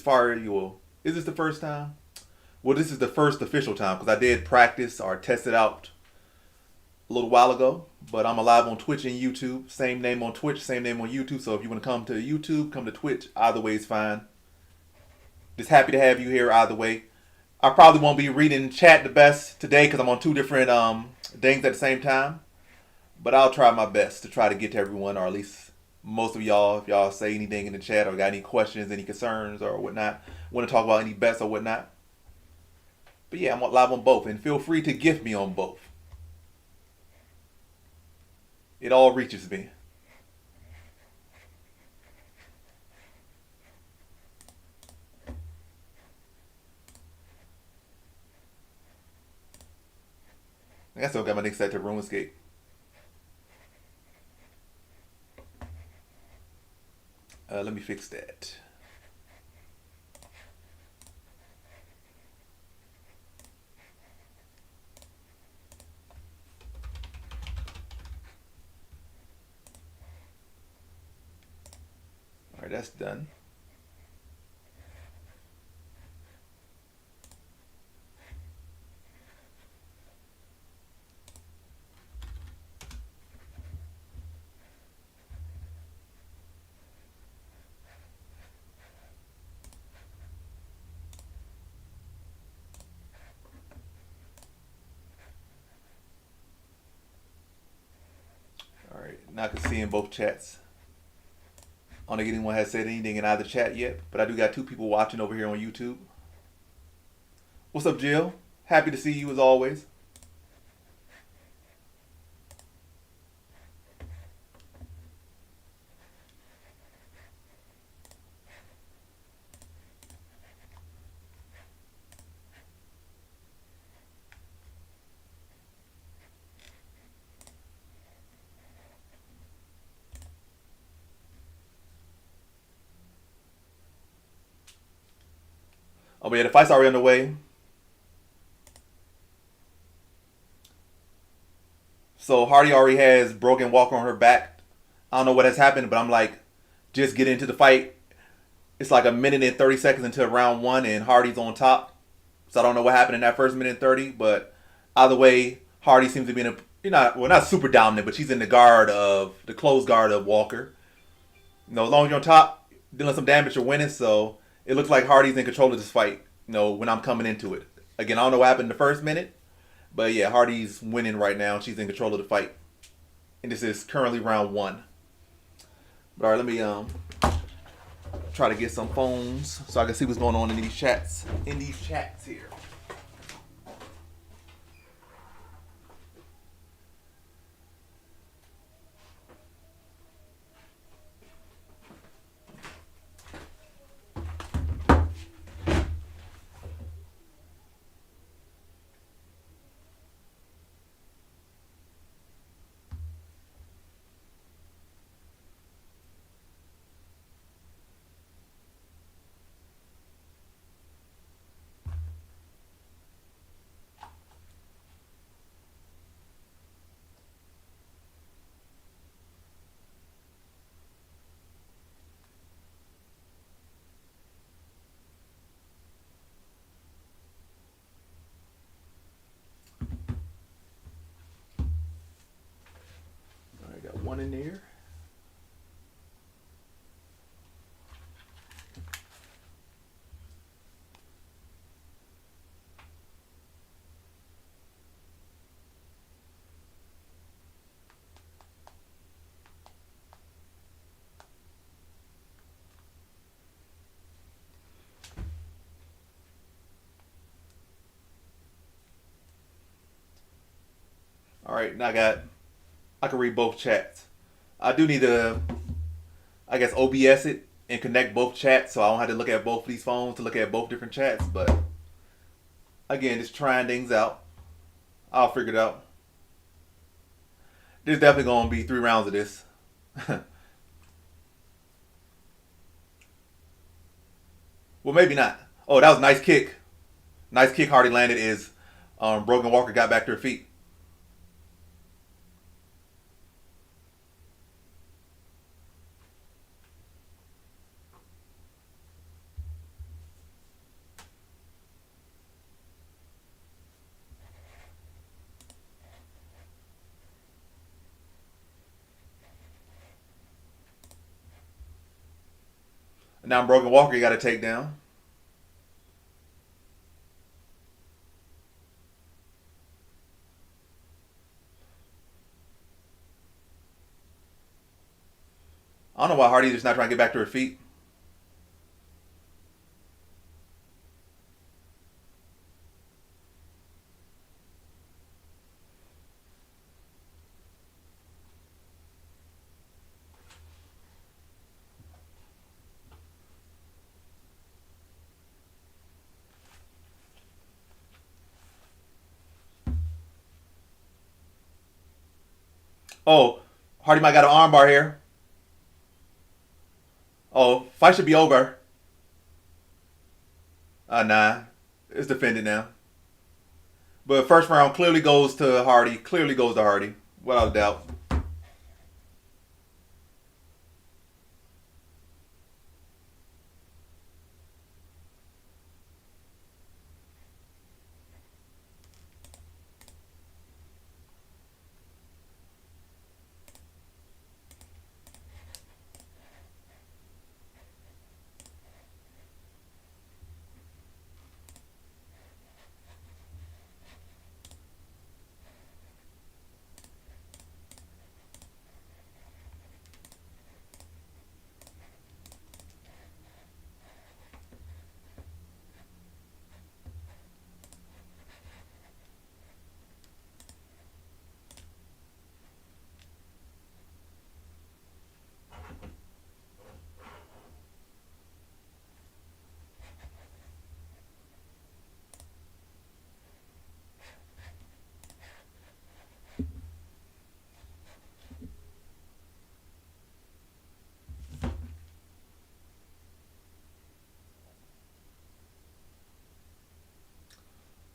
far as you, is this the first time? Well, this is the first official time because I did practice or test it out a little while ago. But I'm alive on Twitch and YouTube. Same name on Twitch, same name on YouTube. So if you want to come to YouTube, come to Twitch. Either way is fine. Just happy to have you here either way. I probably won't be reading chat the best today because I'm on two different things at the same time. But I'll try my best to try to get to everyone, or at least most of y'all. If y'all say anything in the chat or got any questions, any concerns or whatnot, want to talk about any bets or whatnot. But yeah, I'm live on both, and feel free to gift me on both. It all reaches me. I still got my next set to RuneScape. Let me fix that. All right, that's done. All right, now I can see in both chats. I don't think anyone has said anything in either chat yet, but I do got two people watching over here on YouTube. What's up, Jill? Happy to see you as always. Oh, but yeah, the fight's already underway. So Hardy already has Broken Walker on her back. I don't know what has happened, but I'm like, just get into the fight. It's like a minute and 30 seconds into round one, and Hardy's on top. So I don't know what happened in that first minute and 30, but either way, Hardy seems to be in a, not super dominant, but she's in the closed guard of Walker. As long as you're on top, dealing some damage, you're winning. So it looks like Hardy's in control of this fight. When I'm coming into it. Again, I don't know what happened in the first minute, but yeah, Hardy's winning right now. She's in control of the fight, and this is currently round one. But all right, let me try to get some phones so I can see what's going on in these chats. Here. All right, got one in there. All right, now I can read both chats. I do need to, I guess, OBS it and connect both chats so I don't have to look at both of these phones to look at both different chats. But again, just trying things out. I'll figure it out. There's definitely going to be 3 rounds of this. Well, maybe not. Oh, that was a nice kick. Nice kick Hardy landed is Broken Walker got back to her feet. Now Broken Walker, you got to take down. I don't know why Hardy's just not trying to get back to her feet. Oh, Hardy might got an armbar here. Oh, fight should be over. Nah, it's defended now. But first round clearly goes to Hardy. Clearly goes to Hardy, without a doubt.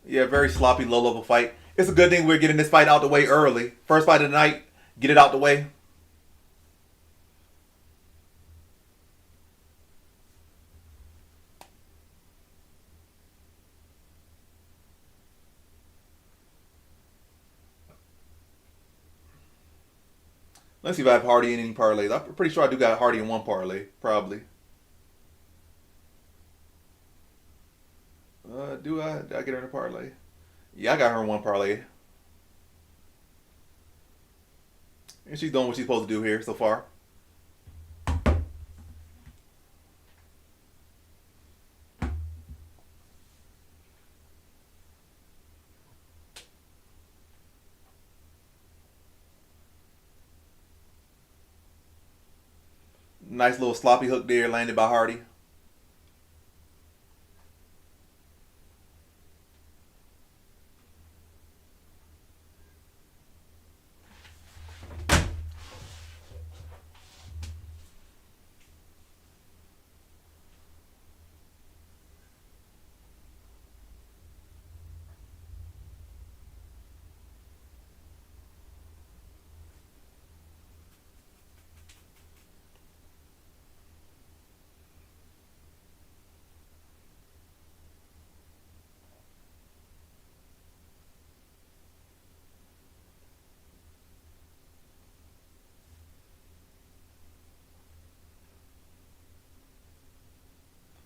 Yeah, very sloppy, low level fight. It's a good thing we're getting this fight out the way early. First fight of the night, get it out the way. Let's see if I have Hardy in any parlays. I'm pretty sure I do got Hardy in one parlay, probably. Do I? Did I get her in a parlay? Yeah, I got her in one parlay. And she's doing what she's supposed to do here so far. Nice little sloppy hook there landed by Hardy.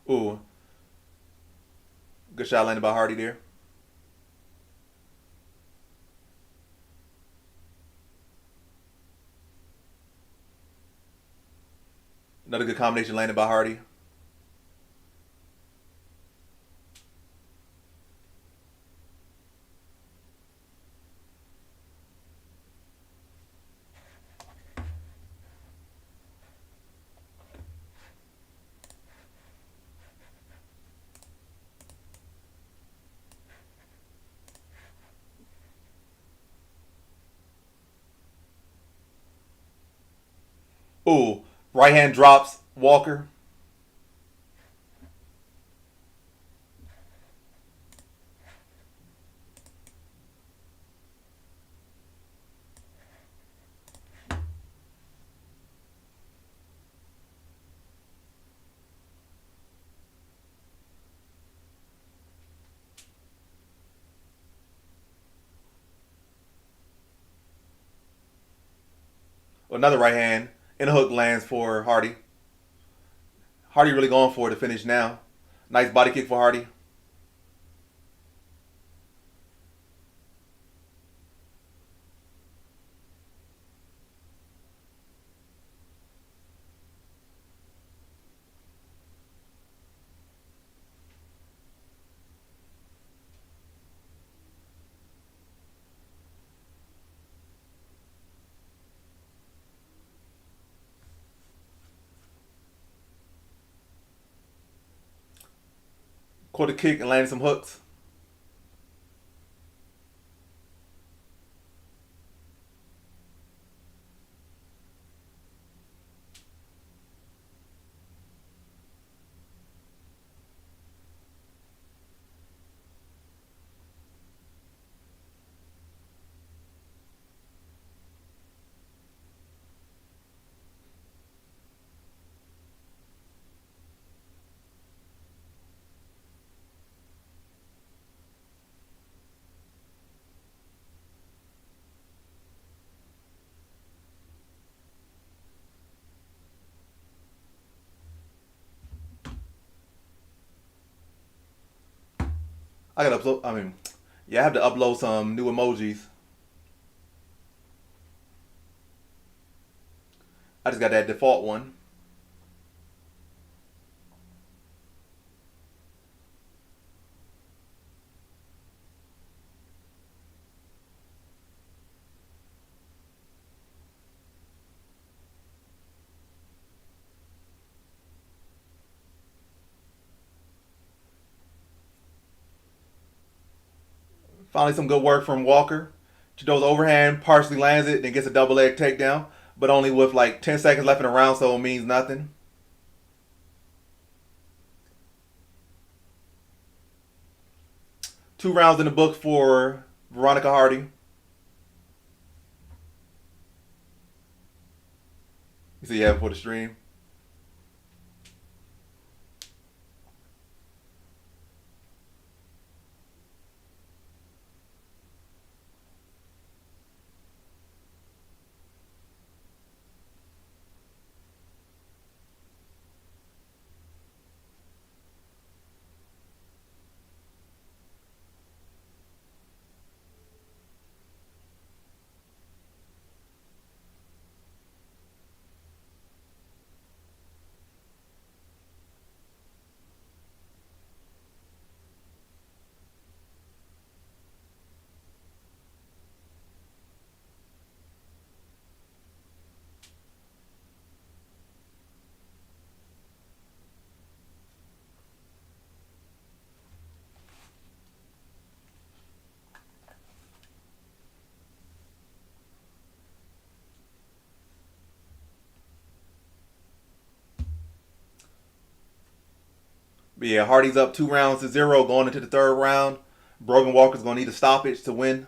Ooh, good shot landed by Hardy there. Another good combination landed by Hardy. Ooh, right hand drops Walker. Another right hand and a hook lands for Hardy. Hardy really going for the finish now. Nice body kick for Hardy. Caught the kick and landed some hooks. I gotta upload. Yeah, I have to upload some new emojis. I just got that default one. Finally, some good work from Walker. Chido's overhand partially lands it, then gets a double leg takedown, but only with like 10 seconds left in the round, so it means nothing. 2 rounds in the book for Veronica Hardy. You see, yeah, for the stream. But yeah, Hardy's up 2 rounds to 0 going into the third round. Brogan Walker's gonna need a stoppage to win.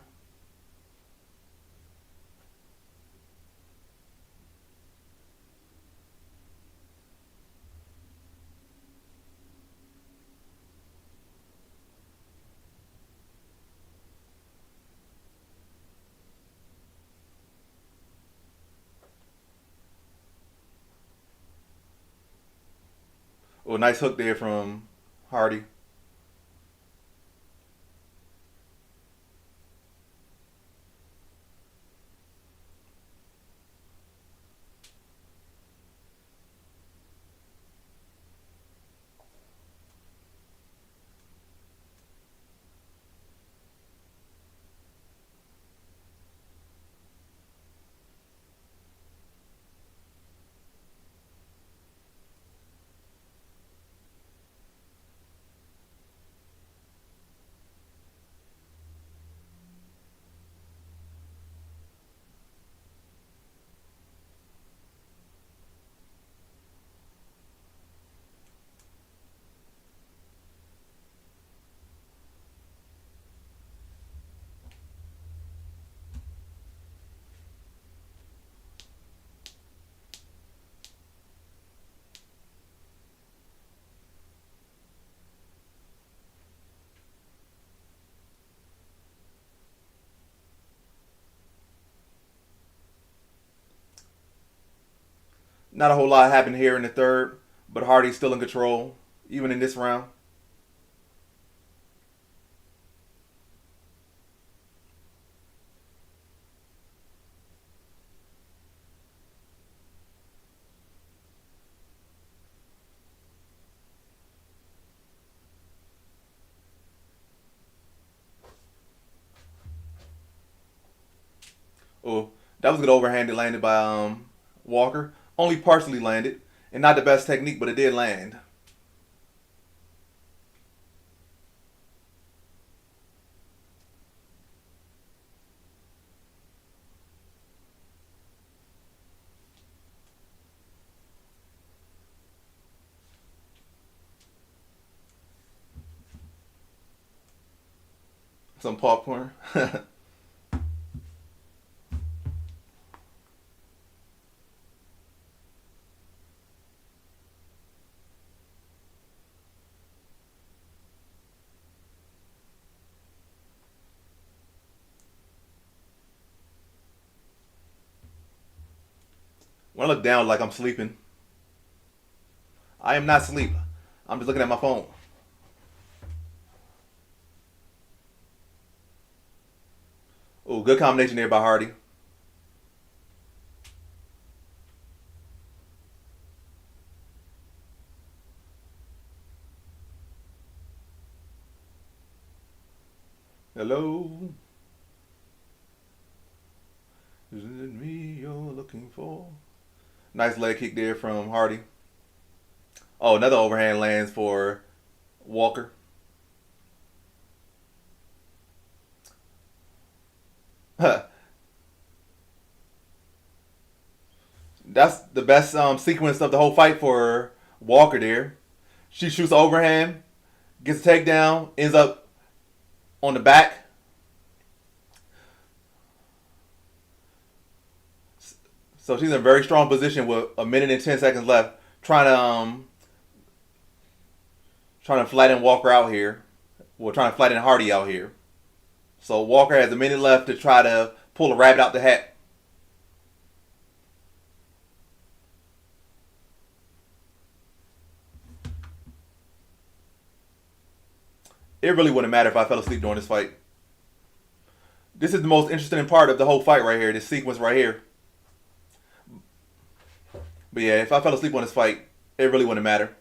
Oh, nice hook there from Hardy. Not a whole lot happened here in the third, but Hardy's still in control, even in this round. Oh, that was a good overhand that landed by Walker. Only partially landed, and not the best technique, but it did land. Some popcorn. When I look down like I'm sleeping, I am not asleep. I'm just looking at my phone. Oh, good combination there by Hardy. Hello. Is it me you're looking for? Nice leg kick there from Hardy. Oh, another overhand lands for Walker. That's the best sequence of the whole fight for Walker there. She shoots overhand, gets a takedown, ends up on the back. So she's in a very strong position with a minute and 10 seconds left, trying to flatten Walker out here. Well, trying to flatten Hardy out here. So Walker has a minute left to try to pull a rabbit out the hat. It really wouldn't matter if I fell asleep during this fight. This is the most interesting part of the whole fight right here, this sequence right here. But yeah, if I fell asleep on this fight, it really wouldn't matter.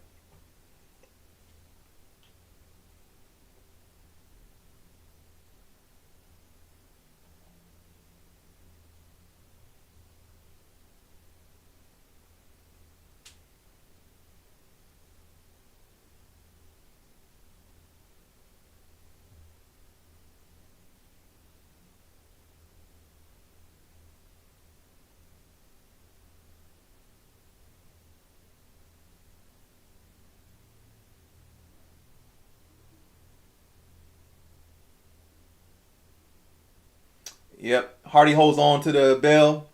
Yep, Hardy holds on to the bell.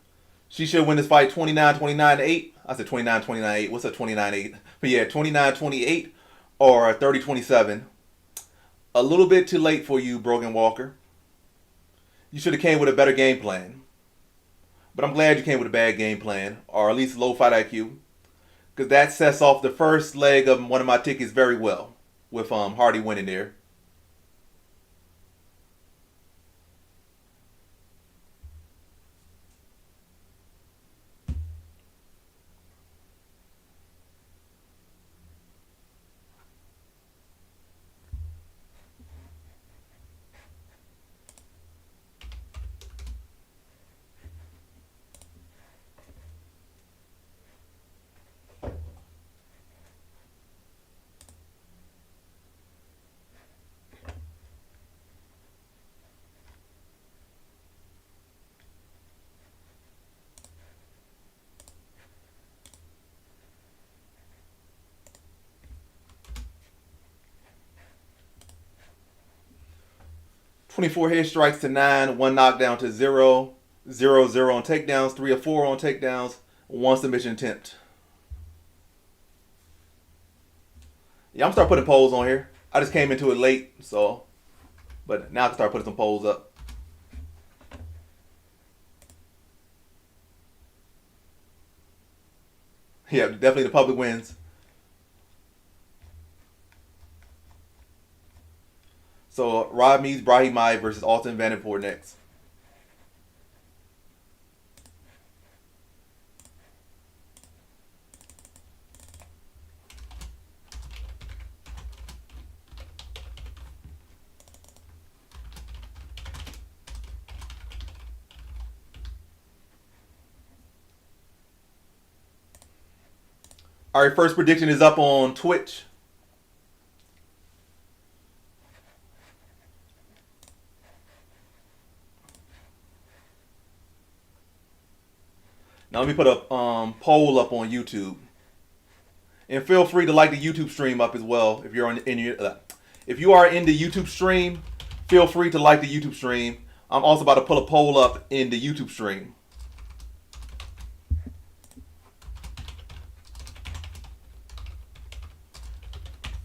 She should win this fight 29-29-8. I said 29-29-8. What's a 29-8? But yeah, 29-28 or 30-27. A little bit too late for you, Brogan Walker. You should have came with a better game plan. But I'm glad you came with a bad game plan, or at least low fight IQ, because that sets off the first leg of one of my tickets very well, with Hardy winning there. Twenty-four head strikes to 9, one knockdown to 0, 0-0 on takedowns, 3 or 4 on takedowns, one submission attempt. Yeah, I'm gonna start putting polls on here. I just came into it late, so but now I can start putting some polls up. Yeah, definitely the public wins. So Ramiz Brahimaj versus Austin Vanderpoort next. All right, first prediction is up on Twitch. Now let me put a poll up on YouTube, and feel free to like the YouTube stream up as well. If you're if you are in the YouTube stream, feel free to like the YouTube stream. I'm also about to put a poll up in the YouTube stream.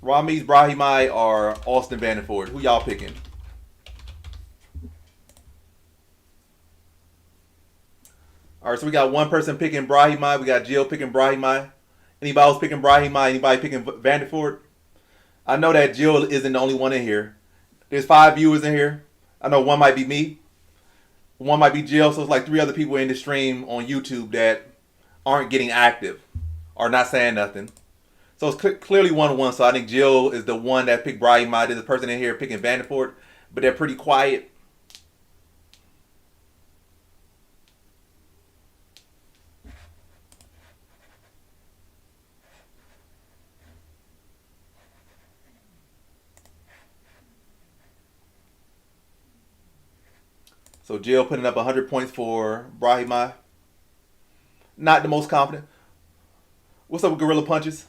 Ramiz Brahimaj or Austin Vanderpoort? Who y'all picking? All right, so we got one person picking Brahimaj. We got Jill picking Brahimaj. Anybody else picking Brahimaj? Anybody picking Vanderpoort? I know that Jill isn't the only one in here. There's 5 viewers in here. I know one might be me. One might be Jill. So it's like 3 other people in the stream on YouTube that aren't getting active or not saying nothing. So it's clearly 1-1. So I think Jill is the one that picked Brahimaj. There's a person in here picking Vanderpoort, but they're pretty quiet. So Jill putting up 100 points for Brahimaj. Not the most confident. What's up with Gorilla Punches?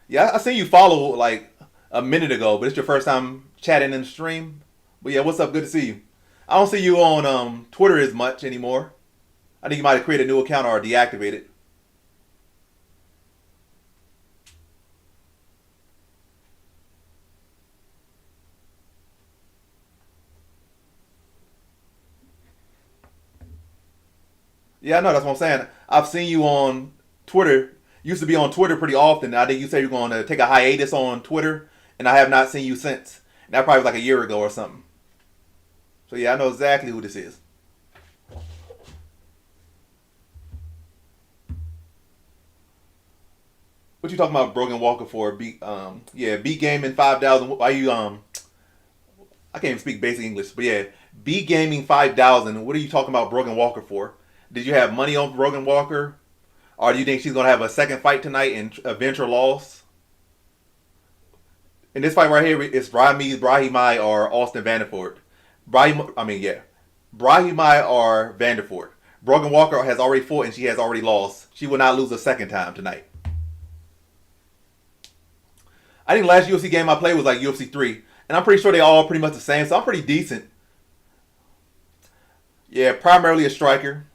Yeah, I seen you follow like a minute ago, but it's your first time chatting in the stream. But yeah, what's up? Good to see you. I don't see you on Twitter as much anymore. I think you might have created a new account or deactivated it. Yeah, I know. That's what I'm saying. I've seen you on Twitter. You used to be on Twitter pretty often. I think you said you're going to take a hiatus on Twitter, and I have not seen you since. And that probably was like a year ago or something. So yeah, I know exactly who this is. What you talking about, Brogan Walker for? B Gaming 5,000. Why you I can't even speak basic English, but yeah, B Gaming 5,000. What are you talking about, Brogan Walker for? Did you have money on Brogan Walker? Or do you think she's going to have a second fight tonight and avenge her loss? In this fight right here, it's Ramiz Brahimaj or Austin Vanderpoort. Brahimaj or Vanderpoort. Brogan Walker has already fought and she has already lost. She will not lose a second time tonight. I think last UFC game I played was like UFC 3. And I'm pretty sure they all pretty much the same, so I'm pretty decent. Yeah, primarily a striker.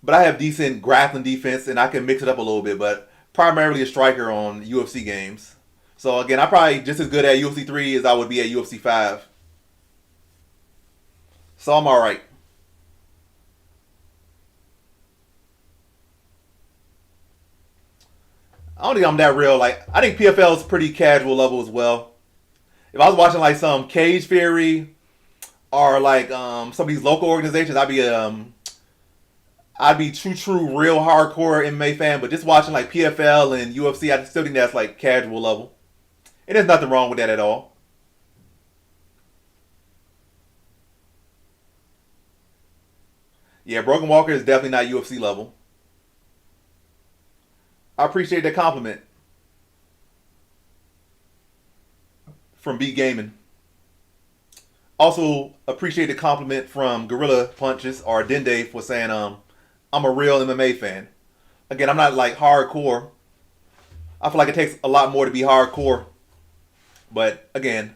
But I have decent grappling defense, and I can mix it up a little bit. But primarily a striker on UFC games. So again, I'm probably just as good at UFC 3 as I would be at UFC 5. So I'm all right. I don't think I'm that real. Like I think PFL is pretty casual level as well. If I was watching like some Cage Theory or like some of these local organizations, I'd be true real hardcore MMA fan, but just watching like PFL and UFC, I still think that's like casual level. And there's nothing wrong with that at all. Yeah, Brogan Walker is definitely not UFC level. I appreciate that compliment from B Gaming. Also appreciate the compliment from Gorilla Punches or Dende for saying I'm a real MMA fan. Again, I'm not like hardcore. I feel like it takes a lot more to be hardcore. But again,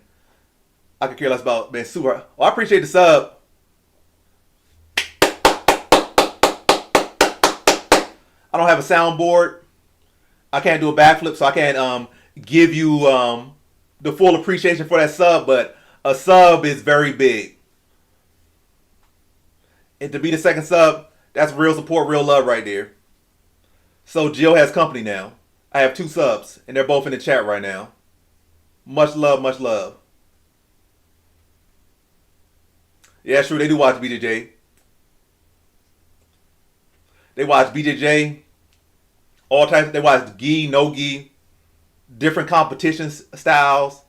I could care less about being super. Oh, I appreciate the sub. I don't have a soundboard. I can't do a backflip, so I can't give you the full appreciation for that sub. But a sub is very big, and to be the second sub, that's real support, real love right there. So Jill has company now. I have 2 subs, and they're both in the chat right now. Much love, much love. Yeah, sure. They do watch BJJ. They watch BJJ, all types. They watch gi, no gi, different competition styles.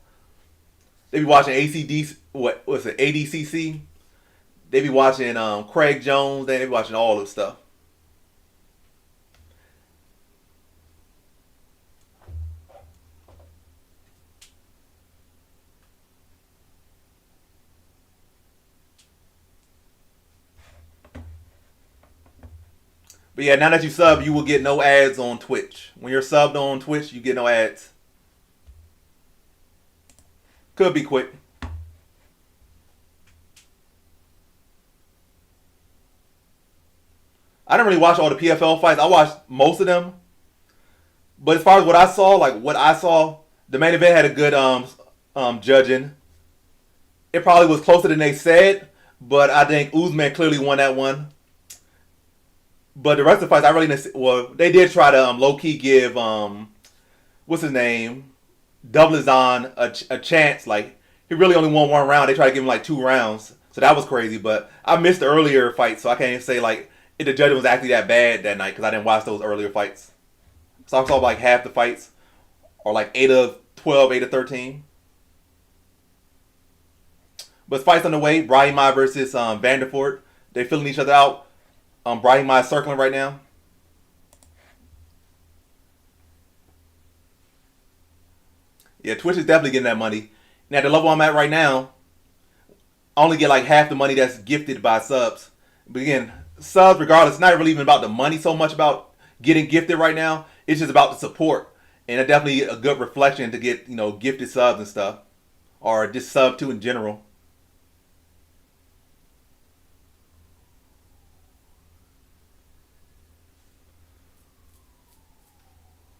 They be watching ACD. What was it? ADCC. They be watching Craig Jones. They be watching all this stuff. But yeah, now that you sub, you will get no ads on Twitch. When you're subbed on Twitch, you get no ads. Could be quick. I didn't really watch all the PFL fights. I watched most of them. But as far as what I saw, the main event had a good judging. It probably was closer than they said, but I think Usman clearly won that one. But the rest of the fights, I really didn't. Well, they did try to low key give what's his name, Doublazon a chance. Like he really only won one round. They tried to give him like 2 rounds, so that was crazy. But I missed the earlier fight, so I can't even say like if the judging was actually that bad that night because I didn't watch those earlier fights. So I saw like half the fights, or like 8 of 12, 8 of 13. But fights on the way: Brahima versus Vanderford. They filling each other out. Brahima is circling right now. Yeah, Twitch is definitely getting that money. And at the level I'm at right now, I only get like half the money that's gifted by subs. But again, subs, regardless, it's not really even about the money so much about getting gifted right now. It's just about the support. And it's definitely a good reflection to get, gifted subs and stuff. Or just sub to in general.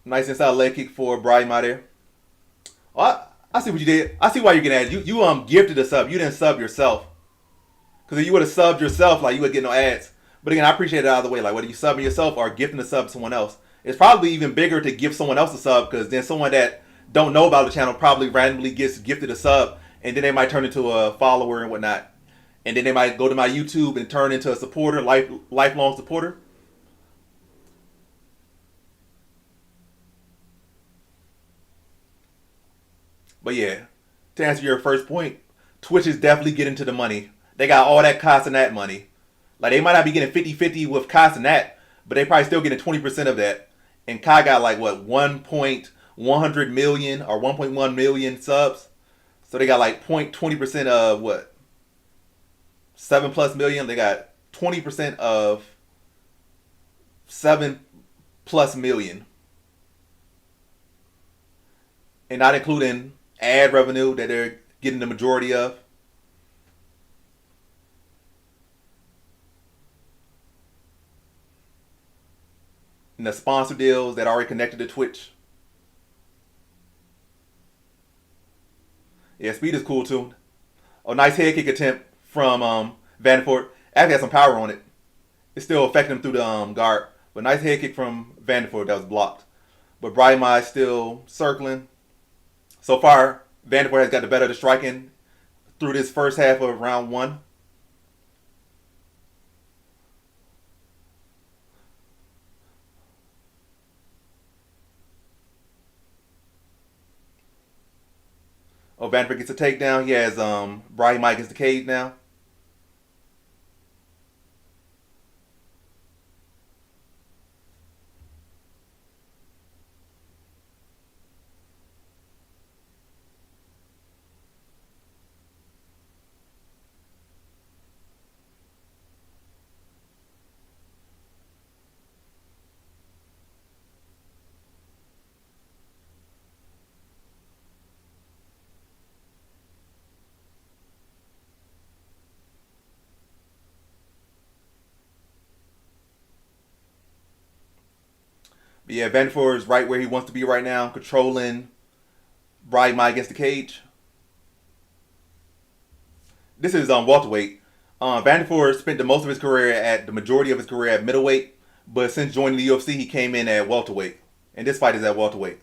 Nice inside leg kick for Brahima there. Oh, I see what you did. I see why you're getting at it. You gifted a sub. You didn't sub yourself. Because if you would have subbed yourself, like you would get no ads. But again, I appreciate it either way. Like whether you subbing yourself or gifting a sub to someone else, it's probably even bigger to give someone else a sub because then someone that don't know about the channel probably randomly gets gifted a sub, and then they might turn into a follower and whatnot, and then they might go to my YouTube and turn into a supporter, lifelong supporter. But yeah, to answer your first point, Twitch is definitely getting to the money. They got all that cost and that money. Like they might not be getting 50-50 with cost and that, but they probably still getting 20% of that. And Kai got like what 1.100 million or 1.1 million subs. So they got like 0.20% of what 7+ million. They got 20% of 7+ million, and not including ad revenue that they're getting the majority of. And the sponsor deals that are already connected to Twitch. Yeah, speed is cool too. A nice head kick attempt from Vanderford. Actually had some power on it. It's still affecting him through the guard. But nice head kick from Vanderford that was blocked. But Brahima is still circling. So far, Vanderford has got the better of the striking through this first half of round one. Oh, Vanderford gets a takedown. He has Brahima against the cage now. But yeah, Vanderford is right where he wants to be right now, controlling Brahima against the cage. This is welterweight. Vanderford spent the most of his career at the majority of his career at middleweight, but since joining the UFC, he came in at welterweight, and this fight is at welterweight.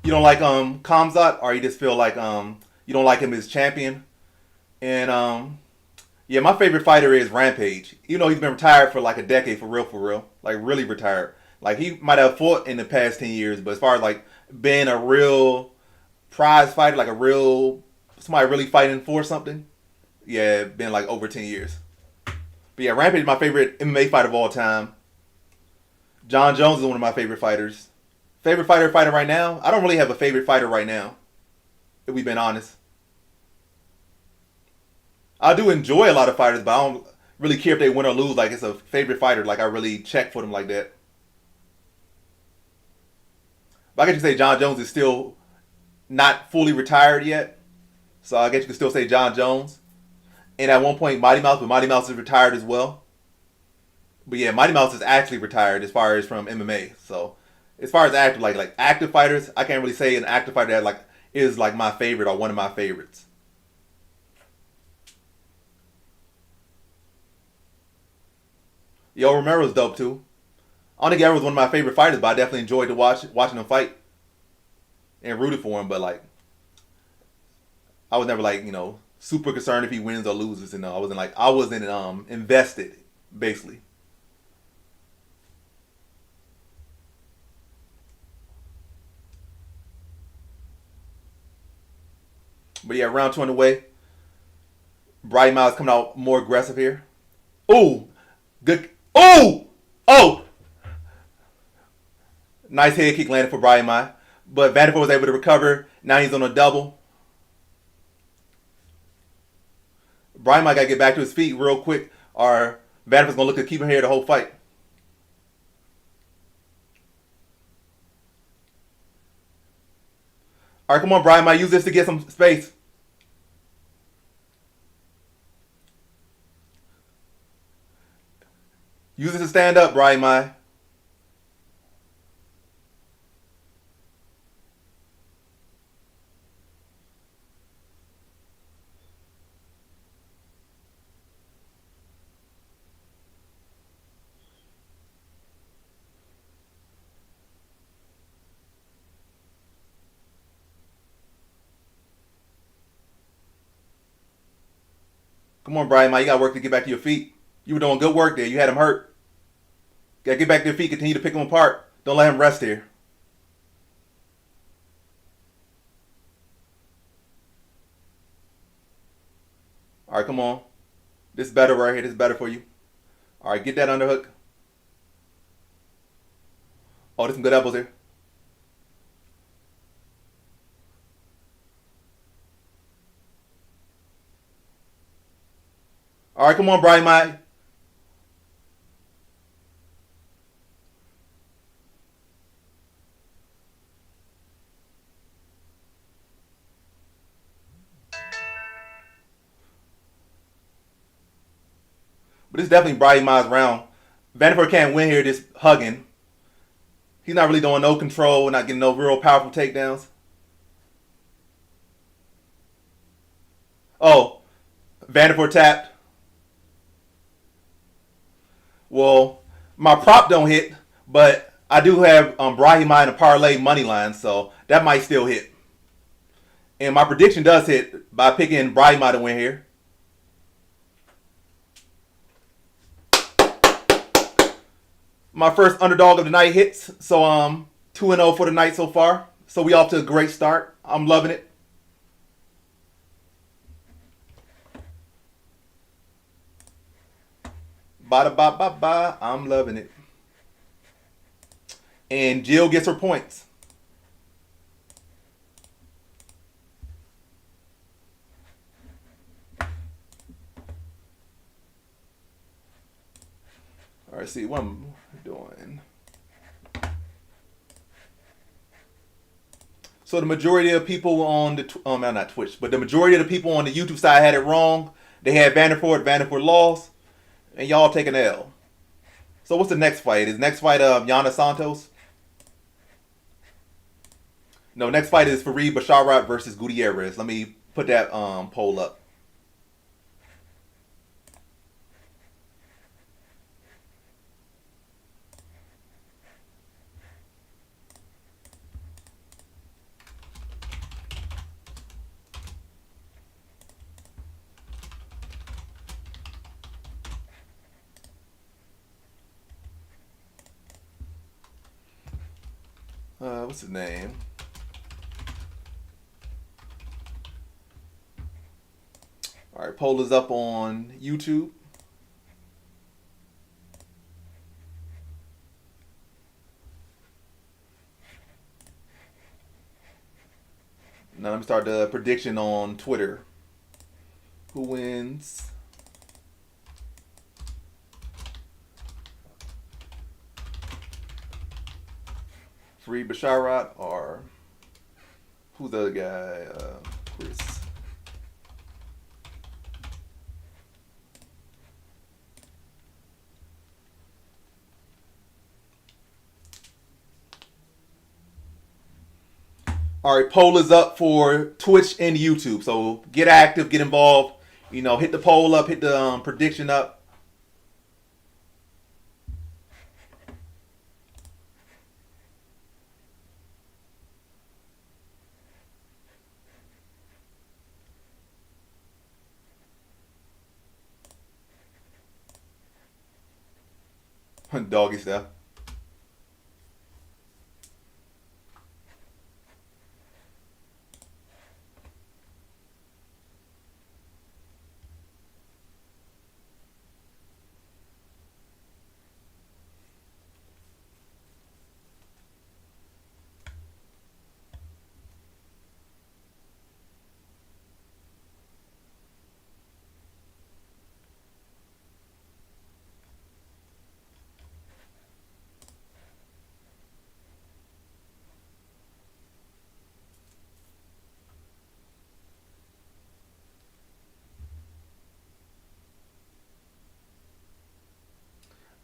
You don't like Kamzat, or you just feel like you don't like him as champion? And yeah, my favorite fighter is Rampage. Even though he's been retired for like a decade, for real, like really retired. Like he might have fought in the past 10 years, but as far as like being a real prize fighter, like a real somebody really fighting for something, yeah, been like over 10 years. But yeah, Rampage is my favorite MMA fighter of all time. John Jones is one of my favorite fighters. Favorite fighter right now? I don't really have a favorite fighter right now, if we've been honest. I do enjoy a lot of fighters, but I don't really care if they win or lose. Like it's a favorite fighter. Like I really check for them like that. But I guess you say John Jones is still not fully retired yet, so I guess you can still say John Jones. And at one point, Mighty Mouse, but Mighty Mouse is retired as well. But yeah, Mighty Mouse is actually retired as far as from MMA. So as far as active, like active fighters, I can't really say an active fighter that like is like my favorite or one of my favorites. Yo, Romero's dope too. I don't think Guerrero was one of my favorite fighters, but I definitely enjoyed to watching him fight and rooted for him. But like, I was never like super concerned if he wins or loses. And I wasn't invested basically. But yeah, round two on the way. Bright Miles coming out more aggressive here. Oh, good. Oh, nice head kick landed for Brian Mai. But Vanderpool was able to recover. Now he's on a double. Brian Mai got to get back to his feet real quick, or Vanderpool's going to look to keep him here the whole fight. All right, come on, Brian Mai. Use this to get some space. Use this to stand up, Brian Mai. Come on, Brian Mai. You got work to get back to your feet. You were doing good work there. You had him hurt. Got to get back to your feet. Continue to pick him apart. Don't let him rest here. All right, come on. This is better right here. This is better for you. All right, get that underhook. Oh, there's some good elbows here. All right, come on, Brian Mai. But this is definitely Brian Mai's round. Vanderpool can't win here just hugging. He's not really doing no control, not getting no real powerful takedowns. Oh, Vanderpool tapped. Well, my prop don't hit, but I do have Brahima in a parlay money line, so that might still hit. And my prediction does hit by picking Brahima to win here. My first underdog of the night hits, so 2-0 for the night so far. So we off to a great start. I'm loving it. Bada ba ba ba. I'm loving it. And Jill gets her points. All right, see what I'm doing. So the majority of people on the not Twitch, but the majority of the people on the YouTube side had it wrong. They had Vanderford. Vanderford lost, and y'all take an L. So what's the next fight? Is next fight Yana Santos? No, next fight is Fareed Basharat versus Gutierrez. Let me put that poll up. What's his name? All right, poll is up on YouTube. Now let me start the prediction on Twitter. Who wins? Fareed Basharat or who's the other guy? Chris. All right, poll is up for Twitch and YouTube. So get active, get involved. You know, hit the poll up, hit the prediction up. Doggy stuff.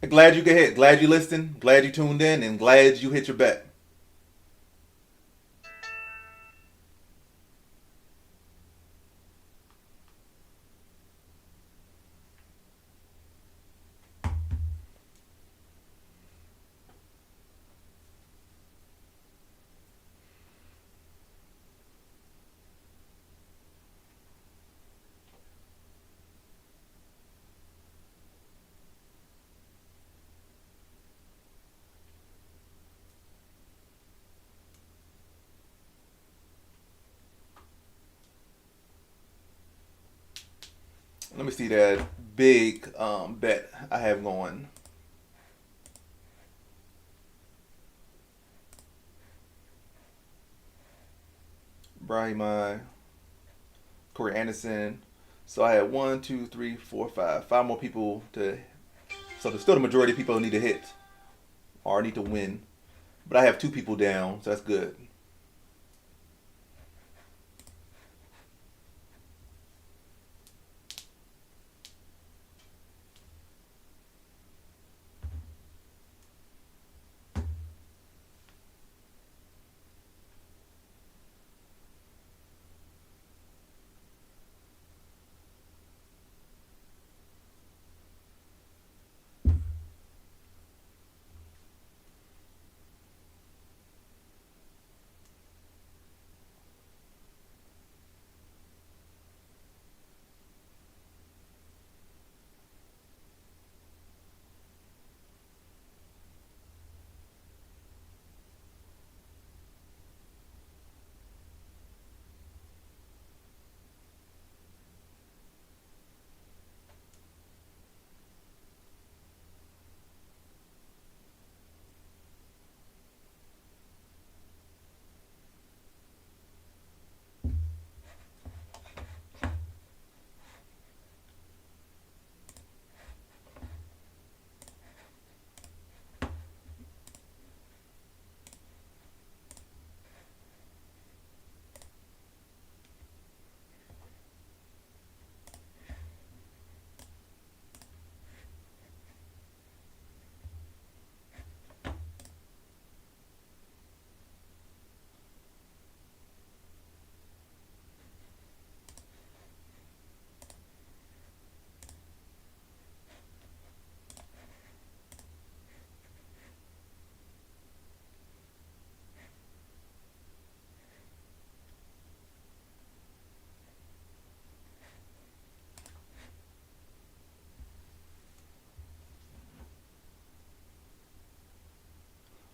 Glad you get hit. Glad you listened. Glad you tuned in, and glad you hit your bet. Let me see that big bet I have going. Brahima, Corey Anderson. So I had one, two, three, four, five more people to. So there's still the majority of people who need to hit or need to win, but I have two people down, so that's good.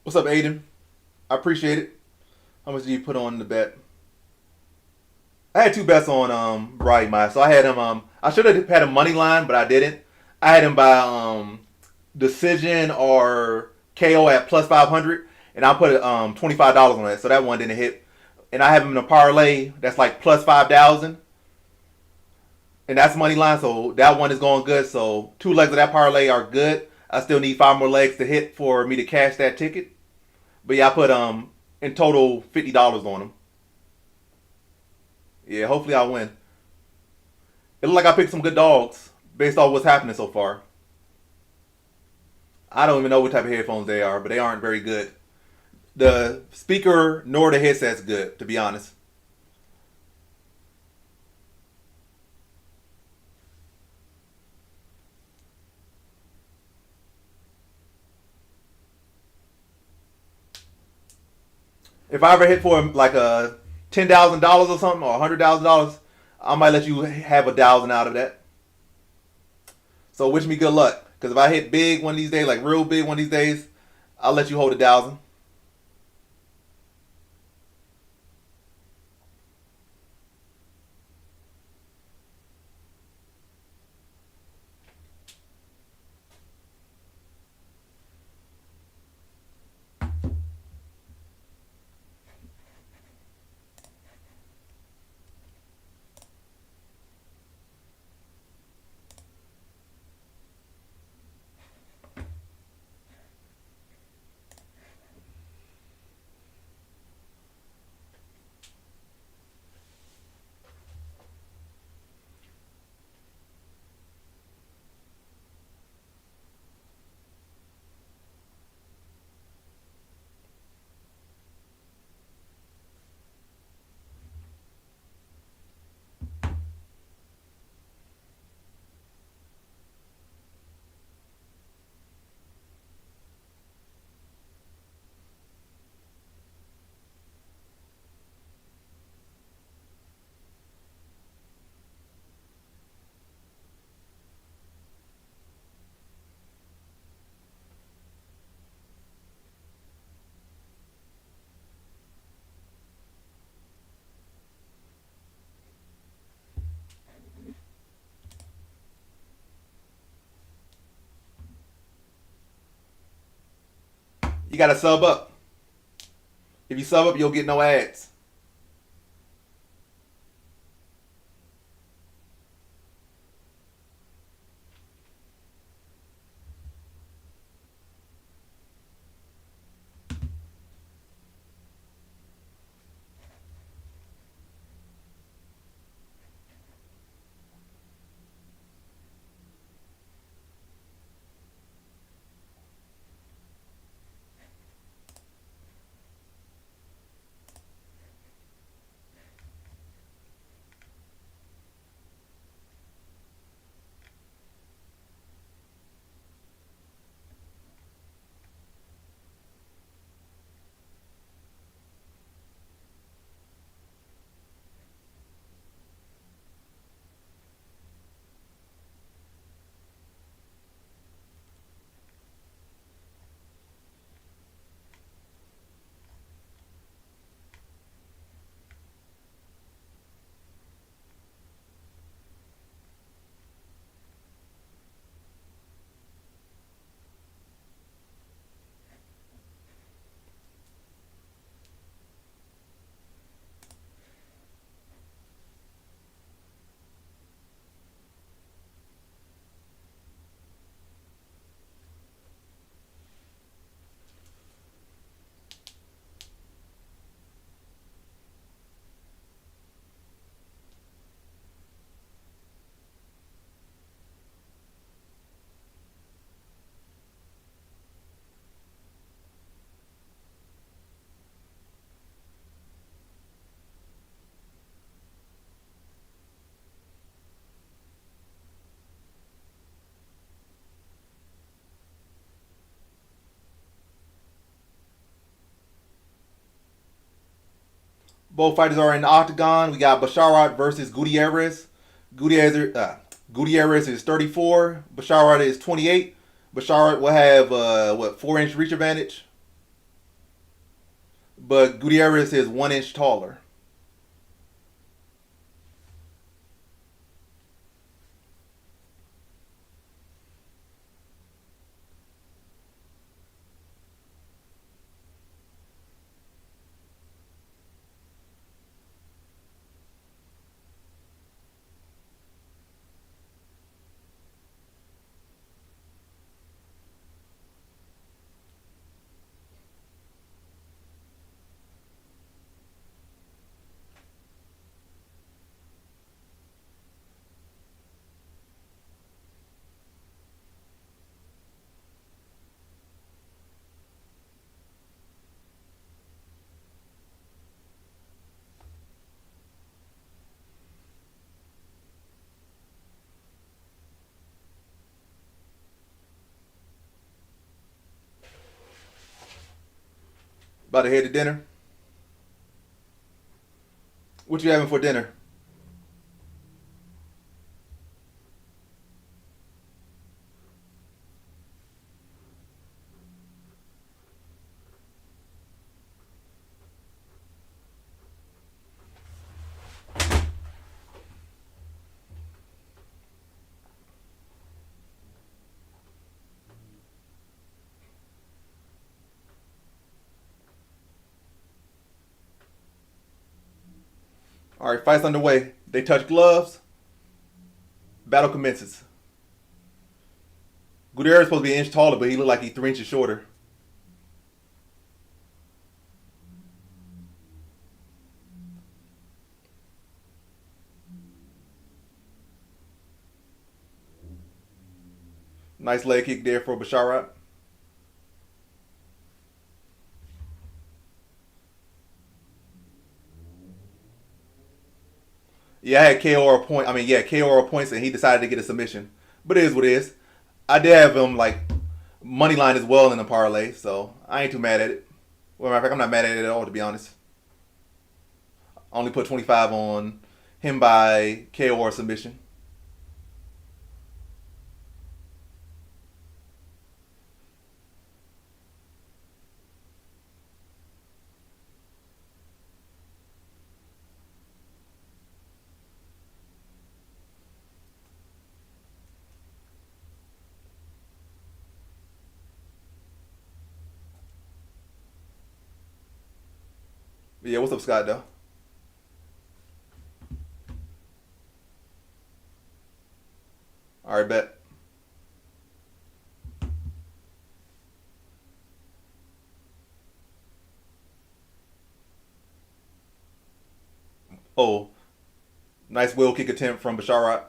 What's up, Aiden? I appreciate it. How much did you put on the bet? I had two bets on Roddy Meyer. So I had him. I should have had a money line, but I didn't. I had him by decision or KO at plus 500, and I put $25 on that. So that one didn't hit. And I have him in a parlay that's like plus 5,000, and that's money line. So that one is going good. So two legs of that parlay are good. I still need five more legs to hit for me to cash that ticket. But yeah, I put in total $50 on him. Yeah, hopefully I win. It looked like I picked some good dogs based off what's happening so far. I don't even know what type of headphones they are, but they aren't very good. The speaker nor the headset's good, to be honest. If I ever hit for like a $10,000 or something or $100,000, I might let you have 1,000 out of that. So wish me good luck. Because if I hit big one of these days, like real big one of these days, I'll let you hold 1,000. You got to sub up. If you sub up, you'll get no ads. Both fighters are in the octagon. We got Basharat versus Gutierrez. Gutierrez, Gutierrez is 34. Basharat is 28. Basharat will have 4-inch reach advantage. but Gutierrez is 1 inch taller. About to head to dinner. What you having for dinner? All right, fight's underway. They touch gloves. Battle commences. Gutierrez is supposed to be 1 inch taller, but he looked like he's 3 inches shorter. Nice leg kick there for Basharat. Yeah, I had KO or point. I mean, yeah, KO or points, and he decided to get a submission. But it is what it is. I did have him like money line as well in the parlay, so I ain't too mad at it. Well, matter of fact, I'm not mad at it at all, to be honest. I only put 25 on him by KO or submission. But yeah, what's up, Scott? Though. All right, bet. Oh, nice wheel kick attempt from Basharat.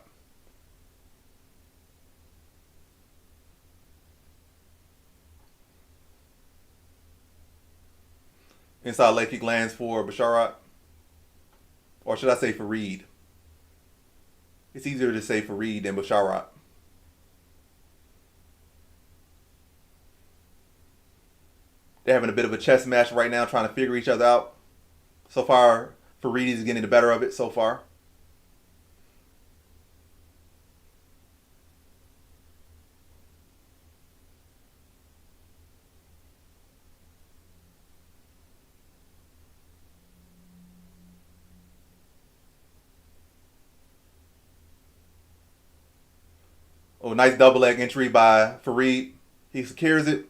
Inside leg kick lands for Basharat, or should I say for Reed? It's easier to say for Reed than Basharat. They're having a bit of a chess match right now, trying to figure each other out. So far, Fareed is getting the better of it so far. Oh, nice double leg entry by Fareed. He secures it.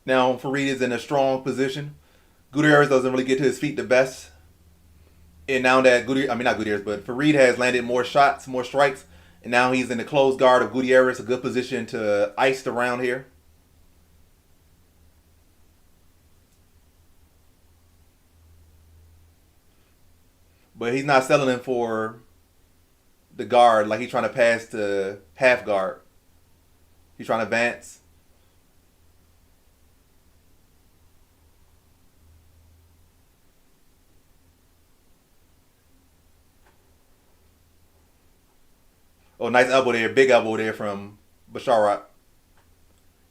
Now Fareed is in a strong position. Gutierrez doesn't really get to his feet the best. And now that Gutierrez, I mean not Gutierrez, but Fareed has landed more shots, more strikes, and now he's in the closed guard of Gutierrez, a good position to ice around here. But he's not settling for the guard like he's trying to pass to half guard. He's trying to advance. Oh, nice elbow there, big elbow there from Basharat.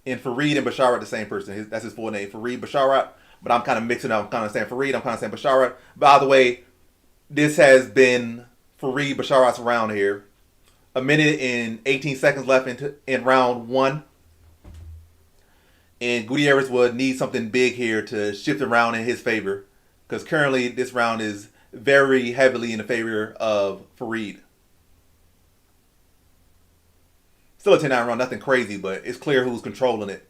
And Fareed and Basharat the same person. That's his full name, Fareed Basharat. But I'm kind of mixing up. I'm kind of saying Fareed. I'm kind of saying Basharat. By the way, this has been Fareed Basharat's round here. A minute and 18 seconds left in round one. And Gutierrez would need something big here to shift around in his favor. Because currently this round is very heavily in the favor of Fareed. Still a 10-9 round, nothing crazy, but it's clear who's controlling it.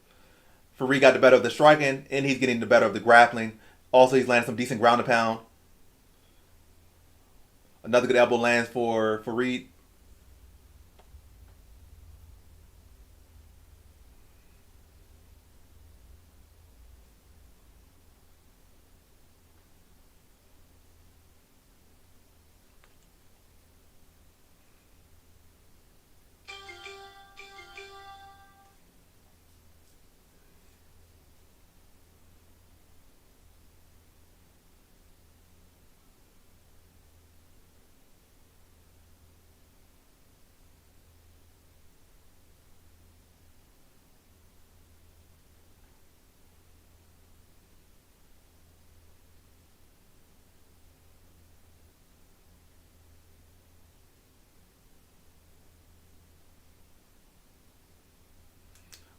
Fareed got the better of the striking, and he's getting the better of the grappling. Also, he's landing some decent ground and pound. Another good elbow lands for Fareed.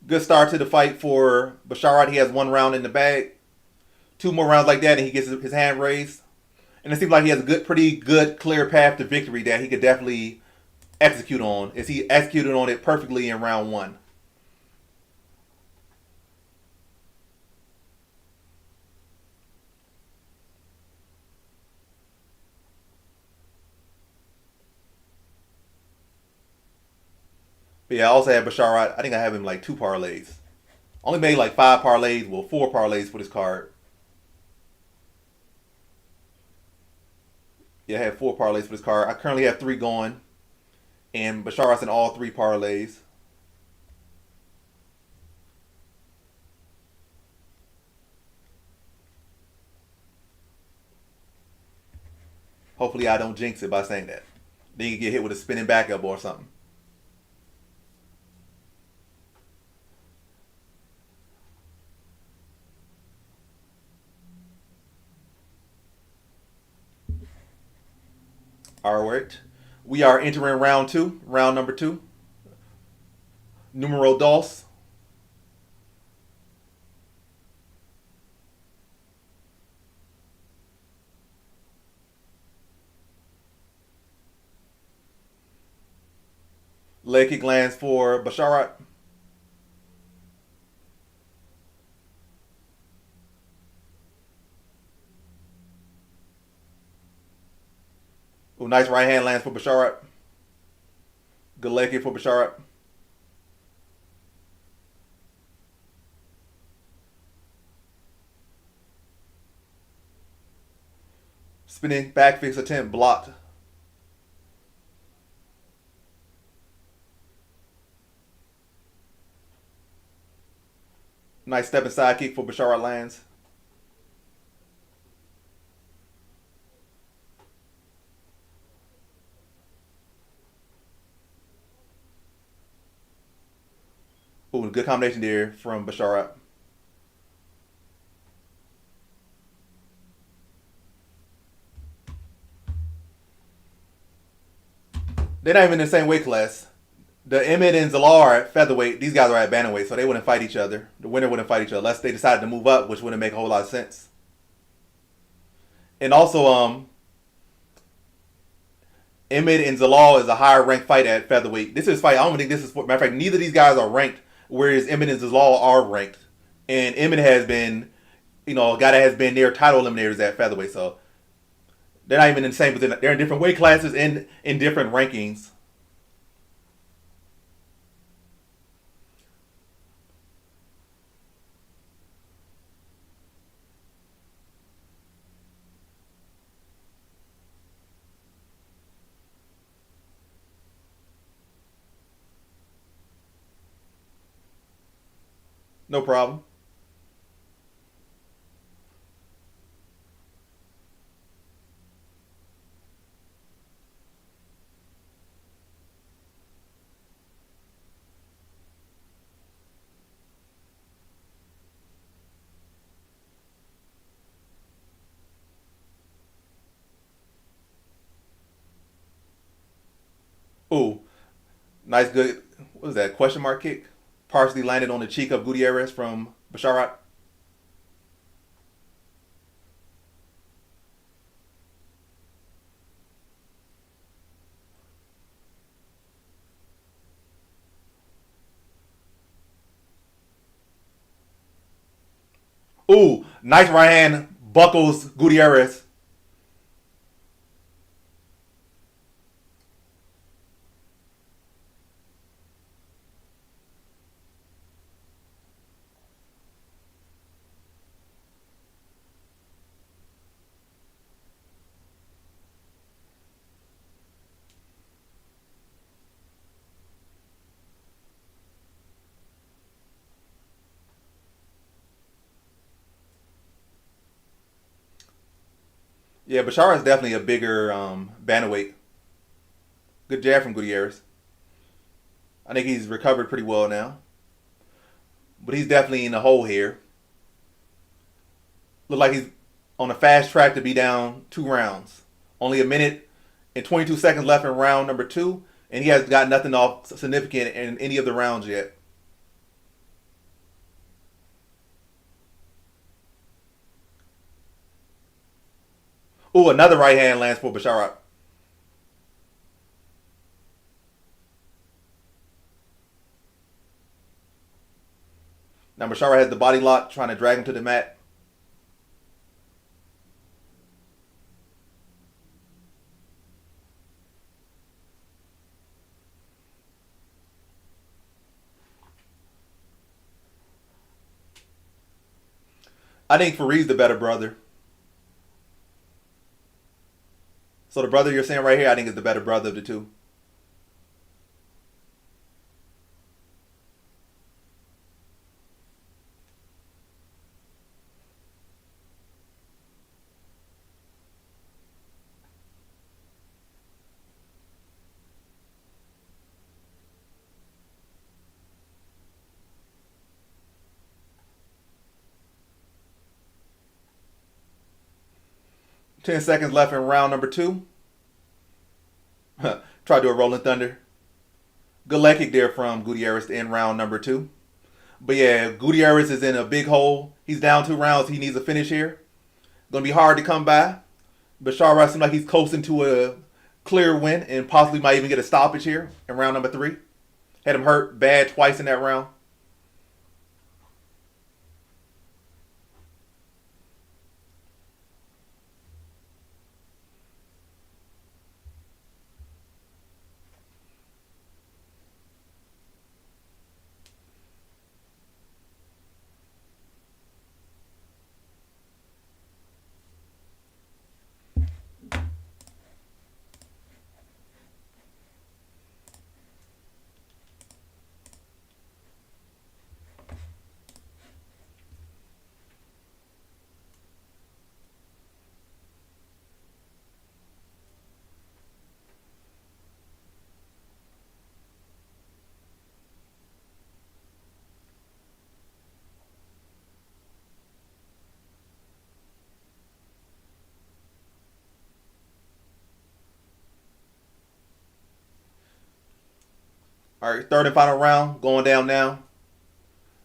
Good start to the fight for Basharat. He has one round in the bag. Two more rounds like that, and he gets his hand raised. And it seems like he has a pretty good, clear path to victory that he could definitely execute on. As he executed on it perfectly in round one. But yeah, I also have Basharat. I think I have him like 2 parlays. Only made like 5 parlays, well, 4 parlays for this card. Yeah, I have 4 parlays for this card. I currently have 3 going, and Basharat's in all 3 parlays. Hopefully, I don't jinx it by saying that. Then you get hit with a spinning back elbow or something. All right. We are entering round two, round number 2. Numero dos. Leg kick lands for Basharat. Ooh, nice right hand lands for Basharat. Good leg kick for Basharat. Spinning back fix attempt blocked. Nice step inside kick for Basharat lands. Ooh, good combination there from Basharat. They're not even in the same weight class. The Emmett and Zalal are at featherweight. These guys are at bantamweight, so they wouldn't fight each other. The winner wouldn't fight each other unless they decided to move up, which wouldn't make a whole lot of sense. And also, Emmett and Zalal is a higher ranked fight at featherweight. This is fight. I don't think this is. Matter of fact, neither of these guys are ranked, whereas Emmett and Zalal are ranked. And Emmett has been, a guy that has been near title eliminators at featherweight. So they're not even in the same position. They're in different weight classes and in different rankings. No problem. Nice, good. What was that? Question mark kick. Partially landed on the cheek of Gutierrez from Basharat. Ooh, nice right hand buckles Gutierrez. Yeah, Bashara is definitely a bigger bantamweight. Good jab from Gutierrez. I think he's recovered pretty well now, but he's definitely in the hole here. Look like he's on a fast track to be down 2 rounds. Only a minute and 22 seconds left in round number two, and he has got nothing off significant in any of the rounds yet. Ooh, another right hand lands for Basharat. Now Basharat has the body lock, trying to drag him to the mat. I think Farid's the better brother. So the brother you're saying right here, I think is the better brother of the two. 10 seconds left in round number two. Try to do a rolling thunder. Good leg kick there from Gutierrez to end round number two. But yeah, Gutierrez is in a big hole. He's down 2 rounds. He needs a finish here. Gonna be hard to come by. Bashar seems like he's coasting to a clear win and possibly might even get a stoppage here in round number three. Had him hurt bad twice in that round. All right, third and final round going down now.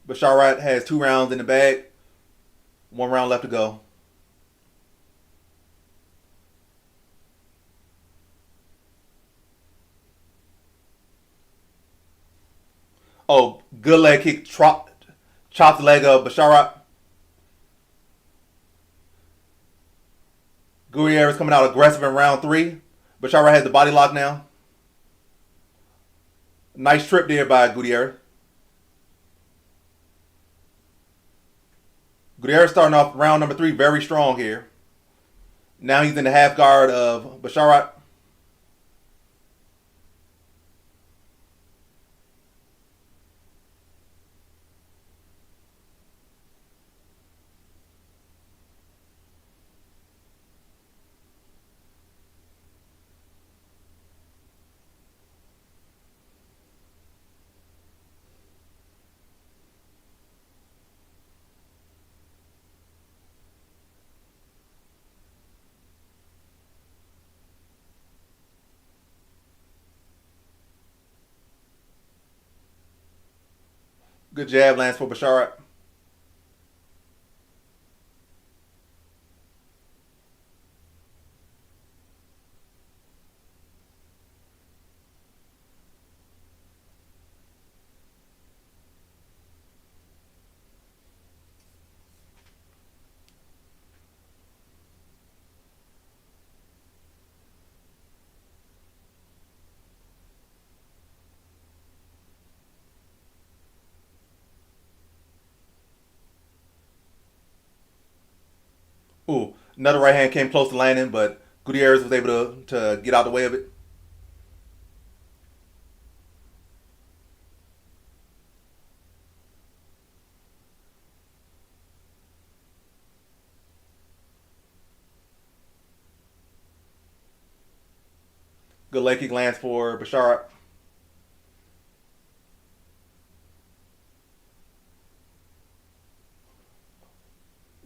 Basharat has 2 rounds in the bag. 1 round left to go. Oh, good leg kick. Chopped the leg of Basharat. Gutierrez coming out aggressive in round three. Basharat has the body lock now. Nice trip there by Gutierrez. Gutierrez starting off round number three very strong here. Now he's in the half guard of Basharat. Good jab lands for Basharat. Ooh, another right hand came close to landing, but Gutierrez was able to get out the way of it. Good leg kick lands for Basharat.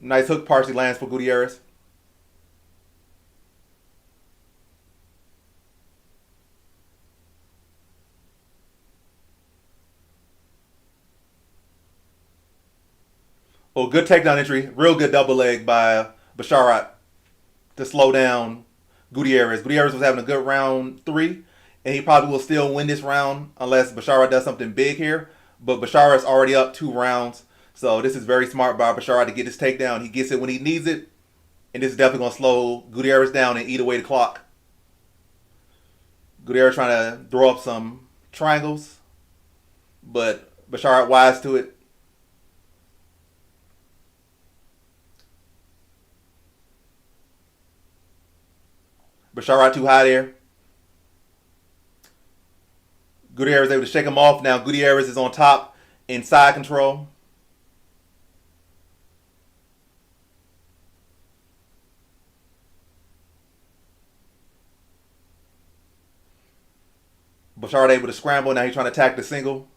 Nice hook partially lands for Gutierrez. Oh, good takedown entry. Real good double leg by Basharat to slow down Gutierrez. Gutierrez was having a good round three, and he probably will still win this round unless Basharat does something big here. But Basharat's already up 2 rounds, so this is very smart by Basharat to get this takedown. He gets it when he needs it, and this is definitely going to slow Gutierrez down and eat away the clock. Gutierrez trying to throw up some triangles, but Basharat wise to it. Basharat too high there. Gutierrez able to shake him off. Now Gutierrez is on top in side control. Basharat able to scramble. Now he's trying to attack the single.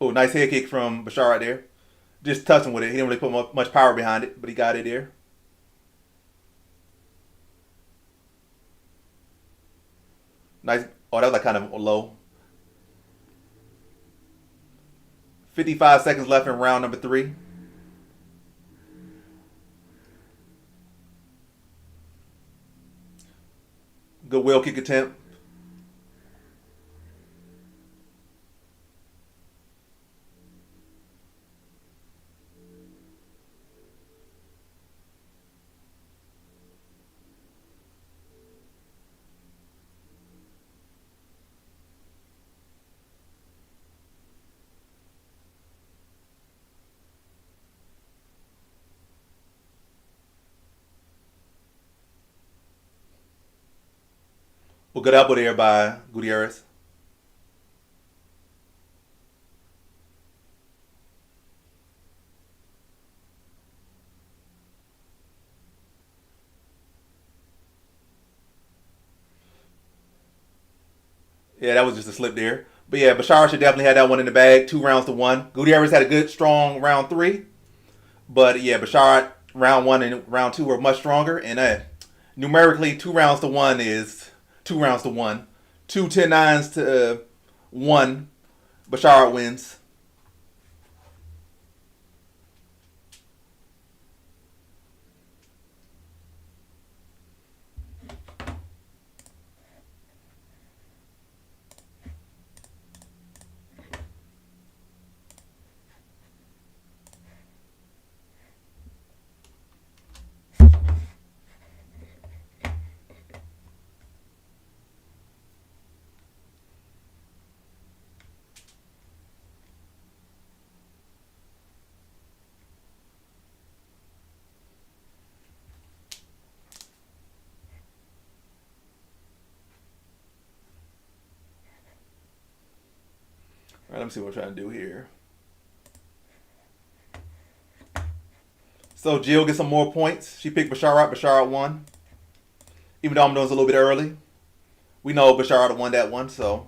Oh, nice head kick from Basharat there. Just touching with it. He didn't really put much power behind it, but he got it there. Nice. Oh, that was like kind of low. 55 seconds left in round number 3. Good wheel kick attempt. Well, good elbow there by Gutierrez. Yeah, that was just a slip there. But yeah, Bashar should definitely have that one in the bag. 2 rounds to 1. Gutierrez had a good, strong round 3. But yeah, Bashar round 1 and round 2 were much stronger. And numerically, 2 rounds to 1 is 2 rounds to 1. 2 10-9s to 1. Bashar wins. All right, let me see what I'm trying to do here. So Jill gets some more points. She picked Basharat. Basharat won. Even though I'm doing this a little bit early. We know Basharat won that one, so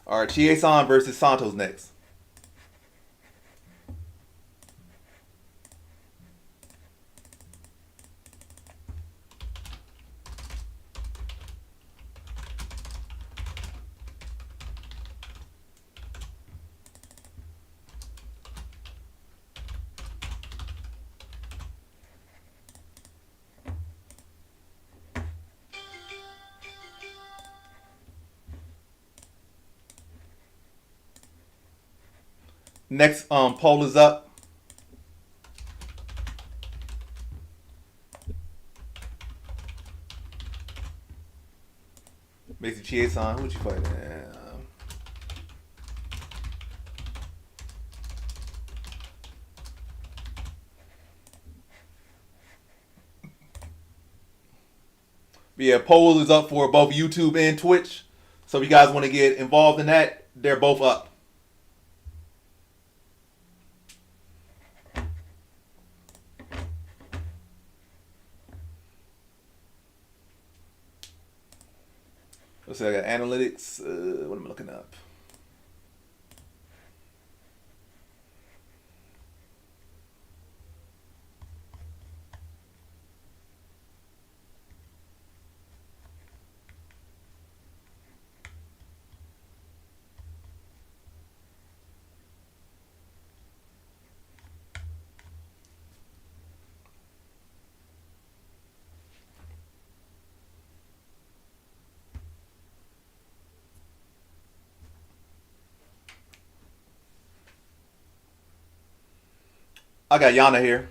All right, Chieson versus Santos next. Next poll is up. Basically, Chieson, who would you fight? Yeah, poll is up for both YouTube and Twitch. So if you guys want to get involved in that, they're both up. Let's see, I got analytics. What am I looking up? I got Yana here.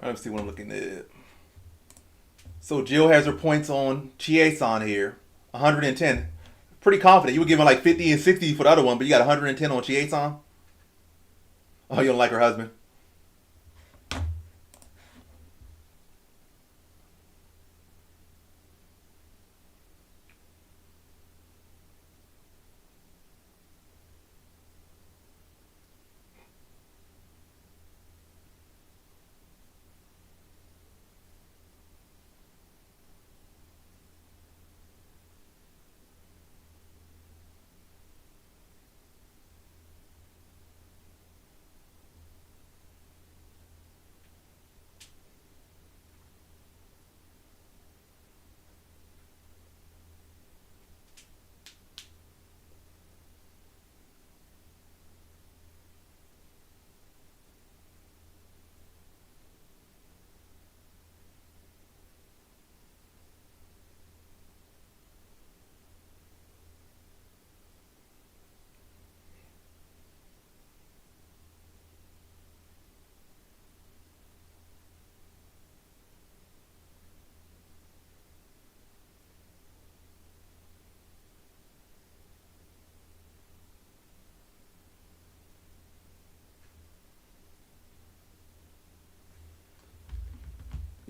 Let's see what I'm looking at. So Jill has her points on Chieson here. 110. Pretty confident. You were giving like 50 and 60 for the other one, but you got 110 on Chieson? Oh, you don't like her husband?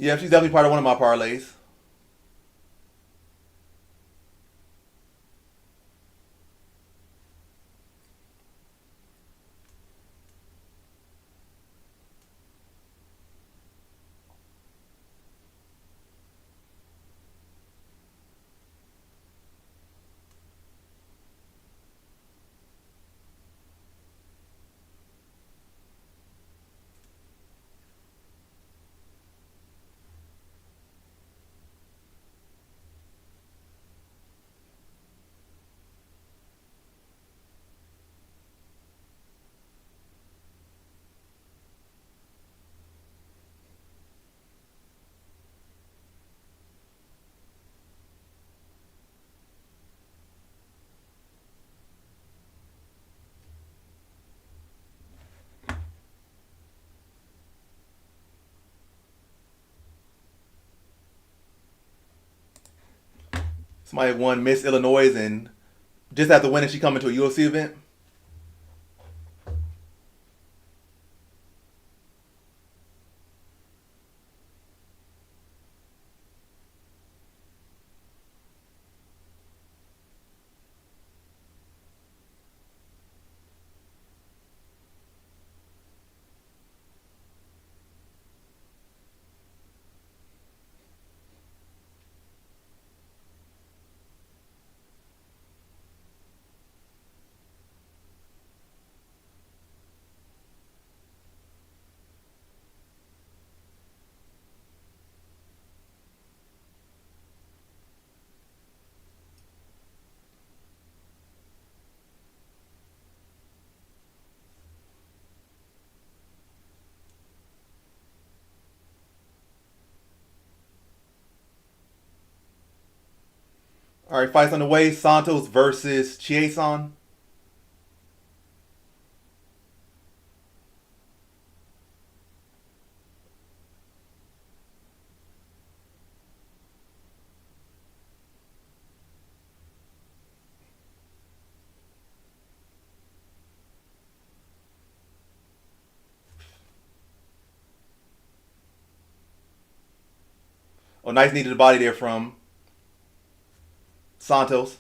Yeah, she's definitely part of one of my parlays. Somebody won Miss Illinois, and just after winning, she come into a UFC event. All right, fights on the way. Santos versus Chiason. Oh, nice knee to the body there from Santos.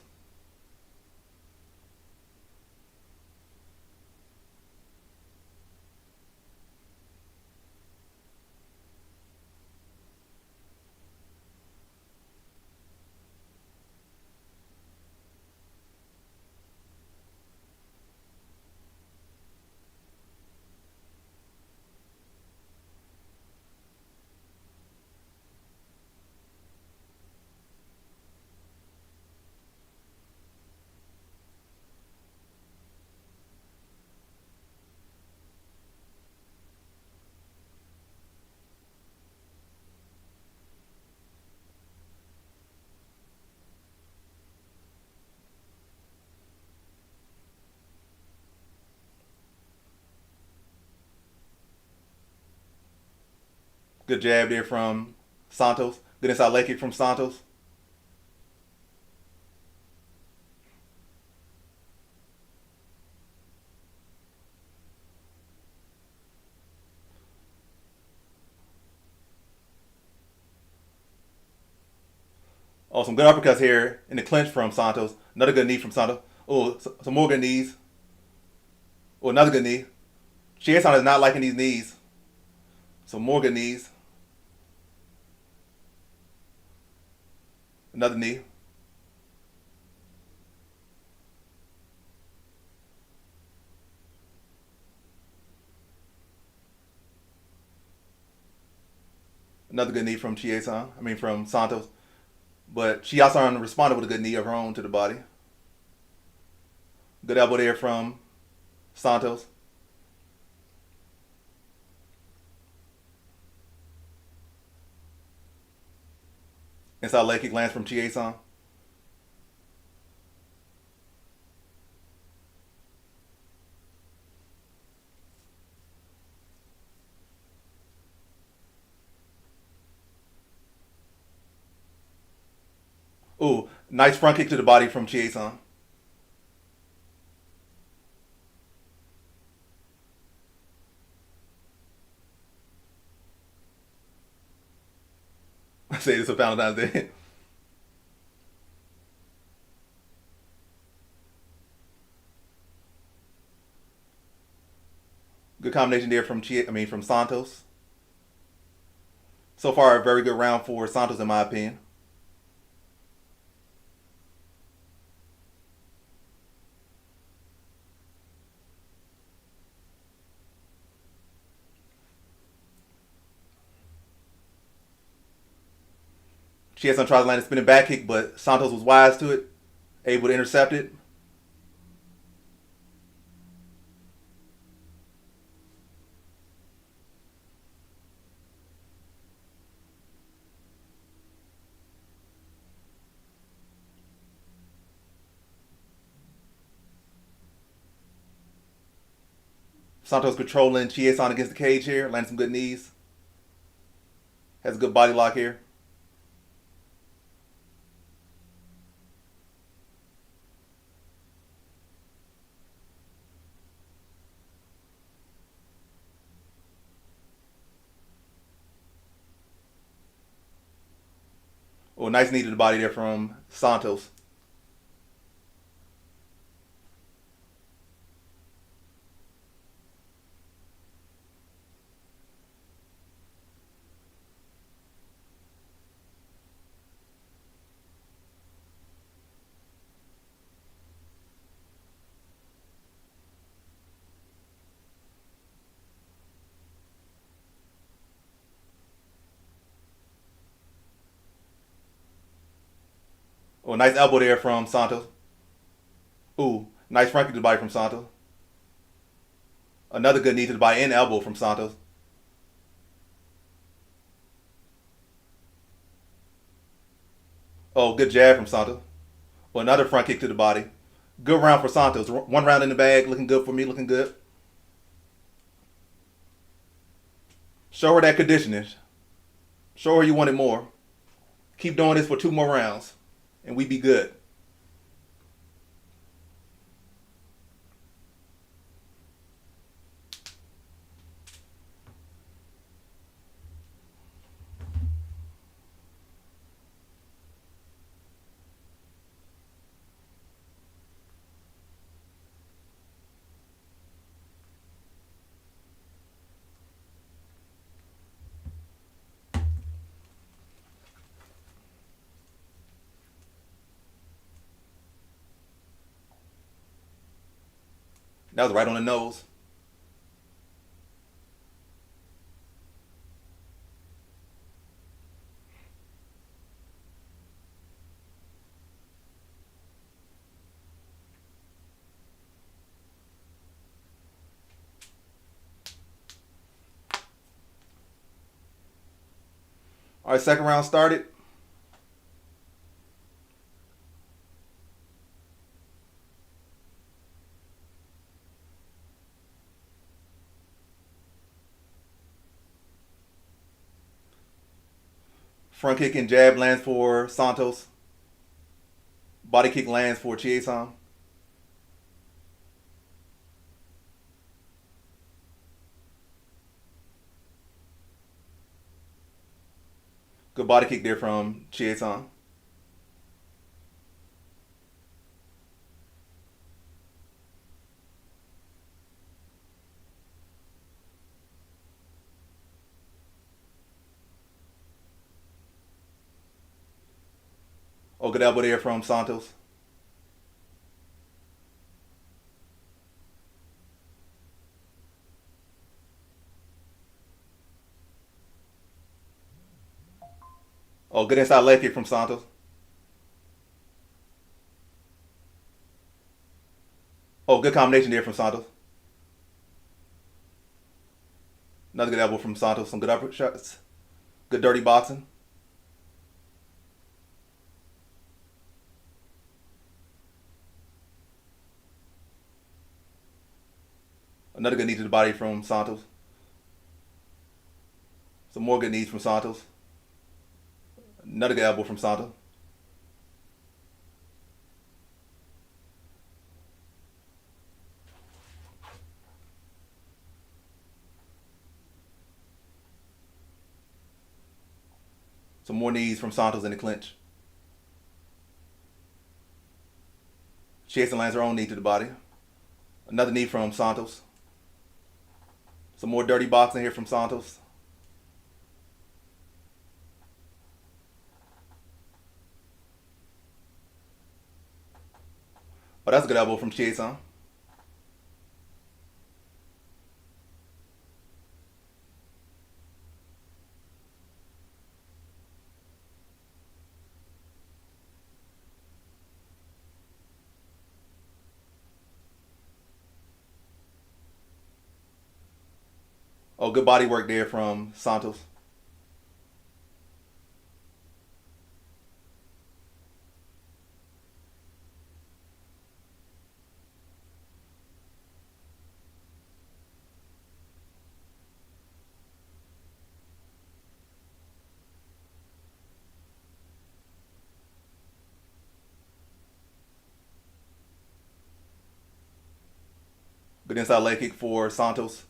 Good jab there from Santos. Good inside leg kick from Santos. Oh, some good uppercuts here in the clinch from Santos. Another good knee from Santos. Oh, some more good knees. Oh, another good knee. Chiason is not liking these knees. Some more good knees. Another knee. Another good knee from Chiason. I mean, from Santos. But she also responded with a good knee of her own to the body. Good elbow there from Santos. Inside leg kick lands from Chiason. Ooh, nice front kick to the body from Chiason. say this for Valentine's Day. Good combination there from from Santos. So far, a very good round for Santos in my opinion. Chiesa tries to land a spinning back kick, but Santos was wise to it, able to intercept it. Santos controlling Chiesa against the cage here, landing some good knees. Has a good body lock here. Oh, nice knee to the body there from Santos. Oh, nice elbow there from Santos. Ooh, nice front kick to the body from Santos. Another good knee to the body and elbow from Santos. Oh, good jab from Santos. Oh, another front kick to the body. Good round for Santos. One round in the bag, looking good for me, looking good. Show her that conditioning. Show her you wanted more. Keep doing this for 2 more rounds, and we be good. That was right on the nose. All right, second round started. Front kick and jab lands for Santos. Body kick lands for Chiesa. Good body kick there from Chiesa. Oh, good elbow there from Santos. Oh, good inside leg kick from Santos. Oh, good combination there from Santos. Another good elbow from Santos. Some good upper shots. Good dirty boxing. Another good knee to the body from Santos. Some more good knees from Santos. Another good elbow from Santos. Some more knees from Santos in the clinch. Chiesa lands her own knee to the body. Another knee from Santos. Some more dirty boxing here from Santos. Oh, that's a good elbow from Chiesa. Oh, good body work there from Santos. Good inside leg kick for Santos.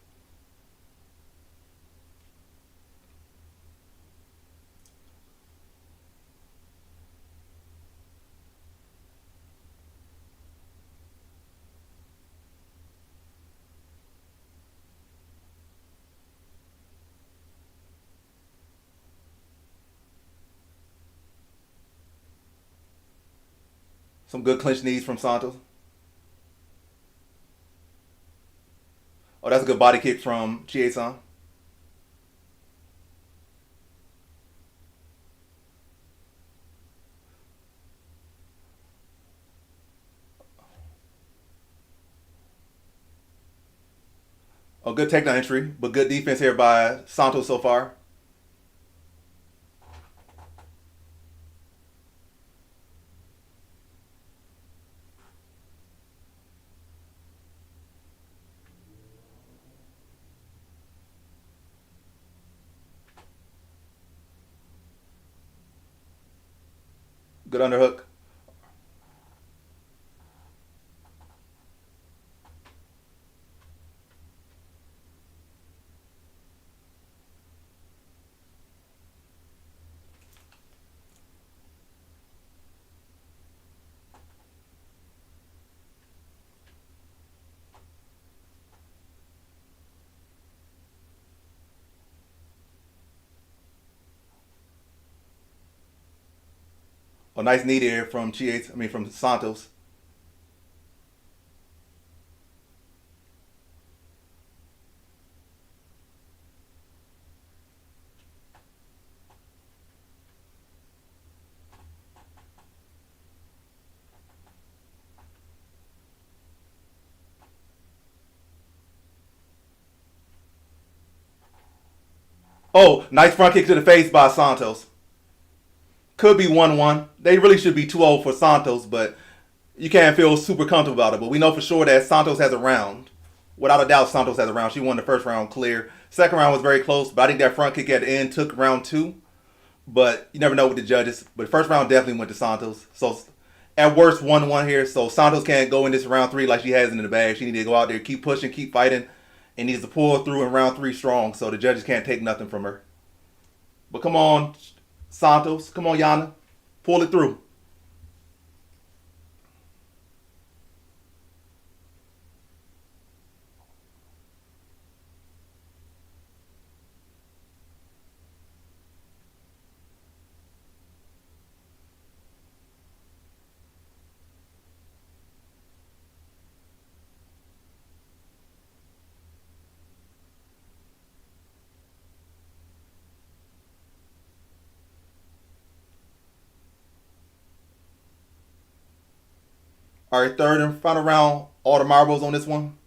Some good clinch knees from Santos. Oh, that's a good body kick from Chiesa. A good takedown entry, but good defense here by Santos so far. Good underhook. A nice knee there from from Santos. Oh, nice front kick to the face by Santos. Could be 1-1. They really should be 2-0 for Santos, but you can't feel super comfortable about it. But we know for sure that Santos has a round. Without a doubt, Santos has a round. She won the first round clear. Second round was very close, but I think that front kick at the end took round two. But you never know with the judges. But the first round definitely went to Santos. So at worst, 1-1 here. So Santos can't go in this round three like she has in the bag. She needs to go out there, keep pushing, keep fighting, and needs to pull through in round three strong. So the judges can't take nothing from her. But come on, Santos. Come on, Yana. Pull it through. All right, third and final round. All the marbles on this one.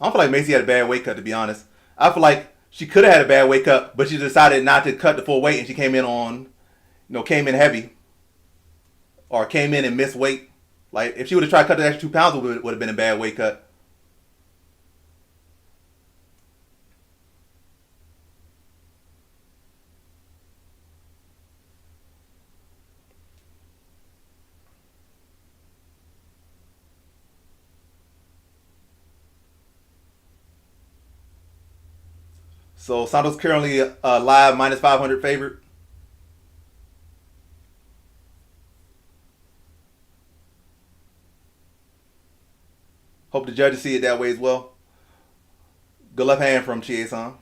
I don't feel like Macy had a bad weight cut, to be honest. I feel like she could have had a bad weight cut, but she decided not to cut the full weight, and she came in on, came in heavy, or came in and missed weight. Like if she would have tried to cut the extra 2 pounds, it would have been a bad weight cut. So Santos currently live minus 500 favorite. Hope the judges see it that way as well. Good left hand from Chie-San.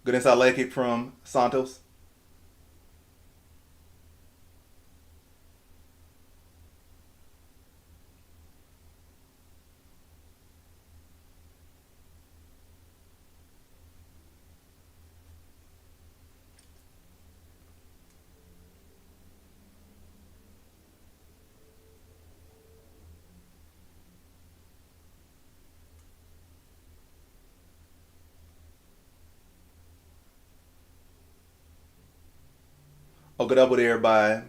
Good inside leg kick from Santos. Oh, good elbow there by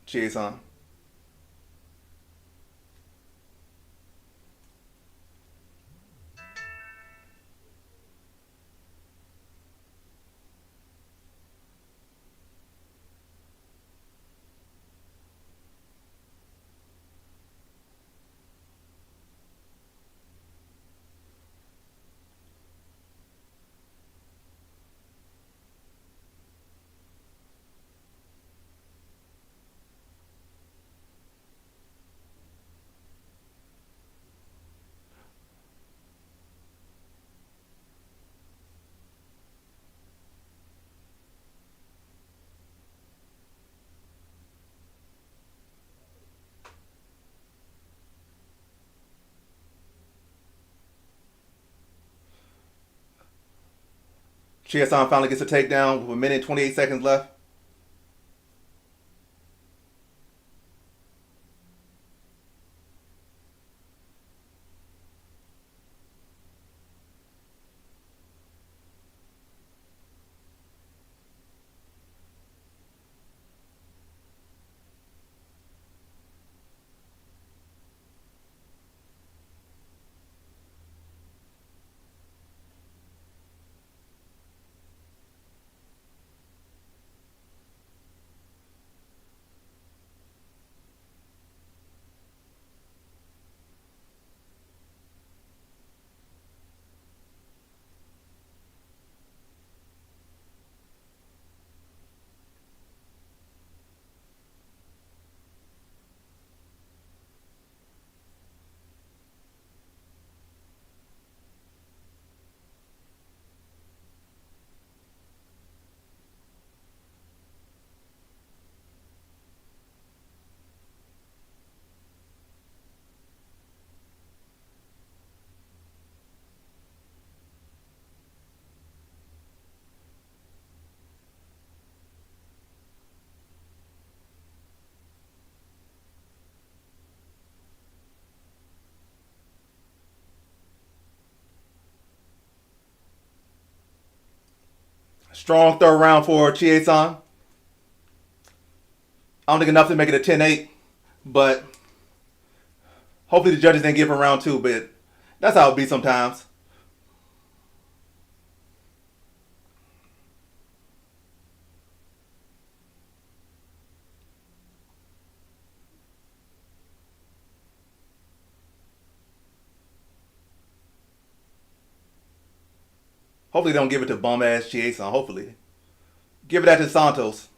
Chie-San. Chie-San finally gets a takedown with a minute and 28 seconds left. Strong third round for Chie-San. I don't think enough to make it a 10-8, but hopefully the judges didn't give him round two, but that's how it be sometimes. Hopefully they don't give it to bum ass Chie-San. Hopefully. Give it that to Santos.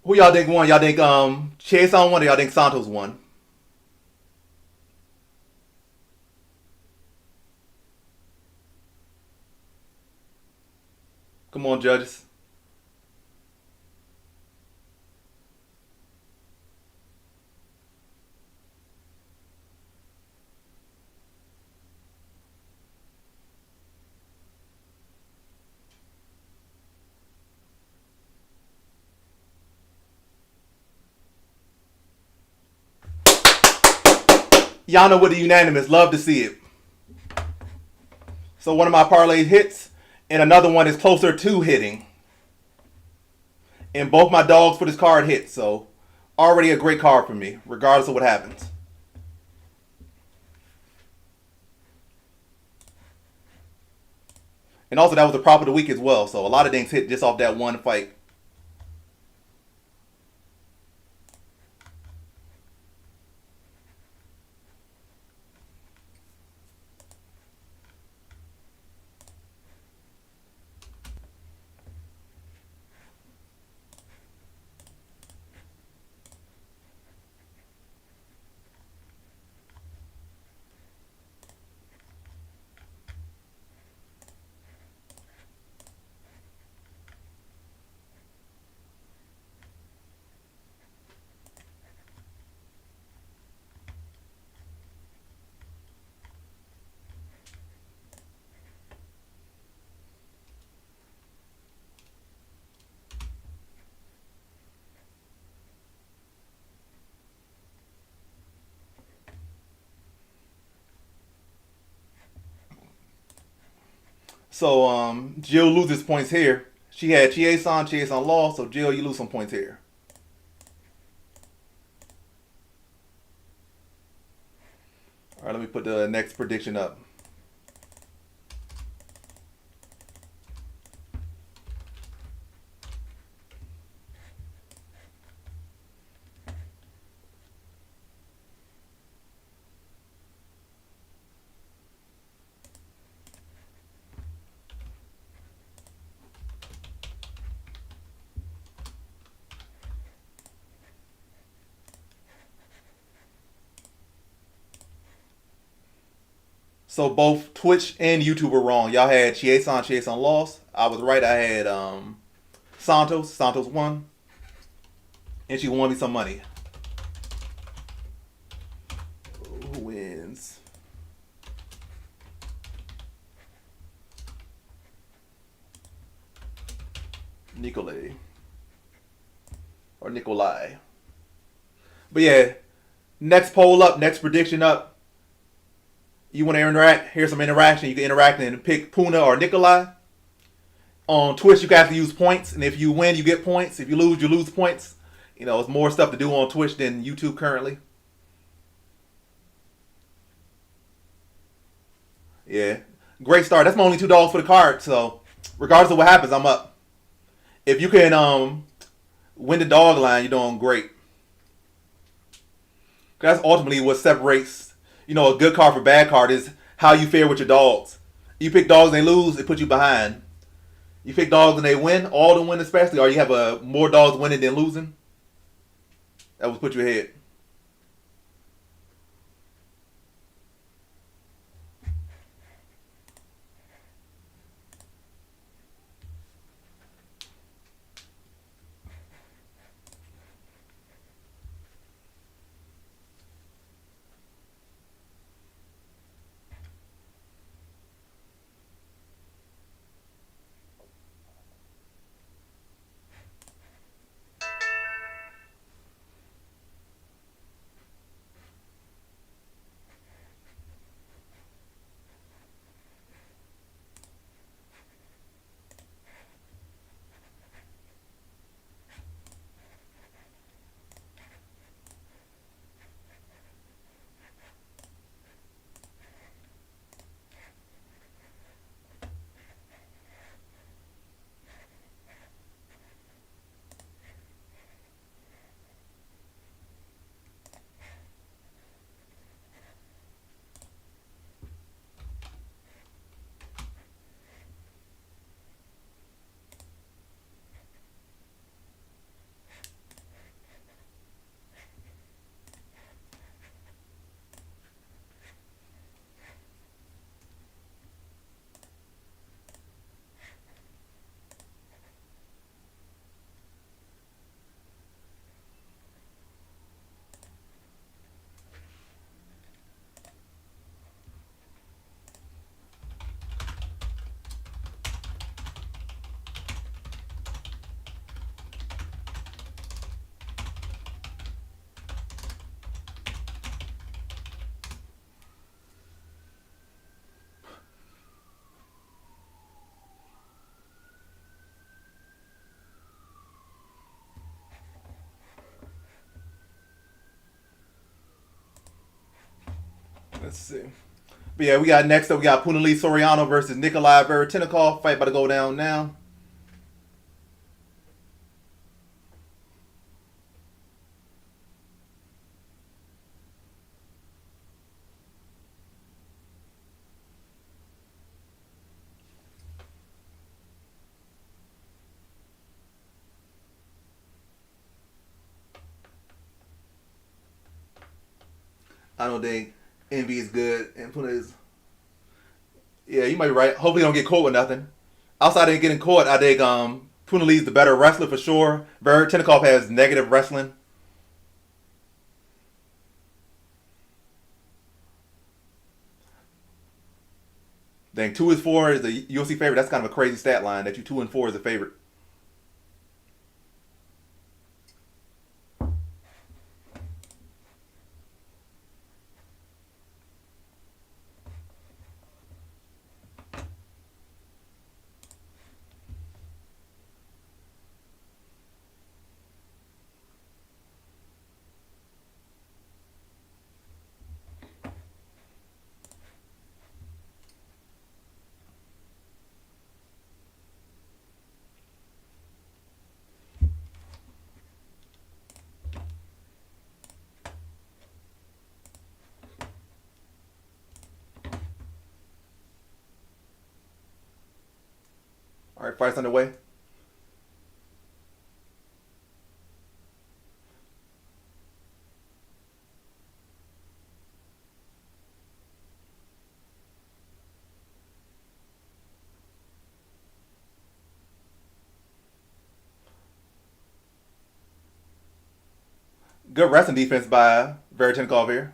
Who y'all think won? Y'all think Chase on won or y'all think Santos won? Come on, judges. Y'all know what the unanimous. Love to see it. So one of my parlays hits, and another one is closer to hitting. And both my dogs for this card hit. So already a great card for me, regardless of what happens. And also that was the prop of the week as well. So a lot of things hit just off that one fight. So Jill loses points here. She had Chie-San lost, so Jill, you lose some points here. All right, let me put the next prediction up. So both Twitch and YouTube were wrong. Y'all had Chie-San lost. I was right. I had Santos won, and she won me some money. Who wins? Nikolai or Nikolai. But yeah, next poll up, next prediction up. You want to interact? Here's some interaction. You can interact and pick Puna or Nikolai. On Twitch, you have to use points, and if you win, you get points. If you lose points. You know, it's more stuff to do on Twitch than YouTube currently. Yeah, great start. That's my only $2 for the card. So, regardless of what happens, I'm up. If you can win the dog line, you're doing great. That's ultimately what separates, a good card from bad card is how you fare with your dogs. You pick dogs and they lose, it puts you behind. You pick dogs and they win, all to win especially, or you have more dogs winning than losing. That would put you ahead. Let's see. But yeah, we got next up. We got Punali Soriano versus Nikolai Veretinnikov. Fight about to go down now. I don't think Envy is good, and Punali is. Yeah, you might be right. Hopefully, he don't get caught with nothing. Outside of getting caught, I think Punali's the better wrestler for sure. Veretinnikov has negative wrestling. Then 2-4 is the UFC favorite. That's kind of a crazy stat line that you 2-4 is a favorite. All right, fights underway. Good wrestling defense by Veretinnikov here.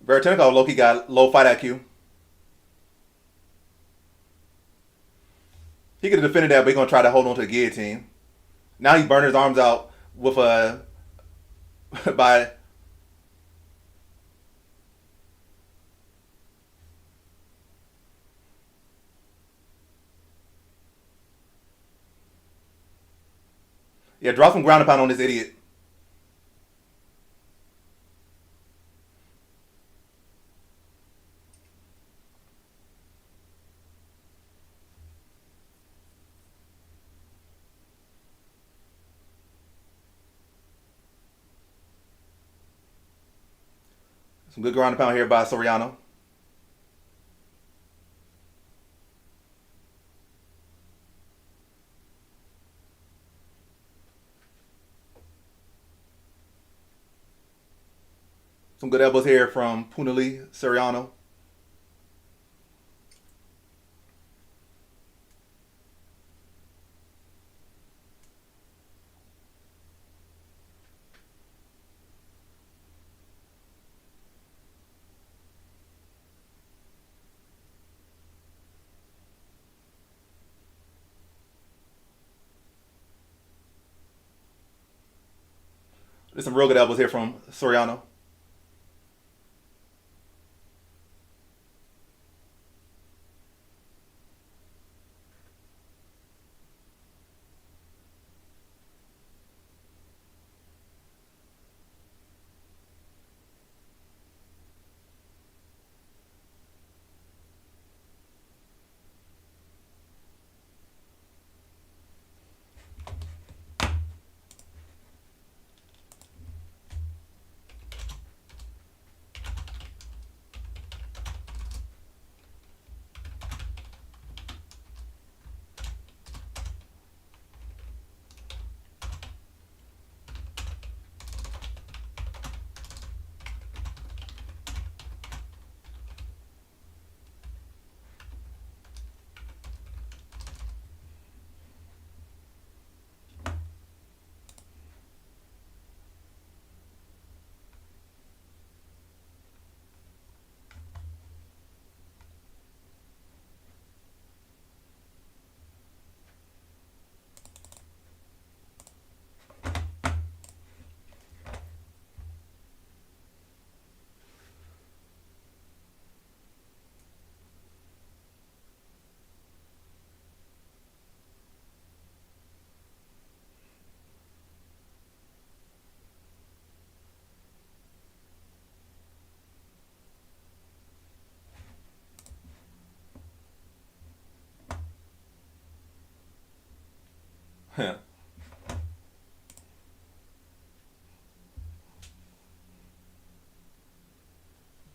Veretinnikov low-key got low fight IQ. He could have defended that, but he's gonna try to hold on to the guillotine. Now he's burning his arms out with a by yeah. Drop some ground and pound on this idiot. Some good ground and pound here by Soriano. Some good elbows here from Punali Soriano. There's some real good elbows here from Soriano.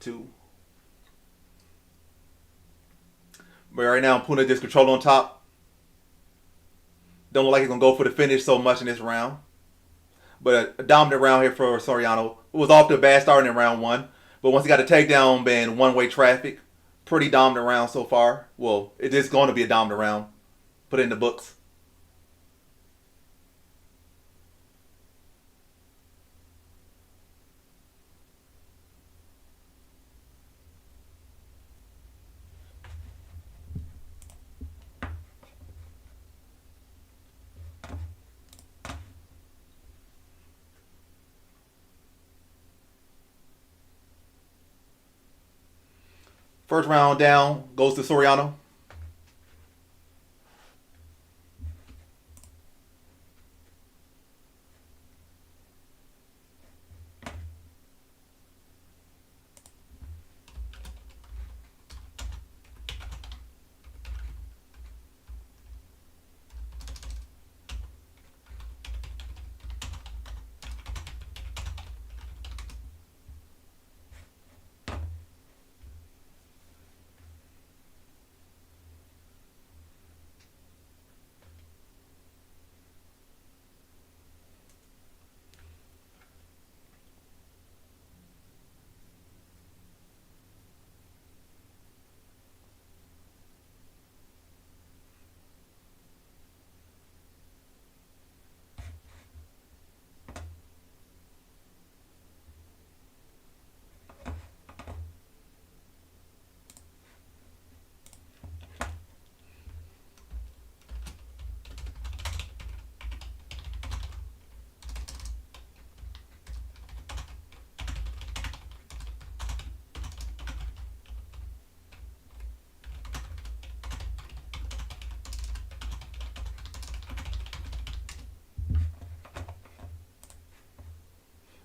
2. But right now, Puna just control on top. Don't look like he's going to go for the finish so much in this round. But a dominant round here for Soriano. It was off to a bad start in round 1. But once he got a takedown, been one-way traffic. Pretty dominant round so far. Well, it is going to be a dominant round. Put it in the books. First round down goes to Soriano.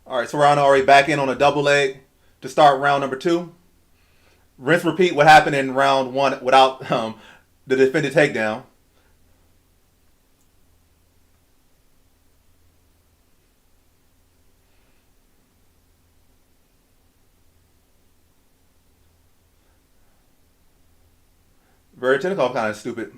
All right, Soriano already back in on a double leg to start round number 2. Rinse repeat what happened in round 1 without the defended takedown. Very technical, kind of stupid.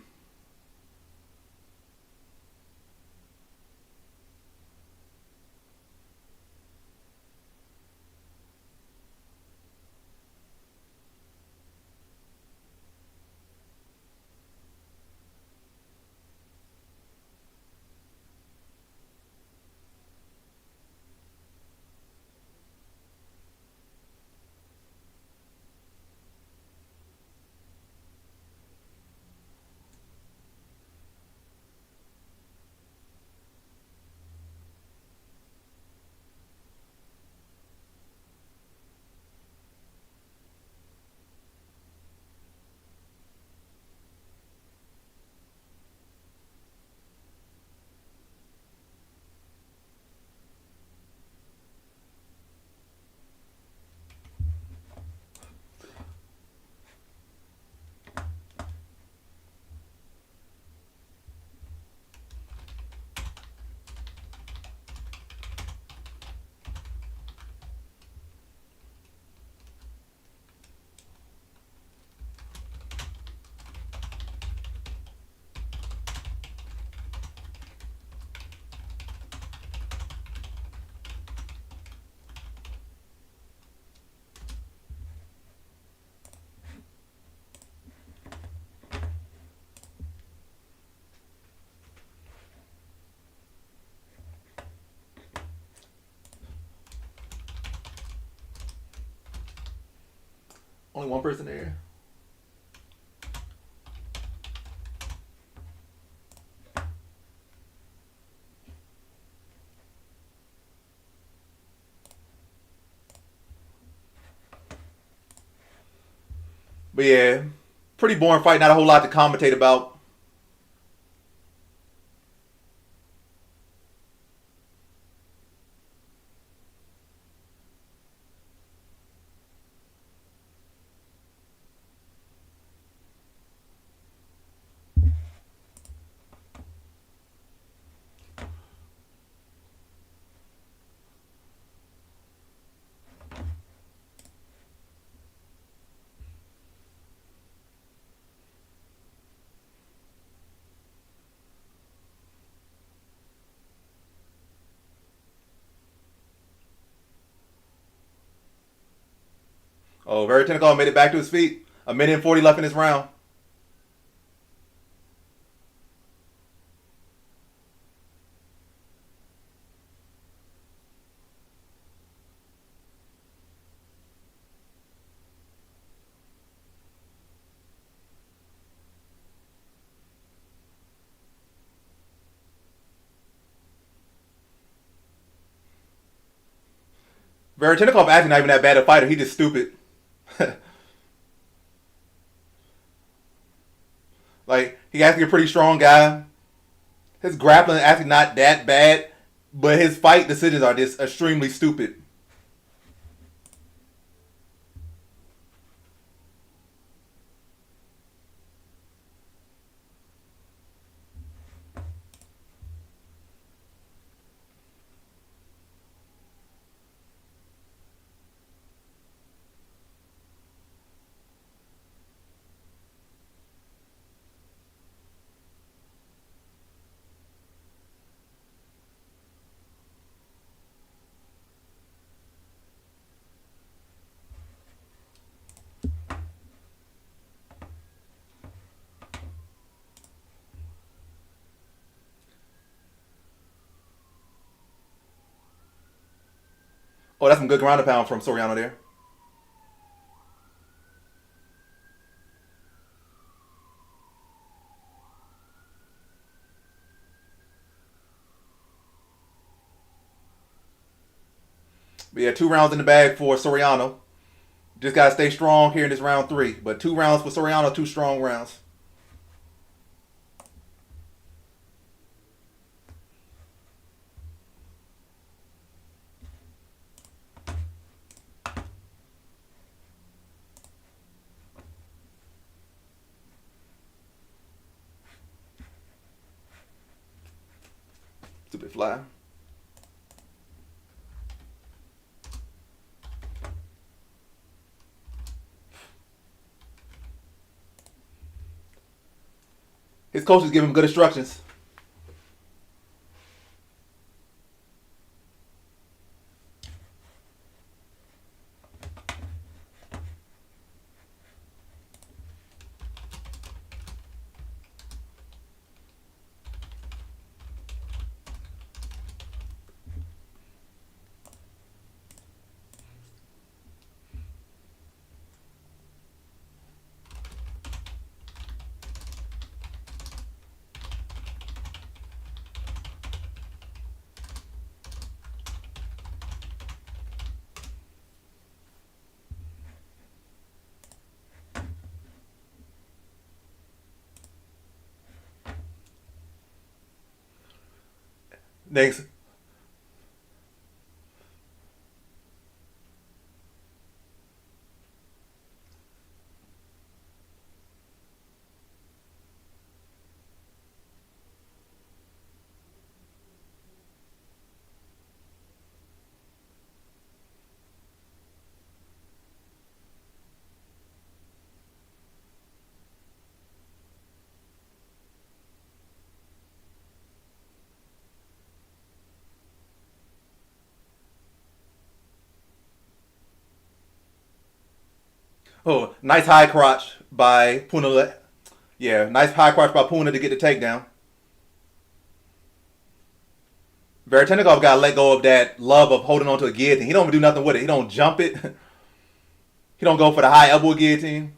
Only one person there. But yeah, pretty boring fight. Not a whole lot to commentate about. Oh, Veretennikov made it back to his feet. A minute and 40 left in this round. Veretennikov actually not even that bad a fighter. He just stupid. Like, he actually a pretty strong guy. His grappling is actually not that bad, but his fight decisions are just extremely stupid. Oh, that's some good ground and pound from Soriano there. But yeah, 2 rounds in the bag for Soriano. Just gotta stay strong here in this round 3. But 2 rounds for Soriano, 2 strong rounds. Stupid fly. His coaches give him good instructions. Next. Oh, nice high crotch by Puna. Yeah, nice high crotch by Puna to get the takedown. Veretennikov got to let go of that love of holding on to a guillotine. He don't even do nothing with it. He don't jump it. He don't go for the high elbow guillotine.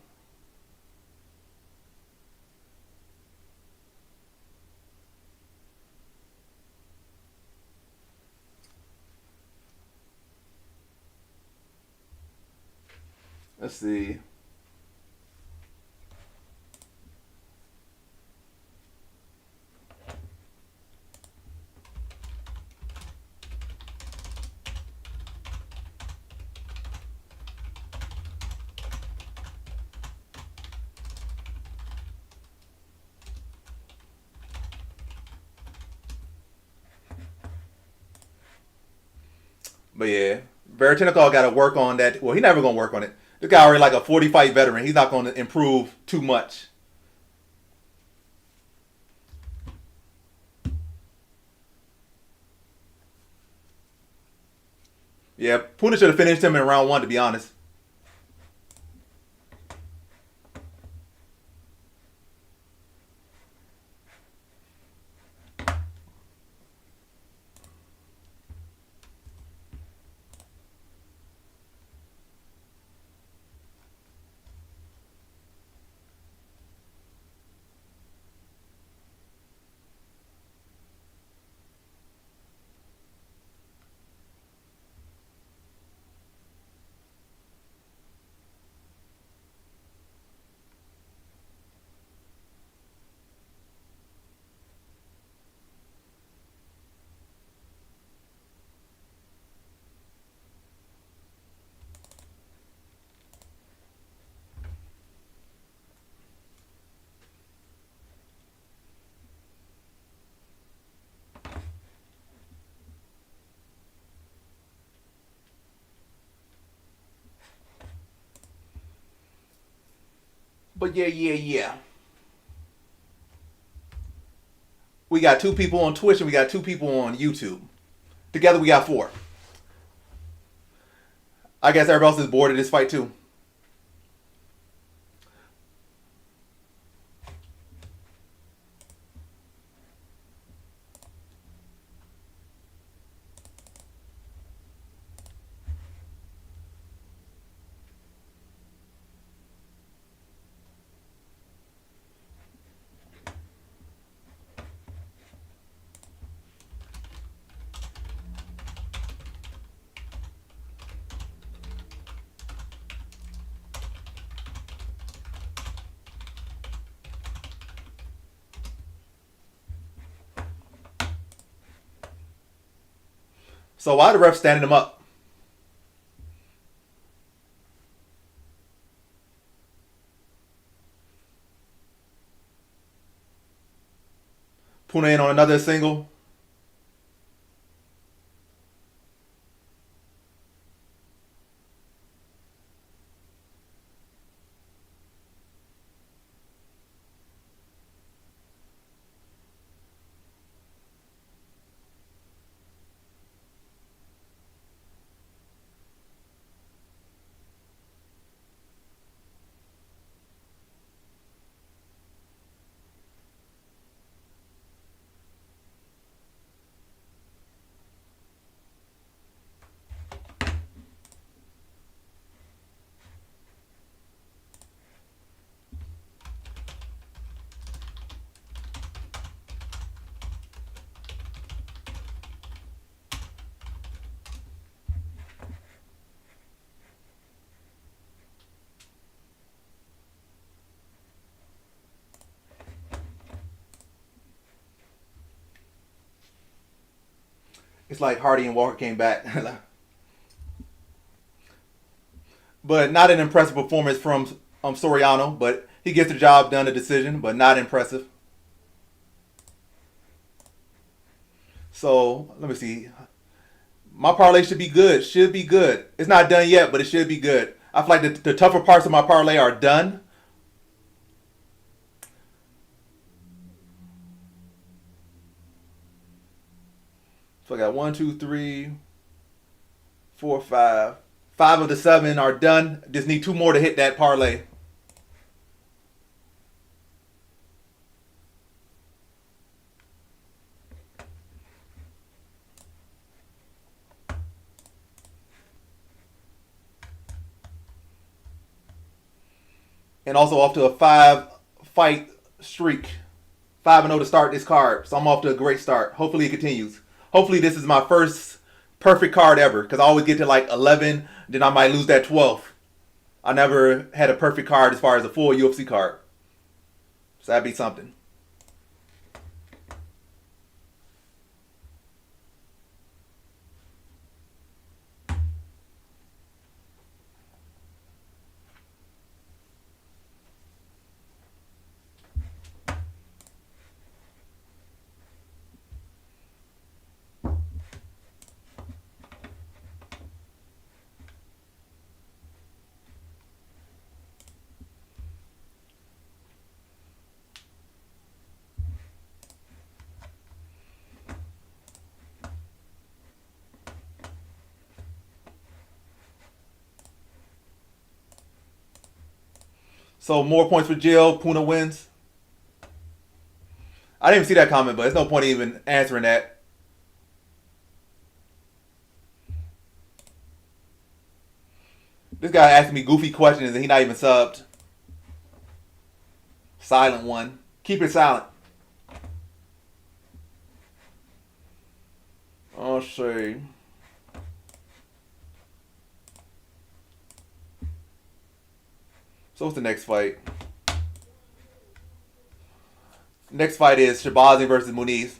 Let's see. But yeah, Veretennikov got to work on that. Well, he never gonna work on it. This guy already like a 40 fight veteran. He's not gonna improve too much. Yeah, Puna should have finished him in round 1. To be honest. But yeah. We got 2 people on Twitch and we got 2 people on YouTube. Together we got 4. I guess everybody else is bored of this fight too. So why the ref standing him up? Puna in on another single. It's like Hardy and Walker came back. But not an impressive performance from Soriano. But he gets the job done, a decision, but not impressive. So let me see. My parlay should be good. Should be good. It's not done yet, but it should be good. I feel like the tougher parts of my parlay are done. So I got 1, 2, 3, 4, 5. 5 of the 7 are done. Just need 2 more to hit that parlay. And also off to a 5-fight streak. 5-0 to start this card. So I'm off to a great start. Hopefully it continues. Hopefully this is my first perfect card ever. Because I always get to like 11. Then I might lose that 12th. I never had a perfect card as far as a full UFC card. So that'd be something. So more points for Jill. Puna wins. I didn't even see that comment, but there's no point even answering that. This guy asking me goofy questions and he not even subbed. Silent one. Keep it silent. Oh, see. So what's the next fight? Next fight is Shabazi versus Muniz.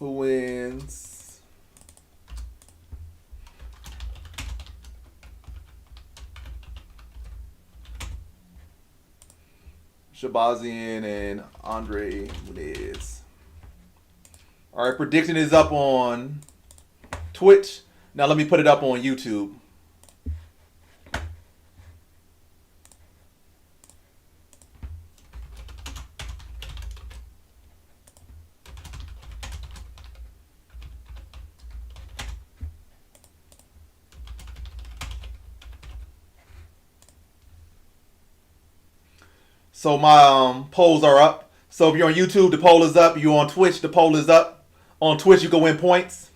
Who wins? Shabazian and Andre Muniz. All right, prediction is up on Twitch. Now let me put it up on YouTube. So my polls are up. So if you're on YouTube, the poll is up. If you're on Twitch, the poll is up. On Twitch, you can win points.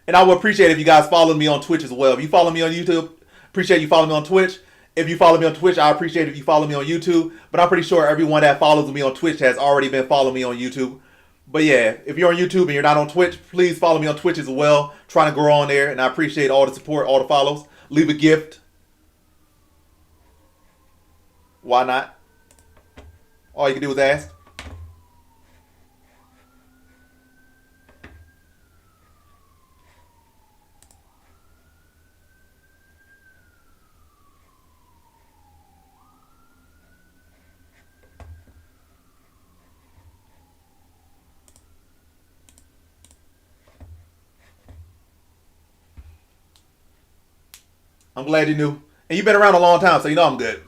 And I would appreciate if you guys follow me on Twitch as well. If you follow me on YouTube, appreciate you following me on Twitch. If you follow me on Twitch, I appreciate if you follow me on YouTube. But I'm pretty sure everyone that follows me on Twitch has already been following me on YouTube. But yeah, if you're on YouTube and you're not on Twitch, please follow me on Twitch as well. Trying to grow on there. And I appreciate all the support, all the follows. Leave a gift. Why not? All you can do is ask. I'm glad you knew. And you've been around a long time, so you know I'm good.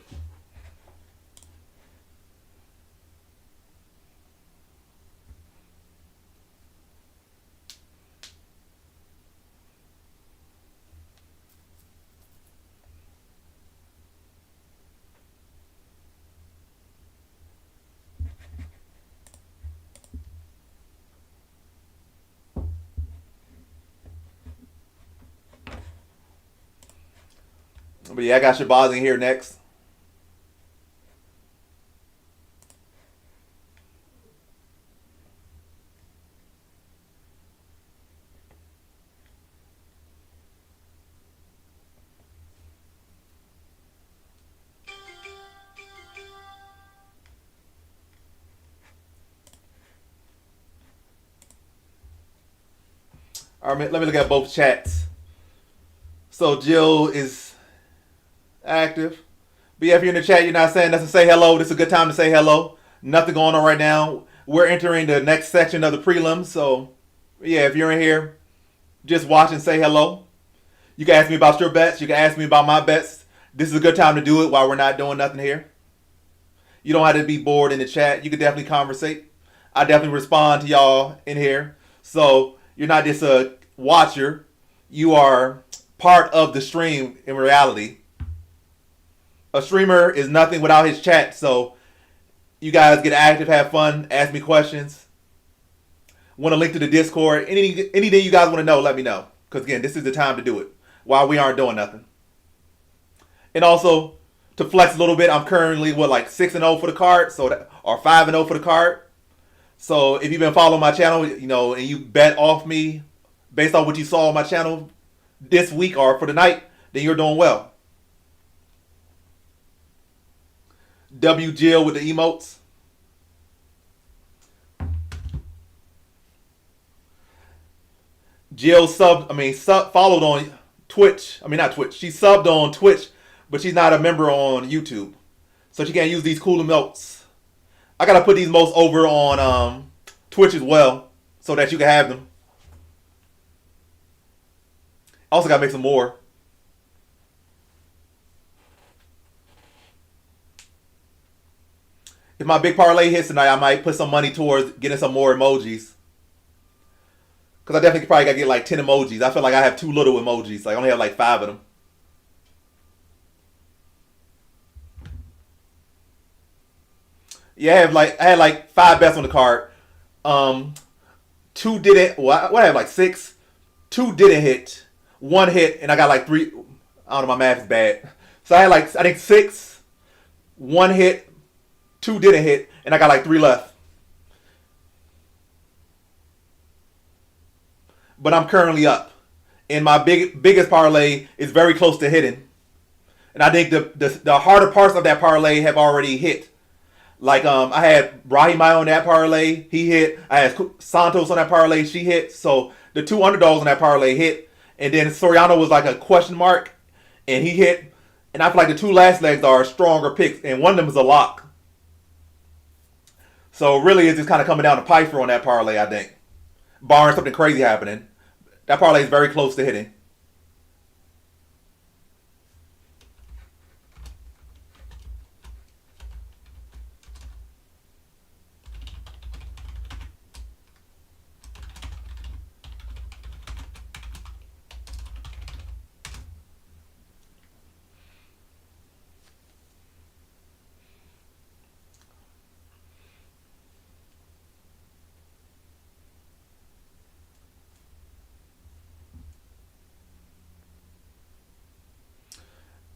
But yeah, I got Shabazz in here next. All right, let me look at both chats. So Jill is active. But yeah, if you're in the chat, you're not saying nothing, say hello. This is a good time to say hello. Nothing going on right now. We're entering the next section of the prelims. So yeah, if you're in here, just watch and say hello. You can ask me about your bets. You can ask me about my bets. This is a good time to do it while we're not doing nothing here. You don't have to be bored in the chat. You can definitely conversate. I definitely respond to y'all in here. So you're not just a watcher. You are part of the stream in reality. A streamer is nothing without his chat. So you guys get active, have fun, ask me questions. Want a link to the Discord. Anything you guys want to know, let me know. Because again, this is the time to do it while we aren't doing nothing. And also, to flex a little bit, I'm currently, 6-0 for the card, or 5-0 for the card. So if you've been following my channel, and you bet off me based on what you saw on my channel this week or for the night, then you're doing well. W Jill with the emotes. Jill followed on Twitch. Not Twitch. She subbed on Twitch, but she's not a member on YouTube. So she can't use these cool emotes. I gotta put these emotes over on Twitch as well, so that you can have them. Also gotta make some more. If my big parlay hits tonight, I might put some money towards getting some more emojis. Because I definitely probably gotta get like 10 emojis. I feel like I have too little emojis. I only have like 5 of them. Yeah, I had like 5 bets on the card. 2 didn't. Well, I have like 6. 2 didn't hit. 1 hit, and I got like 3. I don't know, my math is bad. So I had I think 6. 1 hit. 2 didn't hit, and I got like 3 left. But I'm currently up, and my biggest parlay is very close to hitting. And I think the harder parts of that parlay have already hit. I had Brahimai on that parlay, he hit. I had Santos on that parlay, she hit. So the 2 underdogs on that parlay hit, and then Soriano was like a question mark, and he hit. And I feel like the 2 last legs are stronger picks, and one of them is a lock. So really, it's just kind of coming down to Piper on that parlay. I think, barring something crazy happening, that parlay is very close to hitting.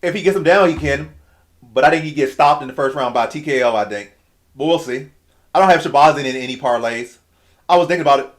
If he gets him down, he can. But I think he gets stopped in the first round by TKO. I think, but we'll see. I don't have Shabazz in any parlays. I was thinking about it.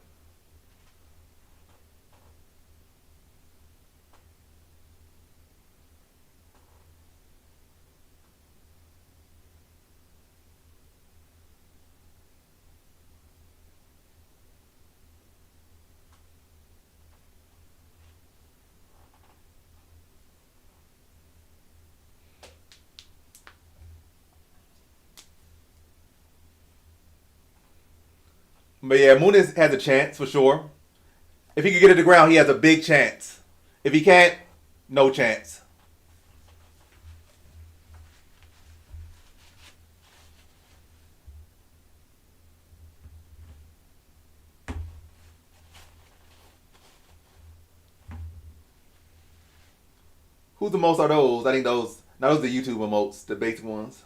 But yeah, Muniz has a chance for sure. If he can get it to the ground, he has a big chance. If he can't, no chance. Who's the most are those? I think those. Now those are the YouTube emotes, the basic ones.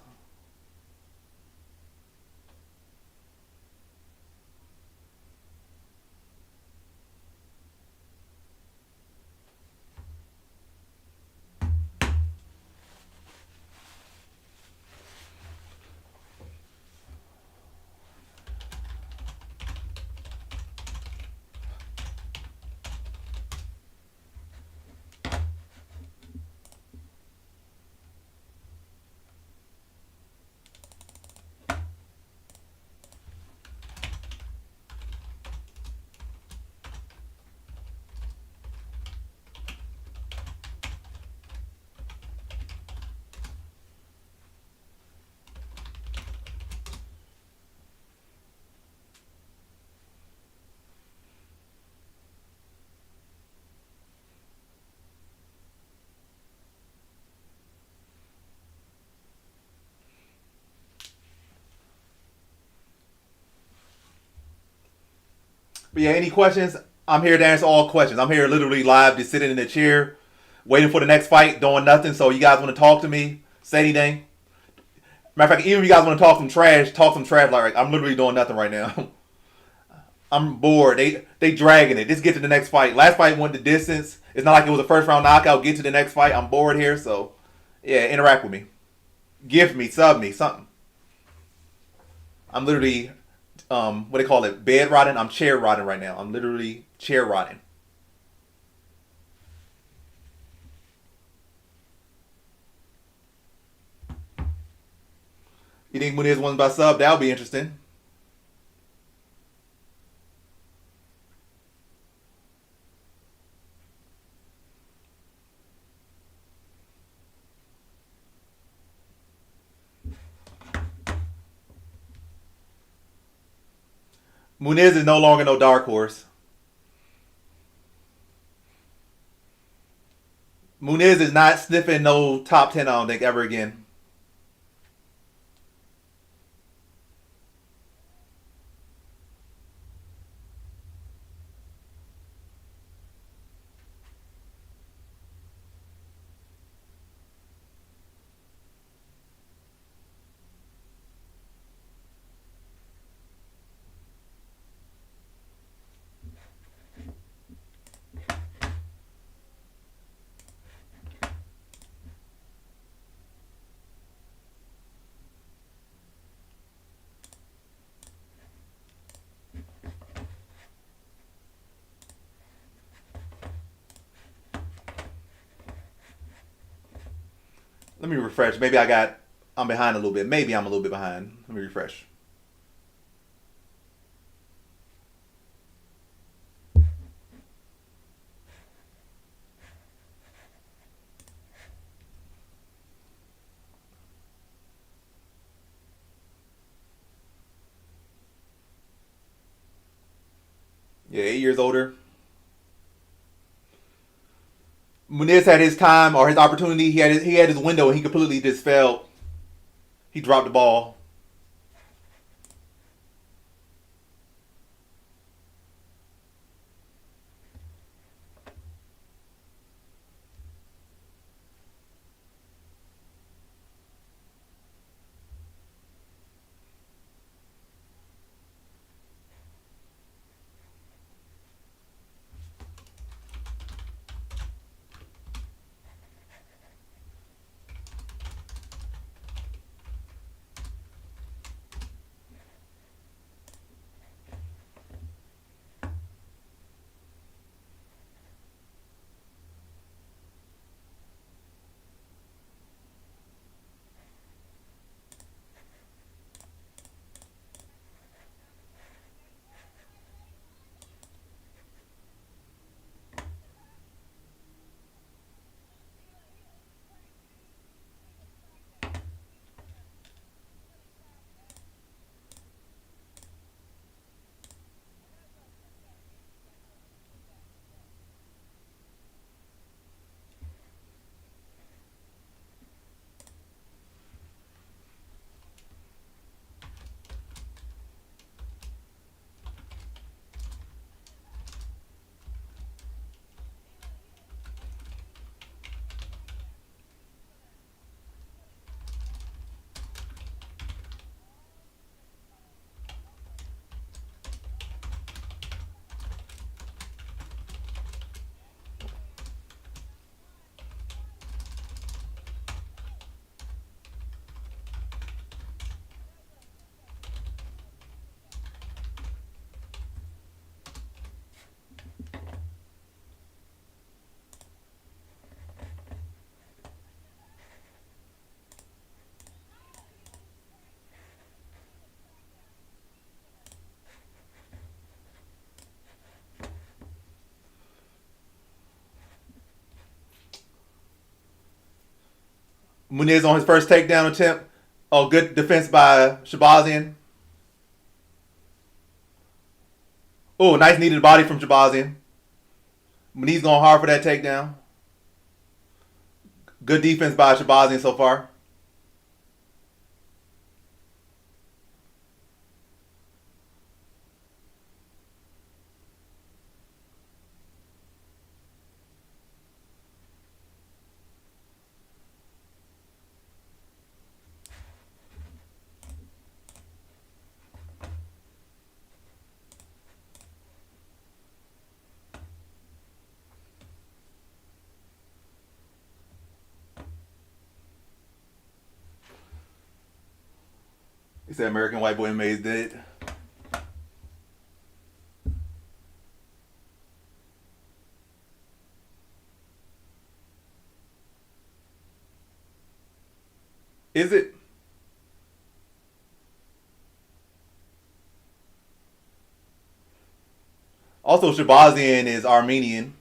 But yeah, any questions? I'm here to answer all questions. I'm here literally live, just sitting in the chair, waiting for the next fight, doing nothing. So you guys want to talk to me? Say anything. Matter of fact, even if you guys want to talk some trash, talk some trash. Like I'm literally doing nothing right now. I'm bored. They dragging it. Just get to the next fight. Last fight went the distance. It's not like it was a first round knockout. Get to the next fight. I'm bored here. So yeah, interact with me. Gift me, sub me, something. I'm literally what they call it, bed rotting. I'm chair rotting right now. I'm literally chair rotting. You think Muniz wins by sub? That'll be interesting. Muniz is no longer no dark horse. Muniz is not sniffing no top 10, I don't think, ever again. Let me refresh. I'm behind a little bit. Maybe I'm a little bit behind. Let me refresh. Yeah, 8 years older. Muniz had his time or his opportunity. He had his window and he completely just failed. He dropped the ball. Muniz on his first takedown attempt. Oh, good defense by Shabazian. Oh, nice needed body from Shabazian. Muniz going hard for that takedown. Good defense by Shabazian so far. He said American white boy MMA is dead. Is it? Also, Shabazian is Armenian.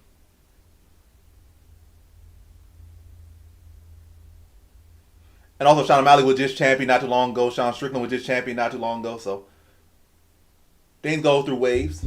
And also, Sean O'Malley was just champion not too long ago. Sean Strickland was just champion not too long ago. So things go through waves.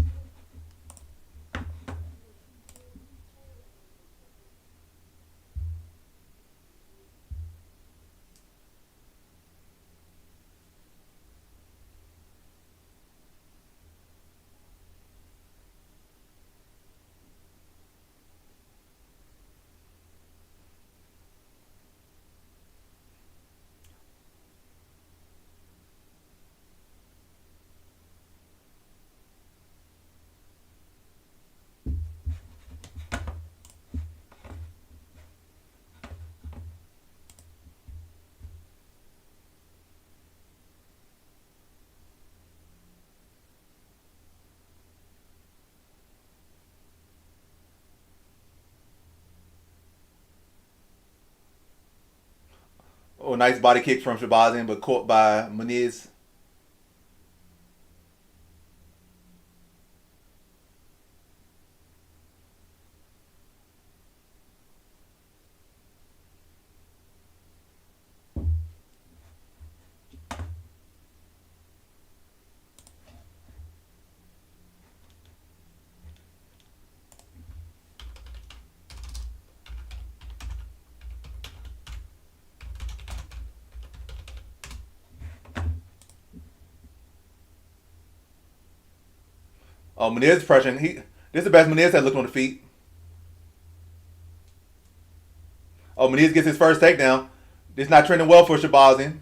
Oh, nice body kick from Shabazian, but caught by Muniz. Oh, Menez pressuring. This is the best Menez has looked on the feet. Oh, Menez gets his first takedown. This not trending well for Shabazian.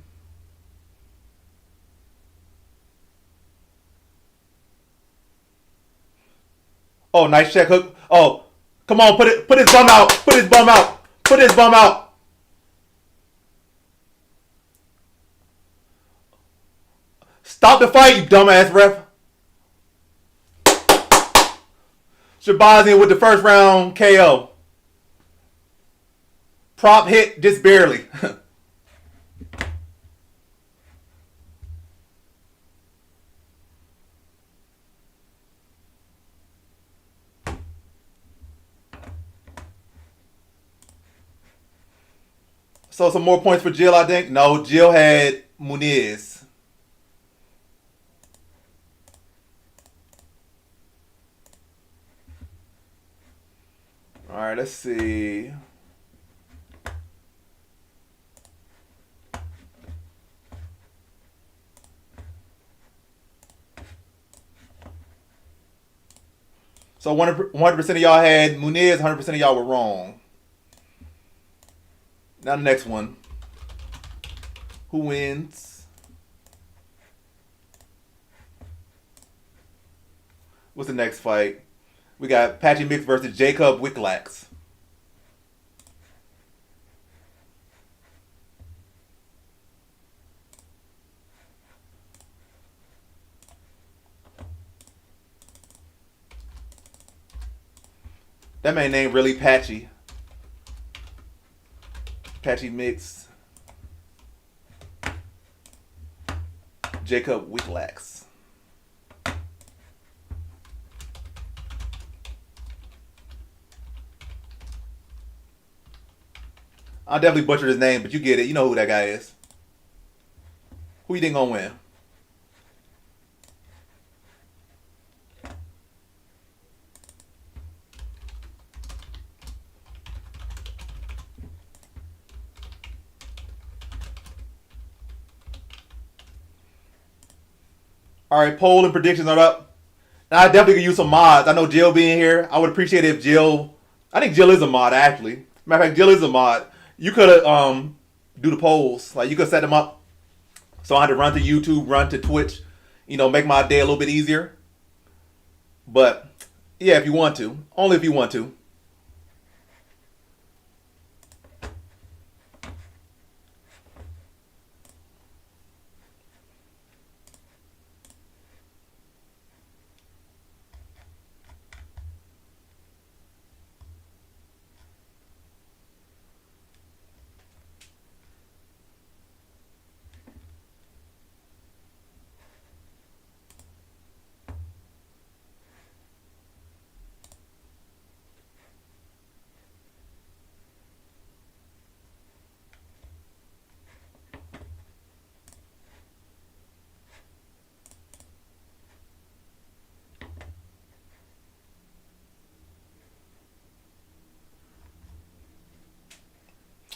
Oh, nice check hook. Oh, come on, put his bum out. Put his bum out. Put his bum out. Stop the fight, you dumbass ref. Shabazian with the first round KO. Prop hit just barely. So some more points for Jill, I think. No, Jill had Muniz. All right, let's see. So 100% of y'all had Muniz, 100% of y'all were wrong. Now the next one. Who wins? What's the next fight? We got Patchy Mix versus Jacob Wicklax. That man name really Patchy. Patchy Mix. Jacob Wicklax. I'll definitely butcher his name, but you get it. You know who that guy is. Who you think gonna win? All right, poll and predictions are up. Now, I definitely could use some mods. I know Jill being here. I would appreciate it if Jill. I think Jill is a mod actually. Matter of fact, Jill is a mod. You could do the polls. Like you could set them up. So I had to run to YouTube, run to Twitch. Make my day a little bit easier. But yeah, if you want to, only if you want to.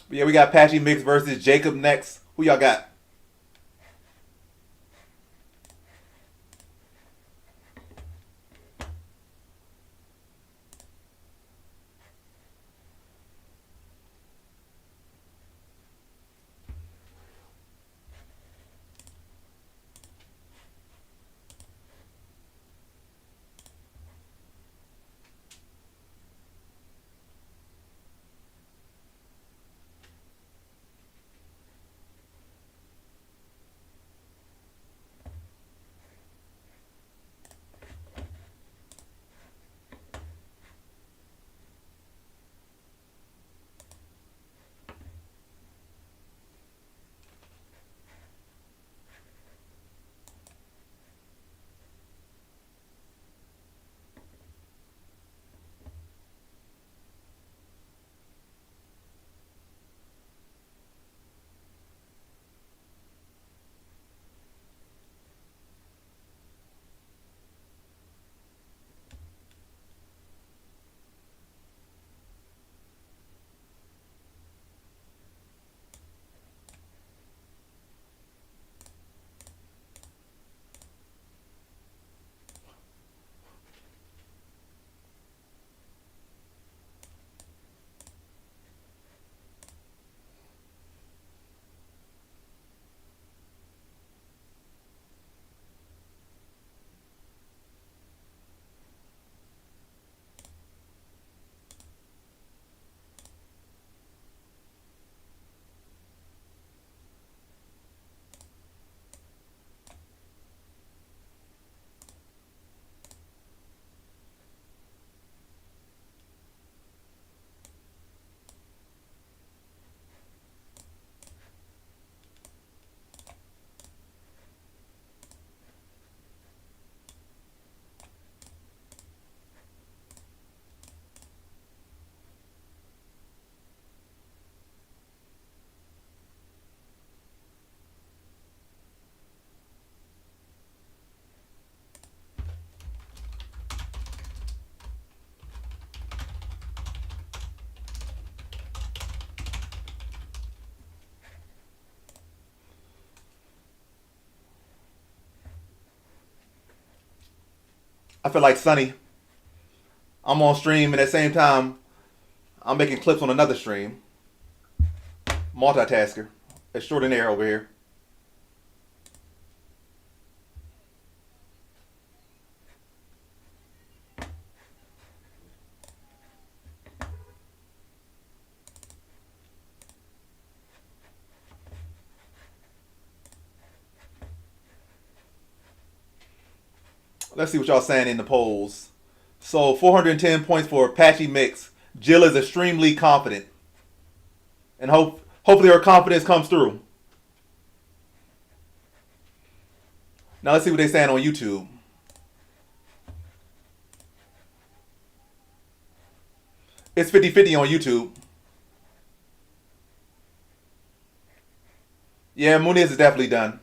But yeah, we got Patchy Mix versus Jacob next. Who y'all got? I feel like Sunny. I'm on stream and at the same time I'm making clips on another stream. Multitasker. Extraordinaire over here. Let's see what y'all saying in the polls. So 410 points for Patchy Mix. Jill is extremely confident. And hopefully her confidence comes through. Now let's see what they're saying on YouTube. It's 50-50 on YouTube. Yeah, Muniz is definitely done.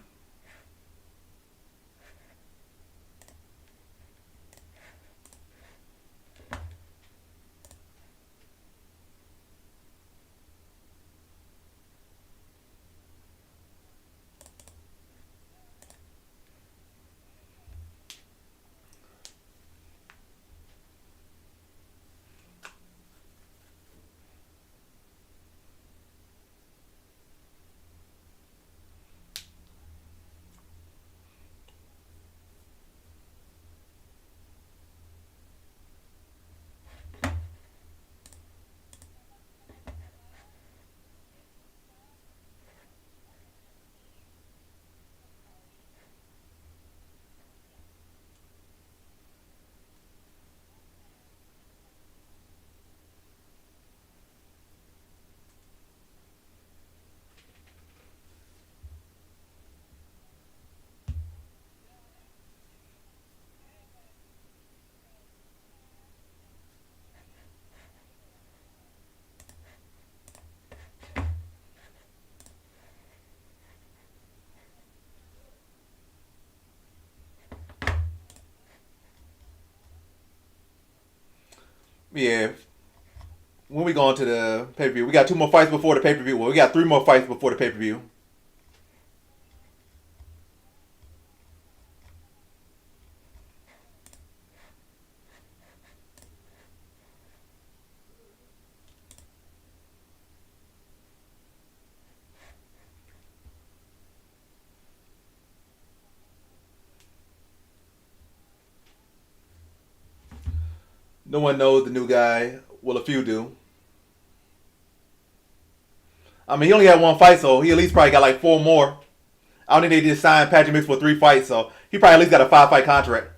Yeah. When we go into the pay per view, we got two more fights before the pay per view. Well, we got three more fights before the pay per view. No one knows the new guy. Well, a few do. I mean, he only had one fight, so he at least probably got like four more. I don't think they just signed Patrick Mix for 3 fights, so he probably at least got a 5-fight contract.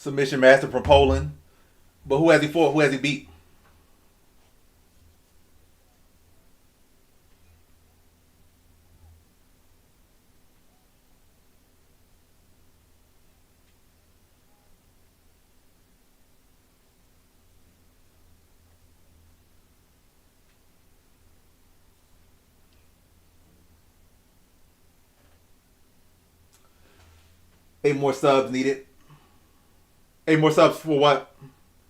Submission master from Poland. But who has he fought? Who has he beat? Eight more subs needed. Eight more subs for what?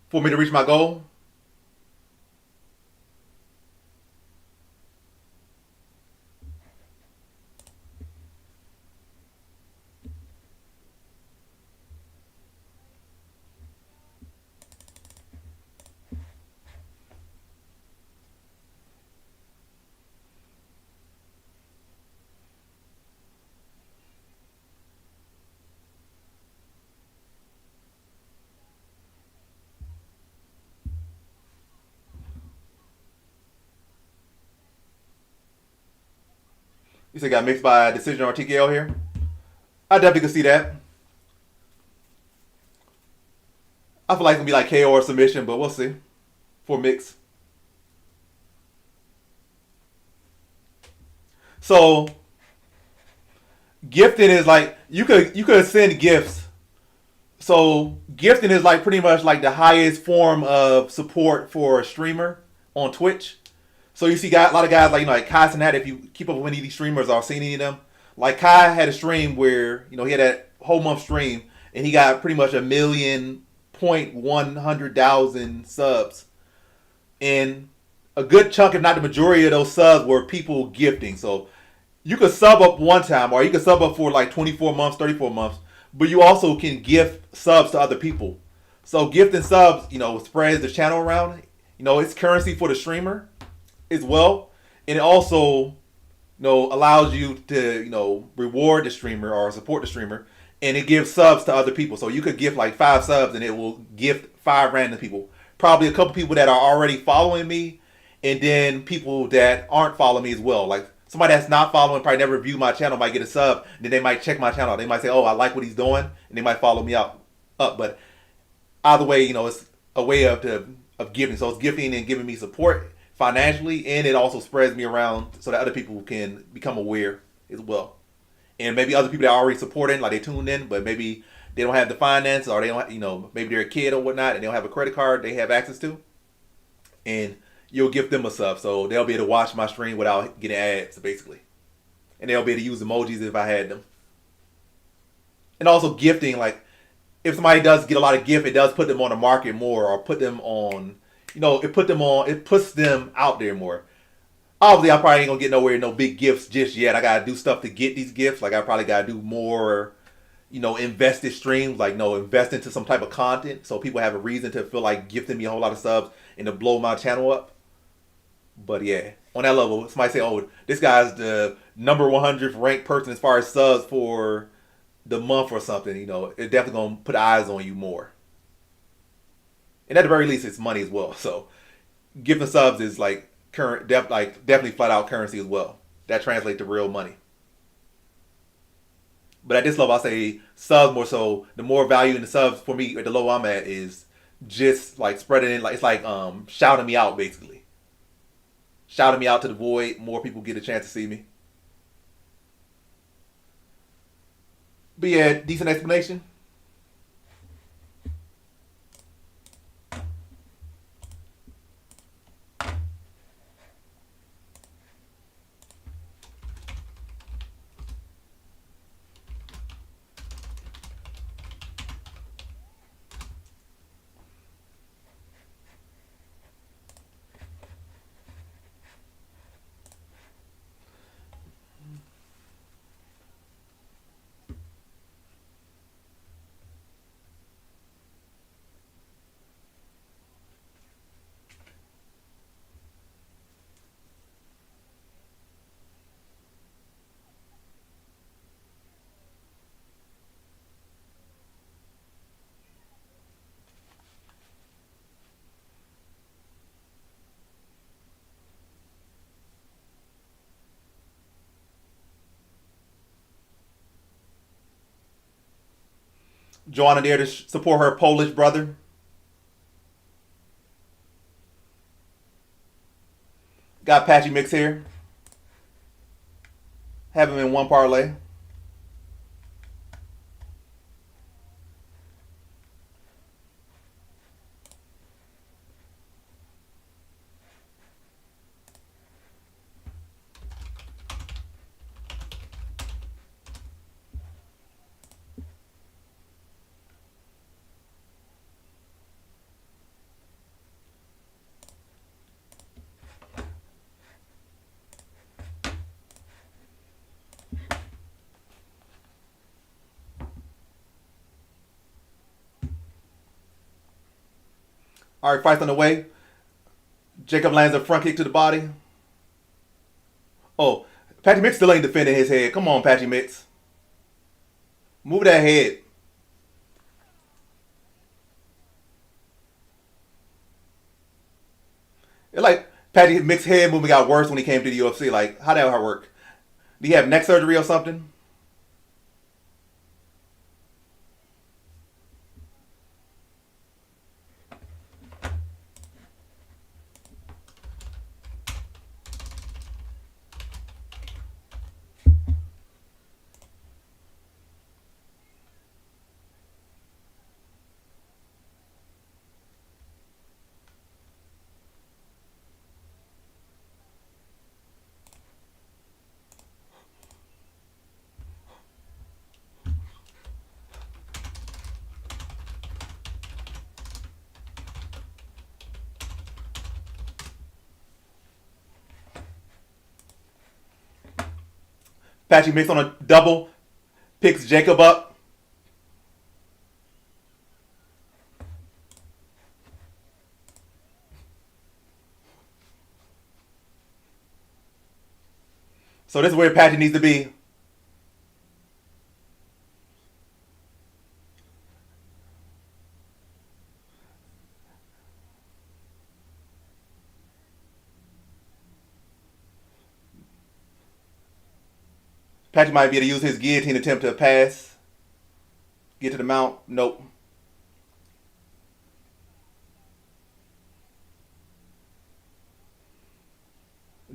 For me to reach my goal? You said got mixed by decision or TKO here. I definitely could see that. I feel like it's gonna be like KO or submission, but we'll see for mix. So gifting is like you could send gifts. So gifting is like pretty much like the highest form of support for a streamer on Twitch. So you see a lot of guys like like Kai Sinat. If you keep up with any of these streamers or seen any of them, like Kai had a stream where he had that whole month stream and he got pretty much a million point 100,000 subs, and a good chunk, if not the majority of those subs, were people gifting. So you could sub up one time, or you could sub up for like 24 months, 34 months, but you also can gift subs to other people. So gifting subs, spreads the channel around. It's currency for the streamer as well, and it also allows you to reward the streamer or support the streamer, and it gives subs to other people. So you could gift like 5 subs, and it will gift 5 random people. Probably a couple people that are already following me, and then people that aren't following me as well. Like somebody that's not following, probably never viewed my channel, might get a sub, and then they might check my channel. They might say, "Oh, I like what he's doing," and they might follow me up. But either way, it's a way of giving. So it's gifting and giving me support financially, and it also spreads me around so that other people can become aware as well. And maybe other people that are already supporting, like they tuned in, but maybe they don't have the finance, or they don't, maybe they're a kid or whatnot, and they don't have a credit card they have access to, and you'll gift them a sub, so they'll be able to watch my stream without getting ads, basically, and they'll be able to use emojis if I had them. And also gifting, like if somebody does get a lot of gift, it does put them on the market more, or put them on, it puts them out there more. Obviously, I probably ain't gonna get nowhere no big gifts just yet. I gotta do stuff to get these gifts. Like I probably gotta do more, invested streams. Like invest into some type of content so people have a reason to feel like gifting me a whole lot of subs and to blow my channel up. But yeah, on that level, somebody say, "Oh, this guy's the number 100th ranked person as far as subs for the month or something." It's definitely gonna put eyes on you more. And at the very least, it's money as well. So gifting subs is like definitely flat out currency as well. That translates to real money. But at this level, I say subs more so. The more value in the subs for me at the level I'm at is just like spreading it. Like it's like shouting me out basically. Shouting me out to the void. More people get a chance to see me. But yeah, decent explanation. Joanna there to support her Polish brother. Got Patchy Mix here. Have him in one parlay. All right, fights on the way. Jacob lands a front kick to the body. Oh, Patchy Mix still ain't defending his head. Come on, Patchy Mix. Move that head. It's like Patchy Mix's head movement got worse when he came to the UFC. Like, how that work? Do you have neck surgery or something? Patchy mix on a double, picks Jacob up. So this is where Patchy needs to be. Patchy might be able to use his guillotine attempt to pass. Get to the mount. Nope.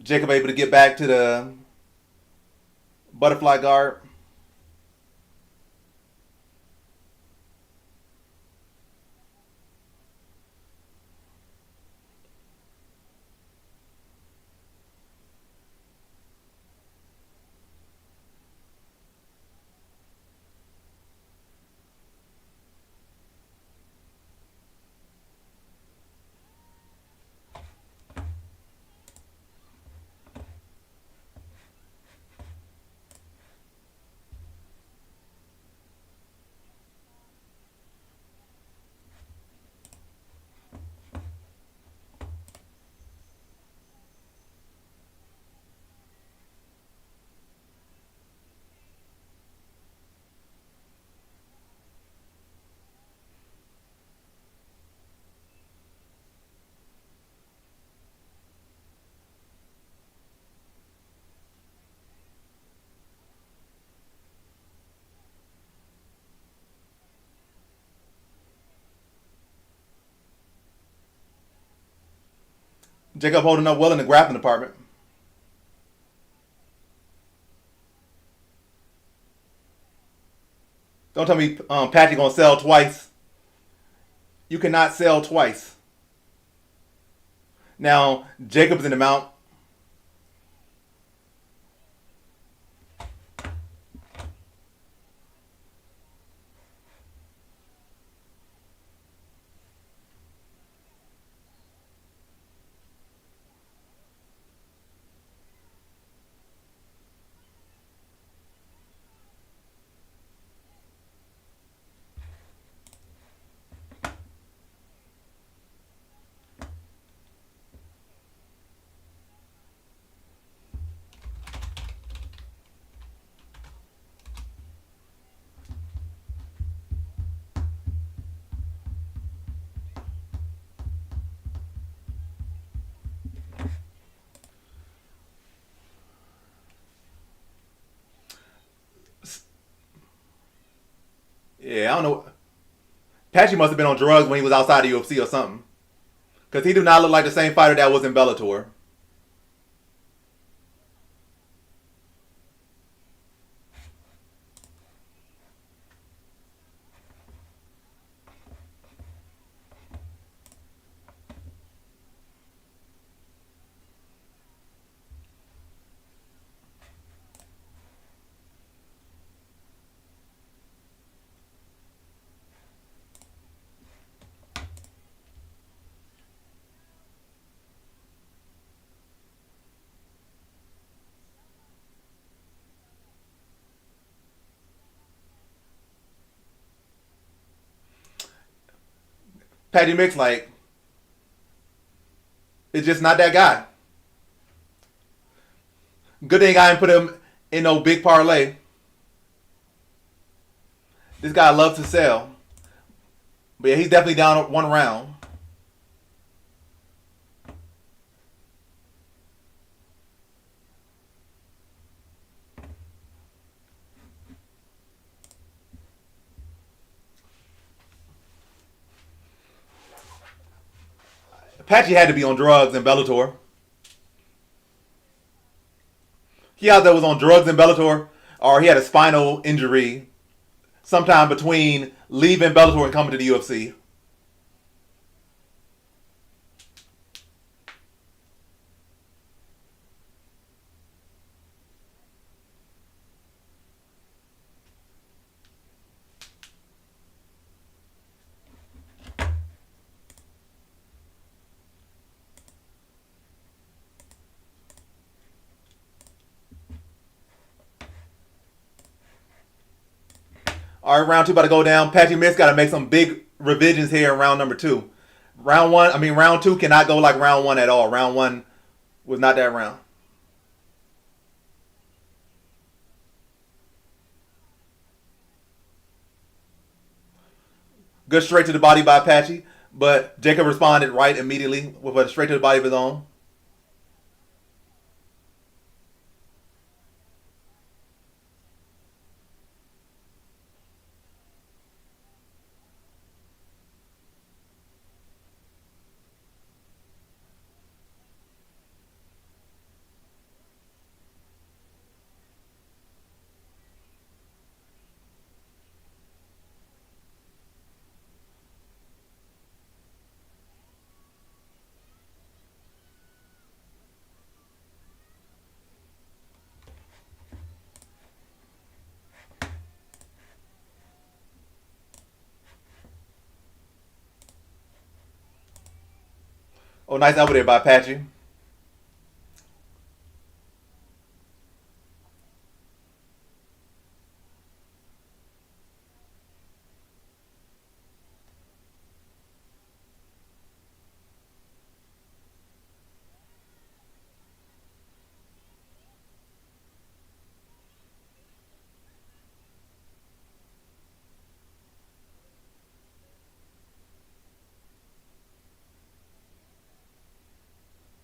Jacob able to get back to the butterfly guard. Jacob holding up well in the grappling department. Don't tell me Patchy gonna sell twice. You cannot sell twice. Now Jacob's in the mount. Yeah, I don't know. Patchy must have been on drugs when he was outside the UFC or something. Because he do not look like the same fighter that was in Bellator. Patty Mix, like, it's just not that guy. Good thing I didn't put him in no big parlay. This guy loves to sell. But yeah, he's definitely down one round. Patchy had to be on drugs in Bellator. He either was on drugs in Bellator or he had a spinal injury sometime between leaving Bellator and coming to the UFC. All right, round two about to go down. Patchy Mix got to make some big revisions here in round number two. Round two cannot go like round one at all. Round one was not that round. Good straight to the body by Patchy, but Jacob responded right immediately with a straight to the body of his own. Oh, nice elbow there by Patchy.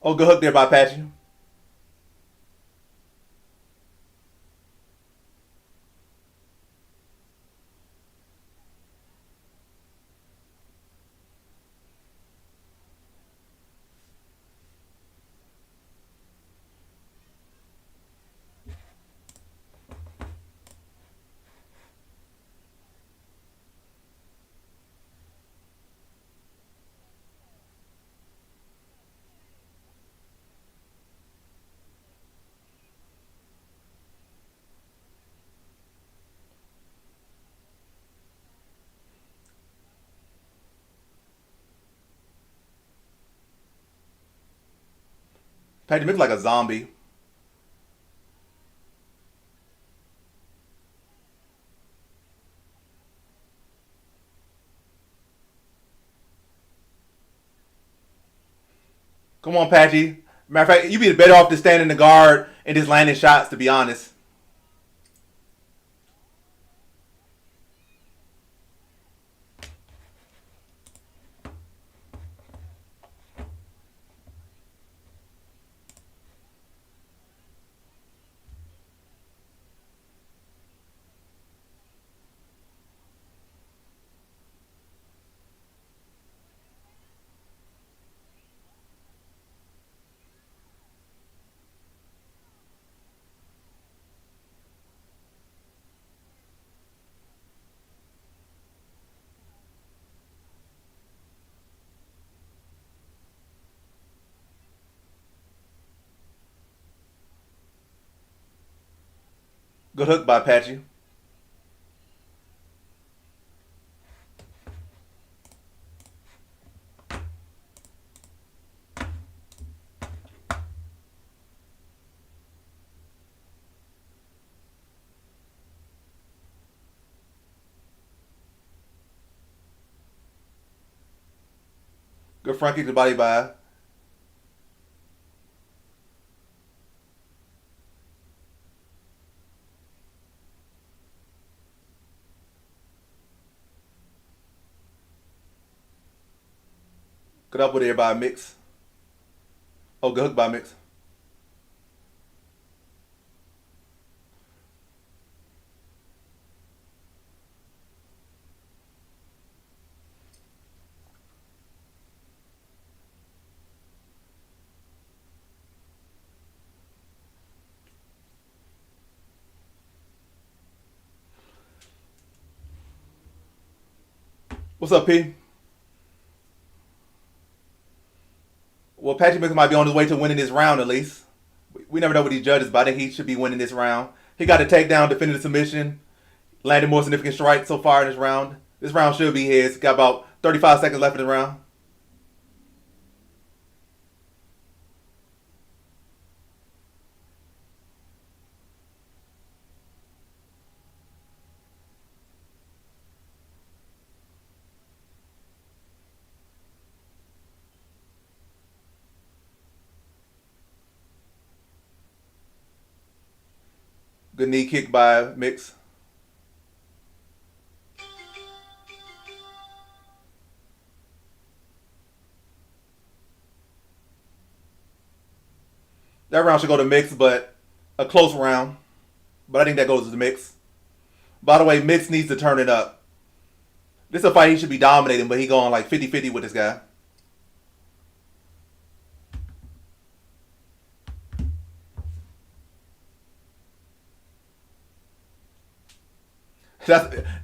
Oh, good hook there by Patchy. Patchy Mix like a zombie. Come on, Patchy. Matter of fact, you'd be better off to stand in the guard and just landing shots, to be honest. Good hook by Patchy. Good front kick to the body by. Good elbow there by Mix. Oh, good hook by Mix. What's up, P? Well, Patrick Mix might be on his way to winning this round at least. We never know what he judges, but I think he should be winning this round. He got a takedown, defended the submission, landed more significant strikes so far in this round. This round should be his. Got about 35 seconds left in the round. Good knee kick by Mix. That round should go to Mix, but a close round. But I think that goes to the Mix. By the way, Mix needs to turn it up. This is a fight he should be dominating, but he going like 50-50 with this guy.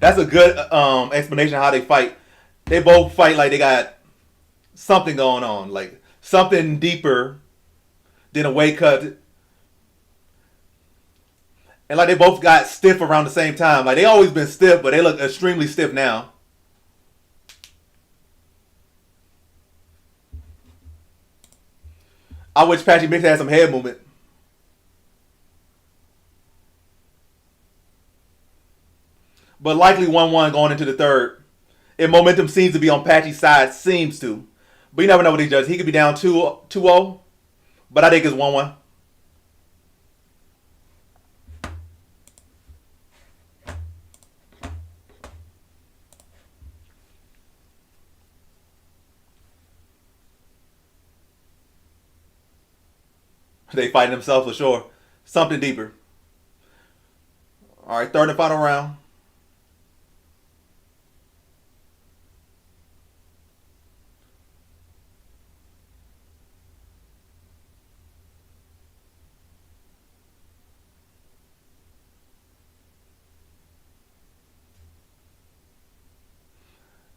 That's a good explanation of how they fight. They both fight like they got something going on, like something deeper than a weight cut, and like they both got stiff around the same time. Like they always been stiff, but they look extremely stiff now. I wish Patrick Mix had some head movement, but likely 1-1 going into the third. And momentum seems to be on Patchy's side, seems to. But you never know what he does. He could be down 2-0, but I think it's 1-1. They fighting themselves for sure. Something deeper. All right, third and final round.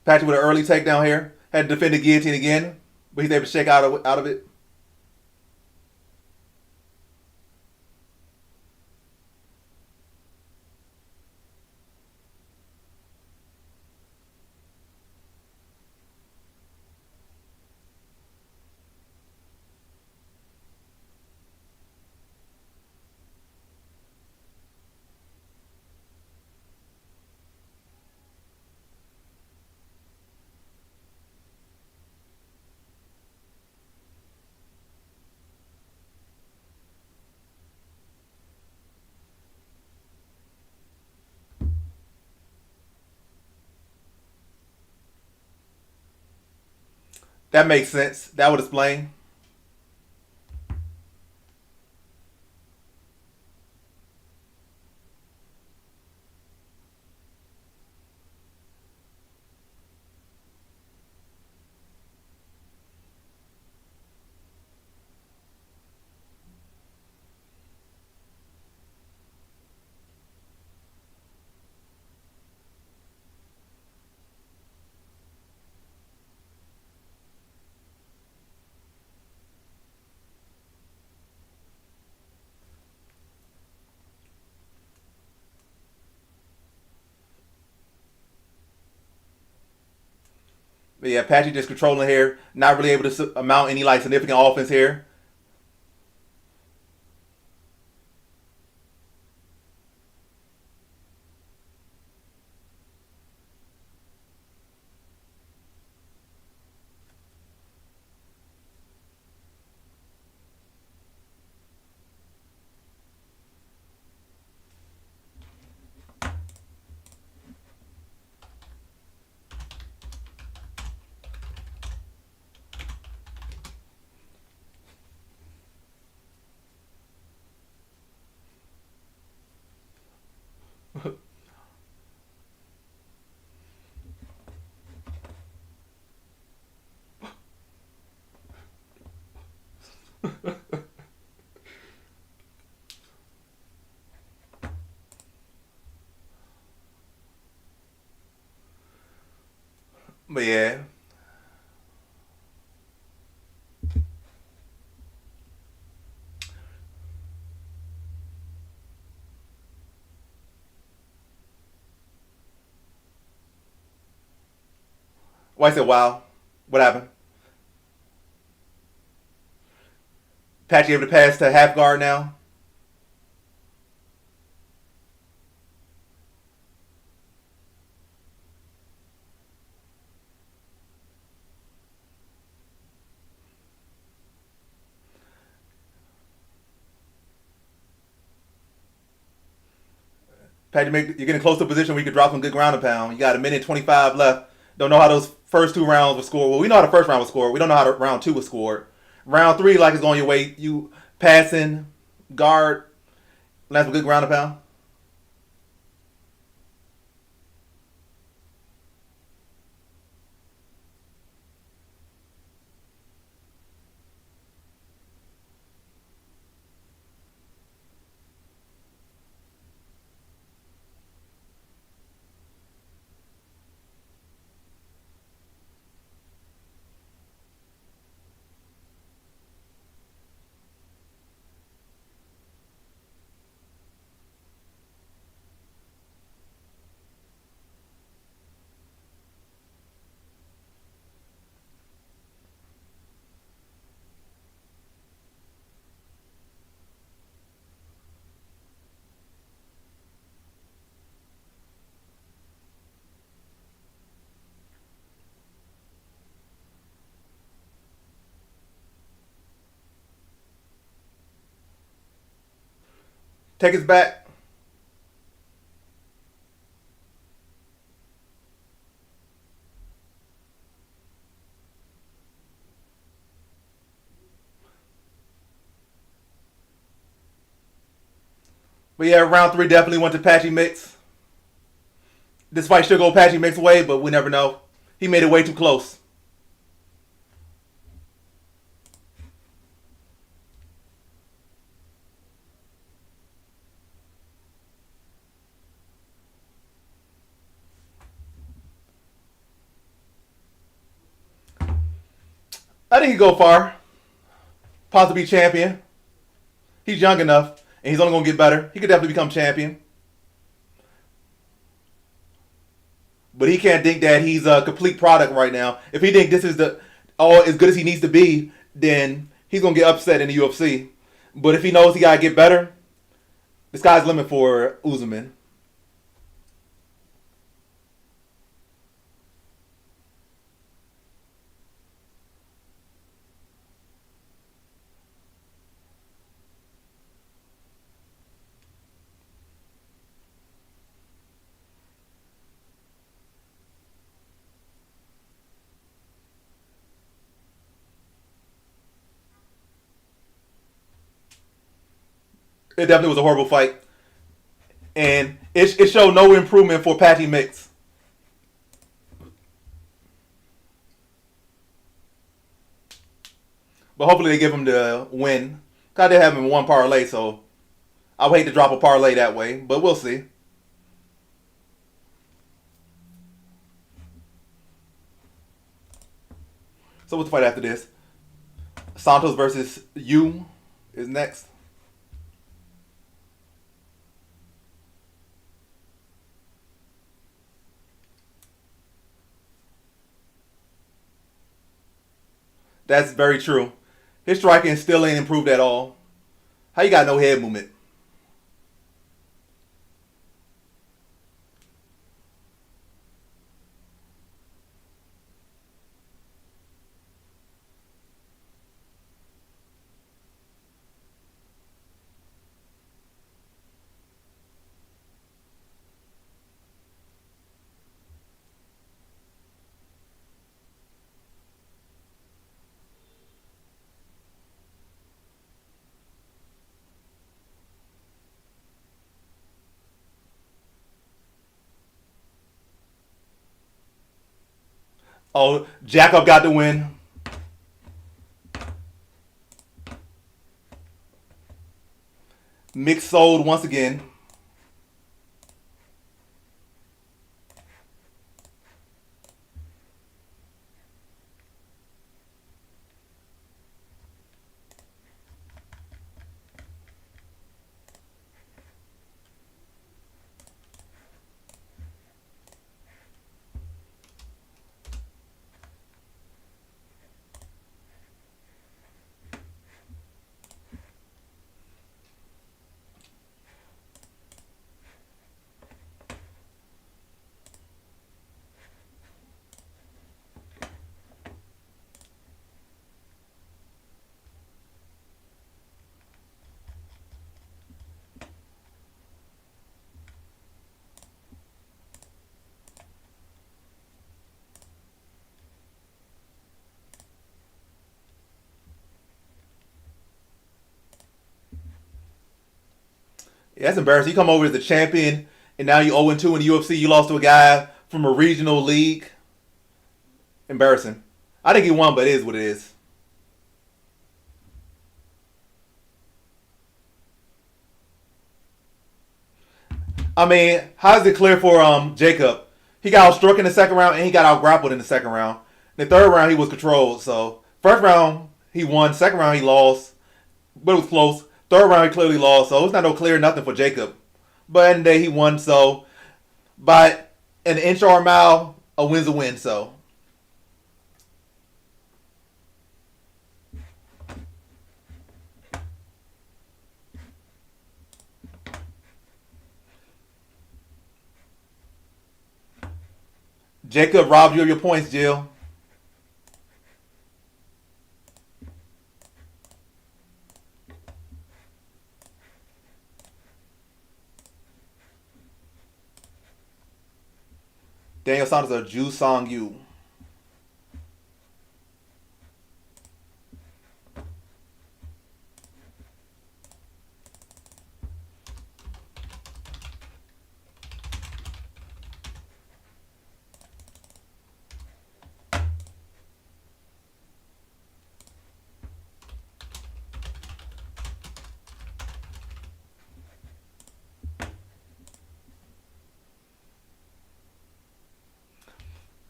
Patrick with an early takedown here. Had to defend the guillotine again, but he's able to shake out of it. That makes sense. That would explain. But yeah, Patrick just controlling here, not really able to mount any like significant offense here. But yeah. Why I said wow. What happened? Patchy able to pass to half guard now. Patchy, you're getting close to a position where you could drop some good ground and pound. You got a minute 25 left. Don't know how those first two rounds were scored. Well, we know how the first round was scored. We don't know how round two was scored. Round three, like it's going your way. You passing, guard, land some good ground and pound. Take his back. But yeah, round three definitely went to Patchy Mix. This fight should go Patchy Mix way, but we never know. He made it way too close. I think he go far. Possibly champion. He's young enough, and he's only gonna get better. He could definitely become champion. But he can't think that he's a complete product right now. If he think this is the all as good as he needs to be, then he's gonna get upset in the UFC. But if he knows he gotta get better, the sky's the limit for Usman. It definitely was a horrible fight, and it showed no improvement for Patty Mix. But hopefully they give him the win. I did have him in one parlay, so I would hate to drop a parlay that way, but we'll see. So what's the fight after this? Santos versus you is next. That's very true. His striking still ain't improved at all. How you got no head movement? Oh, Jacob got the win. Mix sold once again. Yeah, that's embarrassing. You come over as the champion, and now you 0-2 in the UFC. You lost to a guy from a regional league. Embarrassing. I think he won, but it is what it is. I mean, how is it clear for Jacob? He got outstruck in the second round, and he got out grappled in the second round. In the third round, he was controlled. So first round he won. Second round he lost, but it was close. Third round he clearly lost. So it's not no clear nothing for Jacob. But in the day he won. So by an inch or a mile, a win's a win. So Jacob robbed you of your points, Jill. Daniel Saunders or Ju Song Yu.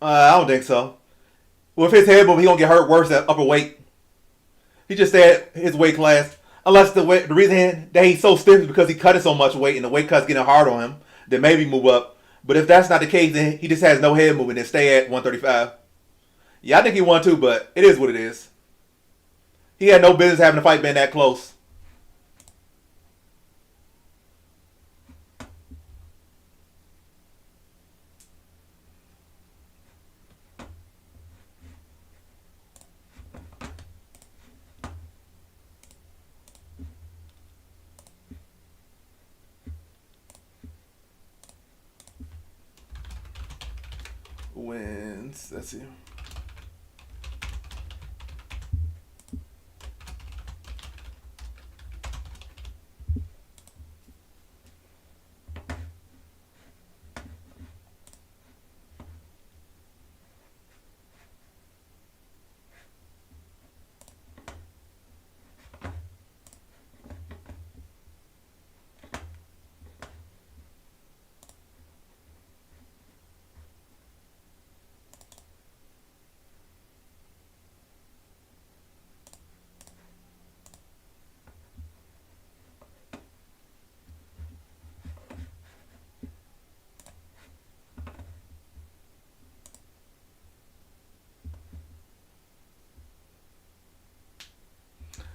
I don't think so. With his head move, he gonna get hurt worse at upper weight. He just said his weight class. Unless the reason that he's so stiff is because he cut it so much weight and the weight cut's getting hard on him, then maybe move up. But if that's not the case, then he just has no head movement and stay at 135. Yeah, I think he won too, but it is what it is. He had no business having the fight been that close. Wins. Let's see.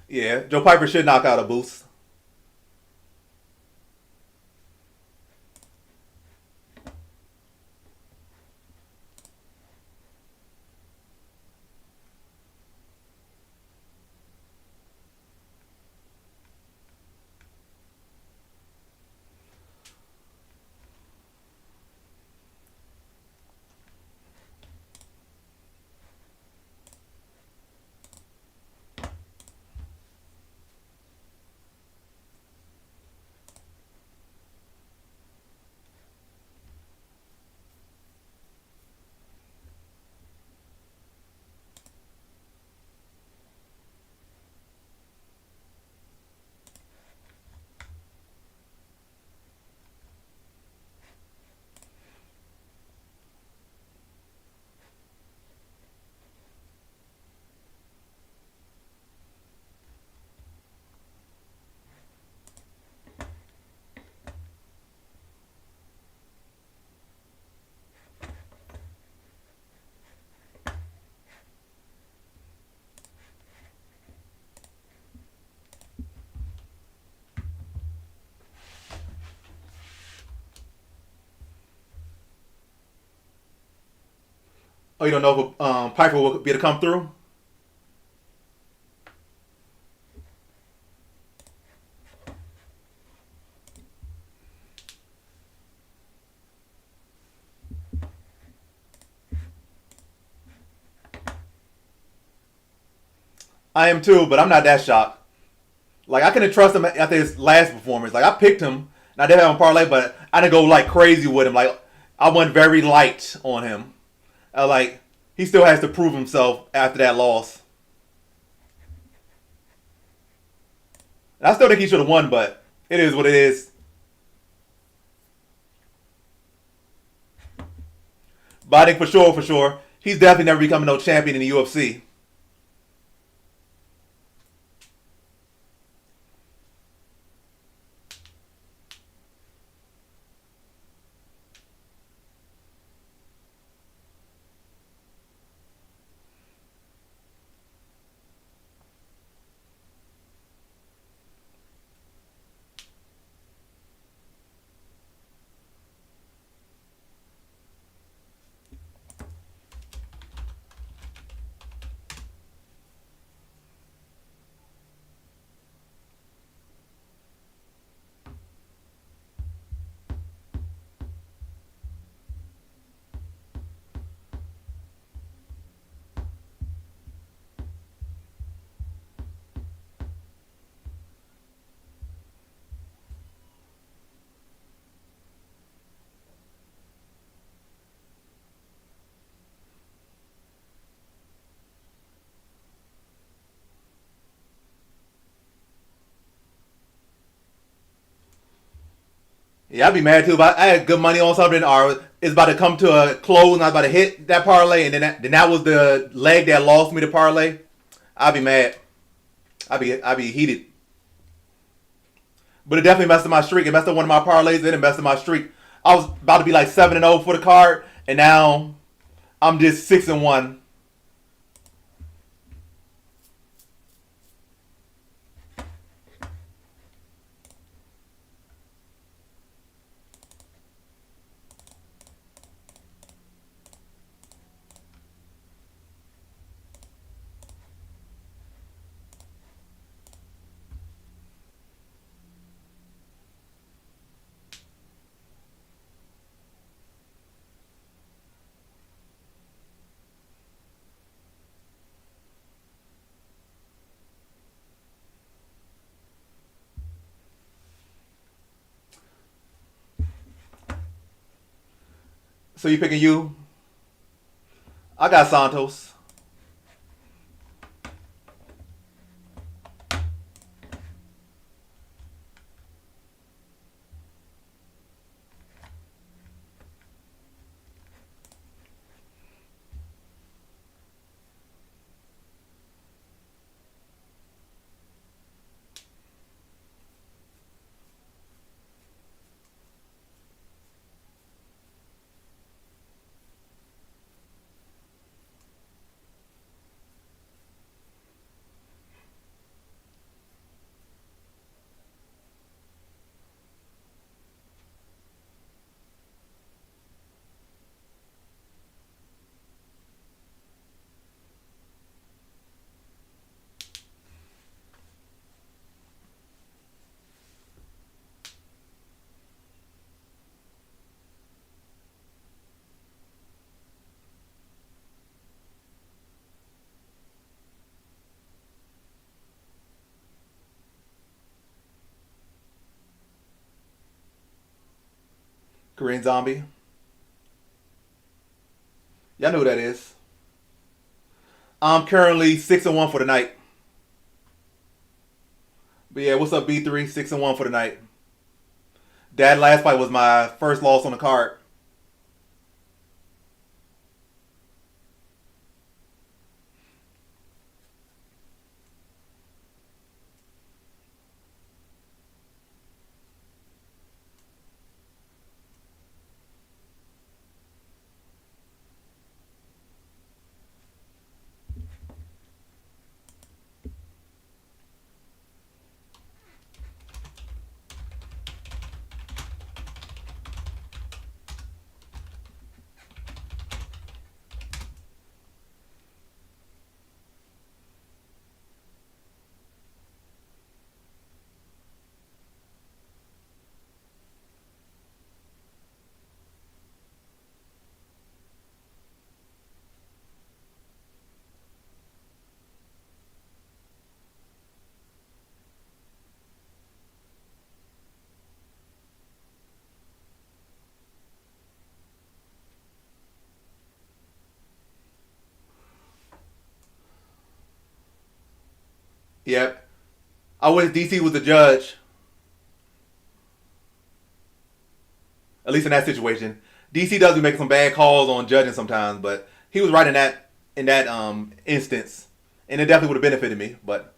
Yeah, Joe Piper should knock out a Boost. Oh, you don't know if Piper will be able to come through? I am too, but I'm not that shocked. Like I couldn't trust him after his last performance. Like I picked him And I did have him parlay, but I didn't go like crazy with him. Like I went very light on him. Like he still has to prove himself after that loss. And I still think he should have won, but it is what it is. But I think for sure, he's definitely never becoming no champion in the UFC. Yeah, I'd be mad too. But I had good money on something, or it's about to come to a close, and I was about to hit that parlay, and then that was the leg that lost me the parlay. I'd be mad. I'd be heated. But it definitely messed up my streak. It messed up one of my parlays, and it messed up my streak. I was about to be like 7-0 for the card, and now I'm just 6-1. So you picking you? I got Santos. Korean Zombie. Y'all know who that is. I'm currently 6-1 for the night. But yeah, what's up, B3? 6-1 for the night. That last fight was my first loss on the card. Yep. I wish DC was the judge, at least in that situation. DC does be making some bad calls on judging sometimes, but he was right in that instance, and it definitely would have benefited me. But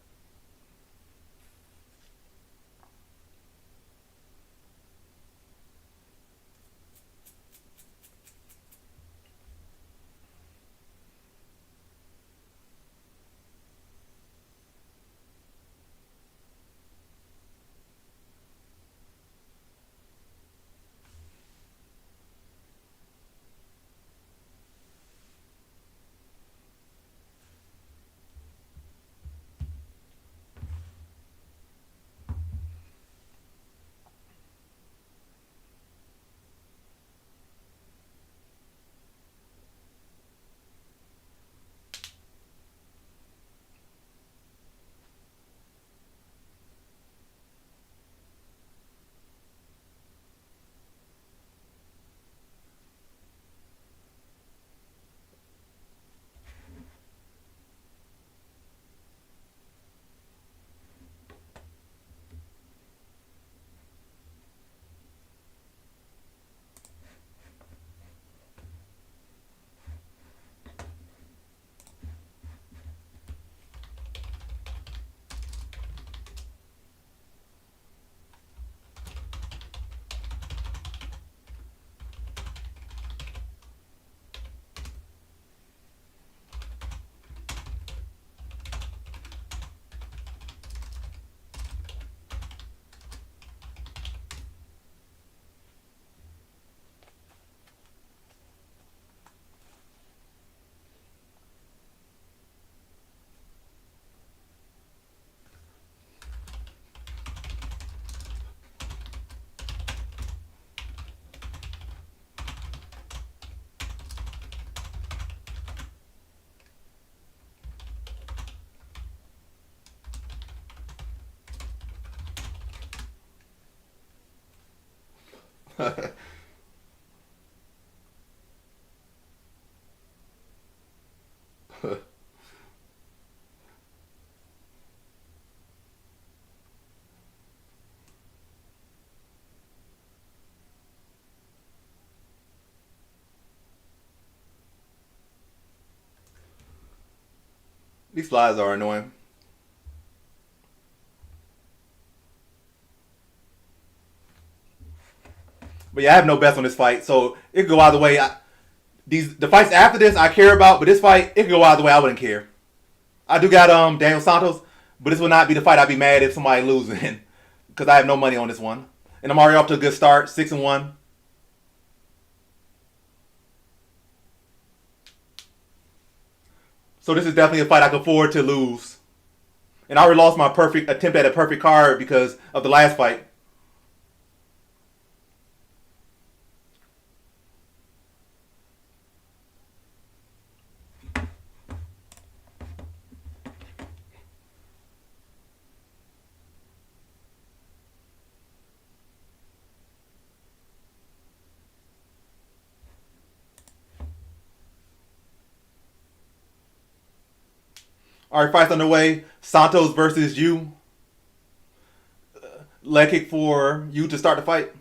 these flies are annoying. But yeah, I have no bets on this fight, so it could go either way. The fights after this I care about, but this fight it could go either way. I wouldn't care. I do got Daniel Santos, but this will not be the fight I'd be mad if somebody losing because I have no money on this one, and I'm already off to a good start, 6-1. So this is definitely a fight I can afford to lose. And I already lost my perfect attempt at a perfect card because of the last fight. All right, fights underway. Santos versus you. Leg kick for you to start the fight.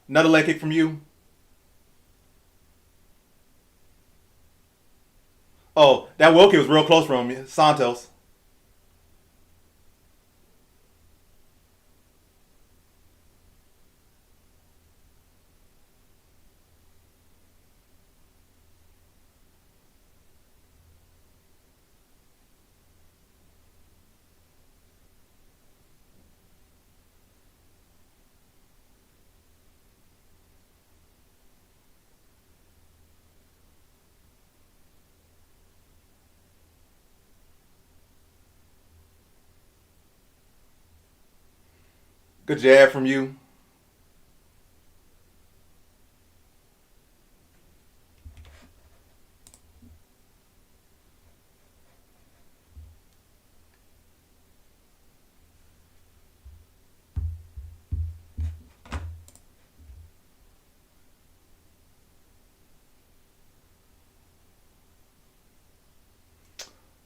Another leg kick from you. Oh, that Will kick was real close from Santos. Good jab from you.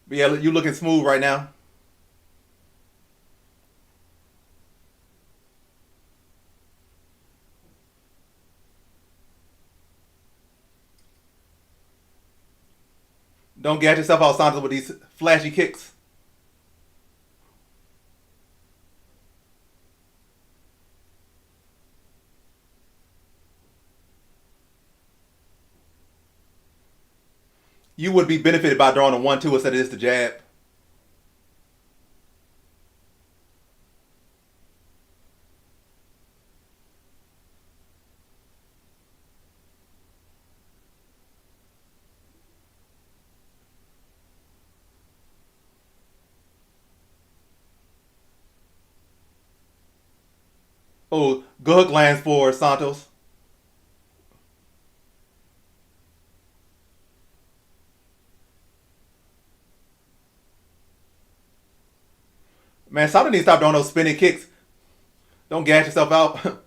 But yeah, you looking smooth right now. Don't get yourself out, Santos, with these flashy kicks. You would be benefited by drawing a 1-2 instead of just the jab. Oh, good hook lands for Santos. Man, Santos needs to stop doing those spinning kicks. Don't gas yourself out.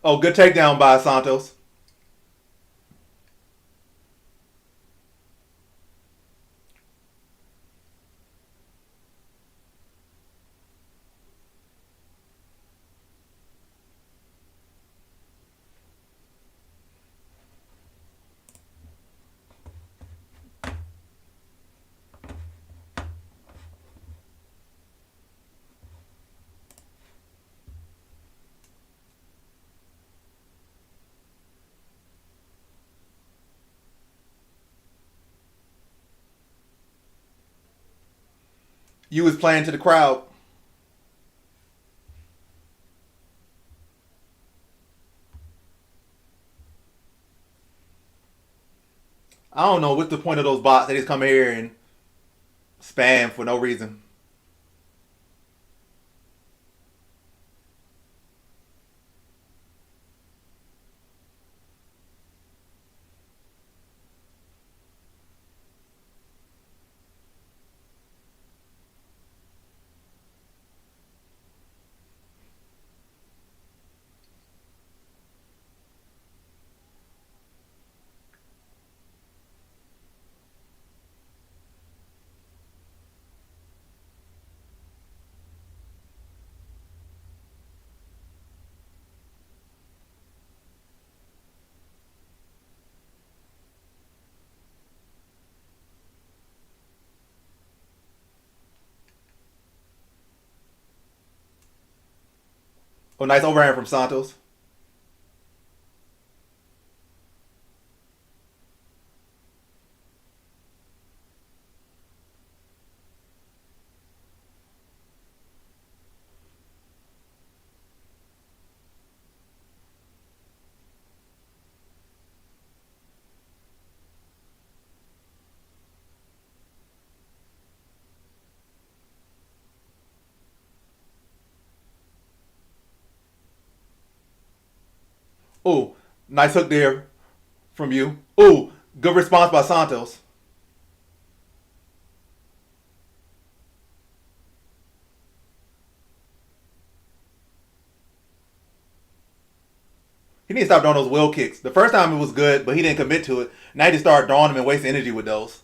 Oh, good takedown by Santos. You was playing to the crowd. I don't know what's the point of those bots. They just come here and spam for no reason. Oh, nice overhand from Santos. Oh, nice hook there from you. Oh, good response by Santos. He needs to stop throwing those wheel kicks. The first time it was good, but he didn't commit to it. Now he just started throwing them and wasting energy with those.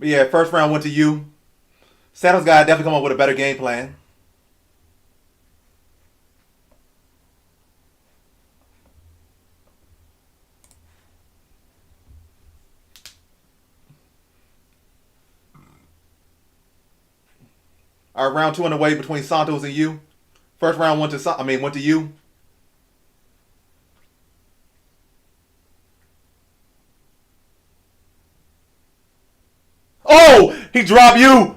But yeah, first round went to you. Santos got to definitely come up with a better game plan. All right, round two on the way between Santos and you. First round went to you. He dropped you.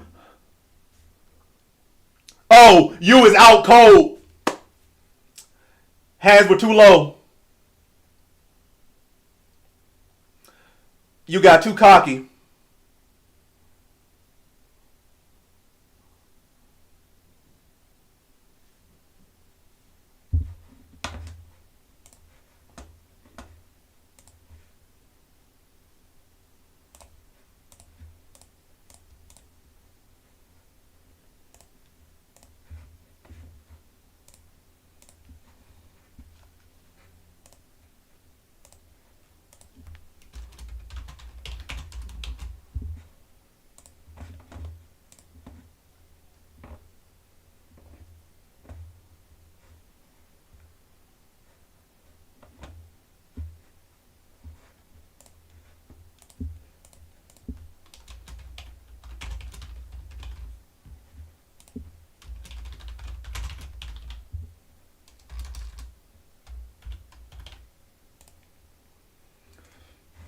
Oh, you is out cold. Hands were too low. You got too cocky.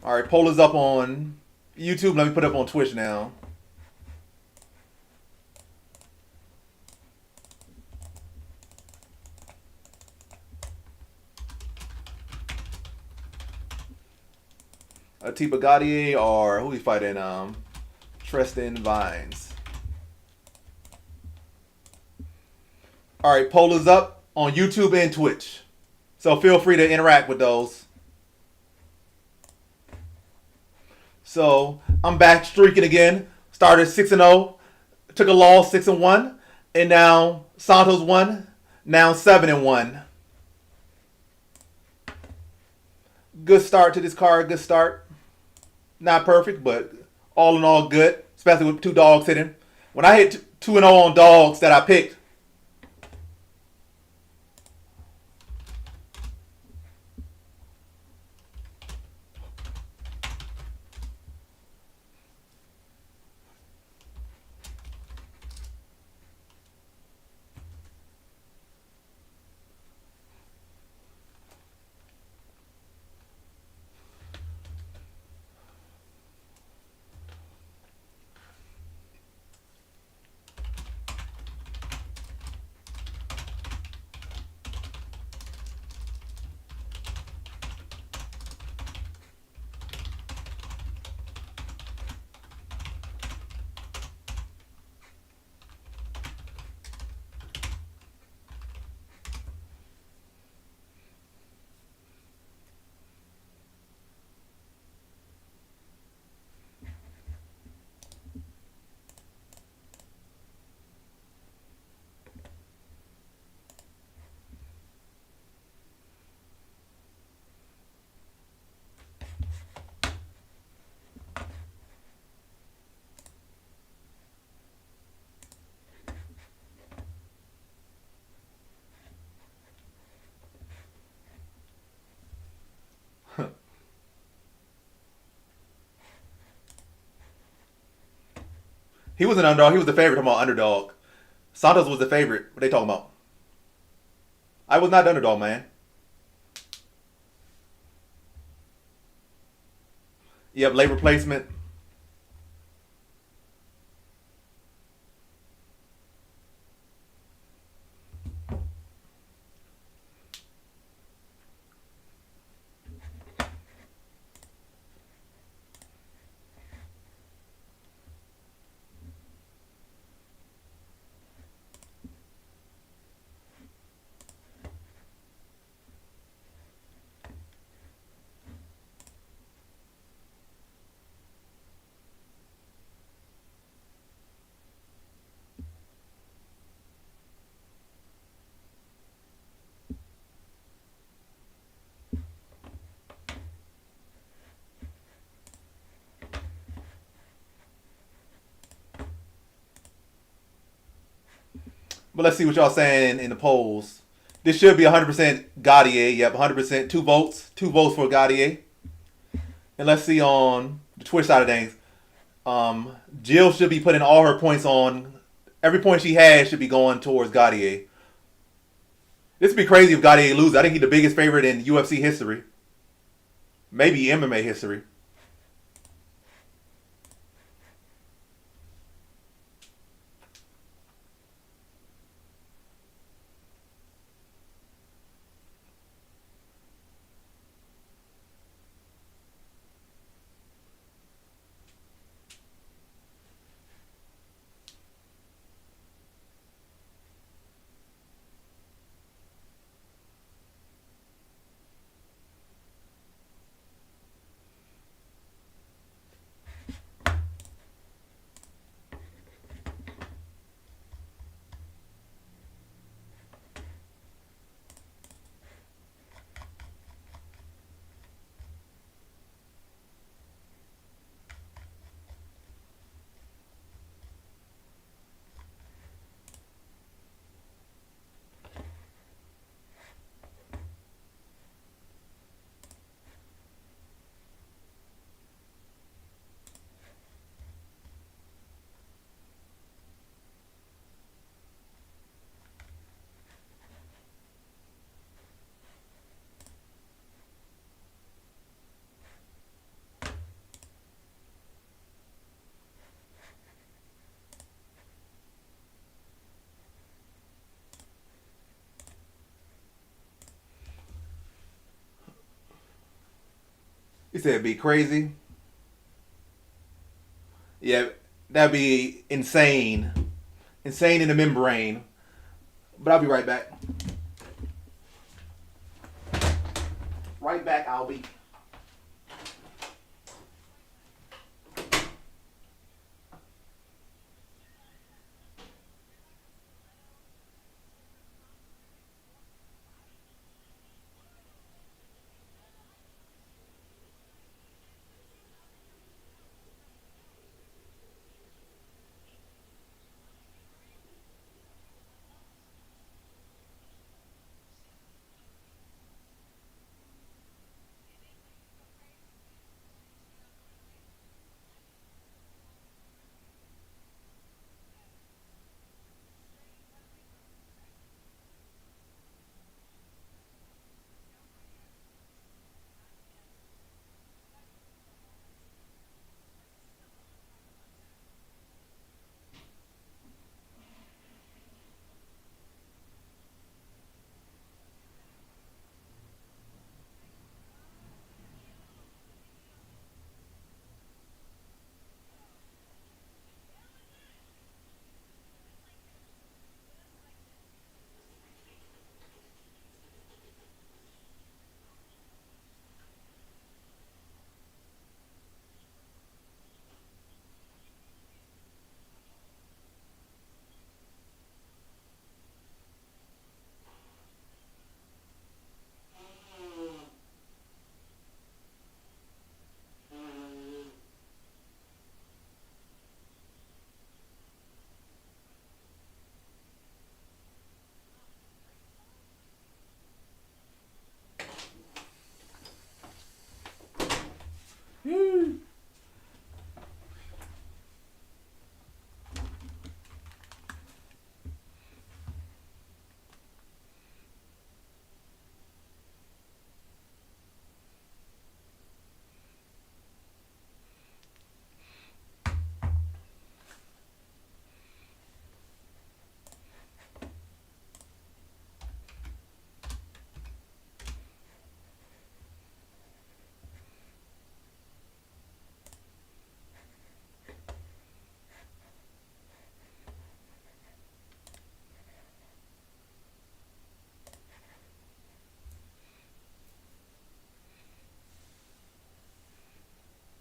All right, poll is up on YouTube. Let me put it up on Twitch now. Atiba Gaudier or who he fighting? Tristan Vines. All right, poll is up on YouTube and Twitch. So feel free to interact with those. So I'm back streaking again. Started 6-0, took a loss 6-1, and now Santos won. Now 7-1. Good start to this card. Good start. Not perfect, but all in all good. Especially with 2 dogs hitting. When I hit 2-0 on dogs that I picked, he was an underdog. He was the favorite. Talking about underdog. Santos was the favorite. What they talking about? I was not the underdog, man. Yep, late replacement. But let's see what y'all saying in the polls. This should be 100% Gaudier. Yep, 100%. 2 votes. 2 votes for Gaudier. And let's see on the Twitch side of things. Jill should be putting all her points on. Every point she has should be going towards Gaudier. This would be crazy if Gaudier loses. I think he's the biggest favorite in UFC history. Maybe MMA history. You said it'd be crazy. Yeah, that'd be insane. Insane in the membrane. But I'll be right back. Right back, I'll be.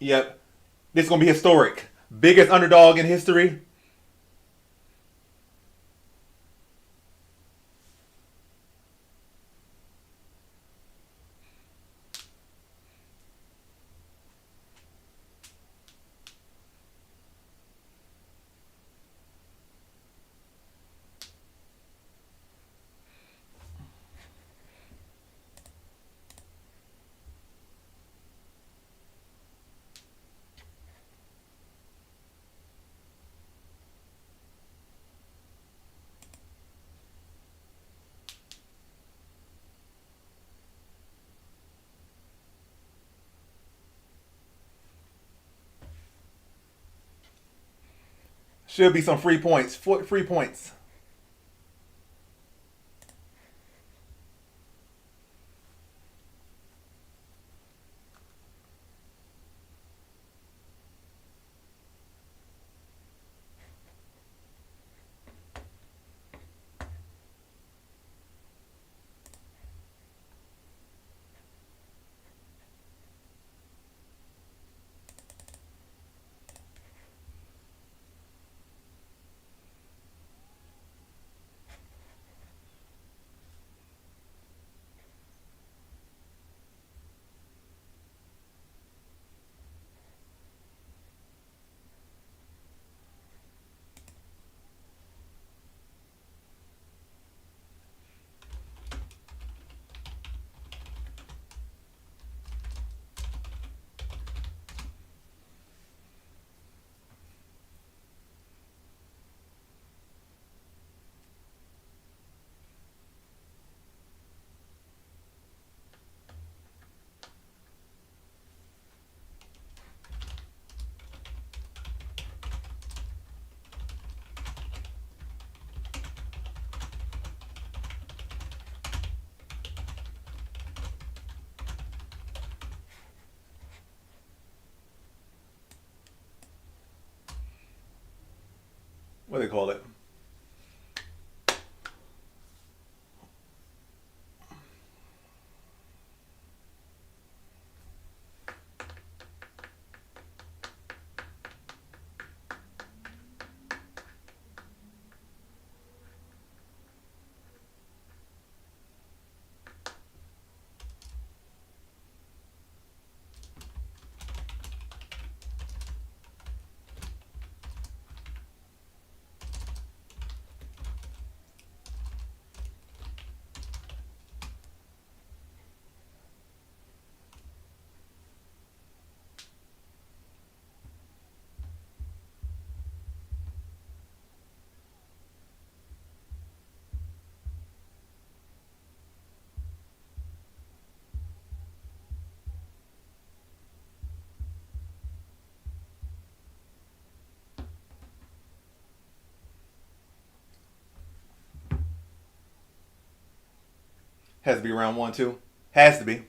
Yep. This is gonna be historic. Biggest underdog in history. Should be some free points. Free points. what do they call it? Has to be round one too. Has to be.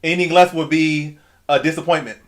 Anything less would be a disappointment.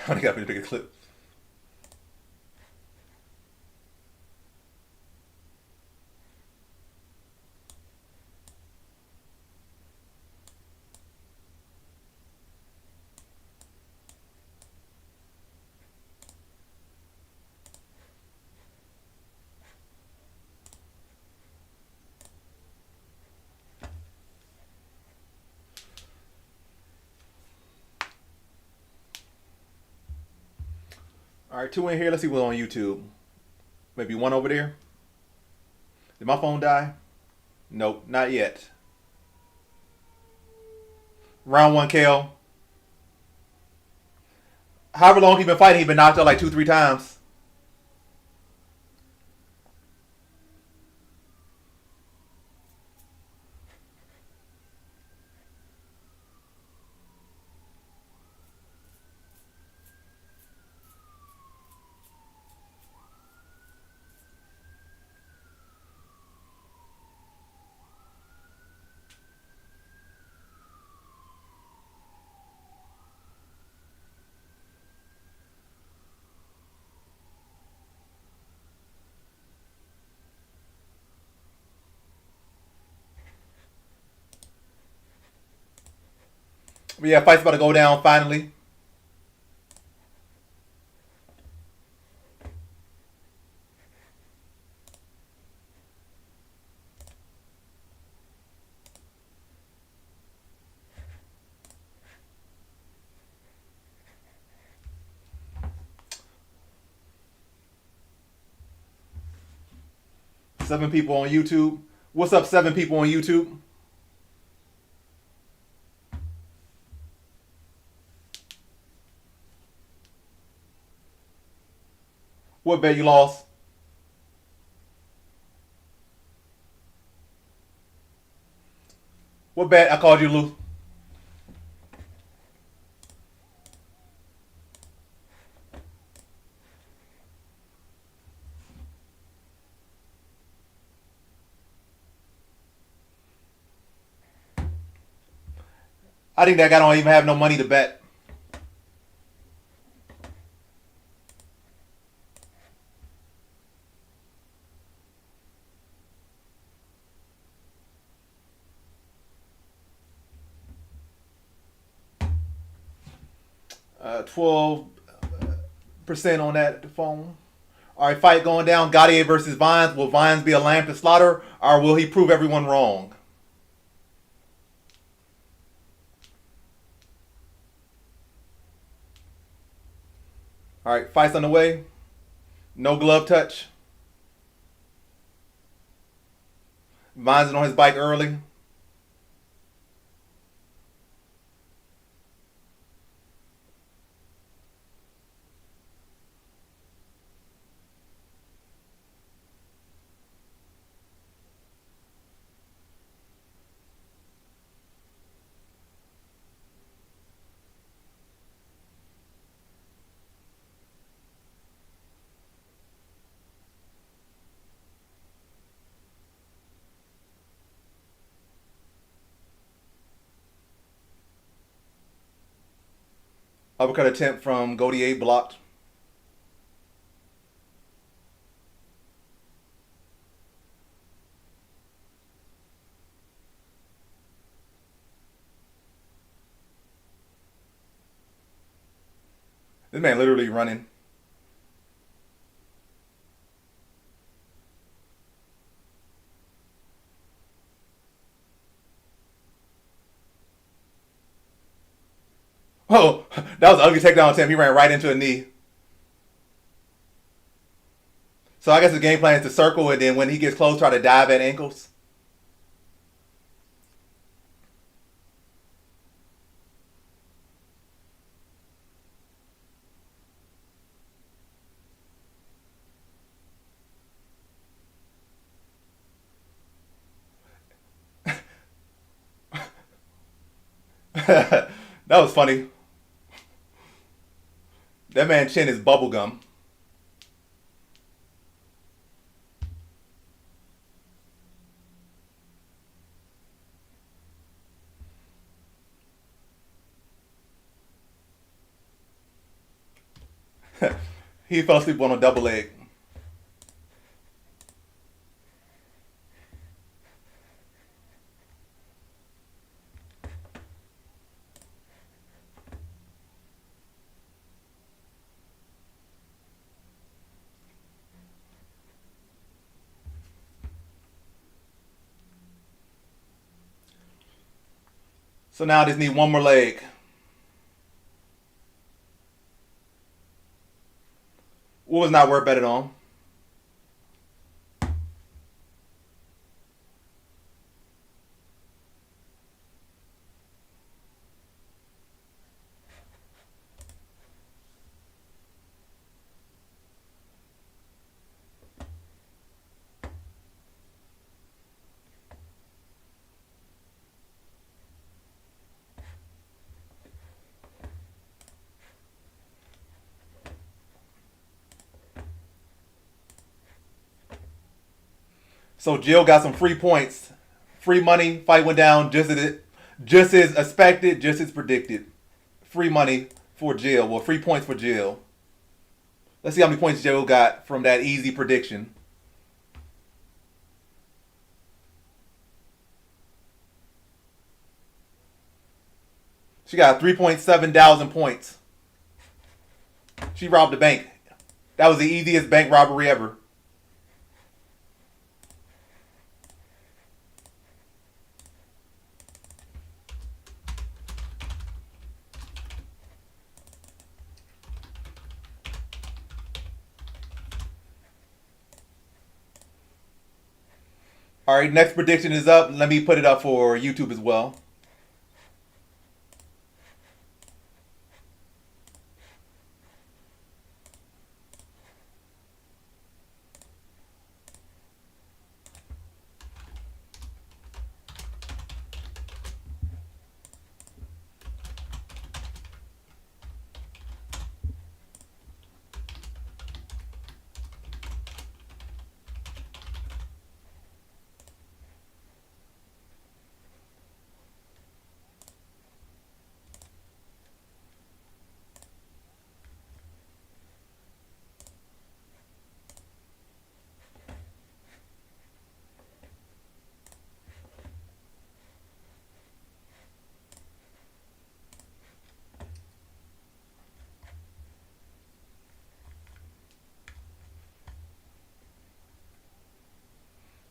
I only got me to pick a clip. All right, two in here. Let's see what's on YouTube. Maybe one over there. Did my phone die? Nope, not yet. Round one, KO. However long he been fighting, he been knocked out like 2, 3 times. But yeah, fight's about to go down finally. Seven people on YouTube. What's up, seven people on YouTube? What bet you lost? What bet I called you lose? I think that guy don't even have no money to bet. $12% on that phone. All right, fight going down. Gaudier versus Vines. Will Vines be a lamb to slaughter, or will he prove everyone wrong? All right, fight's on the way. No glove touch. Vines is on his bike early. Uppercut attempt from Gaudier blocked. This man literally running. Oh, that was an ugly takedown attempt. He ran right into a knee. So I guess the game plan is to circle and then when he gets close, try to dive at ankles. That was funny. That man's chin is bubblegum. He fell asleep on a double leg. So now I just need one more leg. What was not worth betting on? So Jill got some free points, free money. Fight went down just as expected, just as predicted. Free money for Jill. Well, free points for Jill. Let's see how many points Jill got from that easy prediction. She got 3.7 thousand points. She robbed the bank. That was the easiest bank robbery ever. All right, next prediction is up. Let me put it up for YouTube as well.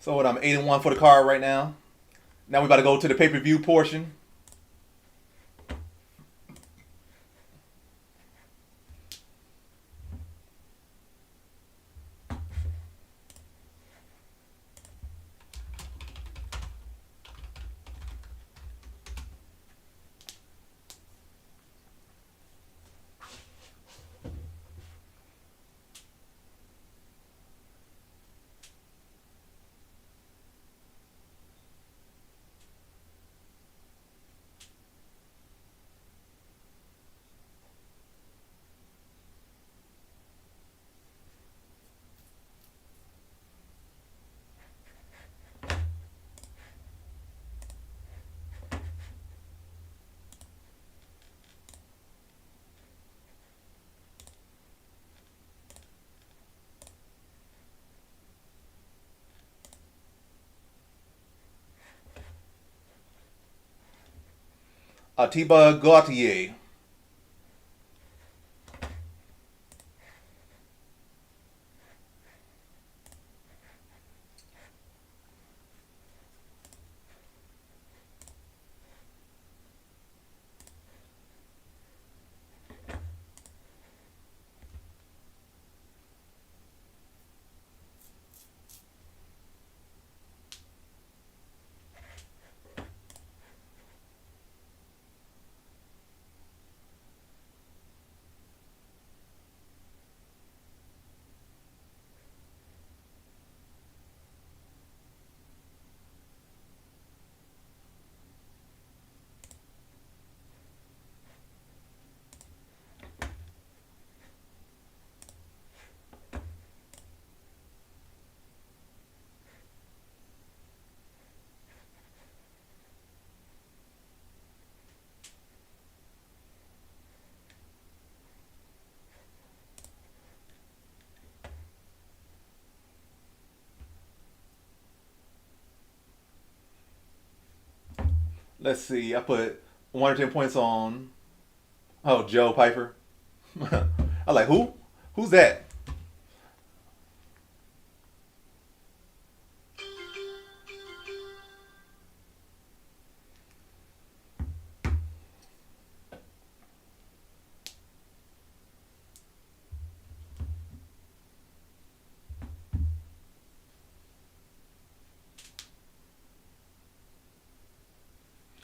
So what? I'm 8-1 for the card right now. Now we about to go to the pay-per-view portion. Atiba Gautier. Let's see. I put 110 points on. Oh, Joe Piper. I like who? Who's that?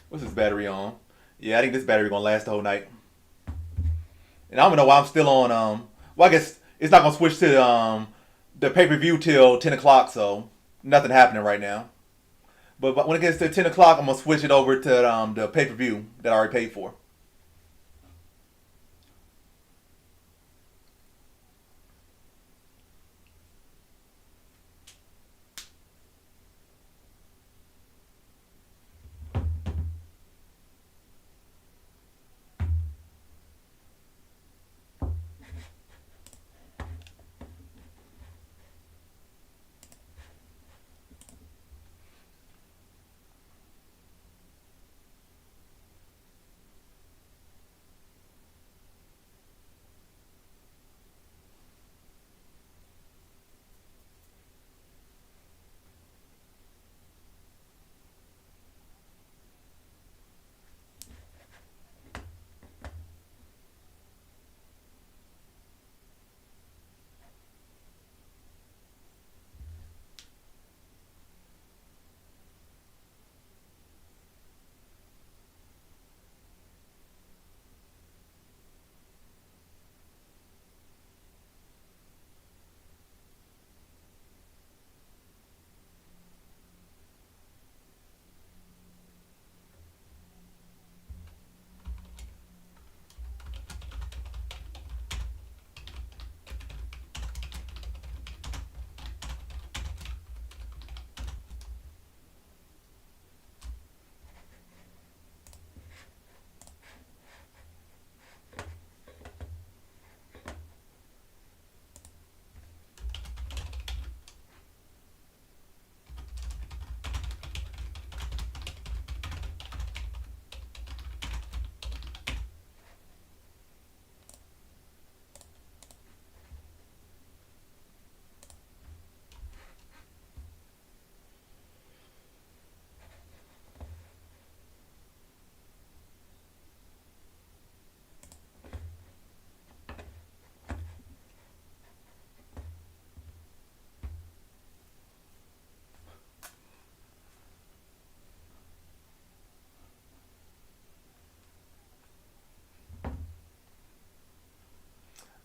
What's this battery on? Yeah, I think this battery gonna last the whole night. And I don't know why I'm still on. Well, I guess it's not gonna switch to the pay per view till 10 o'clock. So nothing happening right now. But when it gets to 10 o'clock, I'm gonna switch it over to the pay per view that I already paid for.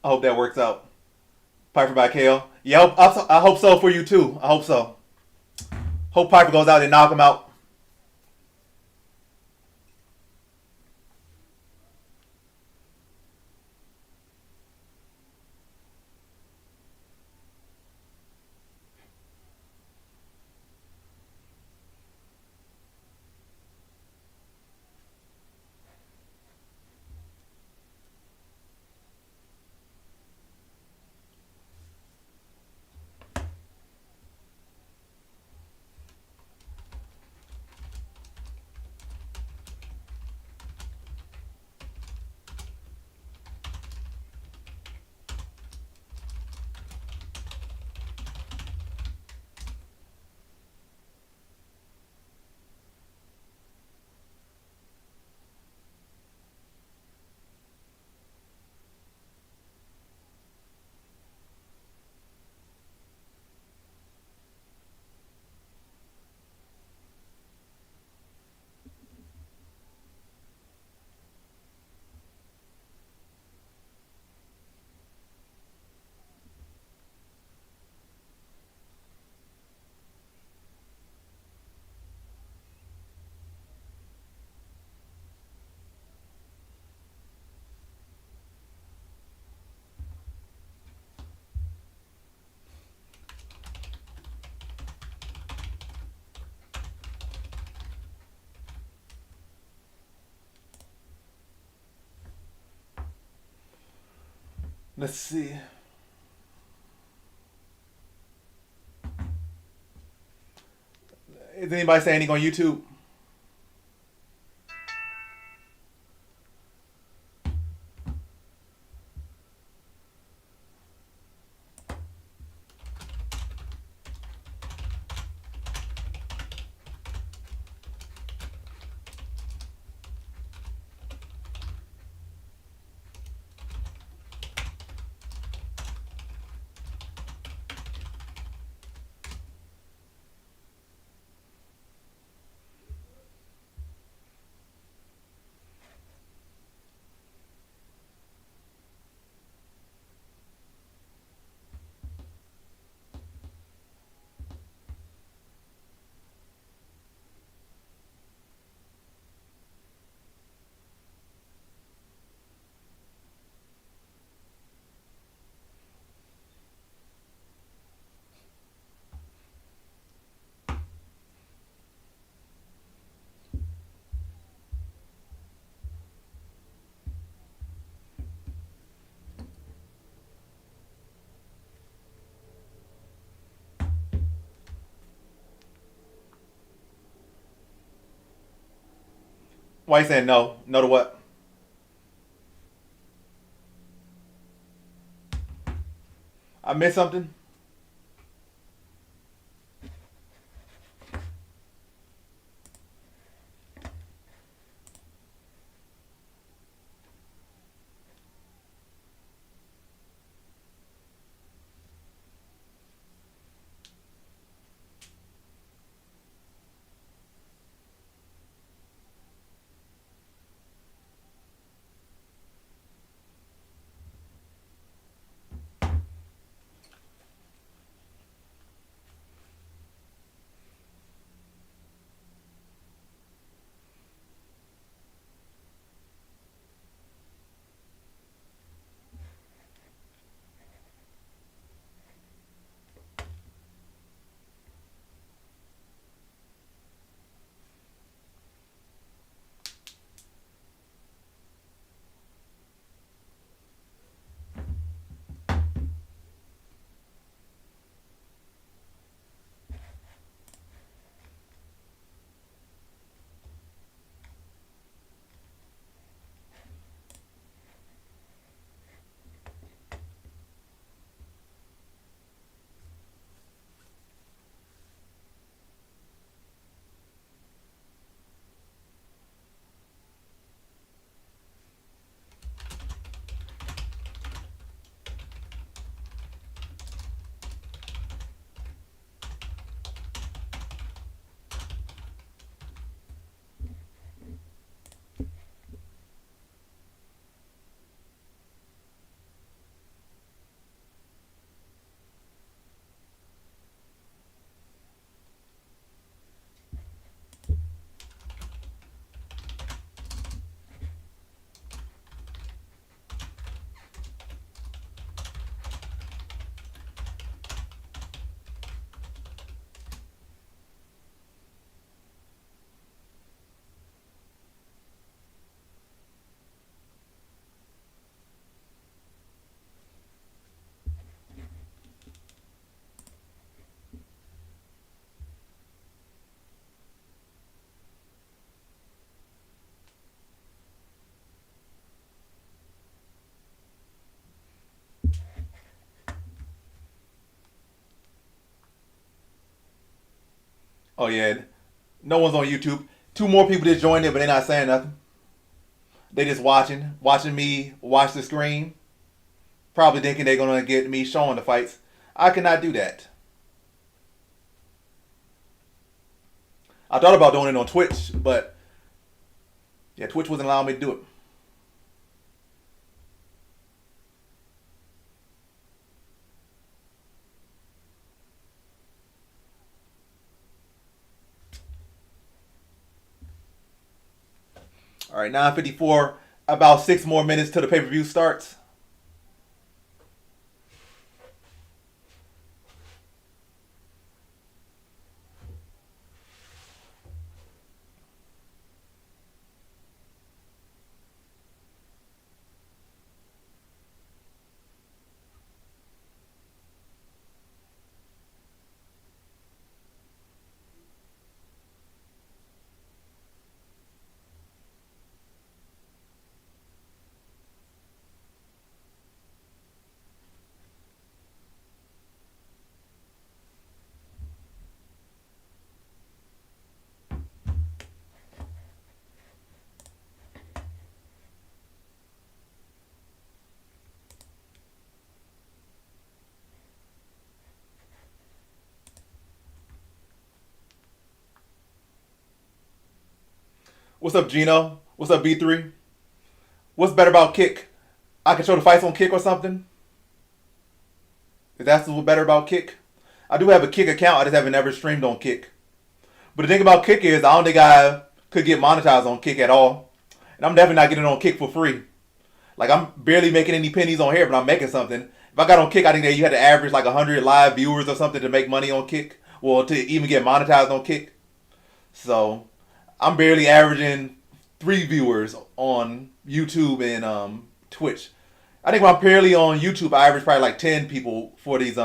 I hope that works out. Piper by KO. Yeah, I hope so for you too. I hope so. Hope Piper goes out and knock him out. Let's see. Is anybody saying anything on YouTube? Why you saying no? No to what? I missed something. Oh yeah, no one's on YouTube. Two more people just joined it, but they're not saying nothing. They just watching me watch the screen, probably thinking they're gonna get me showing the fights. I cannot do that. I thought about doing it on Twitch, but yeah, Twitch wasn't allowing me to do it. All right, 9:54. About 6 more minutes till the pay-per-view starts. What's up, Gino? What's up, B3? What's better about Kick? I can show the fights on Kick or something. Is that what's better about Kick? I do have a Kick account. I just haven't ever streamed on Kick. But the thing about Kick is, I don't think I could get monetized on Kick at all, and I'm definitely not getting on Kick for free. Like I'm barely making any pennies on here, but I'm making something. If I got on Kick, I think that you had to average like 100 live viewers or something to make money on Kick. Well, to even get monetized on Kick. So I'm barely averaging 3 viewers on YouTube and Twitch. I think when I'm barely on YouTube, I average probably like 10 people for these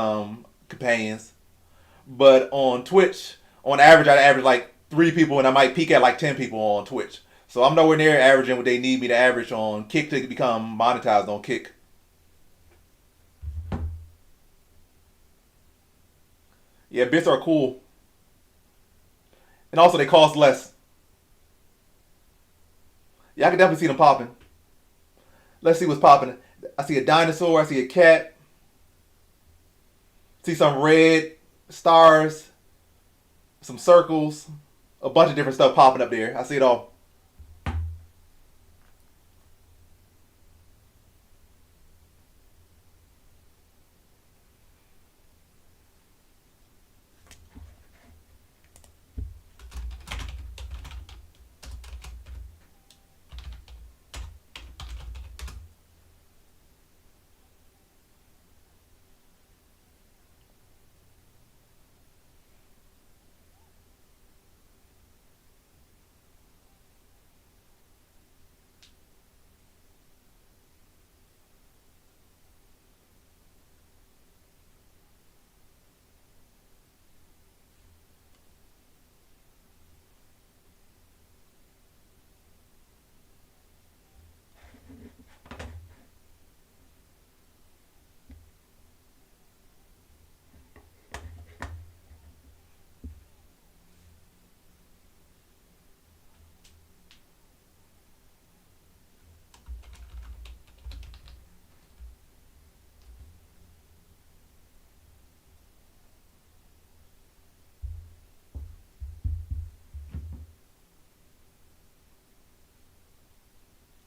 companions. But on Twitch, on average, I average like 3 people, and I might peak at like 10 people on Twitch. So I'm nowhere near averaging what they need me to average on Kick to become monetized on Kick. Yeah, bits are cool, and also they cost less. Yeah, I can definitely see them popping. Let's see what's popping. I see a dinosaur. I see a cat. See some red stars, some circles, a bunch of different stuff popping up there. I see it all.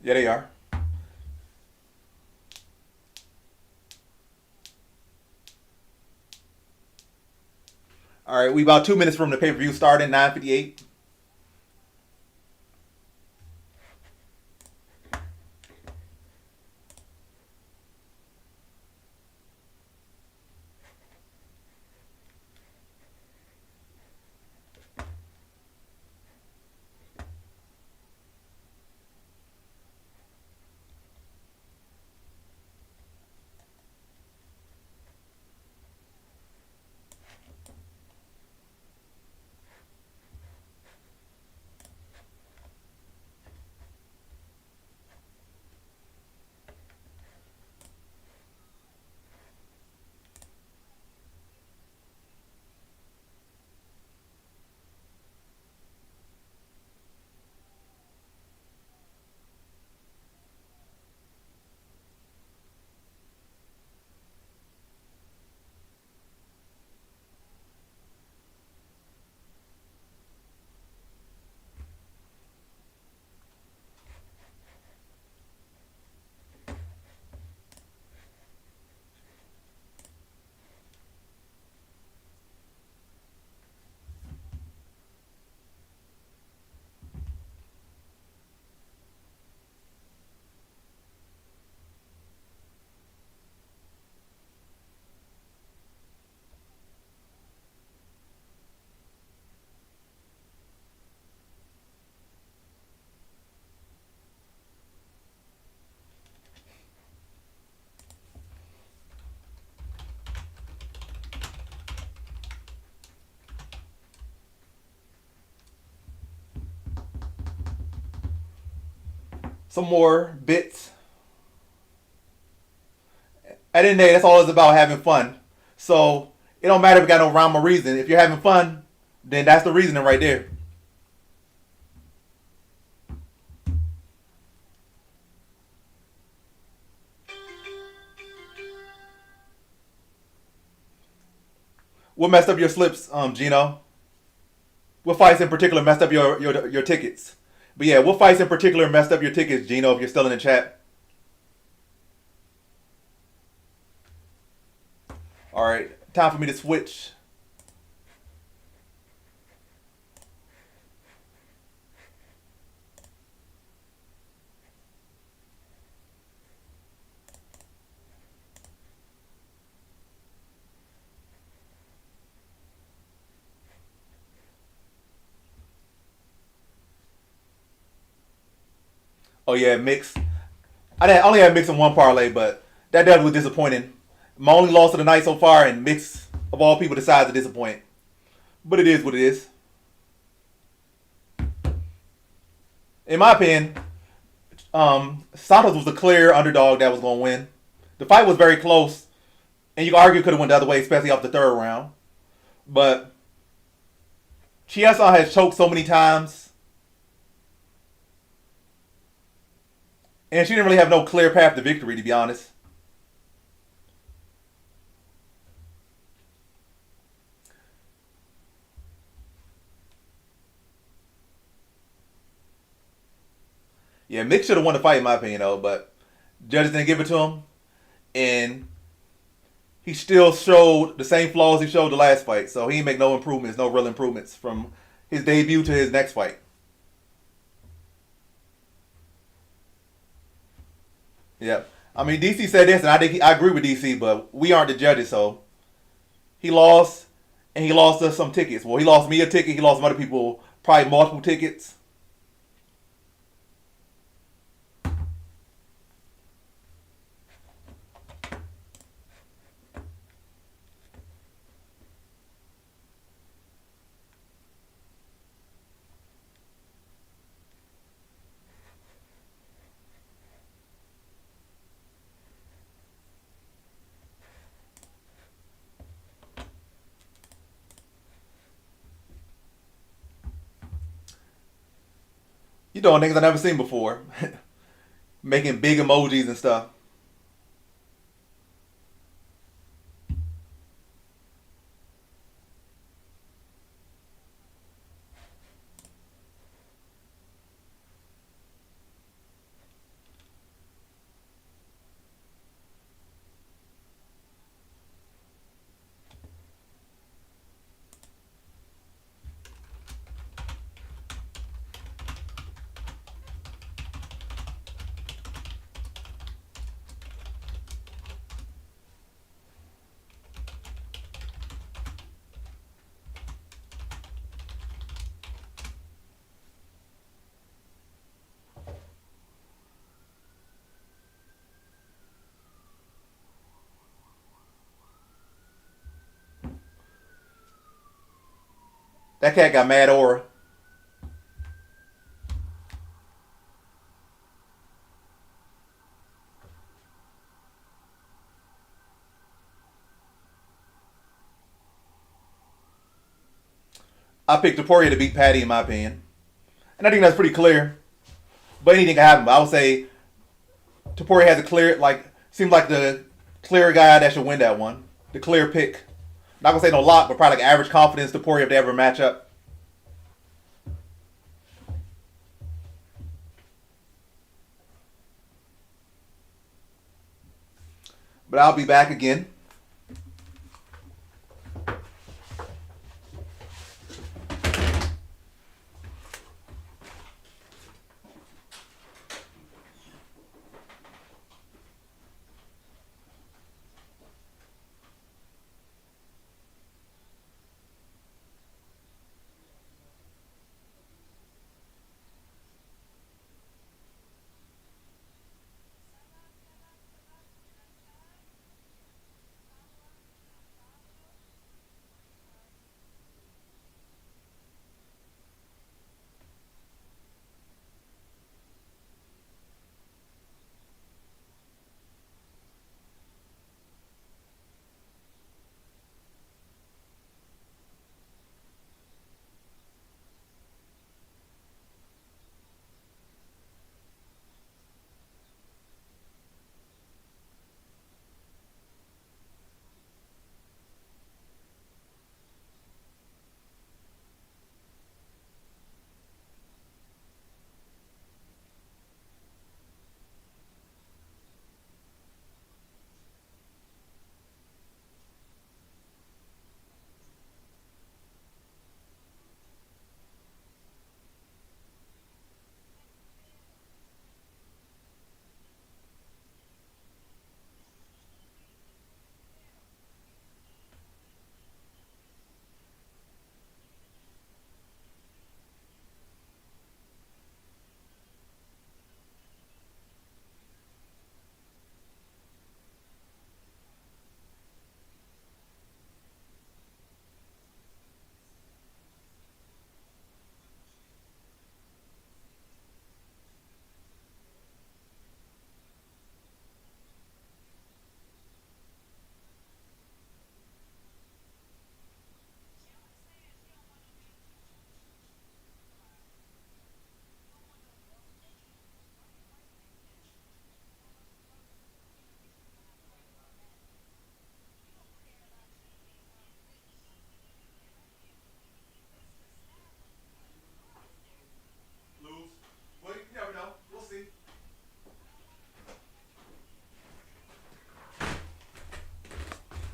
Yeah, they are. All right, we about 2 minutes from the pay per view starting. 9:58. some more bits. At the end of the day, that's all it's about, having fun. So it don't matter if it got no rhyme or reason. If you're having fun, then that's the reasoning right there. What messed up your slips, Gino? What fights in particular messed up your tickets? But yeah, what fights in particular messed up your tickets, Gino? If you're still in the chat. All right, time for me to switch. Oh yeah, mix. Only had mix in one parlay, but that definitely was disappointing. My only loss of the night so far, and mix of all people decides to disappoint. But it is what it is. In my opinion, Santos was the clear underdog that was going to win. The fight was very close, and you could argue could have went the other way, especially off the third round. But Chiesa has choked so many times, and she didn't really have no clear path to victory, to be honest. Yeah, Mick should have won the fight in my opinion, though, but judges didn't give it to him, and he still showed the same flaws he showed the last fight. So he didn't make no improvements, no real improvements from his debut to his next fight. Yeah, I mean DC said this, and I agree with DC, but we aren't the judges, so he lost, and he lost us some tickets. Well, he lost me a ticket. He lost some other people probably multiple tickets. You doing things I never seen before, making big emojis and stuff. That cat got mad aura. I picked Taporia to beat Patty in my opinion, and I think that's pretty clear. But anything can happen. But I would say Taporia has a clear, like, seems like the clear guy that should win that one. The clear pick. Not gonna say no lot, but probably like average confidence Taporia if they ever match up. But I'll be back again.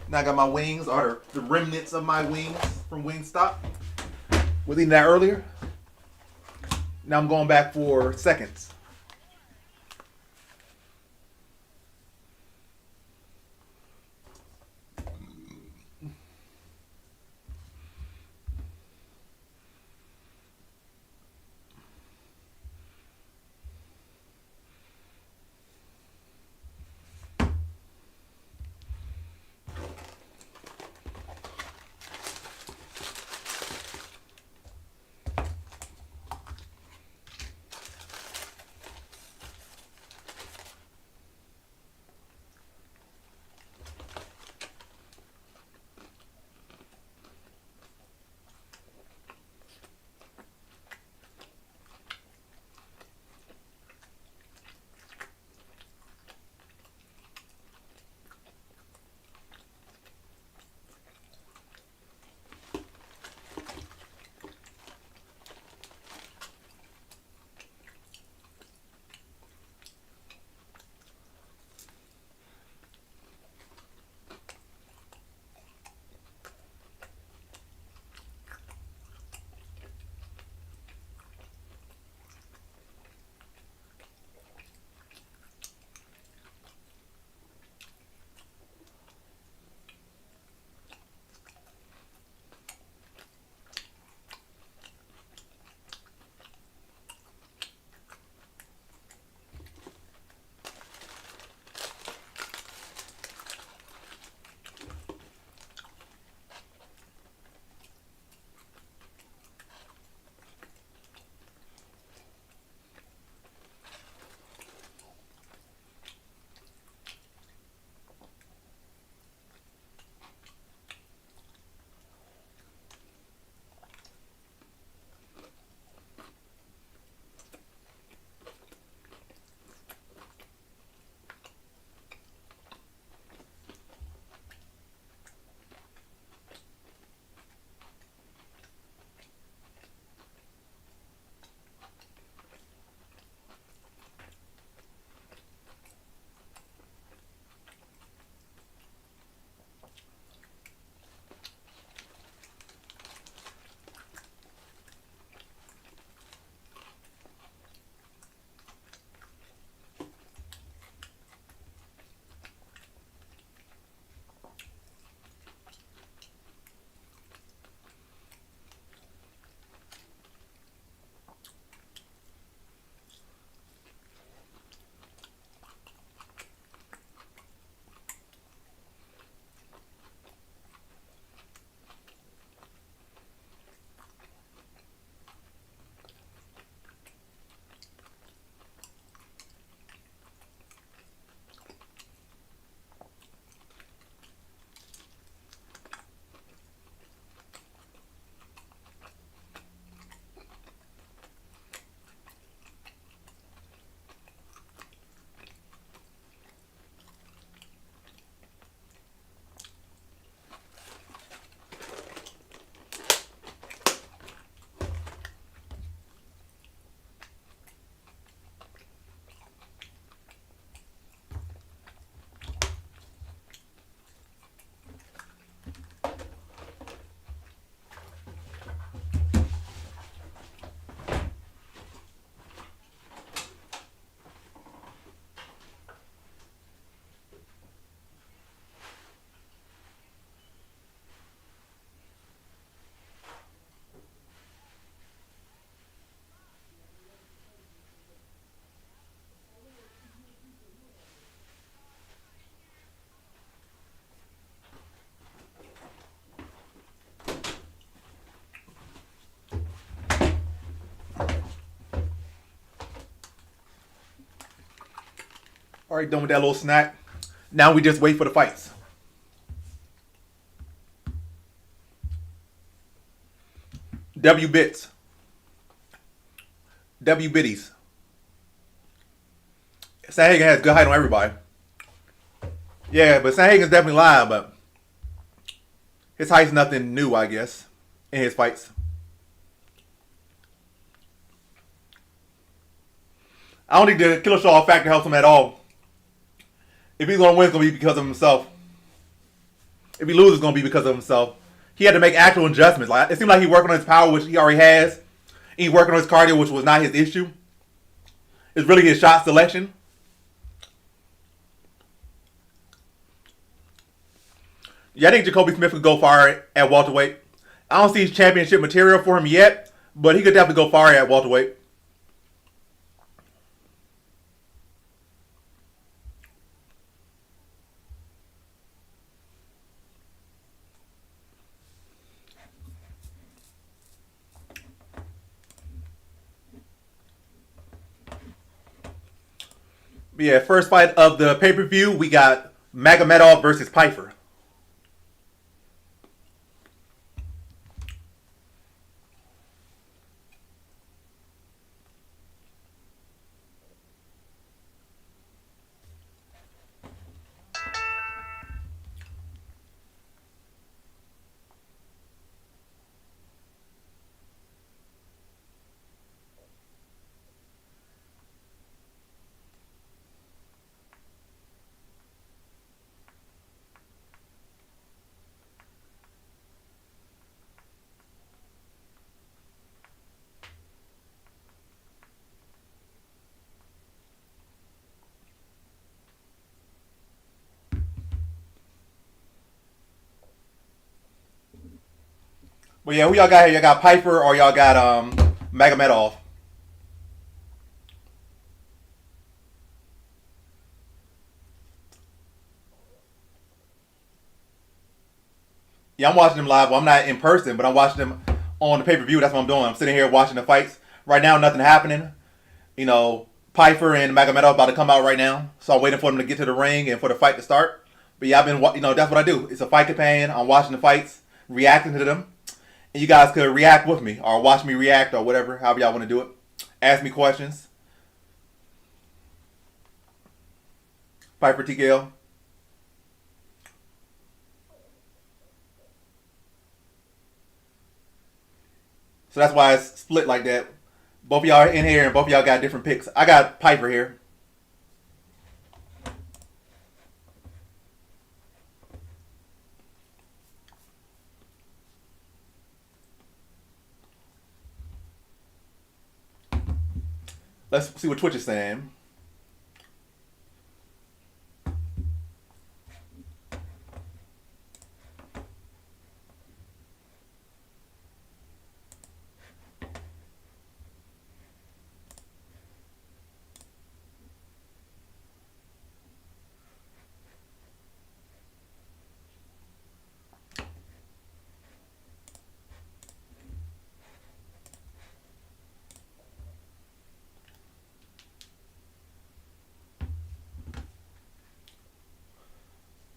Now I got my wings, or the remnants of my wings from Wingstop. Was eating that earlier. Now I'm going back for seconds. All right, done with that little snack. Now we just wait for the fights. W bits. W bitties. Sanhagen has good height on everybody. Yeah, but Sanhagen's definitely lying, but his height's nothing new, I guess, in his fights. I don't think the Killer Shaw factor helps him at all. If he's gonna win, it's gonna be because of himself. If he loses, it's gonna be because of himself. He had to make actual adjustments. Like it seemed like he working on his power, which he already has. He working on his cardio, which was not his issue. It's really his shot selection. Yeah, I think Jacoby Smith could go far at welterweight. I don't see championship material for him yet, but he could definitely go far at welterweight. But yeah, first fight of the pay per view, we got Magomedov versus Piper. But yeah, who y'all got here? Y'all got Piper or y'all got Magomedov? Yeah, I'm watching them live. Well, I'm not in person, but I'm watching them on the pay per view. That's what I'm doing. I'm sitting here watching the fights. Right now, nothing happening. You know, Piper and Magomedov about to come out right now, so I'm waiting for them to get to the ring and for the fight to start. But yeah, I've been, that's what I do. It's a fight companion. I'm watching the fights, reacting to them, and you guys could react with me or watch me react or whatever, however y'all want to do it. Ask me questions. Piper TKL. So that's why it's split like that. Both of y'all are in here and both of y'all got different picks. I got Piper here. Let's see what Twitch is saying.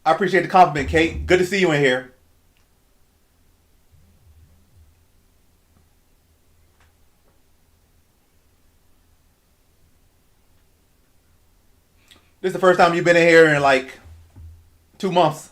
I appreciate the compliment, Kate. Good to see you in here. This is the first time you've been in here in like 2 months.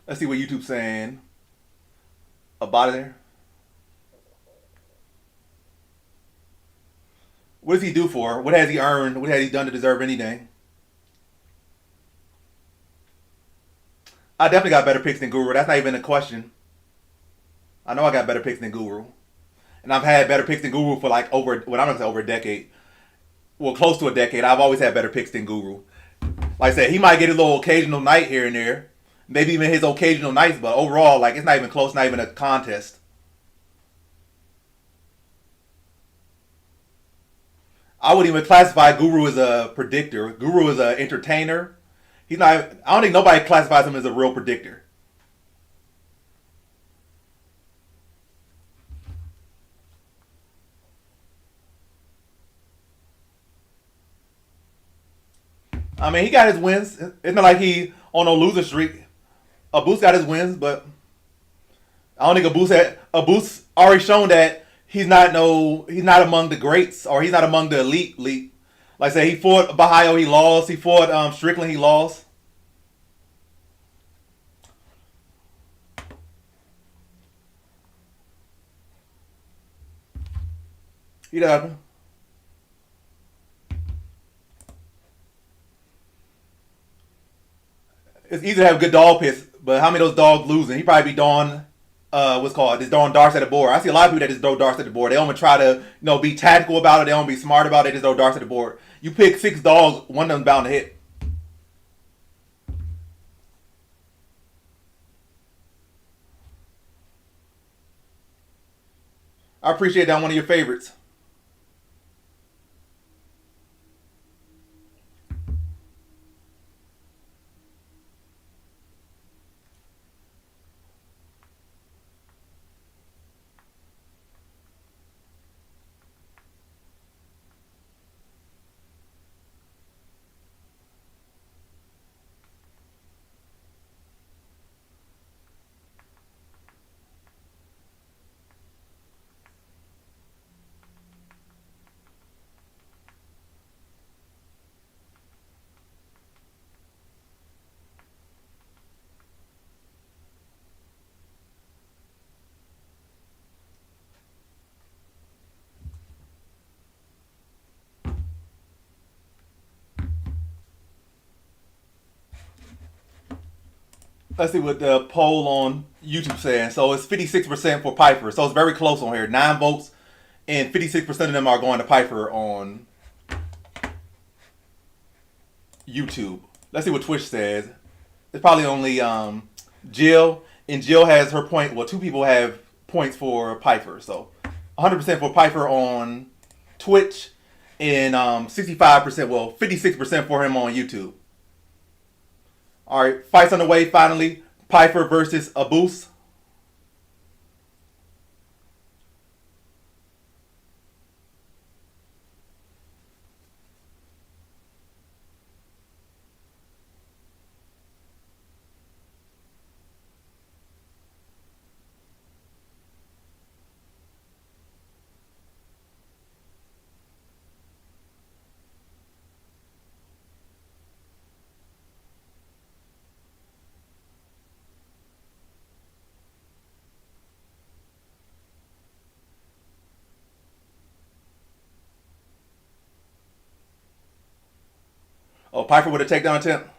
Let's see what YouTube's saying about it there. What does he do for? What has he earned? What has he done to deserve anything? I definitely got better picks than Guru. That's not even a question. I know I got better picks than Guru. And I've had better picks than Guru for like over, well, I'm going to say over a decade. Well, close to a decade. I've always had better picks than Guru. Like I said, he might get his little occasional night here and there. Maybe even his occasional nights, but overall, like, it's not even close, not even a contest. I wouldn't even classify Guru as a predictor. Guru is an entertainer. He's not. I don't think nobody classifies him as a real predictor. I mean, he got his wins. It's not like he on no loser streak. Abus got his wins, but I don't think Abus already shown that he's not among the greats or he's not among the elite. Like I said, he fought Bahio, he lost. He fought Strickland, he lost. He does. It's easy to have good dog picks, but how many of those dogs losing? He probably be throwing what's called just throwing darts at the board. I see a lot of people that just throw darts at the board. They don't even try to be tactical about it. They don't be smart about it. They just throw darts at the board. You pick six dogs, one of them's bound to hit. I appreciate that, one of your favorites. Let's see what the poll on YouTube saying. So it's 56% for Piper. So it's very close on here. 9 votes, and 56% of them are going to Piper on YouTube. Let's see what Twitch says. It's probably only Jill, and Jill has her point. Well, two people have points for Piper. So 100% for Piper on Twitch, and 65%, well, 56% for him on YouTube. All right, fights on the way finally. Piper versus Abus. Oh, Piper with a takedown attempt.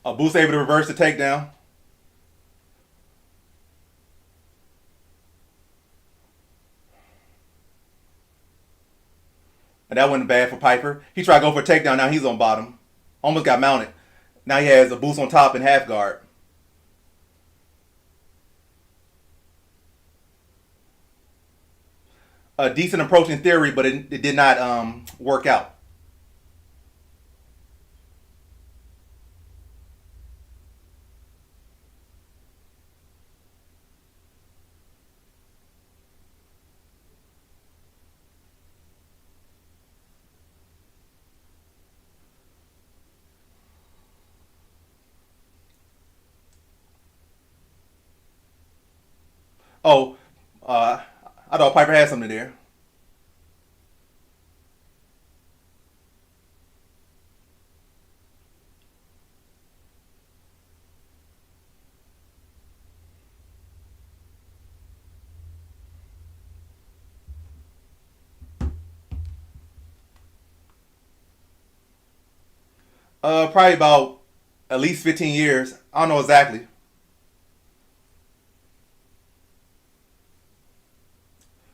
Abus able to reverse the takedown. And that wasn't bad for Piper. He tried to go for a takedown. Now he's on bottom. Almost got mounted. Now he has Abus on top and half guard. A decent approach in theory, but it did not work out. Oh, uh, I thought Piper had something there. Probably about at least 15 years. I don't know exactly.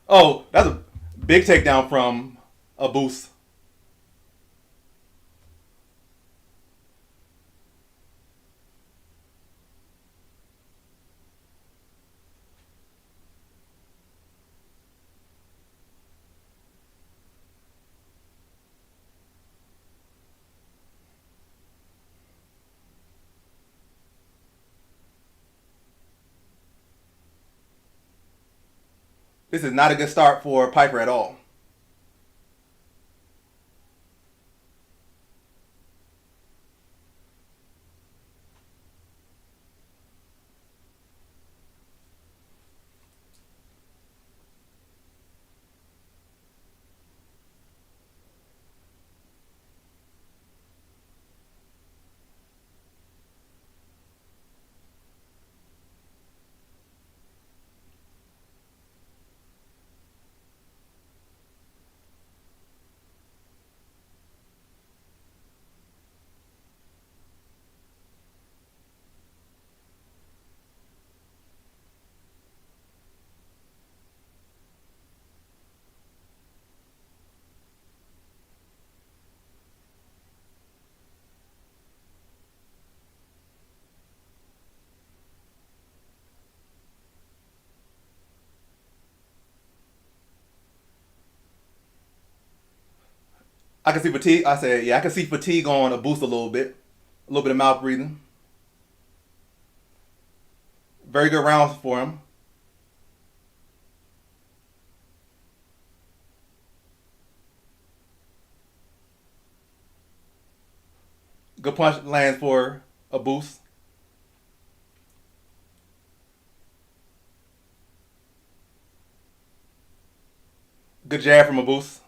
Oh, that's a big takedown from a boost. This is not a good start for Piper at all. I can see fatigue. I said, yeah, I can see fatigue on a boost a little bit of mouth breathing. Very good rounds for him. Good punch lands for a boost. Good jab from a boost.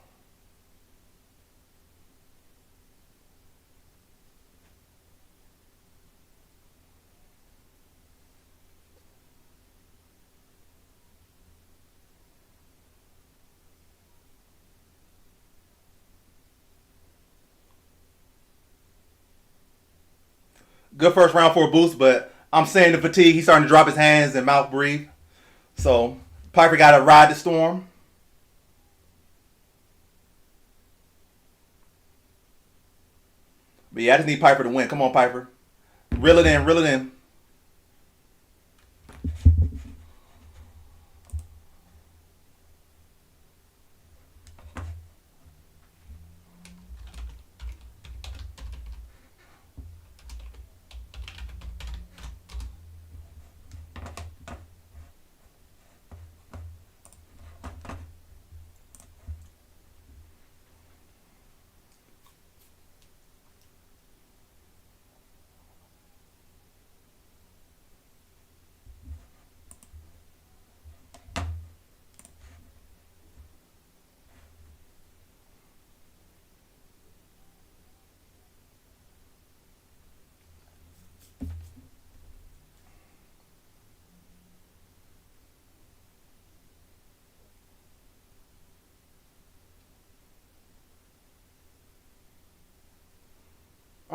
Good first round for a boost, but I'm saying the fatigue. He's starting to drop his hands and mouth breathe. So Piper got to ride the storm. But yeah, I just need Piper to win. Come on, Piper. Reel it in, reel it in.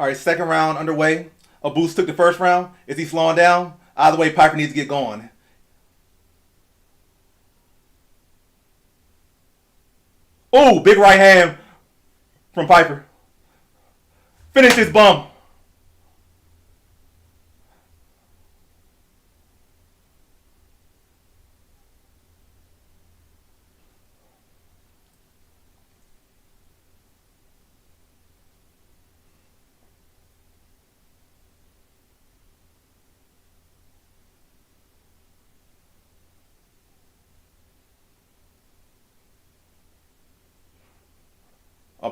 All right, second round underway. A boost took the first round. Is he slowing down? Either way, Piper needs to get going. Oh, big right hand from Piper. Finish this bum.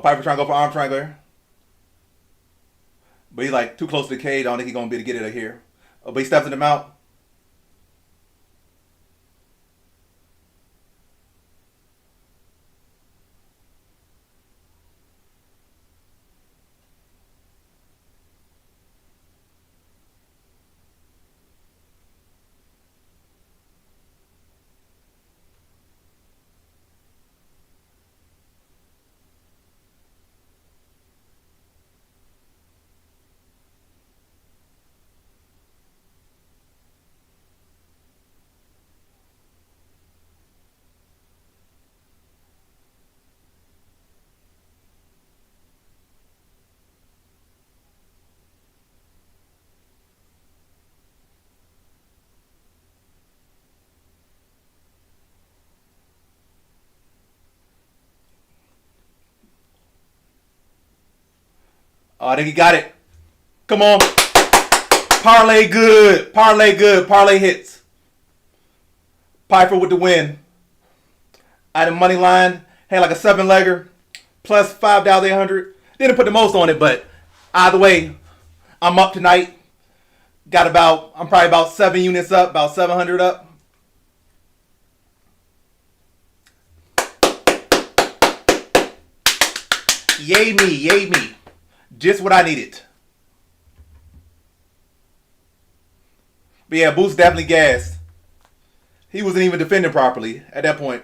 Piper trying to go for arm triangle here. But he's like too close to the cage. I don't think he's going to be able to get it here. But he steps in the mouth. Oh, I think he got it. Come on. Parlay good. Parlay good. Parlay hits. Piper with the win. I had a money line. Had like a 7-legger. Plus 5,800. Didn't put the most on it, but either way, I'm up tonight. I'm probably about 7 units up. About 700 up. Yay me. Yay me. Just what I needed. But yeah, Boots definitely gassed. He wasn't even defending properly at that point.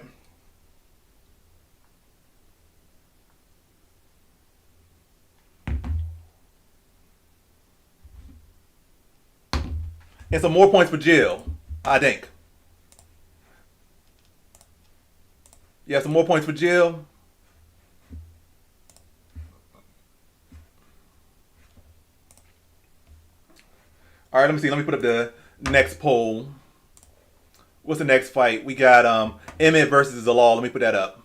And some more points for Jill, I think. Yeah, some more points for Jill. All right, let me see. Let me put up the next poll. What's the next fight? We got Emmett versus Zalal. Let me put that up.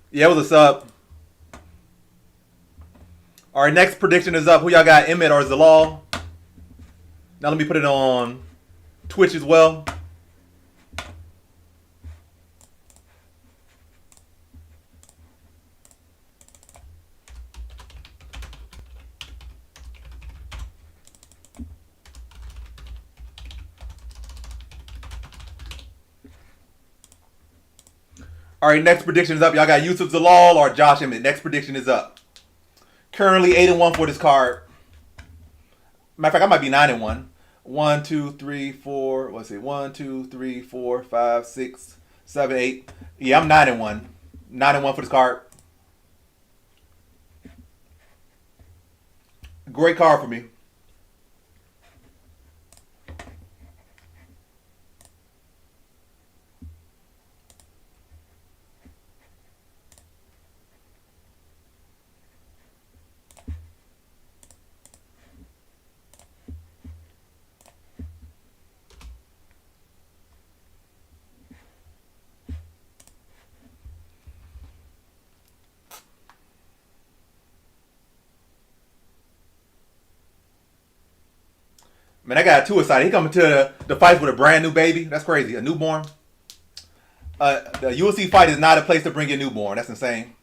Yeah, it was a sub. All right, next prediction is up. Who y'all got, Emmett or Zalal? Now let me put it on Twitch as well. All right, next prediction is up. Y'all got Yusuf Zalal or Josh Emmett. Next prediction is up. Currently 8-1 for this card. Matter of fact, I might be 9-1. 1, 2, 3, 4. Let's see. 1, 2, 3, 4, 5, 6, 7, 8. Yeah, I'm 9-1. 9-1 for this card. Great card for me. Man, I got too excited. He coming to the fight with a brand new baby. That's crazy. A newborn. The UFC fight is not a place to bring your newborn. That's insane.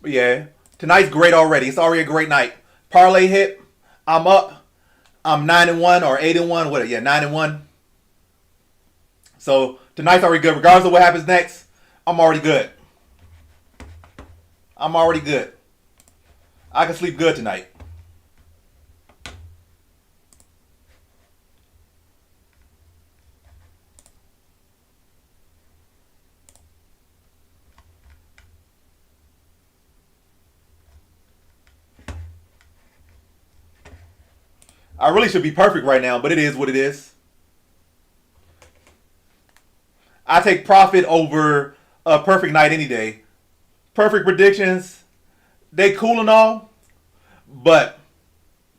But yeah, tonight's great already. It's already a great night. Parlay hit. I'm up. I'm 9-1 or 8-1. What? Yeah, 9-1. So tonight's already good. Regardless of what happens next, I'm already good. I'm already good. I can sleep good tonight. I really should be perfect right now, but it is what it is. I take profit over a perfect night any day. Perfect predictions, they cool and all, but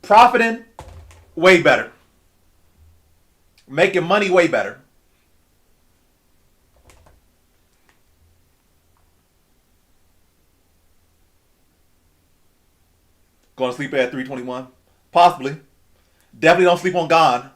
profiting, way better. Making money, way better. Going to sleep at 321? Possibly. Definitely don't sleep on Gone.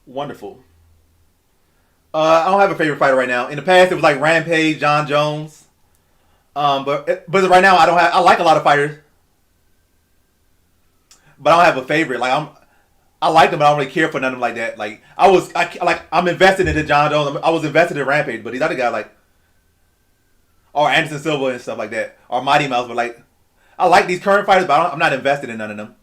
Wonderful. I don't have a favorite fighter right now. In the past, it was like Rampage, John Jones. But right now, I don't have. I like a lot of fighters, but I don't have a favorite. I like them, but I don't really care for none of them like that. I'm invested in the John Jones. I was invested in Rampage, but these other guys or Anderson Silva and stuff like that, or Mighty Mouse. But I like these current fighters, but I'm not invested in none of them.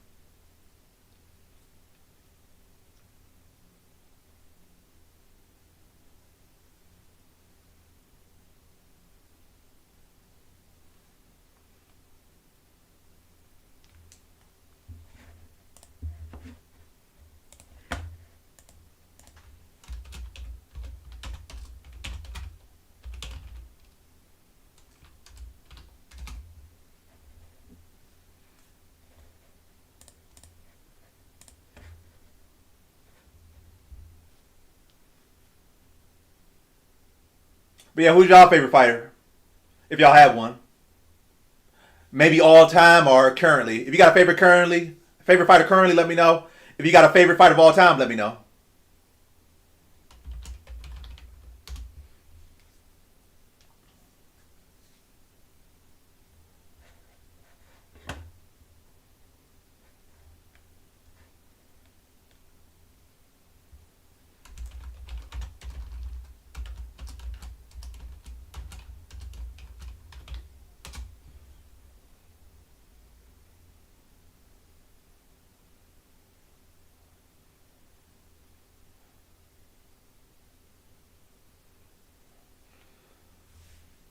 But yeah, who's y'all favorite fighter? If y'all have one, maybe all time or currently. If you got a favorite fighter currently, let me know. If you got a favorite fighter of all time, let me know.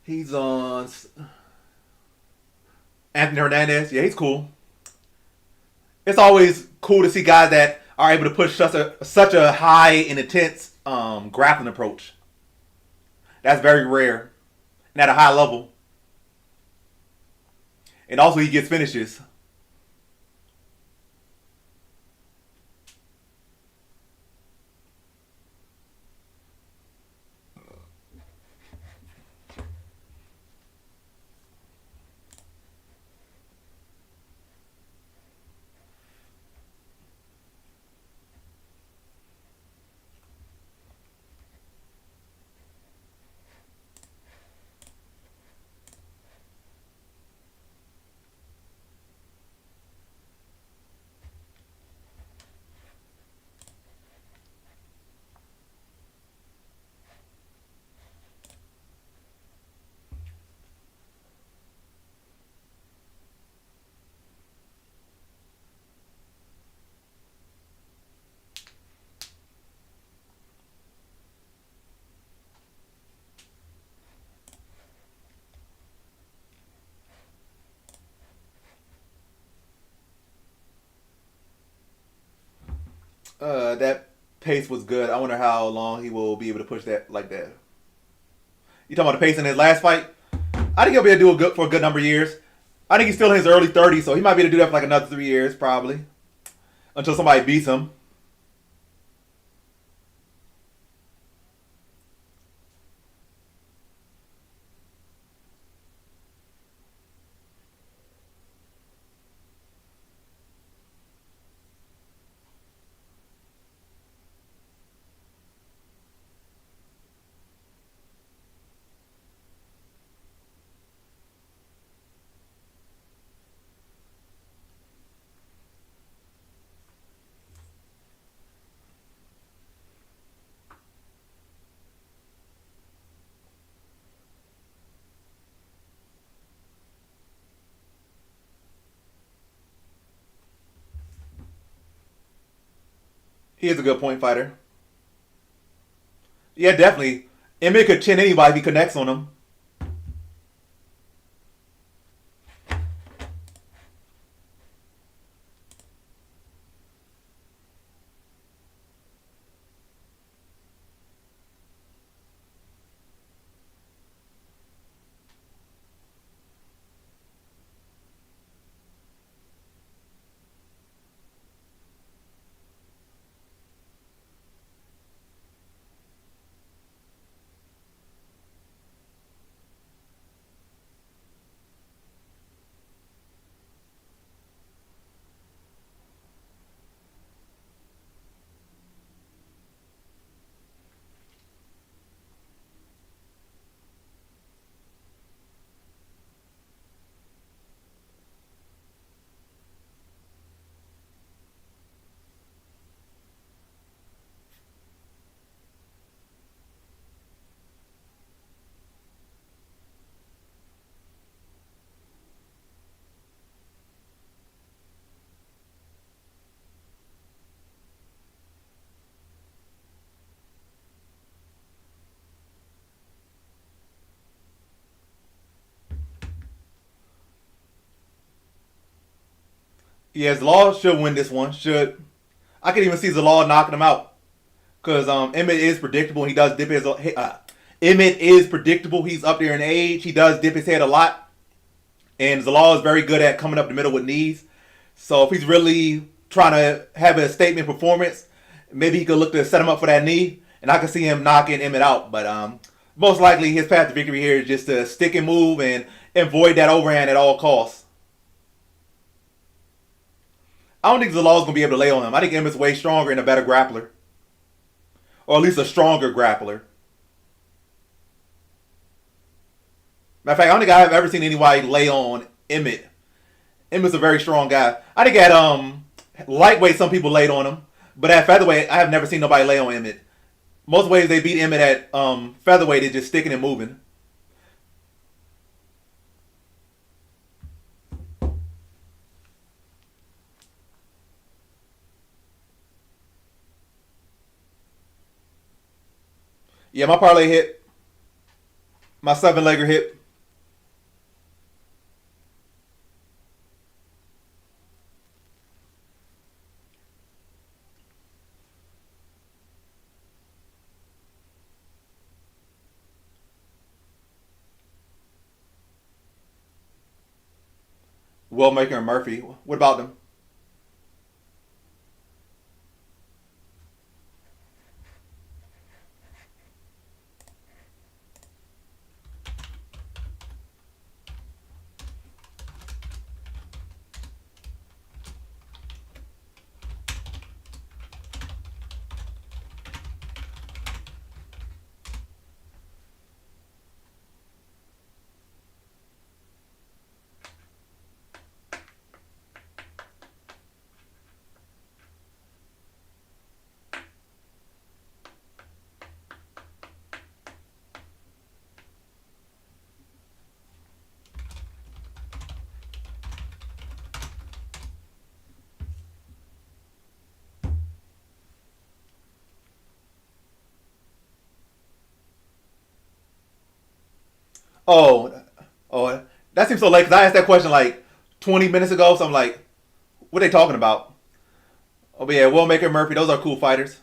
He's on Anthony Hernandez. Yeah, he's cool. It's always cool to see guys that are able to push such a high and intense grappling approach. That's very rare and at a high level. And also, he gets finishes. That pace was good. I wonder how long he will be able to push that like that. You talking about the pace in his last fight? I think he'll be able to do it good for a good number of years. I think he's still in his early 30s, so he might be able to do that for like another 3 years, probably, until somebody beats him. He is a good point fighter. Yeah, definitely. Emmett could chin anybody if he connects on him. Yeah, Zalal should win this one. Should I could even see Zalal knocking him out because Emmett is predictable. He does dip his. Emmett is predictable. He's up there in age. He does dip his head a lot, and Zalal is very good at coming up the middle with knees. So if he's really trying to have a statement performance, maybe he could look to set him up for that knee, and I could see him knocking Emmett out. But most likely his path to victory here is just to stick and move and avoid that overhand at all costs. I don't think Zalal's gonna be able to lay on him. I think Emmett's way stronger and a better grappler, or at least a stronger grappler. Matter of fact, I don't think I've ever seen anybody lay on Emmett. Emmett's a very strong guy. I think at lightweight some people laid on him, but at featherweight I have never seen nobody lay on Emmett. Most ways they beat Emmett at featherweight is just sticking and moving. Yeah, my parlay hit. My seven legger hit. Wellmaker and Murphy. What about them? Oh, oh, that seems so late because I asked that question like 20 minutes ago. So I'm like, what are they talking about? Oh, but yeah, Will Maker Murphy. Those are cool fighters.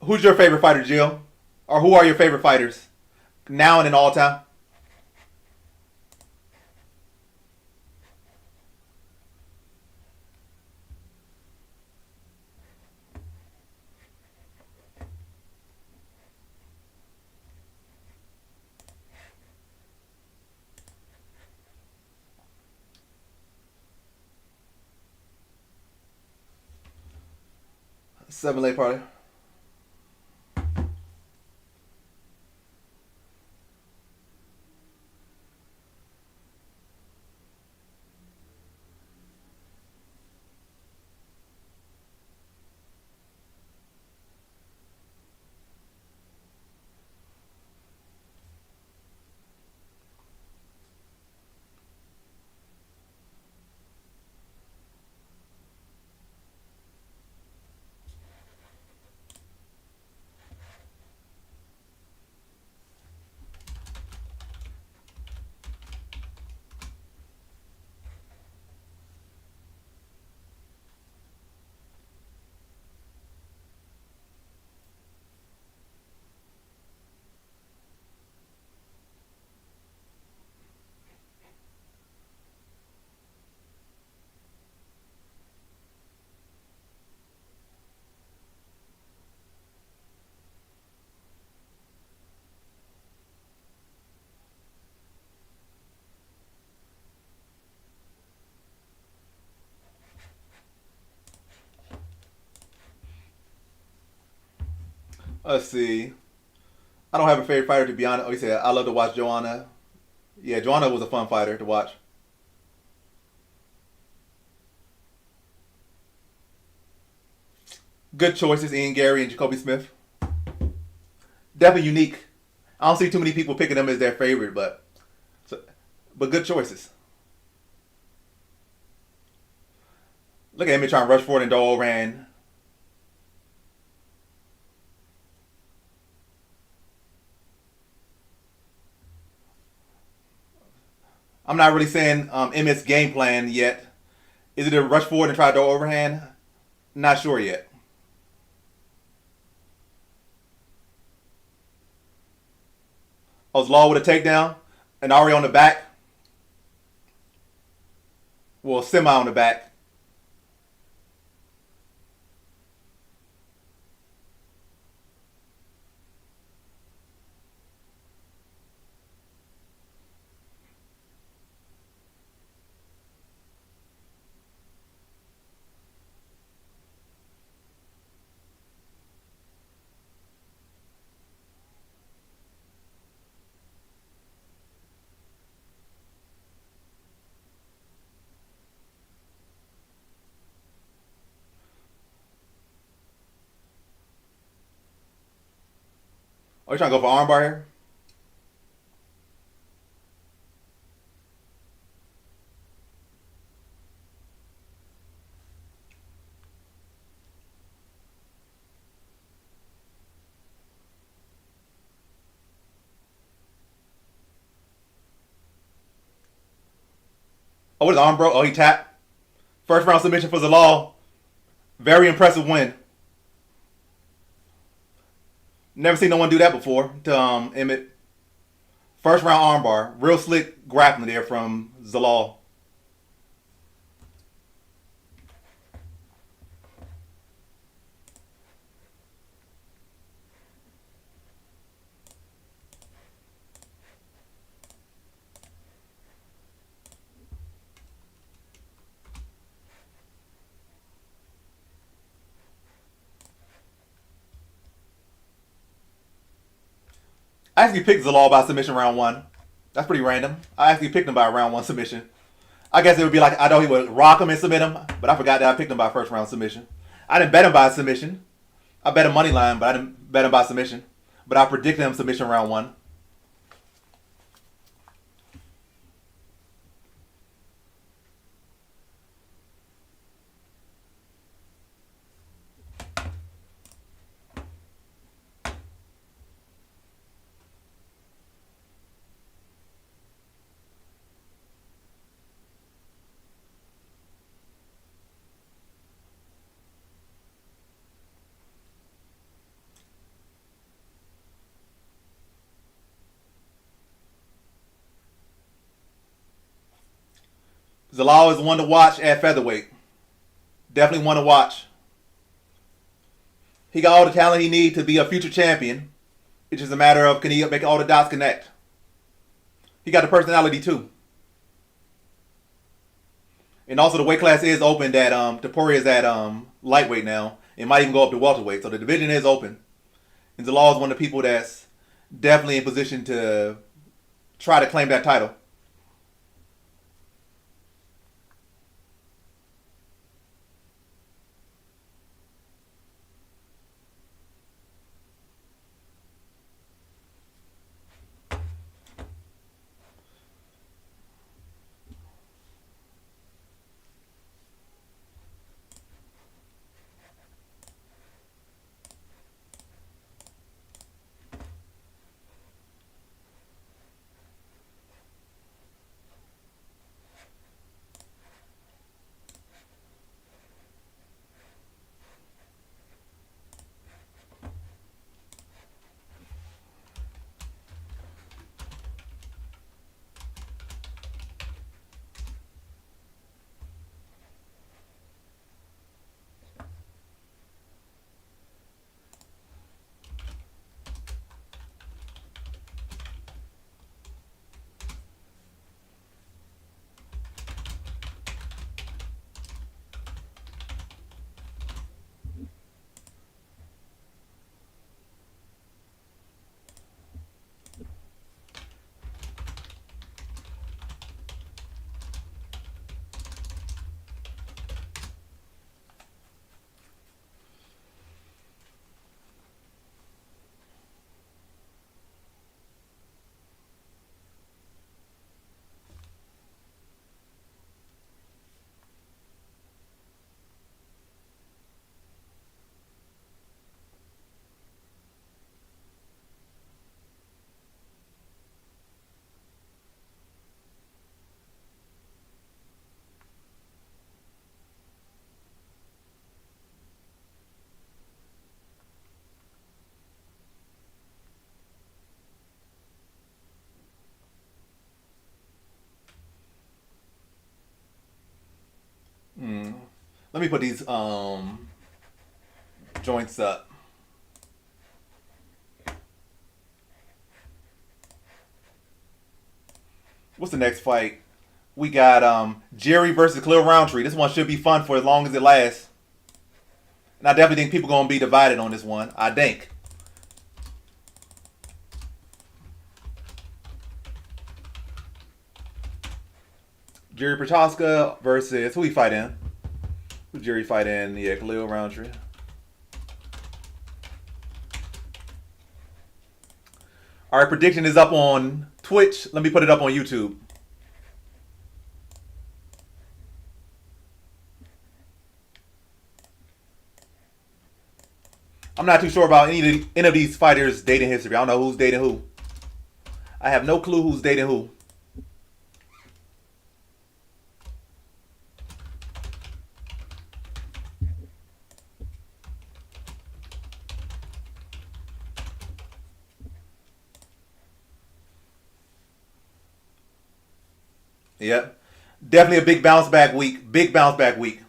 Who's your favorite fighter, Jill? Or who are your favorite fighters now and in all time? 7 late party. Let's see. I don't have a favorite fighter to be honest. Oh, you said I love to watch Joanna. Yeah, Joanna was a fun fighter to watch. Good choices, Ian Gary and Jacoby Smith. Definitely unique. I don't see too many people picking them as their favorite, but good choices. Look at him trying to rush forward and Dole ran. I'm not really saying Emmett's game plan yet. Is it to rush forward and try to overhand? Not sure yet. Law with a takedown and Ari on the back. Well, semi on the back. Are you trying to go for armbar here? Oh, what his arm broke? Oh, he tapped. First round submission for Zalal. Very impressive win. Never seen no one do that before to Emmett. First round armbar. Real slick grappling there from Zalal. I actually picked Zalal by submission round one. That's pretty random. I actually picked him by round one submission. I guess it would be like I know he would rock him and submit him, but I forgot that I picked him by first round submission. I didn't bet him by submission. I bet him money line, but I didn't bet him by submission. But I predicted him submission round one. Zalal is one to watch at featherweight. Definitely one to watch. He got all the talent he needs to be a future champion. It's just a matter of can he make all the dots connect. He got the personality too. And also the weight class is open that Pereira is at lightweight now. It might even go up to welterweight. So the division is open. And Zalal is one of the people that's definitely in position to try to claim that title. Let me put these joints up. What's the next fight? We got Jerry versus Khalil Roundtree. This one should be fun for as long as it lasts. And I definitely think people are gonna be divided on this one. I think. Jerry Prochaska versus who he fight in? Who Jerry fight in? Yeah, Khalil Roundtree. All right, prediction is up on Twitch. Let me put it up on YouTube. I'm not too sure about any of these fighters' dating history. I don't know who's dating who. I have no clue who's dating who. Yep. Definitely a big bounce back week. Big bounce back week.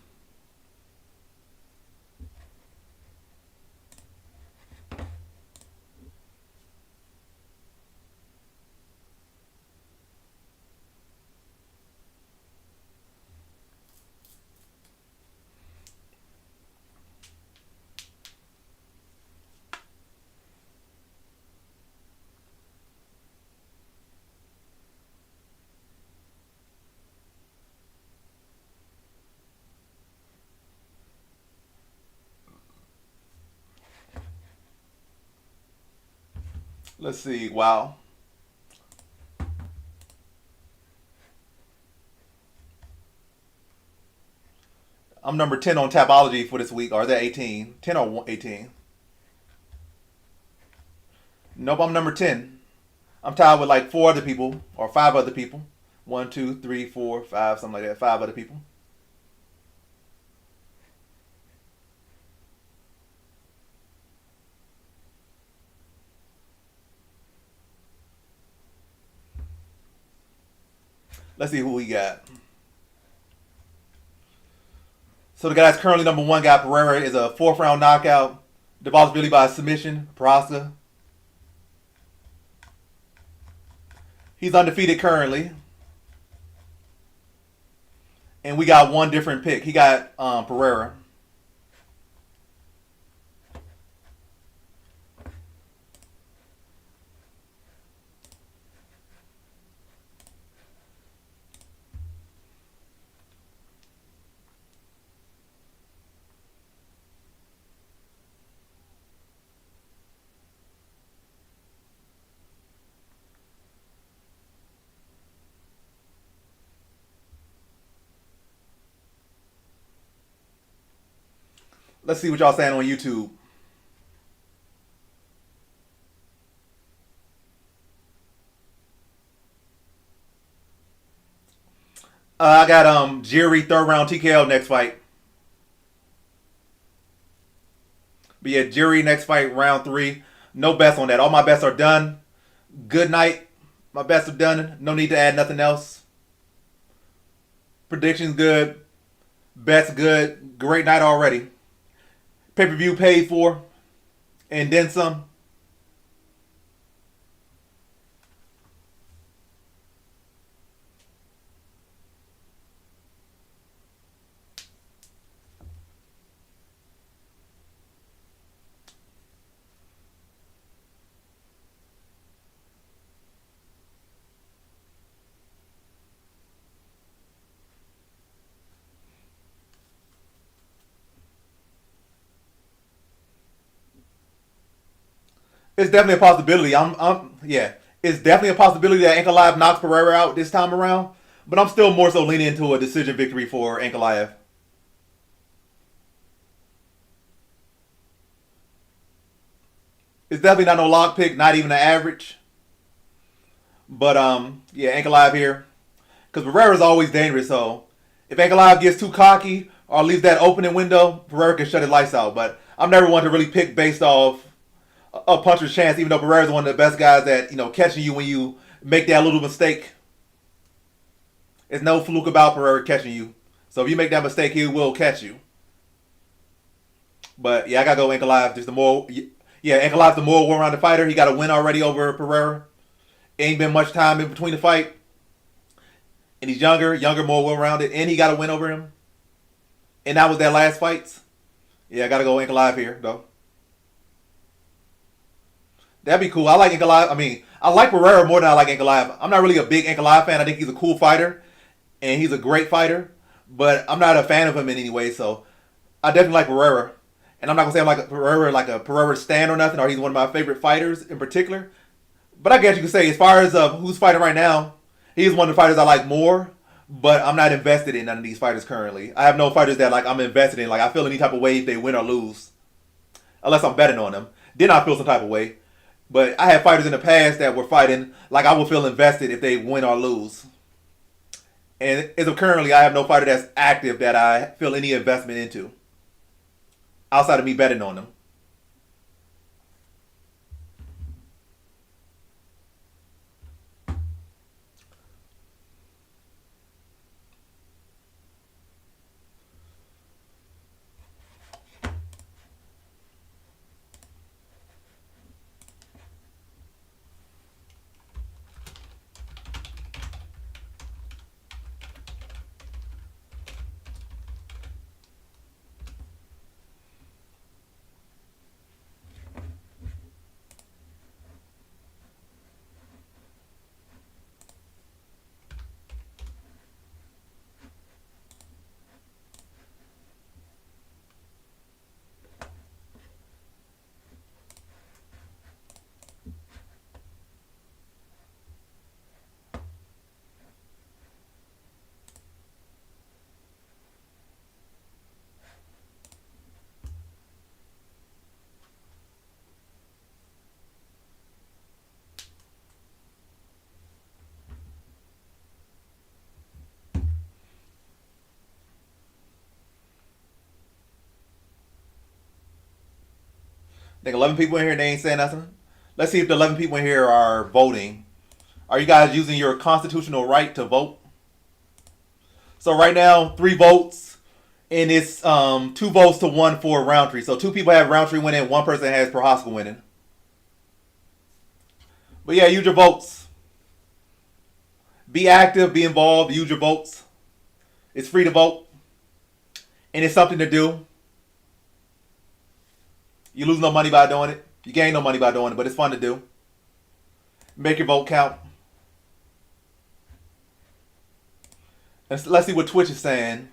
Let's see. Wow. I'm number 10 on Tapology for this week. Or is that 18? 10 or 18? Nope, I'm number 10. I'm tied with like 4 other people or 5 other people. 1, 2, 3, 4, 5, something like that. 5 other people. Let's see who we got. So the guy that's currently number one guy, Pereira, is a fourth round knockout. Devolves really by submission. Pereira. He's undefeated currently. And we got one different pick. He got Pereira. Let's see what y'all saying on YouTube. I got Jiri third round TKO next fight. But yeah, Jiri next fight round 3. No bets on that. All my bets are done. Good night. My bets are done. No need to add nothing else. Predictions good. Bets good. Great night already. Pay-per-view paid for. And then some. It's definitely a possibility. Yeah. It's definitely a possibility that Ankalaev knocks Pereira out this time around. But I'm still more so leaning into a decision victory for Ankalaev. It's definitely not no lock pick, not even an average. But yeah, Ankalaev here. Because Pereira's always dangerous, so if Ankalaev gets too cocky or leaves that opening window, Pereira can shut his lights out. But I'm never one to really pick based off a puncher's chance, even though Pereira's one of the best guys at, catching you when you make that little mistake. There's no fluke about Pereira catching you. So if you make that mistake, he will catch you. But yeah, I gotta go Ankalaev. Ankalaev's the more well-rounded fighter. He got a win already over Pereira. Ain't been much time in between the fight. And he's younger, more well-rounded, and he got a win over him. And that was their last fights. Yeah, I gotta go Ankalaev here, though. That'd be cool. I like Ankalaev. I like Pereira more than I like Ankalaev. I'm not really a big Ankalaev fan. I think he's a cool fighter, and he's a great fighter. But I'm not a fan of him in any way, so I definitely like Pereira. And I'm not gonna say I'm like a Pereira stan or nothing, or he's one of my favorite fighters in particular. But I guess you could say, as far as who's fighting right now, he's one of the fighters I like more. But I'm not invested in none of these fighters currently. I have no fighters that I'm invested in. Like, I feel any type of way if they win or lose, unless I'm betting on them. Then I feel some type of way. But I had fighters in the past that were fighting like I would feel invested if they win or lose. And as of currently, I have no fighter that's active that I feel any investment into, outside of me betting on them. I think 11 people in here, they ain't saying nothing. Let's see if the 11 people in here are voting. Are you guys using your constitutional right to vote? So right now, 3 votes And it's 2 votes to 1 for Roundtree. So 2 people have Roundtree winning, 1 person has Prohaska winning. But yeah, use your votes. Be active, be involved, use your votes. It's free to vote. And it's something to do. You lose no money by doing it. You gain no money by doing it, but it's fun to do. Make your vote count. And let's see what Twitch is saying.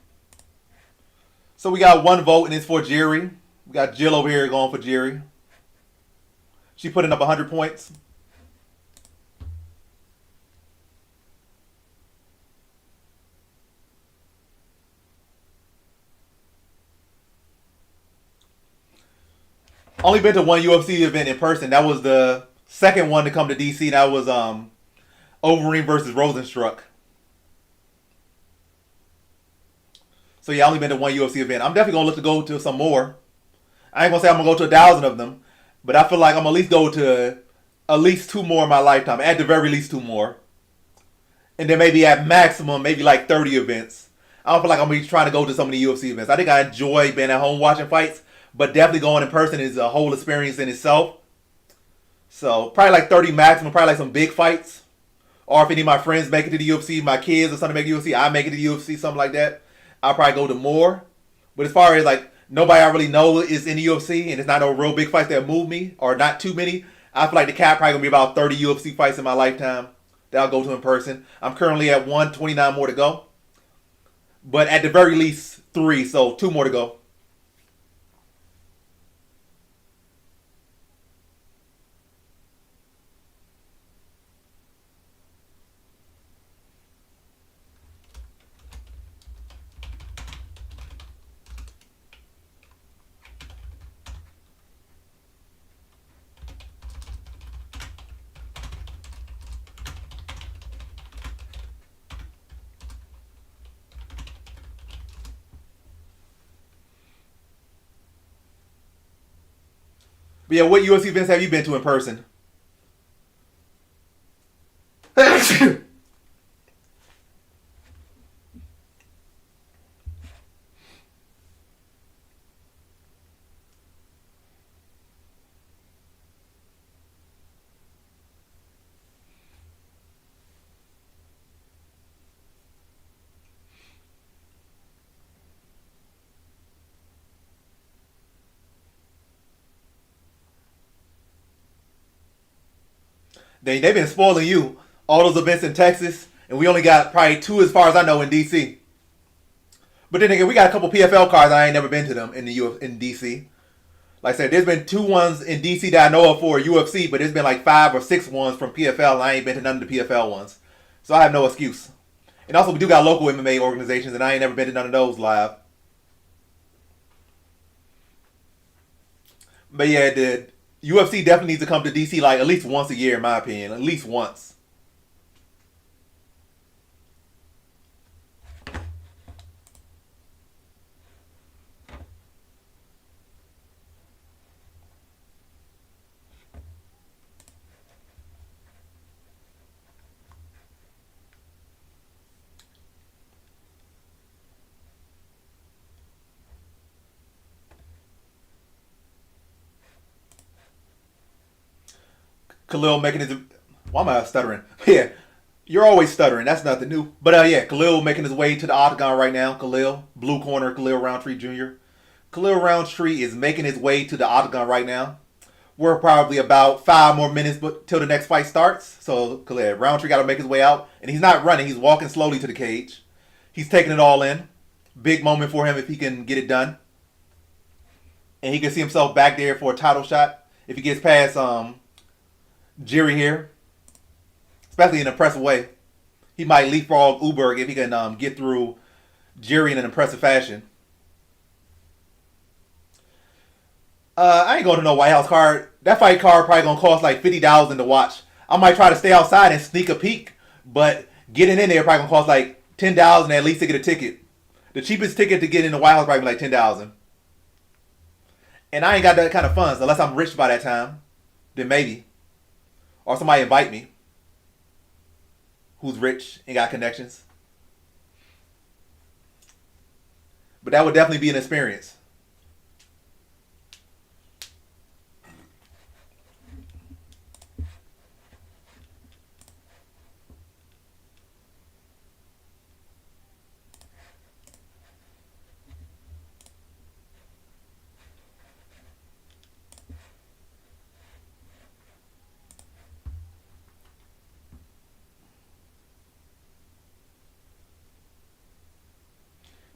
So we got 1 vote, and it's for Jerry. We got Jill over here going for Jerry. She putting up 100 points. Only been to one UFC event in person. That was the second one to come to DC. That was Overeem versus Rosenstruck. So yeah, I only been to one UFC event. I'm definitely gonna look to go to some more. I ain't gonna say I'm gonna go to 1,000 of them, but I feel like I'm gonna at least go to at least 2 more in my lifetime. At the very least 2 more, and then maybe at maximum maybe like 30 events. I don't feel like I'm gonna be trying to go to so many UFC events. I think I enjoy being at home watching fights, but definitely going in person is a whole experience in itself. So probably like 30 maximum. Probably like some big fights, or if any of my friends make it to the UFC, my kids or something make it to the UFC, I make it to the UFC, something like that. I'll probably go to more. But as far as like nobody I really know is in the UFC and it's not no real big fights that move me or not too many, I feel like the cap probably gonna be about 30 UFC fights in my lifetime that I'll go to in person. I'm currently at 129 more to go. But at the very least 3, so 2 more to go. But yeah, what UFC events have you been to in person? They've been spoiling you. All those events in Texas, and we only got probably 2 as far as I know in DC. But then again, we got a couple PFL cards. I ain't never been to them in in DC. Like I said, there's been 2 ones in DC that I know of for UFC, but there's been like 5 or 6 ones from PFL, and I ain't been to none of the PFL ones. So I have no excuse. And also, we do got local MMA organizations, and I ain't never been to none of those live. But yeah, the UFC definitely needs to come to DC like at least once a year, in my opinion. At least once. Khalil making his. Why am I stuttering? Yeah, you're always stuttering. That's nothing new. But yeah, Khalil making his way to the octagon right now. Khalil, blue corner, Khalil Roundtree Jr. Khalil Roundtree is making his way to the octagon right now. We're probably about 5 more minutes till the next fight starts. So Khalil Roundtree got to make his way out, and he's not running. He's walking slowly to the cage. He's taking it all in. Big moment for him if he can get it done, and he can see himself back there for a title shot if he gets past Jerry here, especially in an impressive way. He might leapfrog Uberg if he can get through Jerry in an impressive fashion. I ain't going to no White House card. That fight card probably gonna cost like $50 to watch. I might try to stay outside and sneak a peek, but getting in there probably gonna cost like $10 at least to get a ticket. The cheapest ticket to get in the White House probably like $10, and I ain't got that kind of funds unless I'm rich by that time. Then maybe, or somebody invite me who's rich and got connections. But that would definitely be an experience.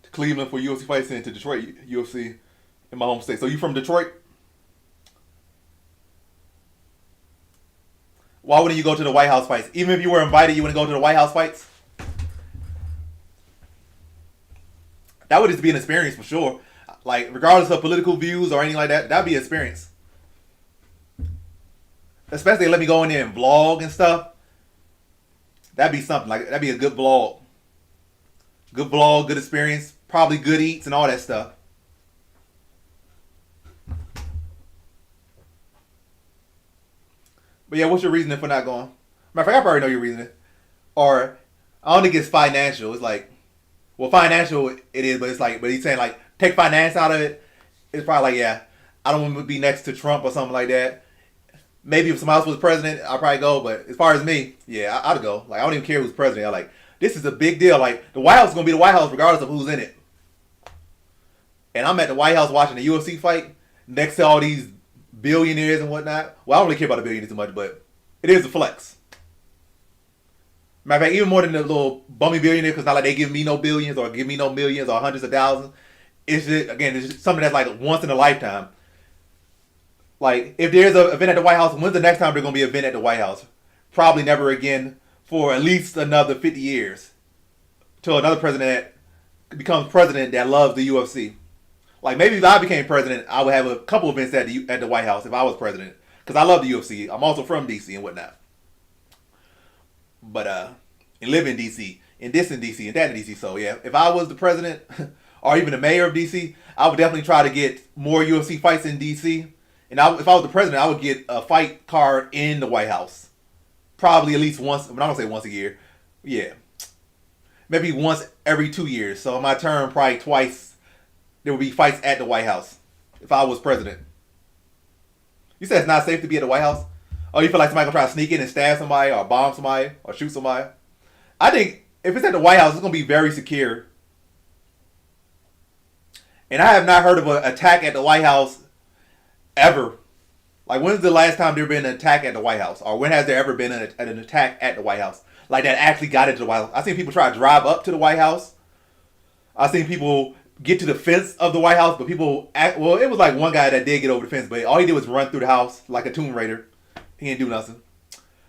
To Cleveland for UFC fights and to Detroit UFC in my home state. So you from Detroit? Why wouldn't you go to the White House fights? Even if you were invited, you wouldn't go to the White House fights? That would just be an experience for sure. Like, regardless of political views or anything like that, that'd be an experience. Especially let me go in there and vlog and stuff. That'd be something. Like, that'd be a good vlog. Good vlog, good experience, probably good eats and all that stuff. But yeah, what's your reasoning for not going? Matter of fact, I probably know your reasoning. Or I don't think it's financial. It's like, well, financial it is, but it's like, but he's saying like take finance out of it. It's probably like, yeah, I don't want to be next to Trump or something like that. Maybe if somebody else was president, I'd probably go. But as far as me, yeah, I'd go. Like I don't even care who's president. I like this is a big deal. Like the White House is gonna be the White House regardless of who's in it. And I'm at the White House watching the UFC fight next to all these billionaires and whatnot. Well, I don't really care about the billionaires too much, but it is a flex. Matter of fact, even more than the little bummy billionaire, because not like they give me no billions or give me no millions or hundreds of thousands. It's just, again, it's just something that's like once in a lifetime. Like, if there's an event at the White House, when's the next time there's going to be an event at the White House? Probably never again for at least another 50 years. Till another president becomes president that loves the UFC. Like, maybe if I became president, I would have a couple events at the White House if I was president. Because I love the UFC. I'm also from DC and whatnot. But, and live in DC, and this in DC, and that in DC. So, yeah, if I was the president, or even the mayor of DC, I would definitely try to get more UFC fights in DC. And if I was the president, I would get a fight card in the White House. Probably at least once, I'm not going to say once a year. Yeah. Maybe once every 2 years. So, in my term, probably twice, there would be fights at the White House if I was president. You said it's not safe to be at the White House? Oh, you feel like somebody gonna try to sneak in and stab somebody or bomb somebody or shoot somebody? I think if it's at the White House, it's gonna be very secure. And I have not heard of an attack at the White House ever. Like, when's the last time there been an attack at the White House? Or when has there ever been an attack at the White House? Like, that actually got into the White House. I've seen people try to drive up to the White House. I've seen people get to the fence of the White House, but well, it was like one guy that did get over the fence, but all he did was run through the house like a Tomb Raider. He didn't do nothing.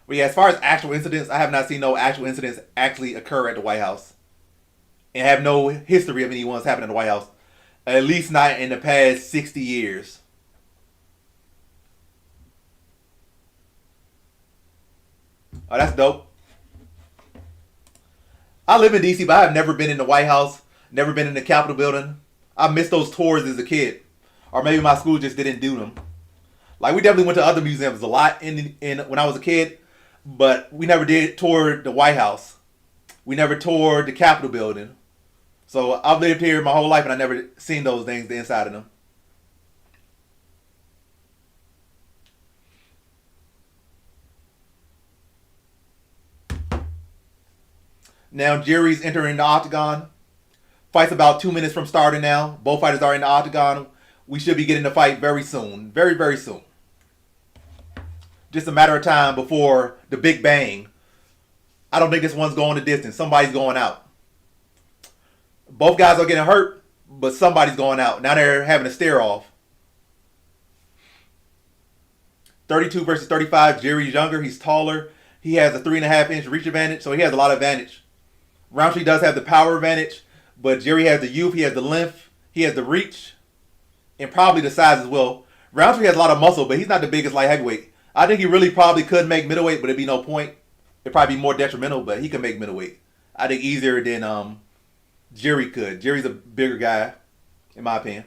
But yeah, as far as actual incidents, I have not seen no actual incidents actually occur at the White House. And have no history of any ones happening at the White House. At least not in the past 60 years. Oh, that's dope. I live in DC, but I have never been in the White House. Never been in the Capitol building. I missed those tours as a kid. Or maybe my school just didn't do them. Like, we definitely went to other museums a lot in when I was a kid, but we never did tour the White House. We never toured the Capitol building. So I've lived here my whole life and I never seen those things, the inside of them. Now Jerry's entering the octagon. Fight's about 2 minutes from starting now. Both fighters are in the octagon. We should be getting the fight very soon. Very, very soon. Just a matter of time before the big bang. I don't think this one's going the distance. Somebody's going out. Both guys are getting hurt, but somebody's going out. Now they're having a stare off. 32 versus 35. Jerry's younger. He's taller. He has a 3.5-inch reach advantage, so he has a lot of advantage. Roundtree does have the power advantage, but Jerry has the youth. He has the length. He has the reach, and probably the size as well. Roundtree has a lot of muscle, but he's not the biggest light heavyweight. I think he really probably could make middleweight, but it'd be no point. It'd probably be more detrimental, but he could make middleweight. I think easier than Jerry could. Jerry's a bigger guy, in my opinion.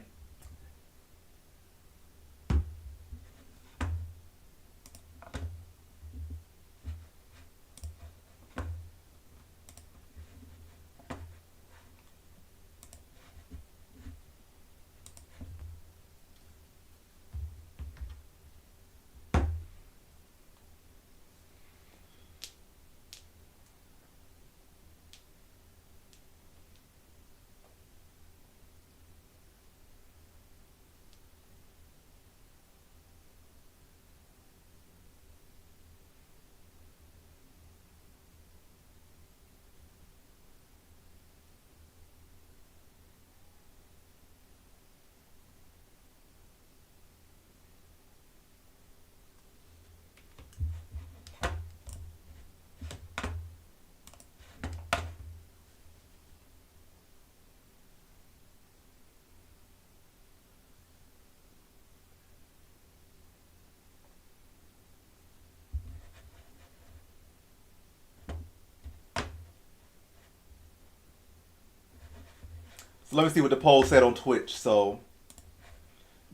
So let me see what the poll said on Twitch. So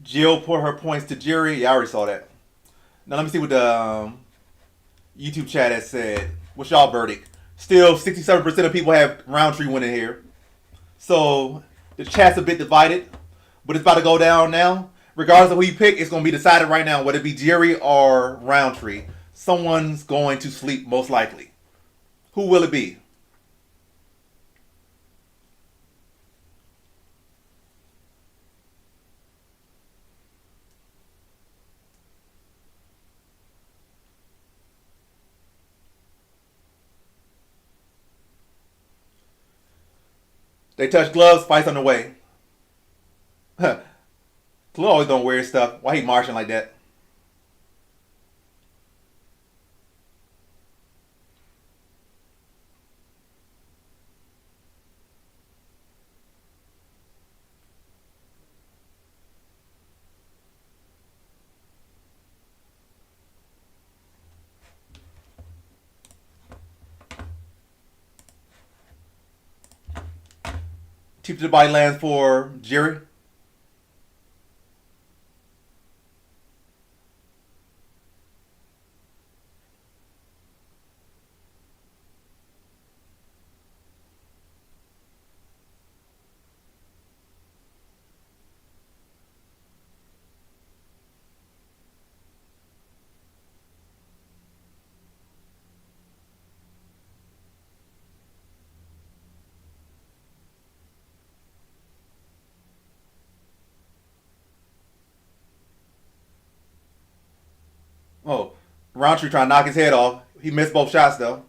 Jill put her points to Jerry. Yeah, I already saw that. Now let me see what the YouTube chat has said. What's y'all verdict? Still, 67% of people have Roundtree winning here. So the chat's a bit divided, but it's about to go down now. Regardless of who you pick, it's going to be decided right now whether it be Jerry or Roundtree. Someone's going to sleep most likely. Who will it be? They touch gloves, fights on the way. Clue always don't wear stuff. Why he marching like that? Tip to the body lands for Jerry. Oh, Roundtree trying to knock his head off. He missed both shots though.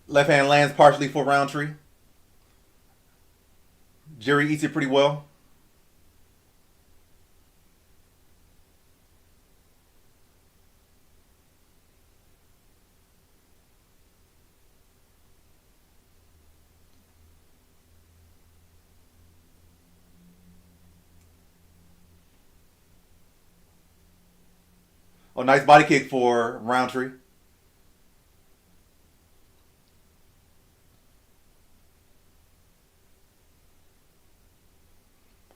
Left hand lands partially for Roundtree. Jerry eats it pretty well. Oh, nice body kick for Roundtree.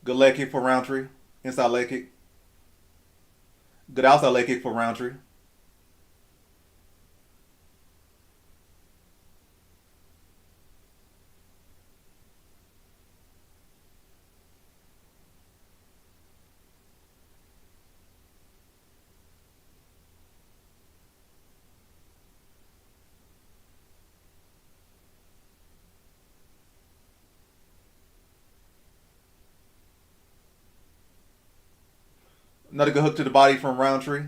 Good leg kick for Roundtree. Inside leg kick. Good outside leg kick for Roundtree. Another good hook to the body from Roundtree.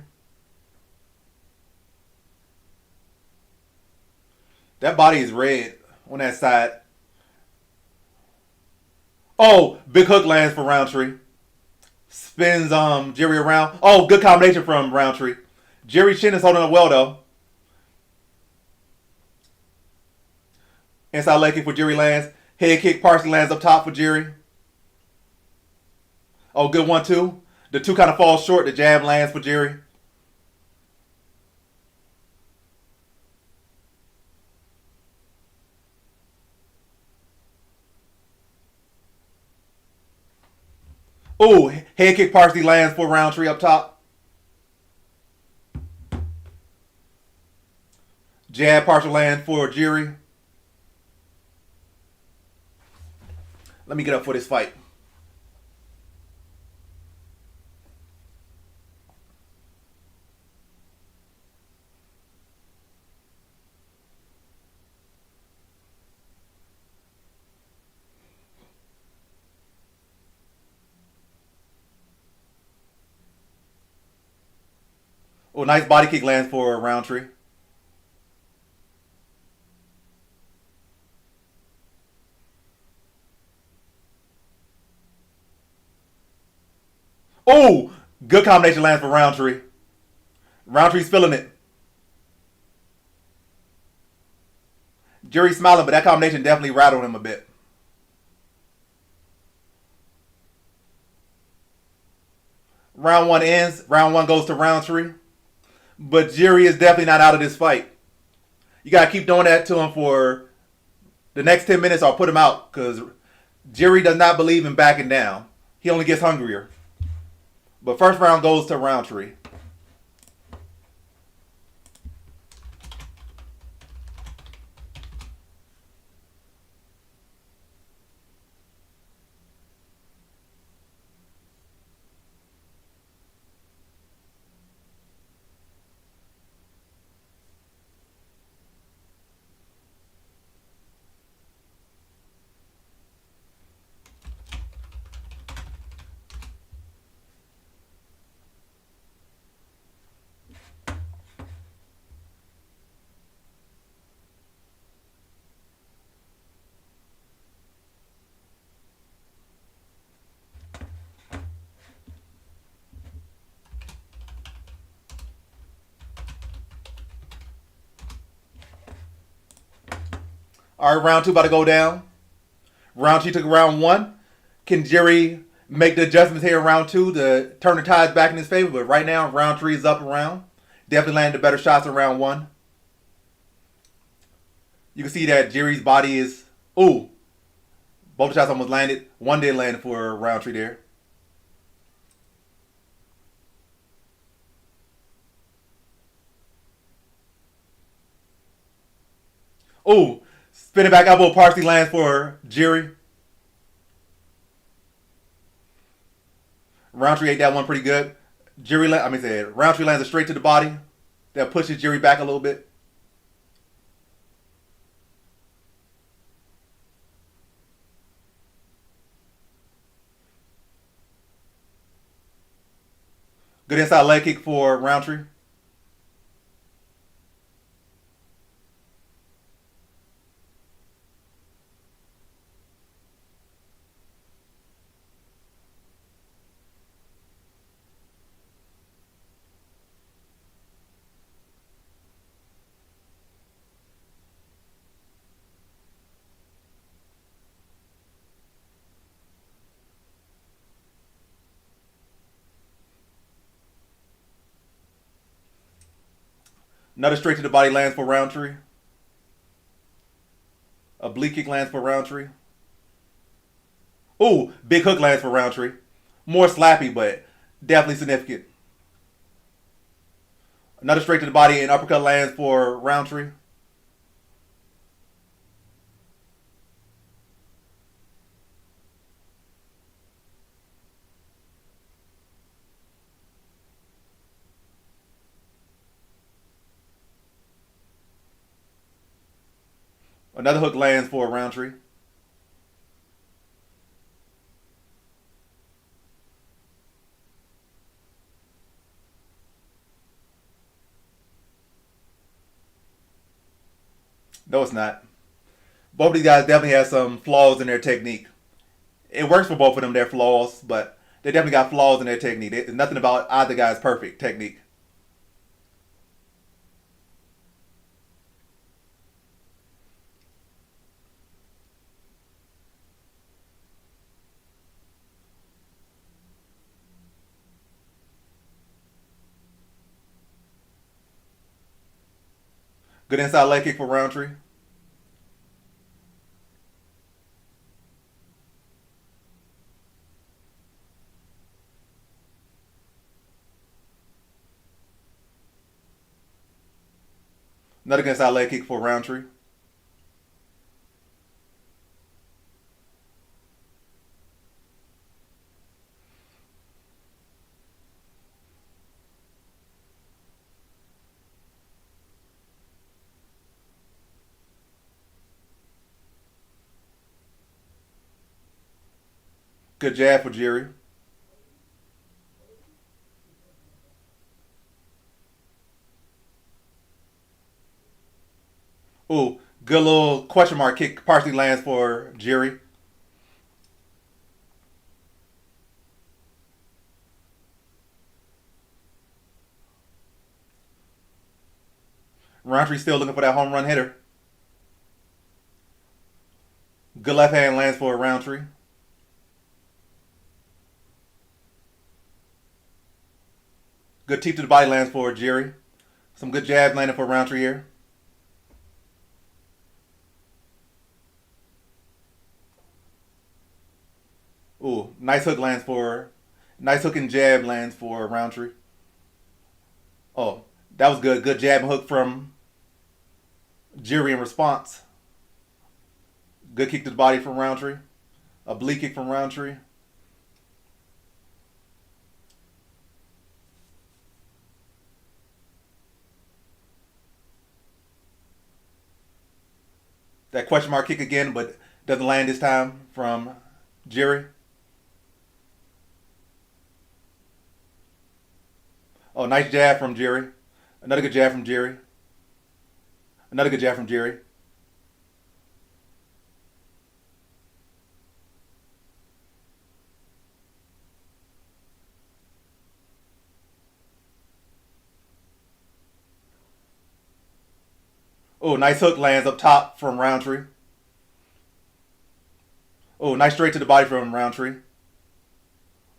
That body is red on that side. Oh, big hook lands for Roundtree. Spins Jerry around. Oh, good combination from Roundtree. Jerry's chin is holding up well though. Inside leg kick for Jerry lands. Head kick partially lands up top for Jerry. Oh, good 1-2. The two kind of falls short. The jab lands for Jerry. Oh, head kick partially lands for Roundtree up top. Jab partial land for Jerry. Let me get up for this fight. Oh, nice body kick lands for Roundtree. Oh, good combination lands for Roundtree. Roundtree's feeling it. Jerry's smiling, but that combination definitely rattled him a bit. Round one ends. Round one goes to Roundtree. But Jerry is definitely not out of this fight. You got to keep doing that to him for the next 10 minutes or put him out because Jerry does not believe in backing down. He only gets hungrier. But first round goes to Roundtree. All right, round two about to go down. Round two took round one. Can Jerry make the adjustments here in round two to turn the tides back in his favor? But right now, round three is up around. Definitely landed the better shots in round one. You can see that Jerry's body is. Ooh, both shots almost landed. One did land for round three there. Ooh, spinning back elbow partially lands for Jerry. Roundtree ate that one pretty good. Roundtree lands it straight to the body. That pushes Jerry back a little bit. Good inside leg kick for Roundtree. Another straight to the body lands for Roundtree. A bleak kick lands for Roundtree. Ooh, big hook lands for Roundtree. More slappy, but definitely significant. Another straight to the body and uppercut lands for Roundtree. Another hook lands for Roundtree. No, it's not. Both of these guys definitely have some flaws in their technique. It works for both of them, their flaws, but they definitely got flaws in their technique. There's nothing about either guy's perfect technique. Good inside leg kick for Roundtree. Another good inside leg kick for Roundtree. Good jab for Jerry. Ooh, good little question mark kick partially lands for Jerry. Roundtree still looking for that home run hitter. Good left hand lands for Roundtree. Good teep to the body lands for Jerry. Some good jabs landing for Roundtree here. Ooh, nice hook and jab lands for Roundtree. Oh, that was good. Good jab and hook from Jerry in response. Good kick to the body from Roundtree. A oblique kick from Roundtree. That question mark kick again, but doesn't land this time from Jerry. Oh, nice jab from Jerry. Another good jab from Jerry. Another good jab from Jerry. Oh, nice hook lands up top from Roundtree. Oh, nice straight to the body from Roundtree.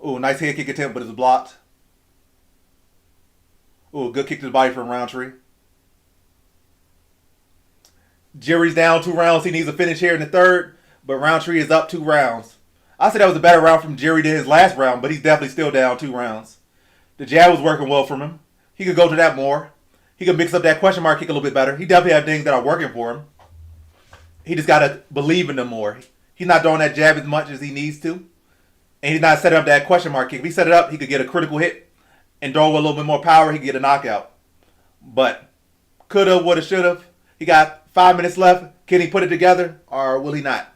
Oh, nice head kick attempt, but it's blocked. Oh, good kick to the body from Roundtree. Jerry's down 2 rounds. He needs a finish here in the third, but Roundtree is up 2 rounds. I said that was a better round from Jerry than his last round, but he's definitely still down 2 rounds. The jab was working well from him. He could go to that more. He could mix up that question mark kick a little bit better. He definitely have things that are working for him. He just got to believe in them more. He's not throwing that jab as much as he needs to. And he's not setting up that question mark kick. If he set it up, he could get a critical hit and throw with a little bit more power. He could get a knockout. But coulda, woulda, shoulda. He got 5 minutes left. Can he put it together or will he not?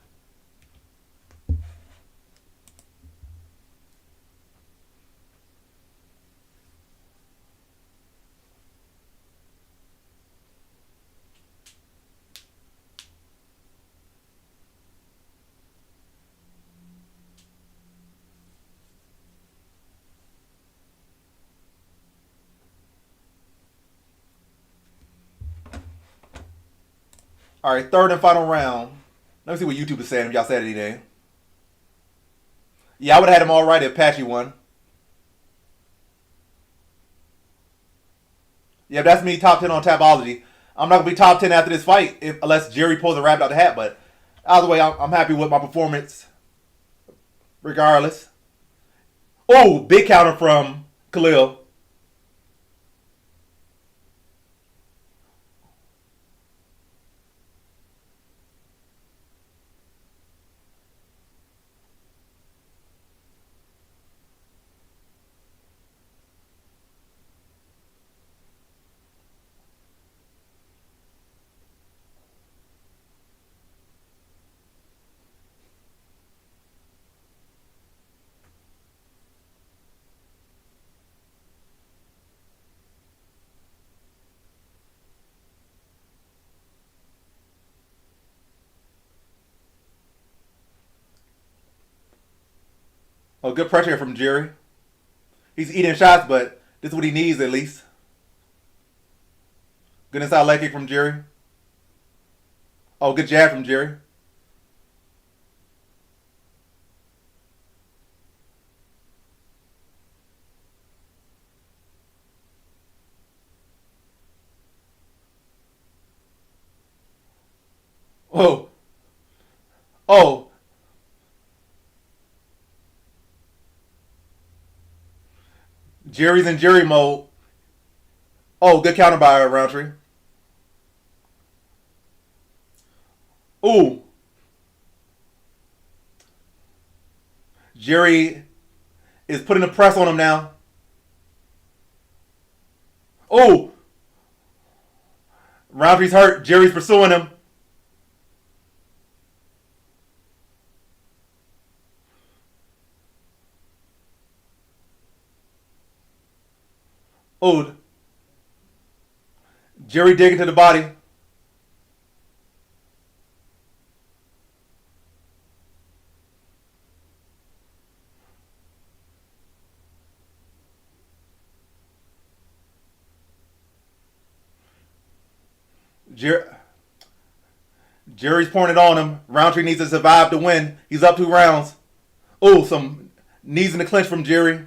All right, third and final round. Let me see what YouTube is saying. If y'all said anything. Yeah, I would have had him all right if Patchy won. Yeah, that's me top 10 on Tapology. I'm not going to be top 10 after this fight unless Jerry pulls a rabbit out the hat. But either way, I'm happy with my performance regardless. Oh, big counter from Khalil. Oh, good pressure from Jerry. He's eating shots, but this is what he needs at least. Good inside leg kick from Jerry. Oh, good jab from Jerry. Oh, oh, Jerry's in Jerry mode. Oh, good counter by Roundtree. Ooh, Jerry is putting the press on him now. Oh, Roundtree's hurt. Jerry's pursuing him. Oh, Jerry digging to the body. Jerry's pouring it on him. Roundtree needs to survive to win. He's up 2 rounds. Oh, some knees in the clinch from Jerry.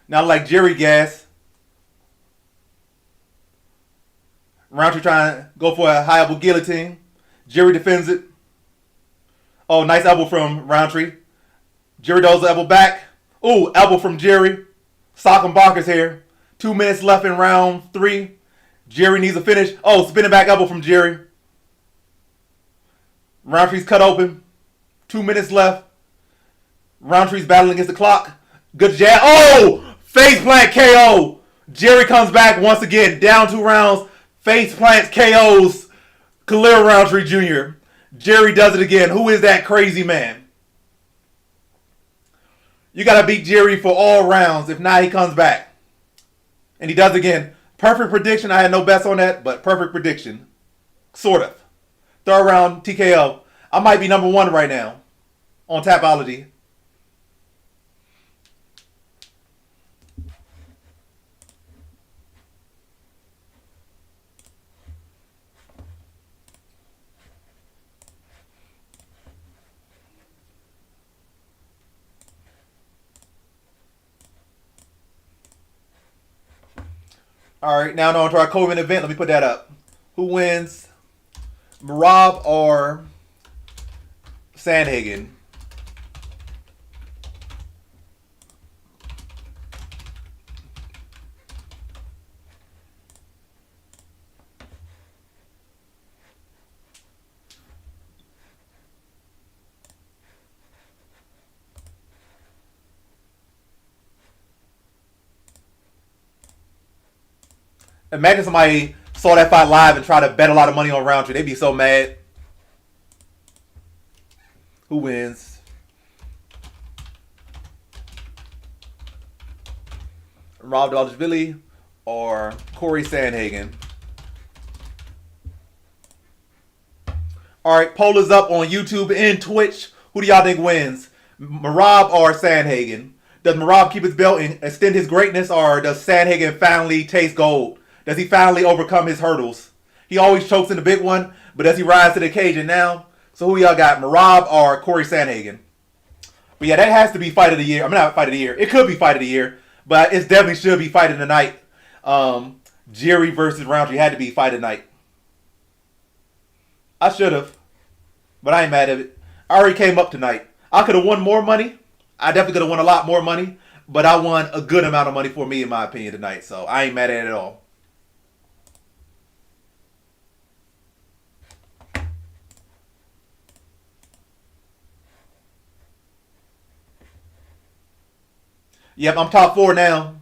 Not like Jerry gas. Roundtree trying to go for a high elbow guillotine. Jerry defends it. Oh, nice elbow from Roundtree. Jerry does the elbow back. Ooh, elbow from Jerry. Sock and bonkers here. 2 minutes left in round 3. Jerry needs a finish. Oh, spinning back elbow from Jerry. Roundtree's cut open. 2 minutes left. Roundtree's battling against the clock. Good jab. Oh! Face plant KO. Jerry comes back once again. Down 2 rounds. Face plants KOs Khalil Roundtree Jr. Jerry does it again. Who is that crazy man? You got to beat Jerry for all rounds. If not, he comes back. And he does again. Perfect prediction. I had no bets on that, but perfect prediction. Sort of. 3rd round TKO. I might be number 1 right now on Tapology. All right, now on to our co-event event. Let me put that up. Who wins? Marab or Sandhagen? Imagine somebody saw that fight live and tried to bet a lot of money on Roundtree. They'd be so mad. Who wins? Rob Dvalishvili or Corey Sandhagen? All right, poll is up on YouTube and Twitch. Who do y'all think wins? Marab or Sandhagen? Does Marab keep his belt and extend his greatness, or does Sandhagen finally taste gold? Does he finally overcome his hurdles? He always chokes in the big one, but does he rise to the occasion now? So who y'all got, Marab or Corey Sandhagen? But yeah, that has to be fight of the year. I mean, not fight of the year. It could be fight of the year, but it definitely should be fight of the night. Jerry versus Roundtree had to be fight of the night. I should have, but I ain't mad at it. I already came up tonight. I could have won more money. I definitely could have won a lot more money, but I won a good amount of money for me, in my opinion, tonight. So I ain't mad at it at all. Yep, I'm top 4 now.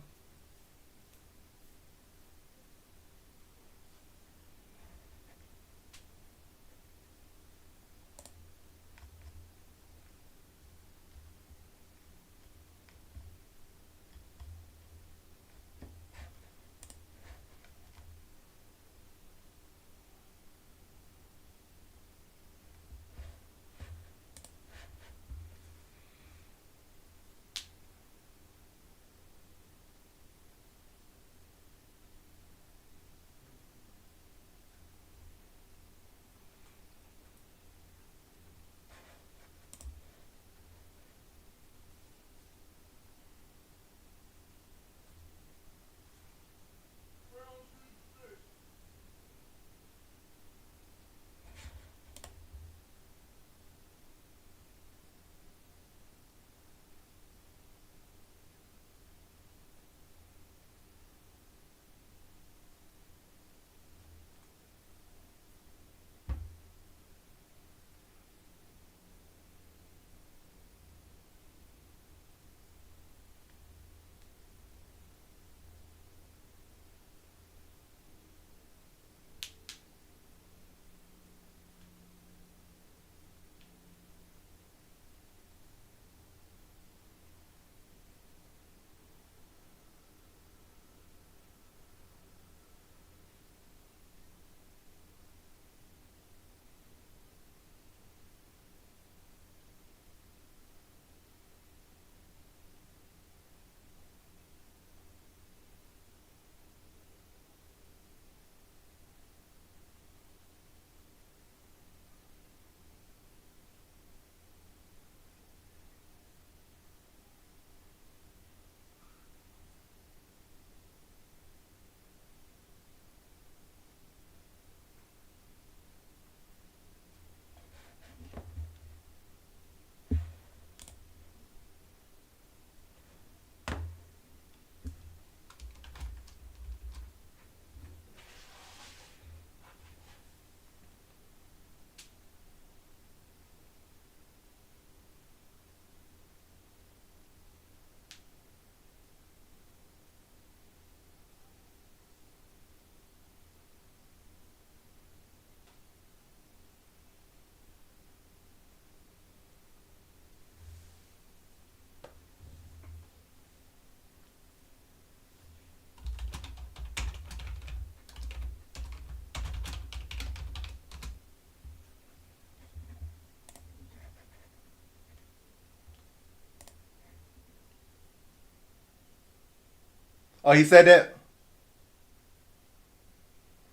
Oh, he said that.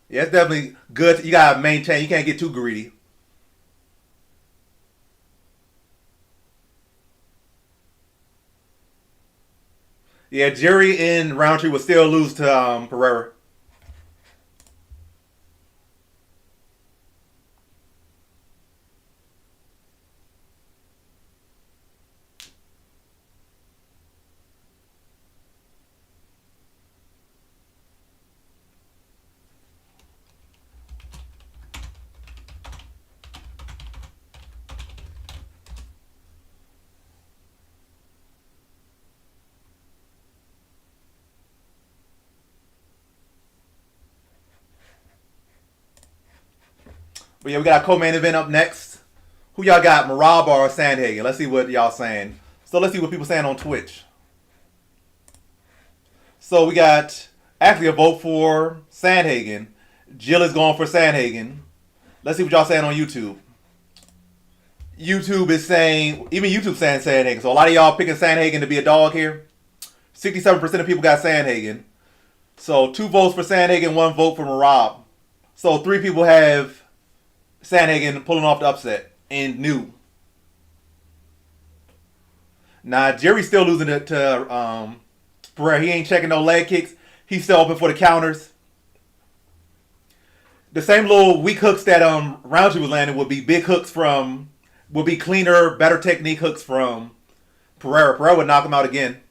Yeah, it's definitely good. You gotta maintain. You can't get too greedy. Yeah, Jerry and Roundtree will still lose to Pereira. But yeah, we got a co-main event up next. Who y'all got, Marab or Sandhagen? Let's see what y'all saying. So let's see what people saying on Twitch. So we got actually a vote for Sandhagen. Jill is going for Sandhagen. Let's see what y'all saying on YouTube. YouTube is saying, even YouTube saying Sandhagen. So a lot of y'all picking Sandhagen to be a dog here. 67% of people got Sandhagen. So 2 votes for Sandhagen, 1 vote for Marab. So 3 people have Sandhagen pulling off the upset and new. Now Jerry's still losing it to Pereira. He ain't checking no leg kicks. He's still open for the counters. The same little weak hooks that Roundtree was landing would be big hooks from, would be cleaner, better technique hooks from Pereira. Pereira would knock him out again.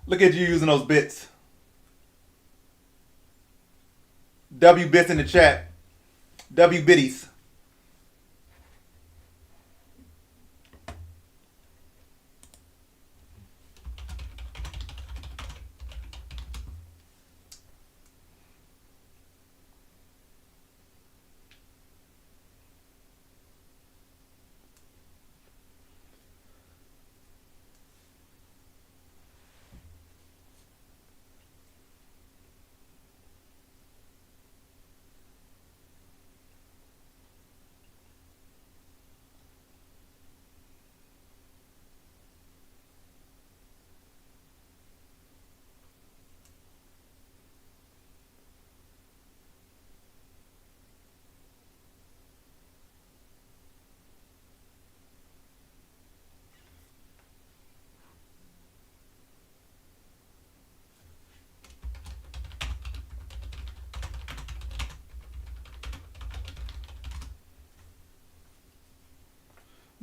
Look at you using those bits. W bits in the chat. W bitties.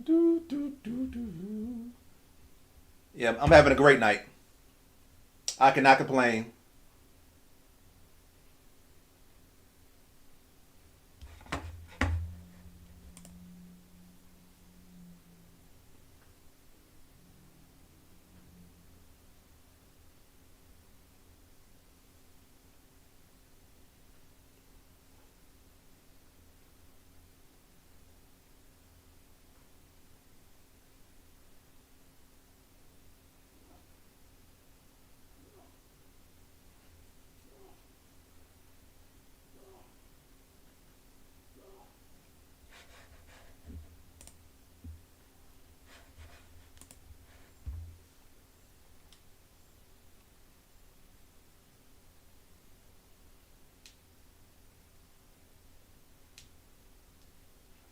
Do, do, do, do. Yeah, I'm having a great night. I cannot complain.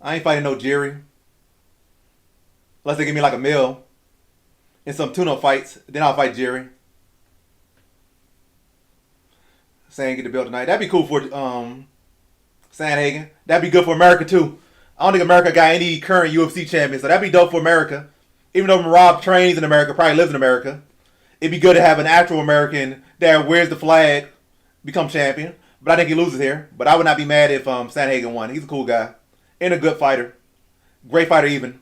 I ain't fighting no Jerry unless they give me like a meal and some tune-up fights. Then I'll fight Jerry. Saying get the belt tonight. That'd be cool for Sandhagen. That'd be good for America too. I don't think America got any current UFC champions, so that'd be dope for America. Even though Rob trains in America, probably lives in America, it'd be good to have an actual American that wears the flag become champion. But I think he loses here. But I would not be mad if Sandhagen won. He's a cool guy and a good fighter, great fighter even.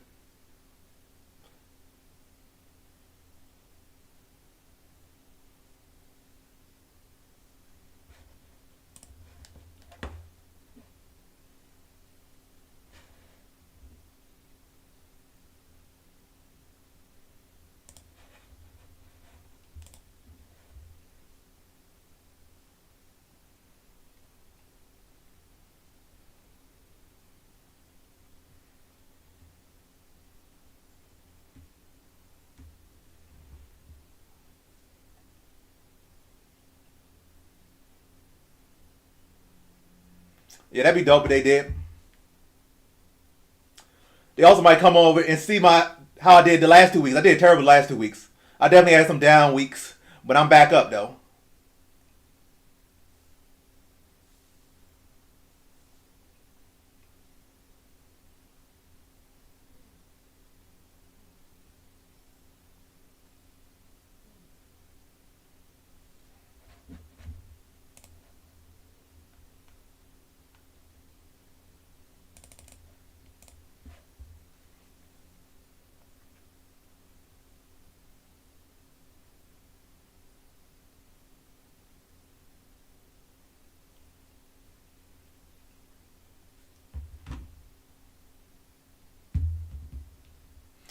Yeah, that'd be dope if they did. They also might come over and see my how I did the last 2 weeks. I did terrible the last 2 weeks. I definitely had some down weeks, but I'm back up though.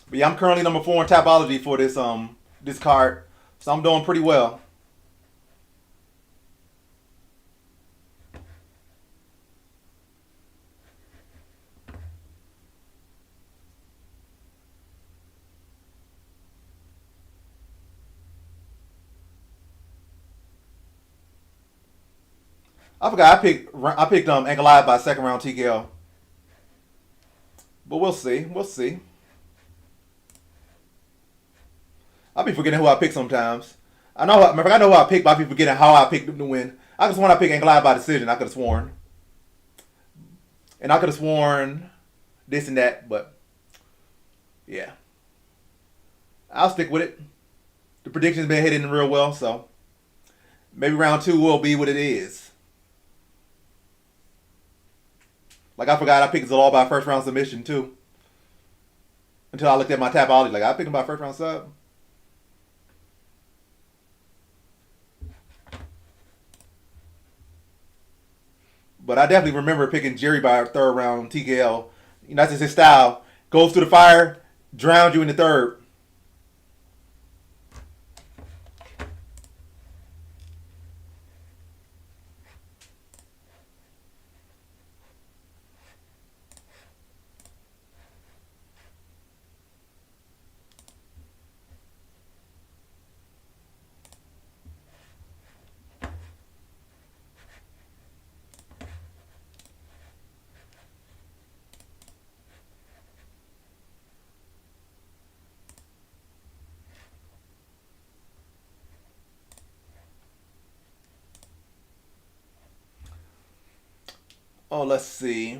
But yeah, I'm currently number 4 in Tapology for this card, so I'm doing pretty well. I forgot I picked Ankalaev by second round TKO, but we'll see. We'll see. I'll be forgetting who I pick sometimes. I know who I picked, but I be forgetting how I picked them to win. I just want to pick Ankalaev by decision. I could have sworn, and I could have sworn this and that, but yeah, I'll stick with it. The prediction's been hitting real well, so maybe round 2 will be what it is. Like I forgot I picked Zalal by first round submission too. Until I looked at my Tapology, like I picked him by first round sub. But I definitely remember picking Jerry by a third round TKO. You know, that's just his style. Goes through the fire, drowns you in the third. Oh, let's see.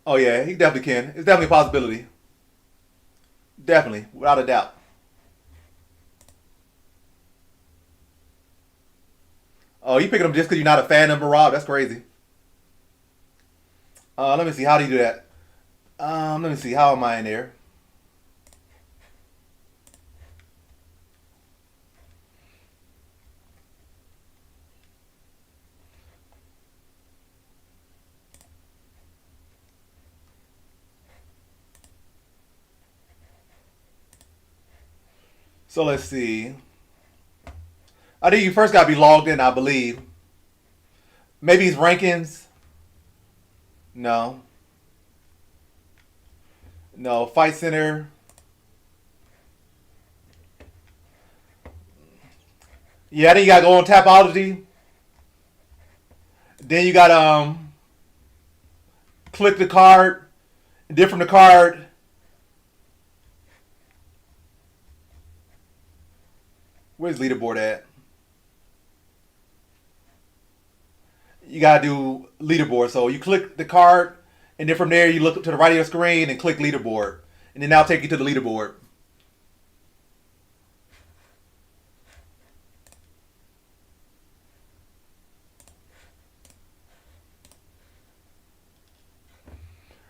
Oh yeah, he definitely can. It's definitely a possibility. Definitely, without a doubt. Oh, you picking him just because you're not a fan of Marab? That's crazy. Let me see. How do you do that? Let me see. How am I in there? So let's see. I think you first got to be logged in, I believe. Maybe his rankings. No, no. Fight Center. Yeah, then you got to go on Tapology. Then you got to click the card. And then from the card, where's leaderboard at? You gotta do leaderboard. So you click the card, and then from there you look up to the right of your screen and click leaderboard, and then that'll take you to the leaderboard.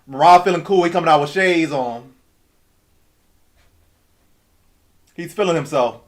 Marab feeling cool. He coming out with shades on. He's feeling himself.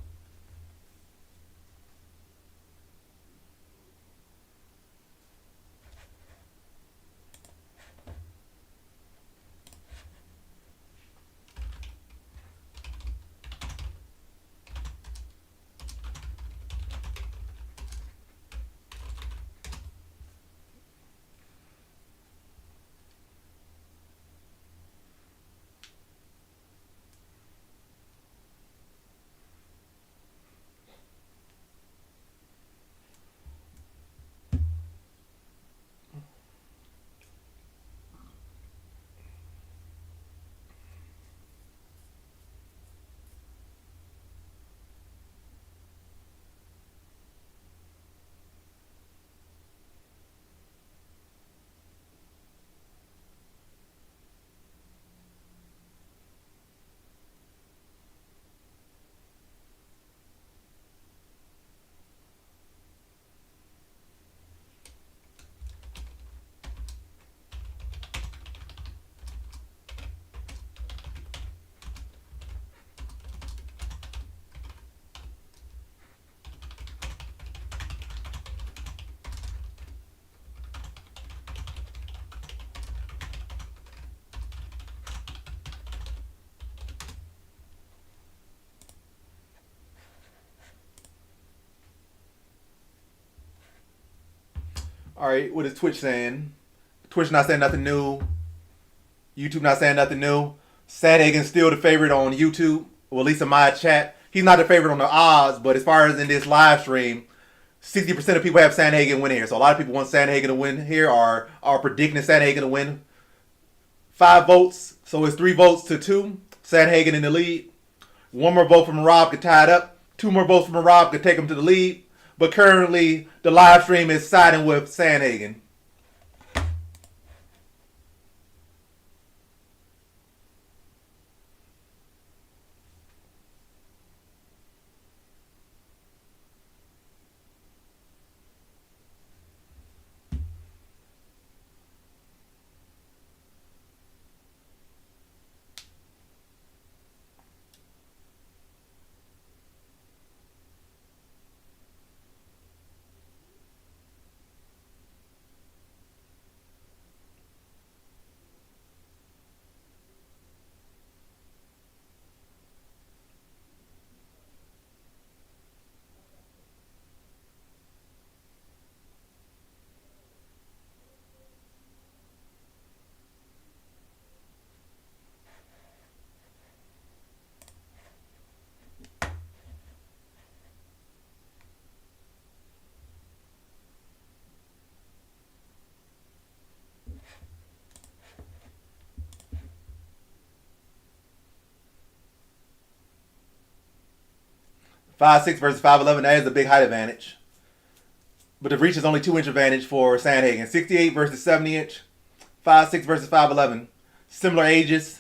All right, what is Twitch saying? Twitch not saying nothing new. YouTube not saying nothing new. Sandhagen's still the favorite on YouTube. Well, at least in my chat, he's not the favorite on the odds. But as far as in this live stream, 60% of people have Sandhagen win here. So a lot of people want Sandhagen to win here, or are predicting Sandhagen to win. 5 votes, so it's 3 votes to 2. Sandhagen in the lead. One more vote from Rob could tie it up. 2 more votes from Rob could take him to the lead. But currently, the live stream is siding with Sandhagen. Five six versus 5'11". That is a big height advantage. But the reach is only 2-inch advantage for Sandhagen. 68 versus 70 inch. 5'6" versus 5'11". Similar ages.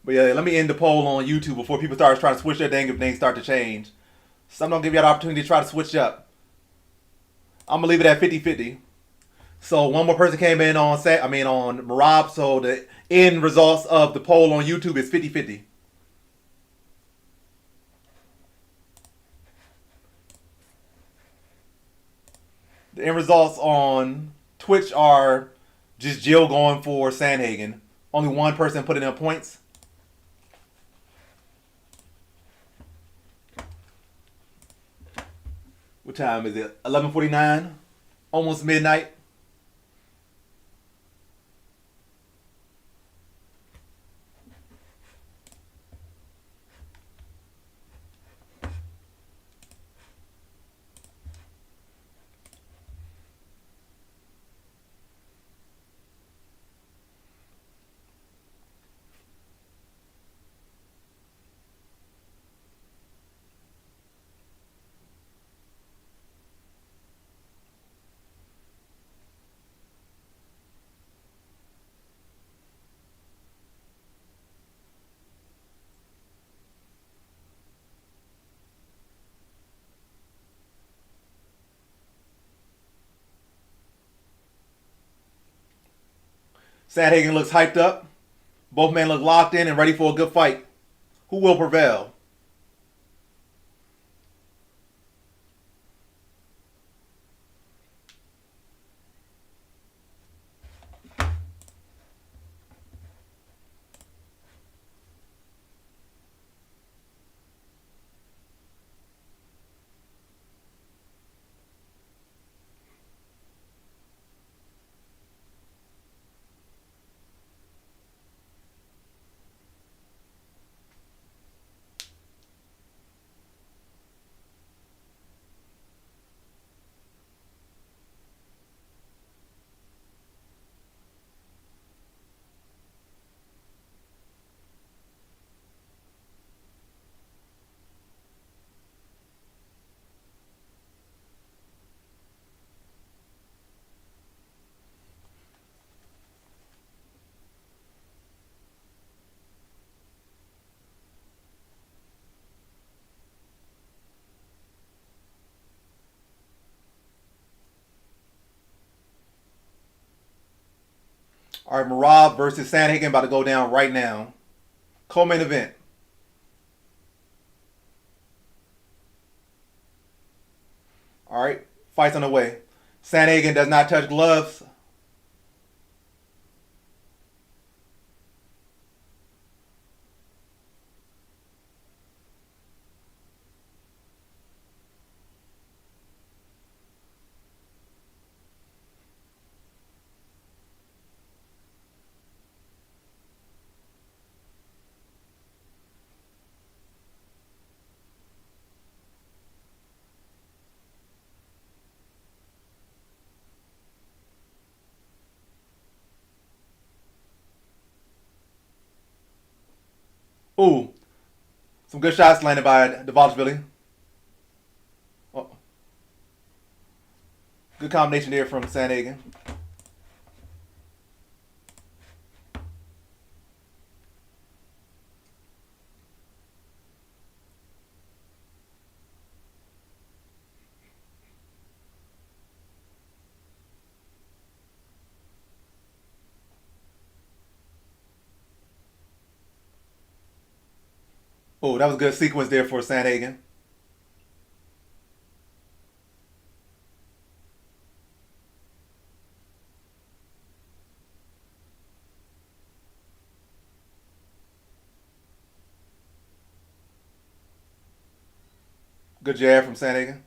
But yeah, let me end the poll on YouTube before people start trying to switch their thing if things start to change. Some don't give you the opportunity to try to switch up. I'm gonna leave it at 50-50. So one more person came in on on Marab. So the end results of the poll on YouTube is 50-50. The end results on Twitch are just Jill going for Sandhagen. Only one person put in their points. What time is it? 11:49. Almost midnight. Sandhagen looks hyped up. Both men look locked in and ready for a good fight. Who will prevail? All right, Marab versus Sandhagen about to go down right now. Co-main event. All right, fights on the way. Sandhagen does not touch gloves. Ooh, some good shots landed by Billy. Oh, good combination there from Sandhagen. Oh, that was a good sequence there for Sandhagen. Good jab from Sandhagen.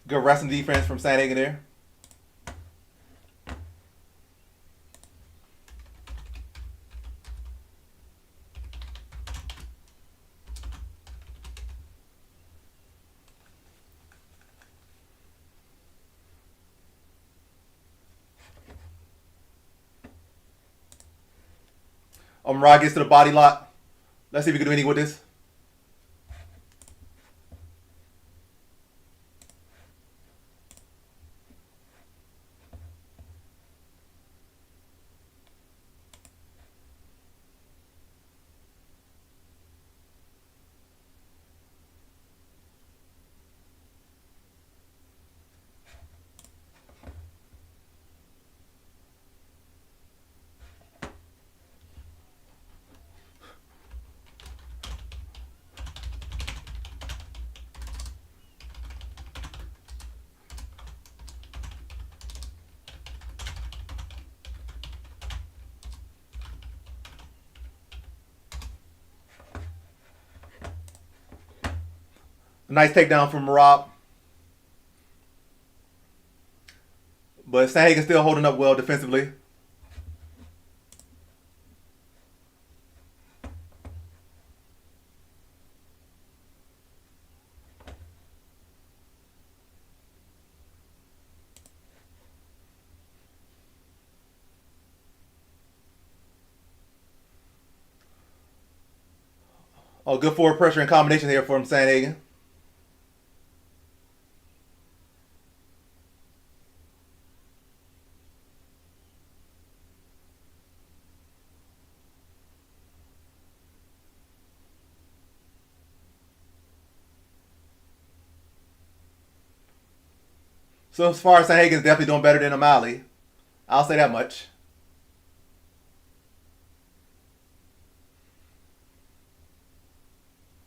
Good wrestling defense from Sandhagen there. Rod gets to the body lock. Let's see if we can do anything with this. Nice takedown from Rob. But Sandhagen still holding up well defensively. Oh, good forward pressure and combination here from Sandhagen. So as far as Sandhagen's definitely doing better than O'Malley. I'll say that much.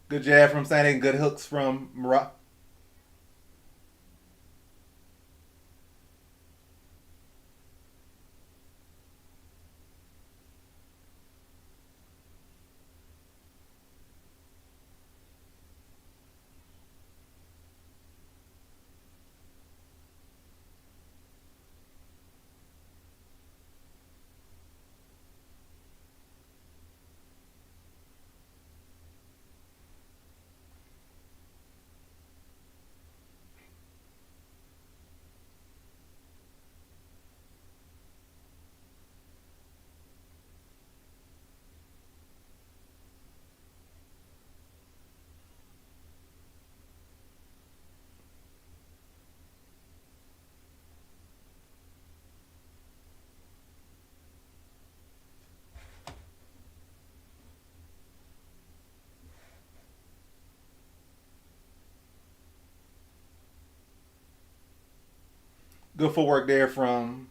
Good jab from Sandhagen. Good hooks from Murat. Good footwork there from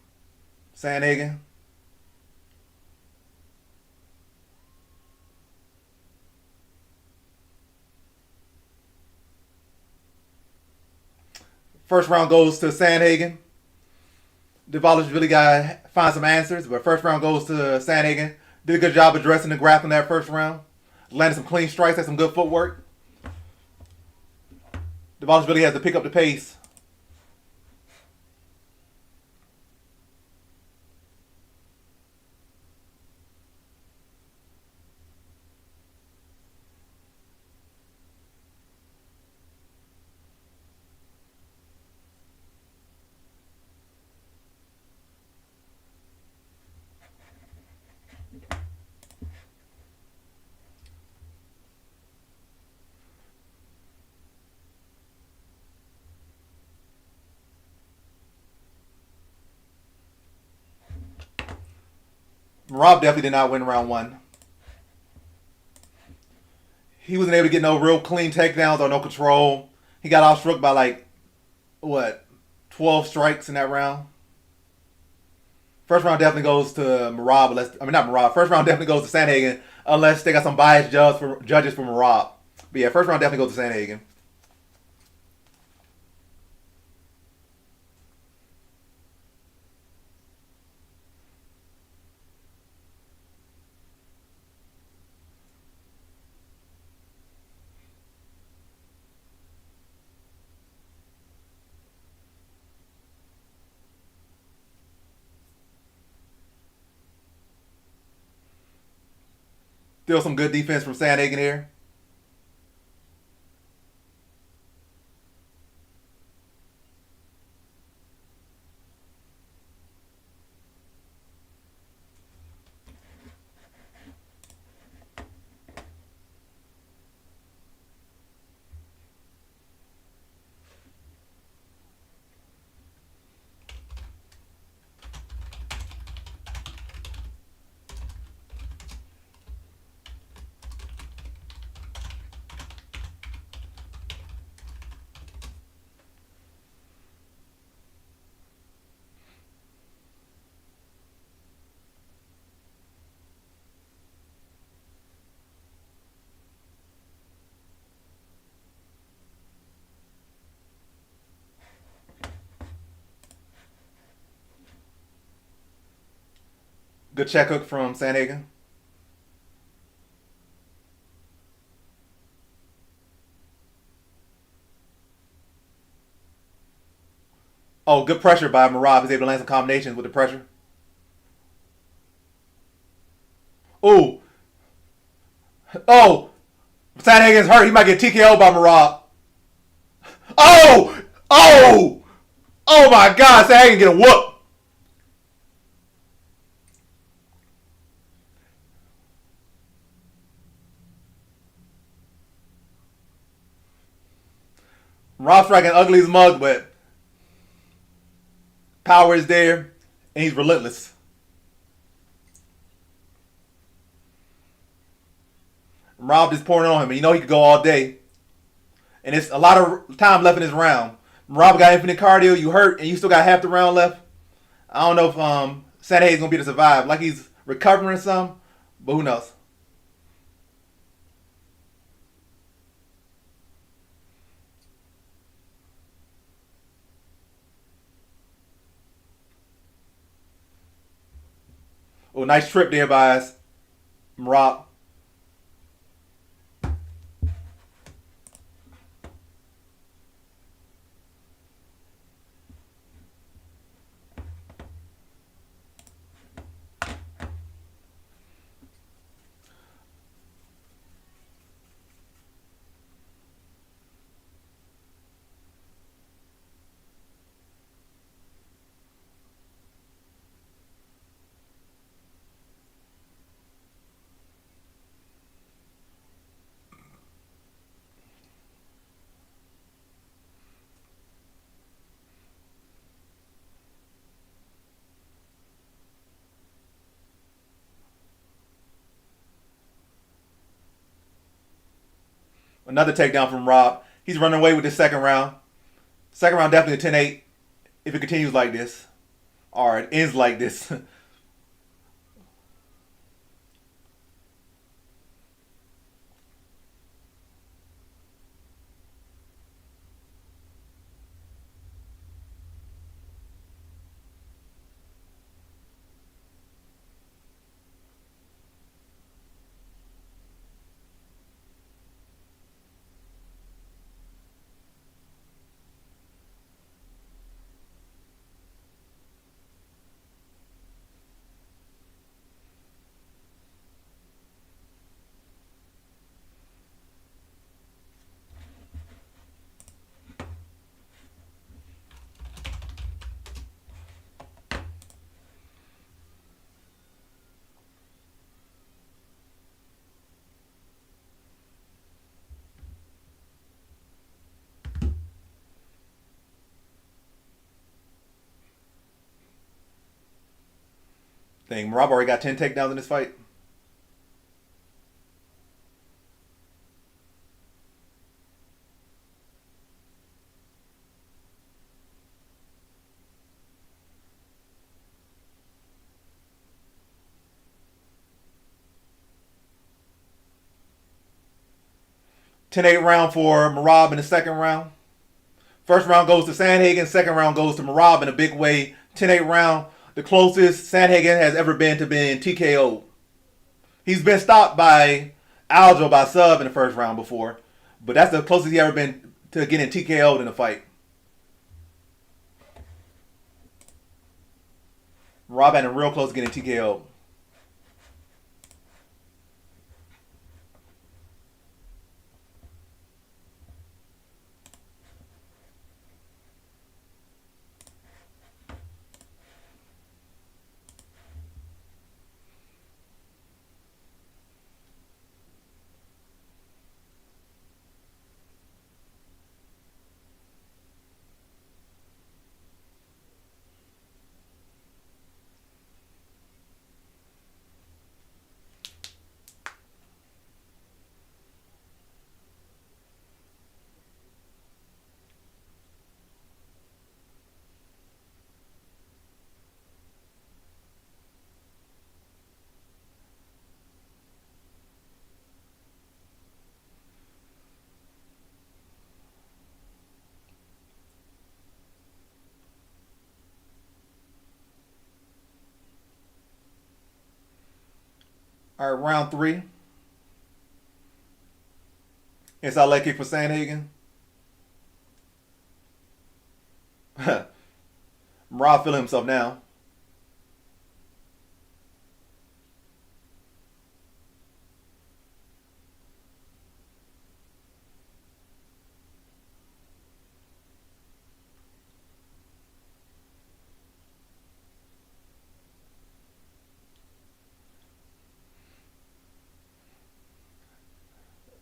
Sandhagen. First round goes to Sandhagen. Devalos really got to find some answers, but first round goes to Sandhagen. Did a good job addressing the grappling that first round. Landed some clean strikes, had some good footwork. Devalos really has to pick up the pace. Rob definitely did not win round one. He wasn't able to get no real clean takedowns or no control. He got outstruck by like, what, 12 strikes in that round. First round definitely goes to Marab. Not Marab. First round definitely goes to Sandhagen unless they got some biased judges for Marab. But yeah, first round definitely goes to Sandhagen. Still some good defense from Sandhagen here. Good check hook from Sandhagen. Oh, good pressure by Marab. He's able to land some combinations with the pressure. Oh, oh, Sandhagen's hurt. He might get TKO by Marab. Oh, oh, oh my God! Sandhagen get a whoop. Marab striking ugly as mug, but power is there, and he's relentless. Rob just pouring on him, and you know he could go all day. And it's a lot of time left in this round. Rob got infinite cardio, you hurt, and you still got half the round left. I don't know if Sandhagen's gonna be able to survive. Like he's recovering some, but who knows? Oh, nice trip there by Rob. Another takedown from Rob. He's running away with the second round. Second round definitely a 10-8 if it continues like this. Or it ends like this. Thing. Rob already got 10 takedowns in this fight. Ten eight round for Marab in the second round. First round goes to Sandhagen. Second round goes to Marab in a big way. 10-8 round. The closest Sandhagen has ever been to being TKO. He's been stopped by Aljo by sub in the first round before. But that's the closest he ever been to getting TKO'd in a fight. Rob had him real close to getting TKO'd. All right, round three. Inside leg kick for Sandhagen. Rob feeling himself now.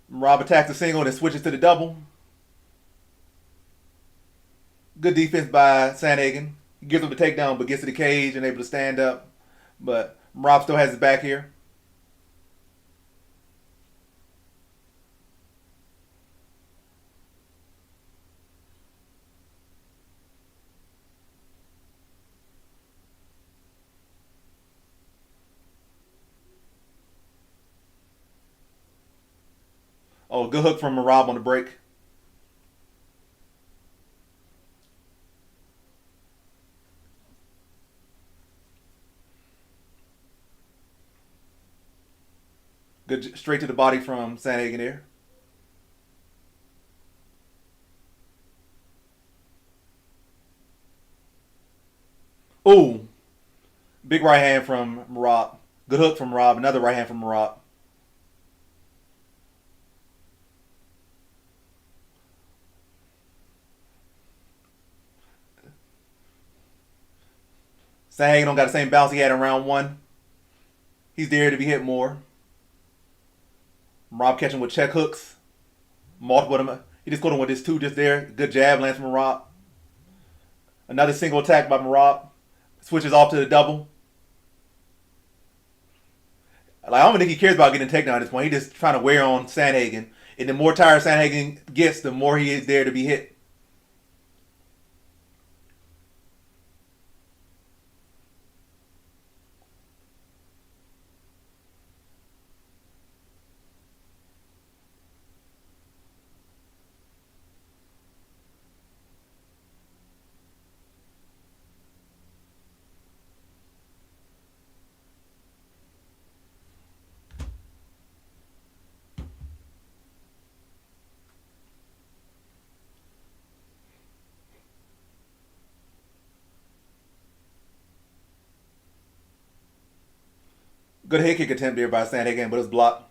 Rob attacks the single and then switches to the double. Good defense by Sandhagen. He gives him the takedown, but gets to the cage and able to stand up. But Rob still has his back here. Oh, good hook from Rob on the break. Good straight to the body from Sandhagen there. Ooh, big right hand from Rob. Good hook from Rob. Another right hand from Rob. Sandhagen don't got the same bounce he had in round one. He's there to be hit more. Rob catching with check hooks. Multiple of them. He just caught him with his two just there. Good jab lands from Rob. Another single attack by Rob. Switches off to the double. Like, I don't think he cares about getting a takedown at this point. He's just trying to wear on Sandhagen. And the more tired Sandhagen gets, the more he is there to be hit. Good head kick attempt there by Sandhagen, but it's blocked.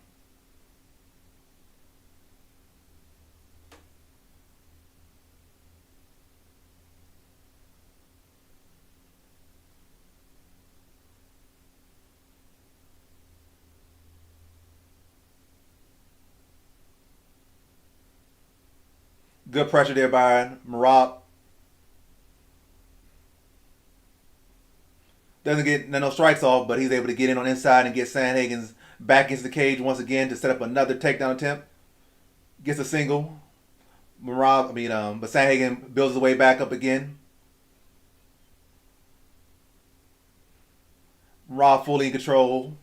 Good pressure there by Marab. Doesn't get no strikes off, but he's able to get in on inside and get Sandhagen's back against the cage once again to set up another takedown attempt. Gets a single. But Sandhagen builds his way back up again. Rob fully in control.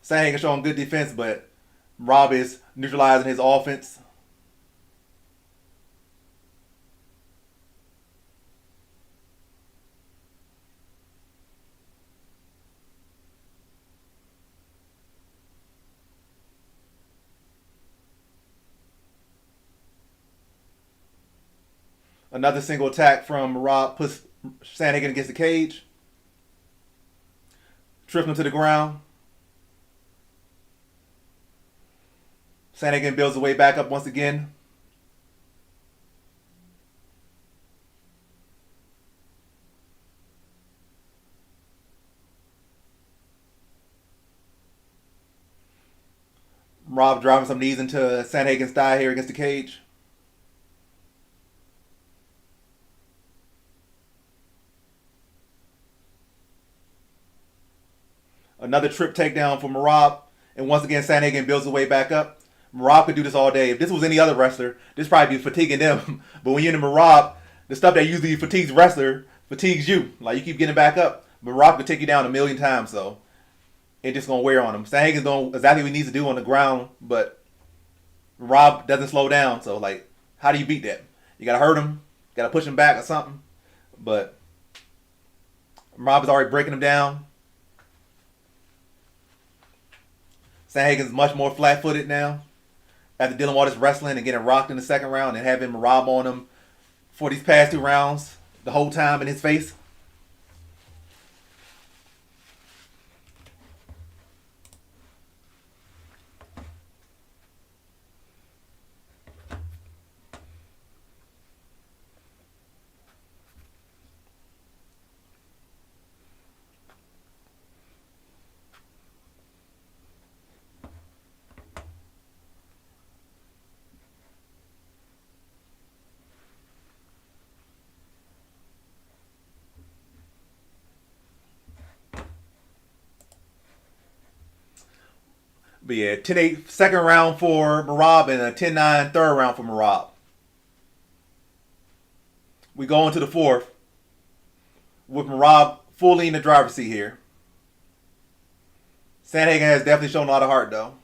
Sandhagen showing good defense, but Rob is neutralizing his offense. Another single attack from Rob puts Sandhagen against the cage. Trips him to the ground. Sandhagen builds his way back up once again. Rob driving some knees into Sandhagen's thigh here against the cage. Another trip takedown for Marab. And once again, Sandhagen builds his way back up. Marab could do this all day. If this was any other wrestler, this probably be fatiguing them. But when you're in the Marab, the stuff that usually fatigues wrestler fatigues you. Like, you keep getting back up. Marab could take you down a million times, so it's just going to wear on him. Sandhagen's doing exactly what he needs to do on the ground, but Rob doesn't slow down. So, like, how do you beat that? You got to hurt him. Got to push him back or something. But Rob is already breaking him down. Sandhagen's much more flat-footed now after dealing with all this wrestling and getting rocked in the second round and having Marab on him for these past 2 rounds the whole time in his face. But yeah, 10-8 second round for Marab and a 10-9 third round for Marab. We go into the fourth with Marab fully in the driver's seat here. Sandhagen has definitely shown a lot of heart though,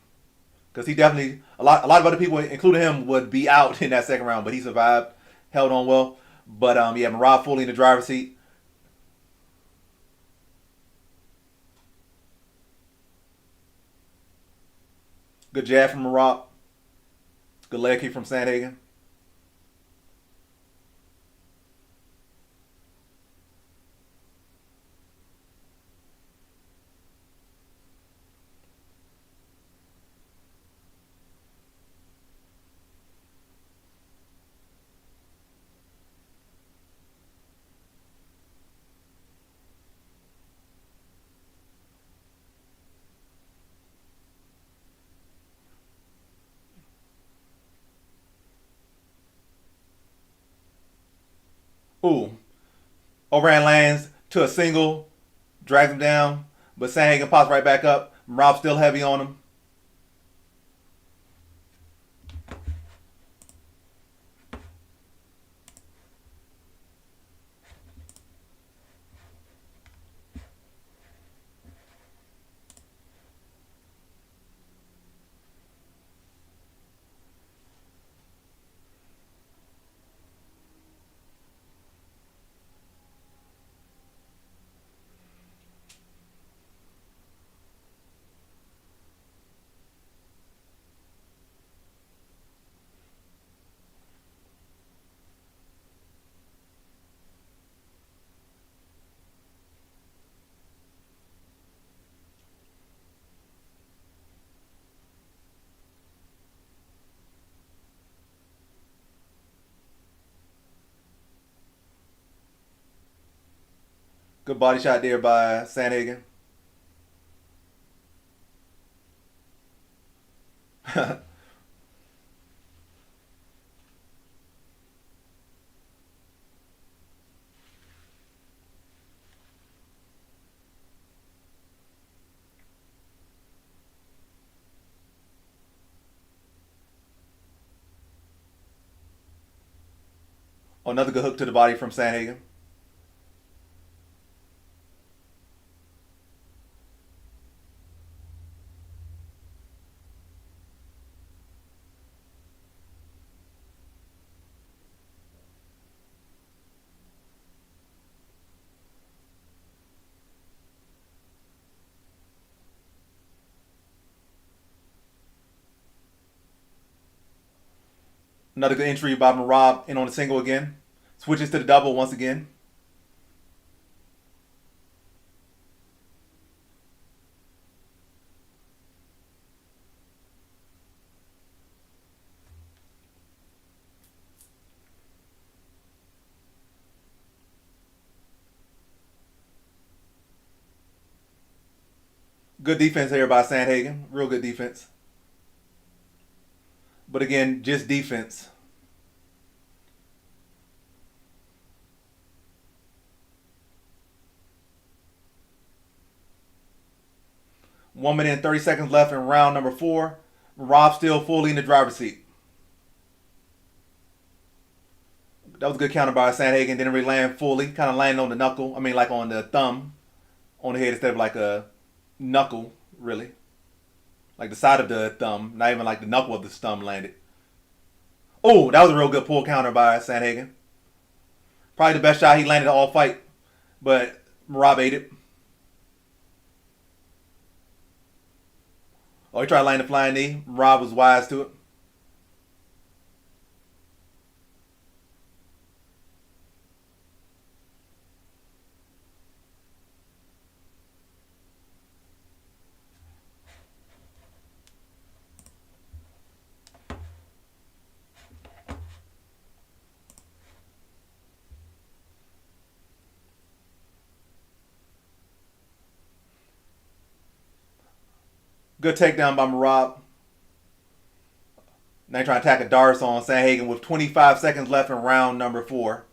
because he definitely a lot of other people, including him, would be out in that second round, but he survived, held on well. But yeah, Marab fully in the driver's seat. Good jab from Marab. Good leg kick from Sandhagen. Ooh. Overhand lands to a single, drags him down, but Sandhagen pops right back up. Marab's still heavy on him. Good body shot there by Sandhagen. Another good hook to the body from Sandhagen. Another good entry by Marab in on the single again. Switches to the double once again. Good defense here by Sandhagen. Real good defense. But again, just defense. One minute and 30 seconds left in round number 4. Marab still fully in the driver's seat. That was a good counter by Sandhagen. Didn't really land fully. Kind of landed on the knuckle. I mean, like on the thumb. On the head instead of like a knuckle, really. Like the side of the thumb. Not even like the knuckle of the thumb landed. Oh, that was a real good pull counter by Sandhagen. Probably the best shot he landed all fight. But Marab ate it. Oh, he tried to land the flying knee. Rob was wise to it. Good takedown by Marab. Now he's trying to attack a Dars on Sandhagen with 25 seconds left in round number 4.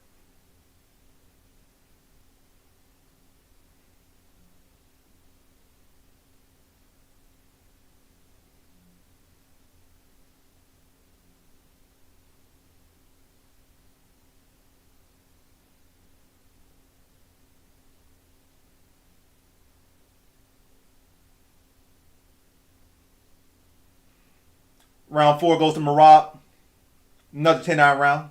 Round 4 goes to Marab. Another 10-9 round.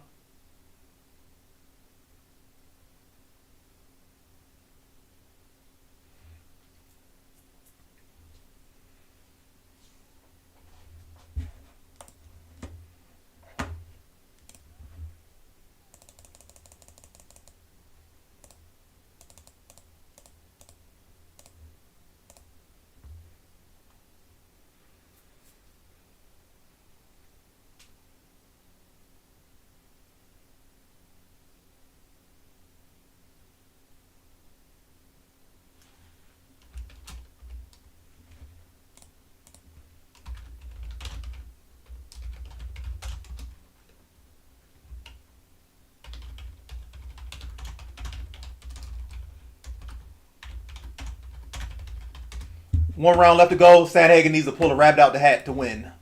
One round left to go. Sandhagen needs to pull a rabbit out the hat to win.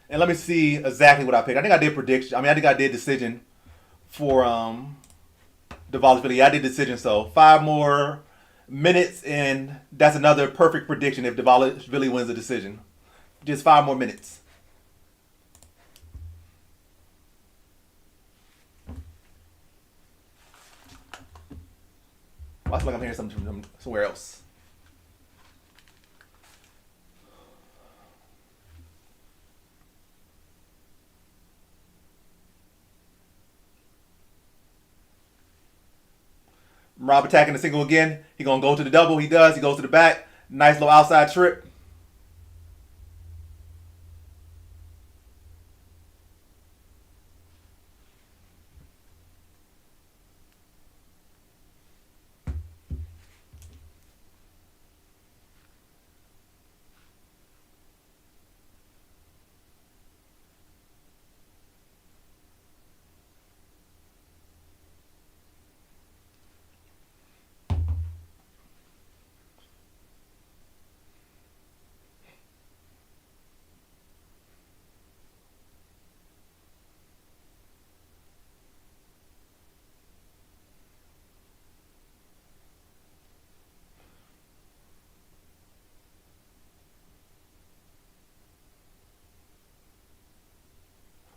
And let me see exactly what I picked. I think I did prediction. I think I did decision for Dvalishvili. I did decision. So 5 more minutes, and that's another perfect prediction if Dvalishvili wins the decision. Just 5 more minutes. Well, I feel like I'm hearing something from somewhere else. Rob attacking the single again. He gonna go to the double. He does. He goes to the back. Nice little outside trip.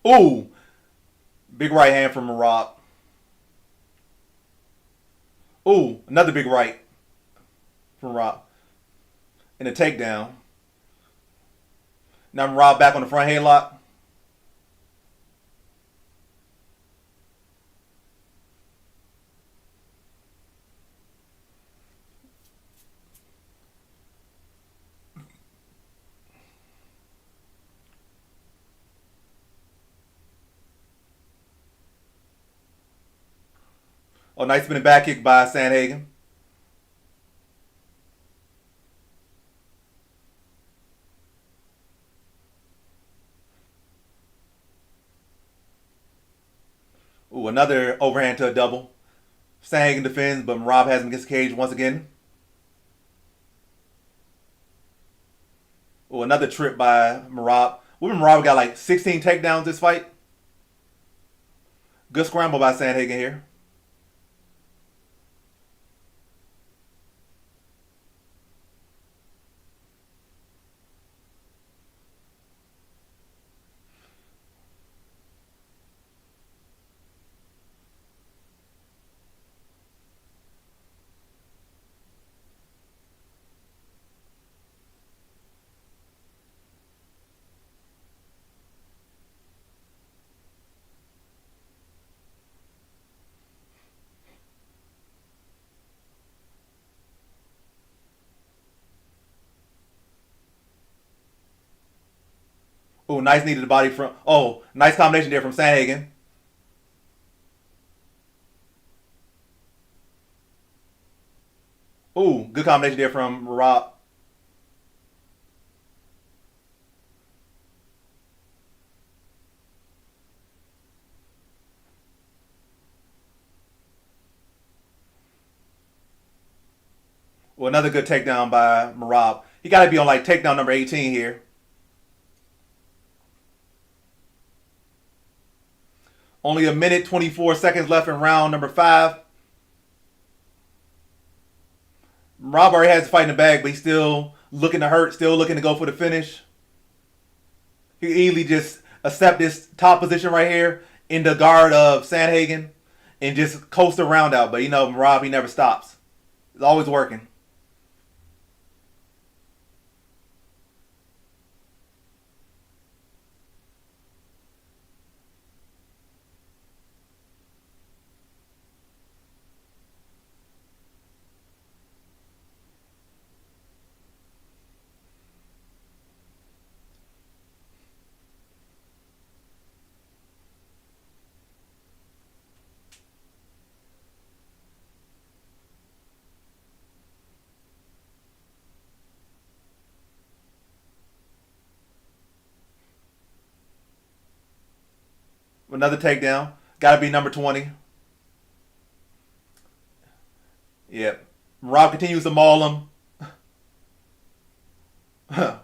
Ooh, big right hand from Rob. Ooh, another big right from Rob. And a takedown. Now Rob back on the front headlock. Oh, nice spinning back kick by Sandhagen. Ooh, another overhand to a double. Sandhagen defends, but Rob has him against the cage once again. Ooh, another trip by Marab. Marab got like 16 takedowns this fight. Good scramble by Sandhagen here. Oh, nice knee to the body from. Oh, nice combination there from Sanhagen. Oh, good combination there from Rob. Well, another good takedown by Marab. He got to be on like takedown number 18 here. Only a minute 24 seconds left in round number 5. Marab already has the fight in the bag, but he's still looking to hurt, still looking to go for the finish. He can easily just accept this top position right here in the guard of Sandhagen and just coast the round out. But you know, Marab, he never stops. It's always working. Another takedown. Got to be number 20. Yep. Rob continues to maul him.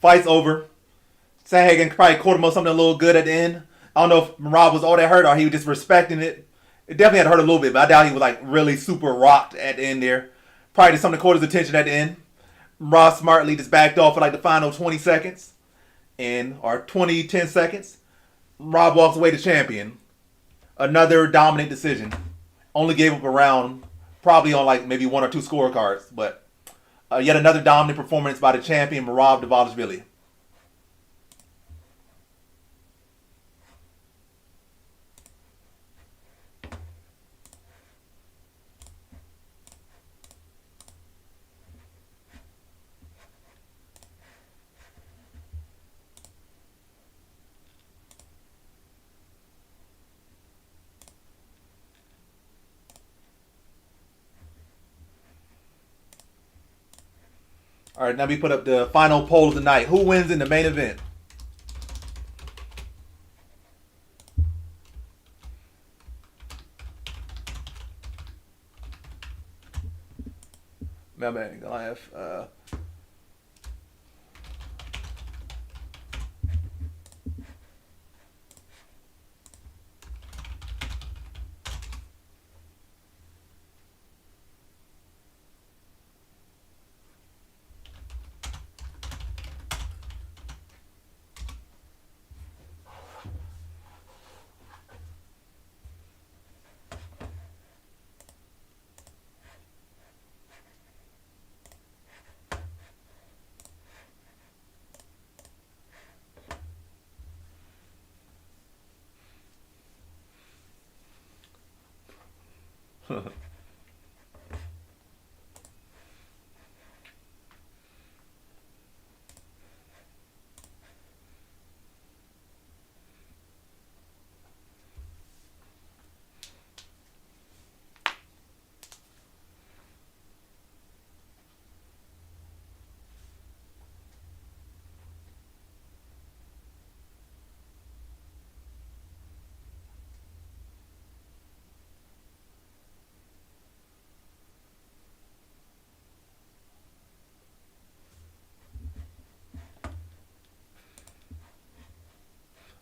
Fight's over. Sandhagen probably caught him on something a little good at the end. I don't know if Rob was all that hurt or he was just respecting it. It definitely had to hurt a little bit, but I doubt he was like really super rocked at the end there. Probably just something that caught his attention at the end. Rob smartly just backed off for like the final 20 seconds. And or 20, 10 seconds. Rob walks away the champion. Another dominant decision. Only gave up a round, probably on like maybe one or two scorecards, but yet another dominant performance by the champion, Merab Dvalishvili. All right, now we put up the final poll of the night. Who wins in the main event? Ankalaev.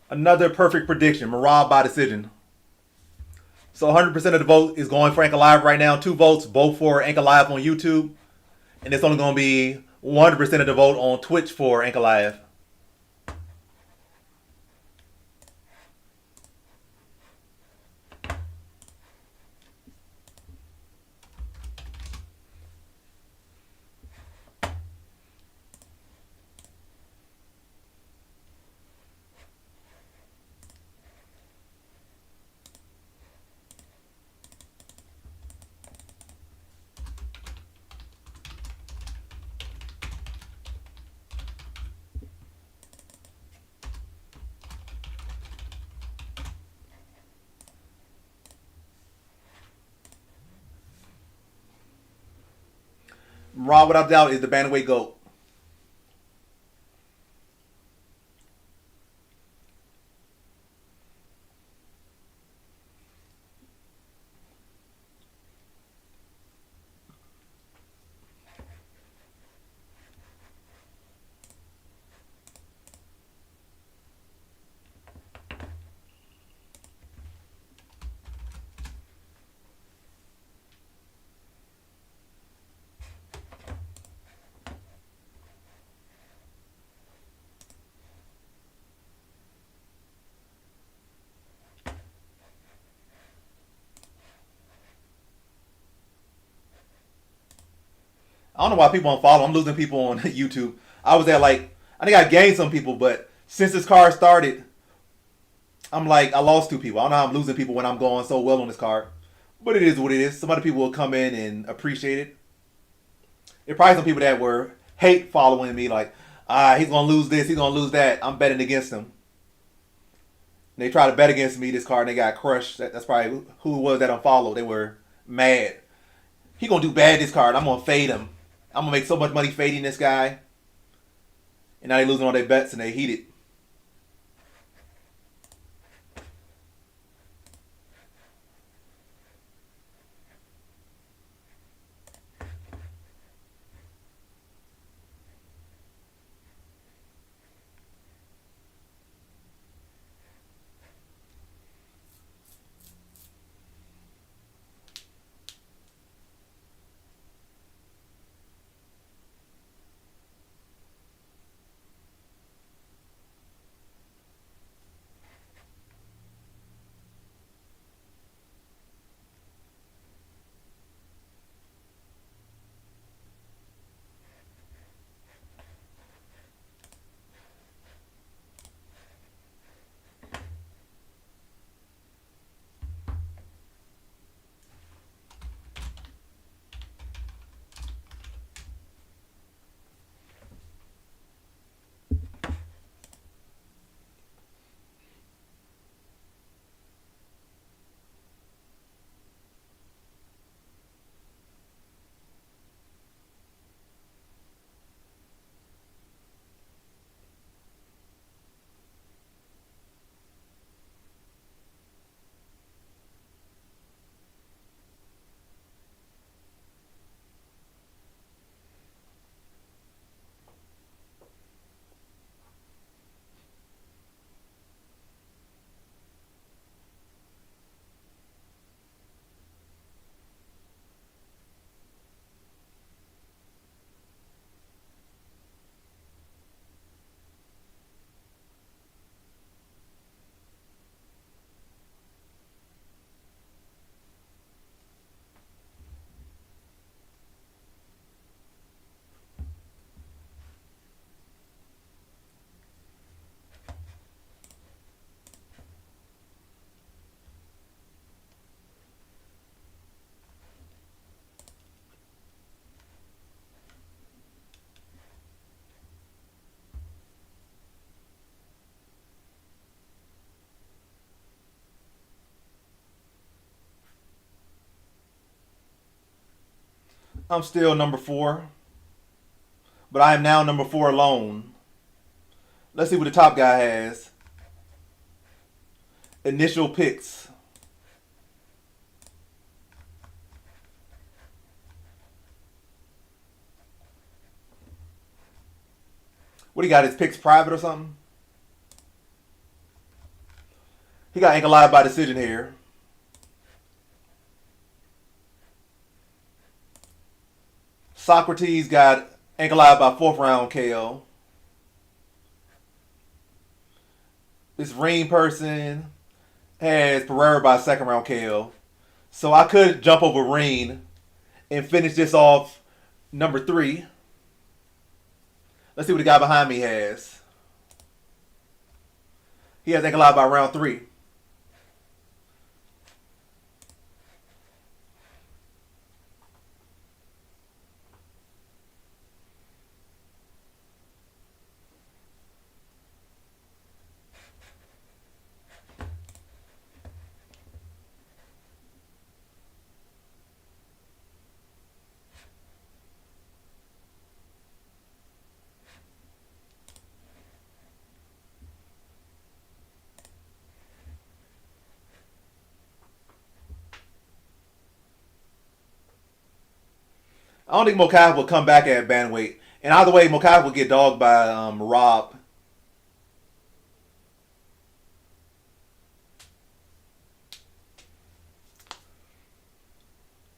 Another perfect prediction. Marab by decision. So 100% of the vote is going for Ankalaev right now. 2 votes, both for Ankalaev on YouTube. And it's only going to be 100% of the vote on Twitch for Ankalaev. Raw, without doubt, is the bantamweight GOAT. I don't know why people unfollow. I'm losing people on YouTube. I was at like, I think I gained some people, but since this card started, I'm like, I lost two people. I don't know how I'm losing people when I'm going so well on this card. But it is what it is. Some other people will come in and appreciate it. There are probably some people that were hate following me, like, he's gonna lose this, he's gonna lose that. I'm betting against him. And they tried to bet against me this card and they got crushed. That's probably who it was that unfollowed. They were mad. He gonna do bad this card. I'm gonna fade him. I'm gonna make so much money fading this guy. And now they losing all their bets and they heated. I'm still number four, but I am now number four alone. Let's see what the top guy has. Initial picks. What do you got? His picks private or something? He got Ankalaev by decision here. Socrates got Ankalaev by fourth round KO. This Ring person has Pereira by second round KO. So I could jump over Ring and finish this off number three. Let's see what the guy behind me has. He has Ankalaev by round three. I don't think Mokaev will come back at bantamweight. And either way, Mokaev will get dogged by Rob.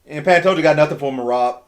And Pantoja got nothing for Rob.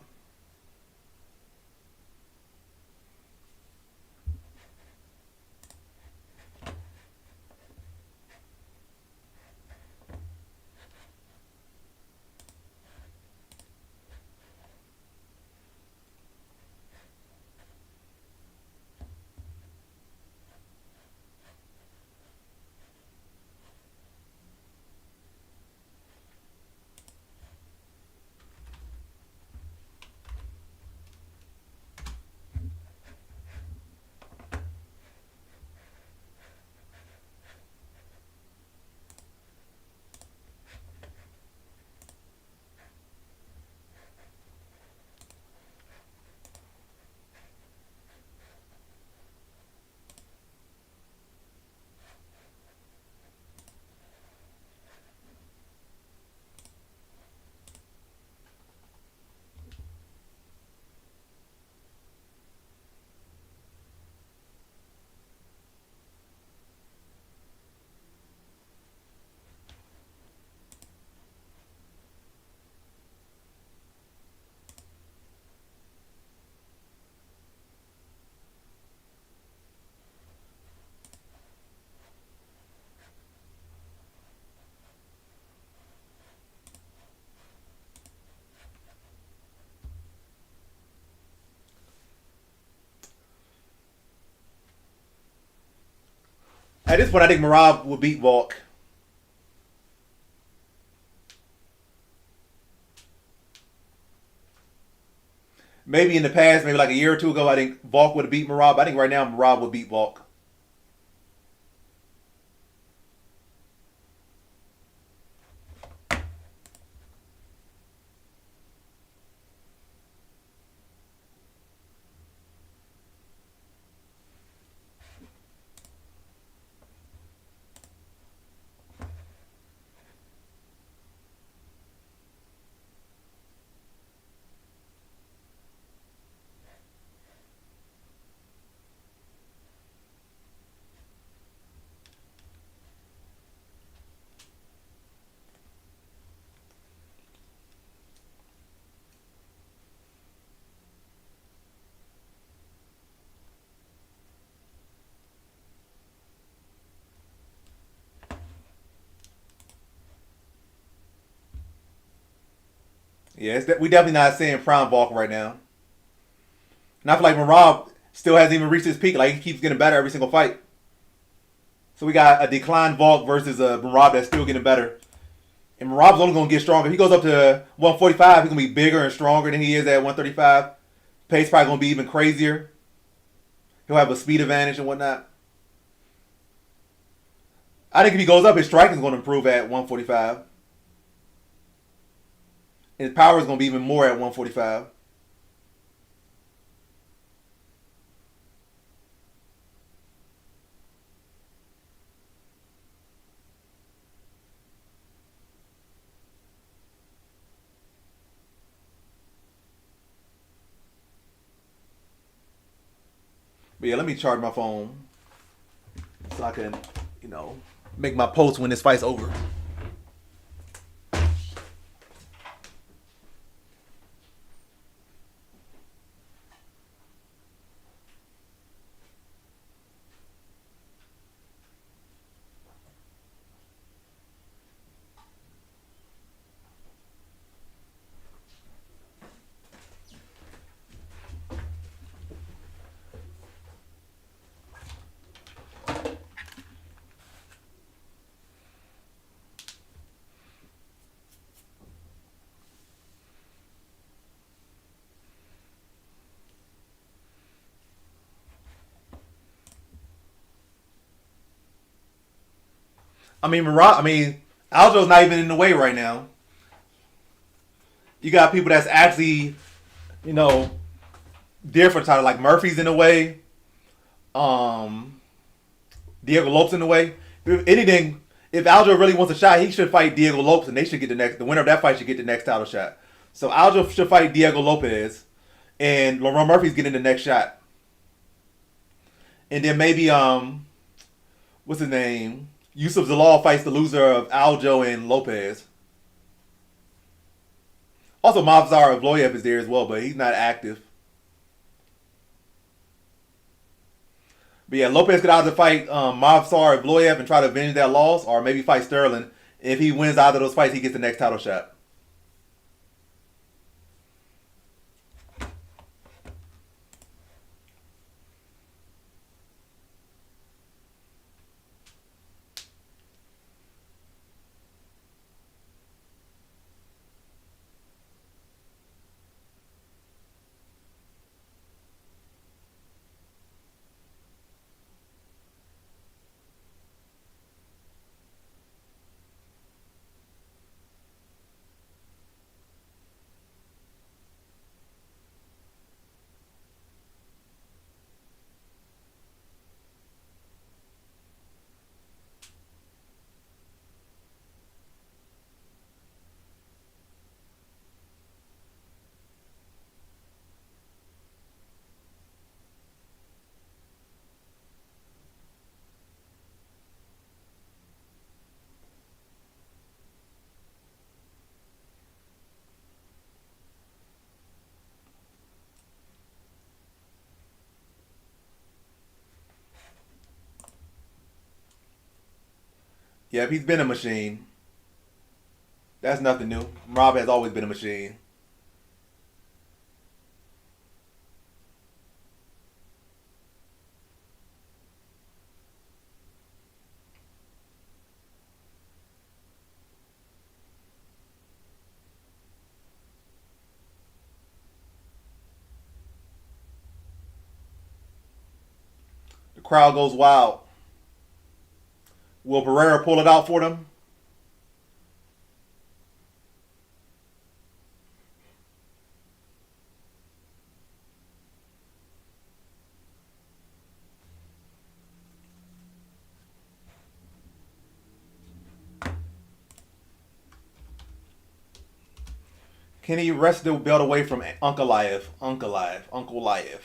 At this point, I think Merab will beat Volk. Maybe in the past, maybe like a year or two ago, I think Volk would have beat Merab. I think right now Merab would beat Volk. Yeah, we definitely not seeing prime Volk right now. And I feel like Merab still hasn't even reached his peak. Like he keeps getting better every single fight. So we got a declined Volk versus a Merab that's still getting better. And Merab's only going to get stronger. If he goes up to 145, he's going to be bigger and stronger than he is at 135. Pace probably going to be even crazier. He'll have a speed advantage and whatnot. I think if he goes up, his striking is going to improve at 145. And his power is going to be even more at 145. But yeah, let me charge my phone so I can, make my post when this fight's over. Aljo's not even in the way right now. You got people that's actually, you know, different title. Like Murphy's in the way. Diego Lopes in the way. If anything, if Aljo really wants a shot, he should fight Diego Lopes, and they should get the next. The winner of that fight should get the next title shot. So Aljo should fight Diego Lopez, and Lamar Murphy's getting the next shot. And then maybe what's his name? Yusuf Zalal fights the loser of Aljo and Lopez. Also, Mavzar Evloev is there as well, but he's not active. But yeah, Lopez could either fight Mavzar Evloev and try to avenge that loss, or maybe fight Sterling. If he wins either of those fights, he gets the next title shot. Yep, he's been a machine. That's nothing new. Rob has always been a machine. The crowd goes wild. Will Pereira pull it out for them? Can he wrest the belt away from Ankalaev? Ankalaev.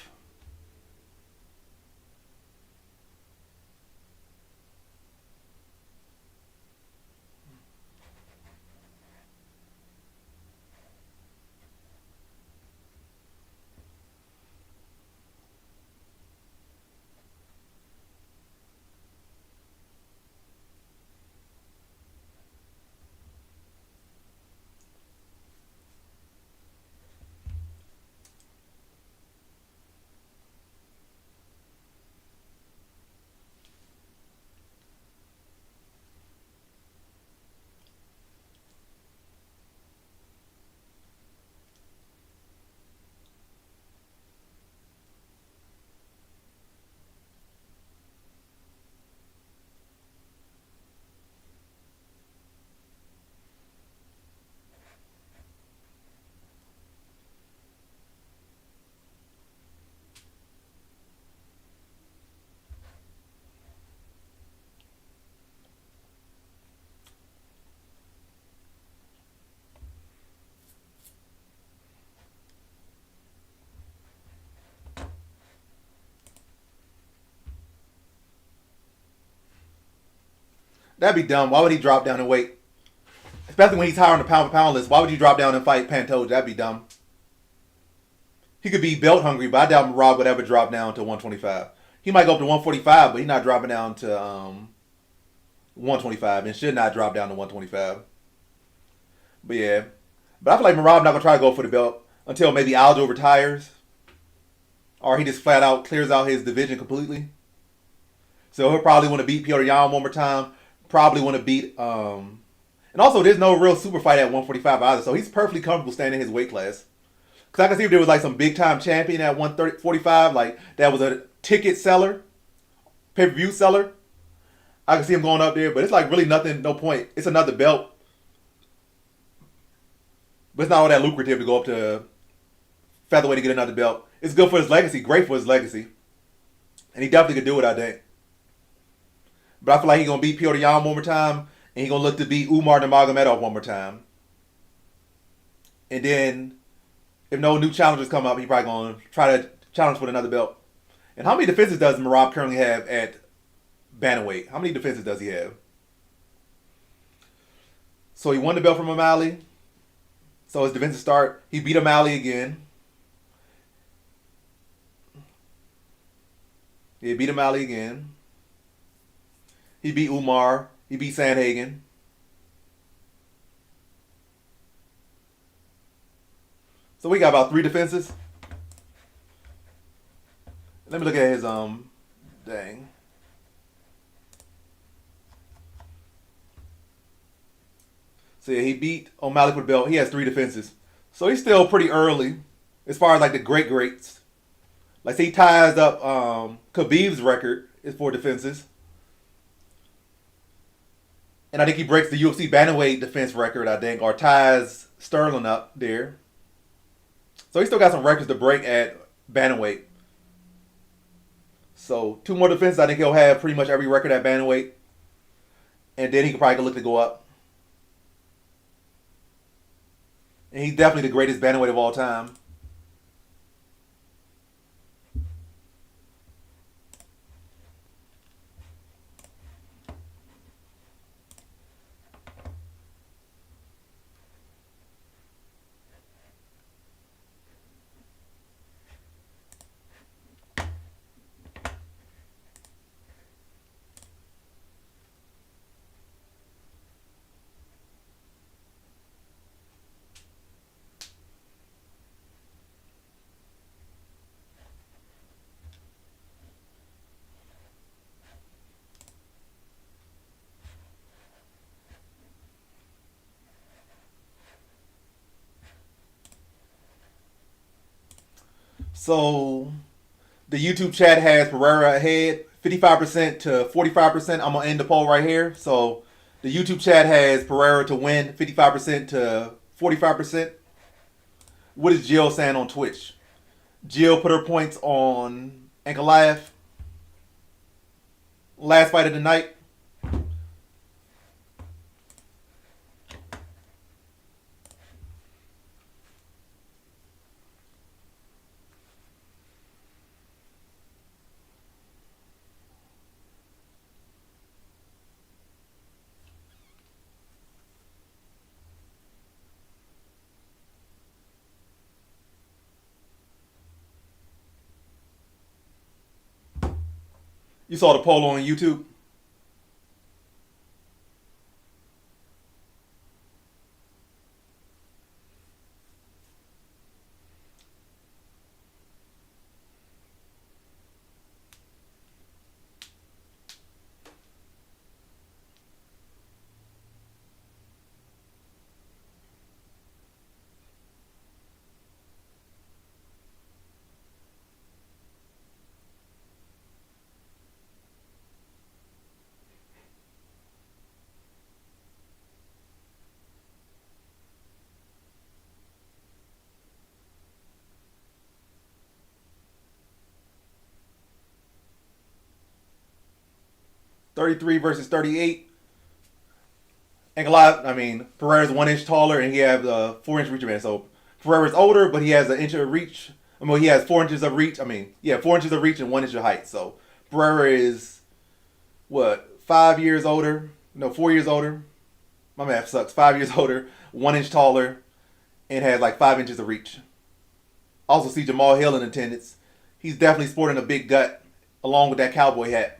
That'd be dumb. Why would he drop down and wait? Especially when he's higher on the pound for pound list. Why would you drop down and fight Pantoja? That'd be dumb. He could be belt hungry, but I doubt Rob would ever drop down to 125. He might go up to 145, but he's not dropping down to 125 and should not drop down to 125. But yeah. But I feel like Marab not going to try to go for the belt until maybe Aljo retires. Or he just flat out clears out his division completely. So he'll probably want to beat Piotr Yan one more time. Probably want to beat... and also, there's no real super fight at 145 either. So he's perfectly comfortable staying in his weight class. Because I can see if there was like some big time champion at 145, like that was a ticket seller, pay-per-view seller. I can see him going up there, but it's like really nothing, no point. It's another belt. But it's not all that lucrative to go up to featherweight to get another belt. It's good for his legacy, great for his legacy. And he definitely could do it, I think. But I feel like he's going to beat Piotr Yan one more time, and he's going to look to beat Umar Nurmagomedov one more time. And then if no new challengers come up, he probably gonna try to challenge for another belt. And how many defenses does Merab currently have at bantamweight? How many defenses does he have? So he won the belt from O'Malley. So his defenses start. He beat O'Malley again. He beat O'Malley again. He beat Umar. He beat Sandhagen. So we got about 3 defenses. Let me look at his dang. So yeah, he beat O'Malley for the belt. He has 3 defenses. So he's still pretty early as far as like the greats. Like say he ties up Khabib's record is 4 defenses. And I think he breaks the UFC bantamweight defense record, I think, or ties Sterling up there. So he still got some records to break at bantamweight. So 2 more defenses, I think he'll have pretty much every record at bantamweight. And then he could probably look to go up. And he's definitely the greatest bantamweight of all time. So the YouTube chat has Pereira ahead 55% to 45%. I'm going to end the poll right here. So the YouTube chat has Pereira to win 55% to 45%. What is Jill saying on Twitch? Jill put her points on Ankalaev. Last fight of the night. You saw the poll on YouTube? .33 versus 38. Pereira's 1 inch taller and he has a 4 inch reach advantage. So Pereira's older, but he has an inch of reach. He has 4 inches of reach. 4 inches of reach and 1 inch of height. So Pereira is, 5 years older? No, 4 years older. My math sucks. 5 years older, 1 inch taller, and has like 5 inches of reach. Also see Jamal Hill in attendance. He's definitely sporting a big gut along with that cowboy hat.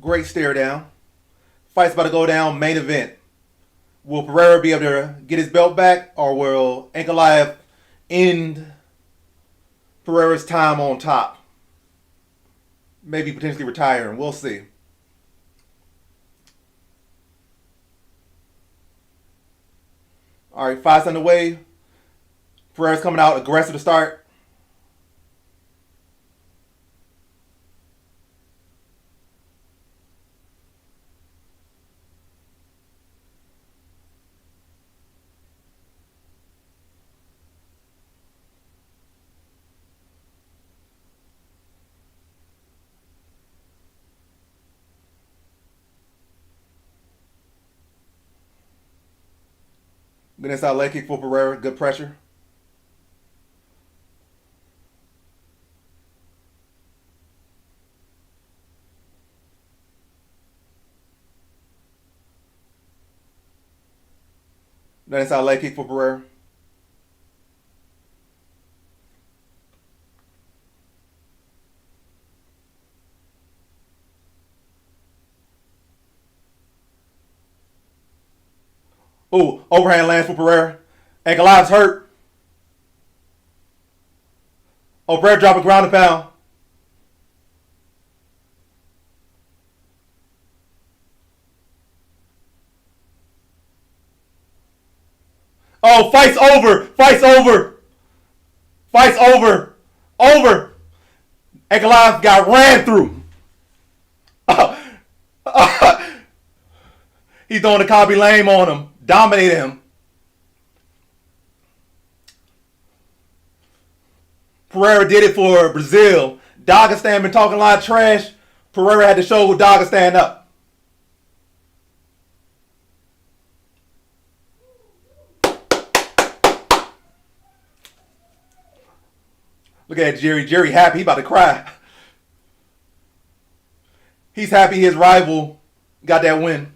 Great stare down. Fight's about to go down. Main event. Will Pereira be able to get his belt back, or will Ankalaev end Pereira's time on top? Maybe potentially retiring. We'll see. All right, fight's underway. Pereira's coming out aggressive to start. Good inside leg kick for Pereira. Good pressure. Good inside leg kick for Pereira. Ooh, overhand lands for Pereira. Ankalaev's hurt. Oh, Pereira dropping ground and pound. Oh, fight's over. Fight's over. Fight's over. Over. Ankalaev got ran through. He's throwing the Cobby lame on him. Dominated him. Pereira did it for Brazil. Dagestan been talking a lot of trash. Pereira had to show Dagestan up. Look at Jerry. Jerry happy. He about to cry. He's happy his rival got that win.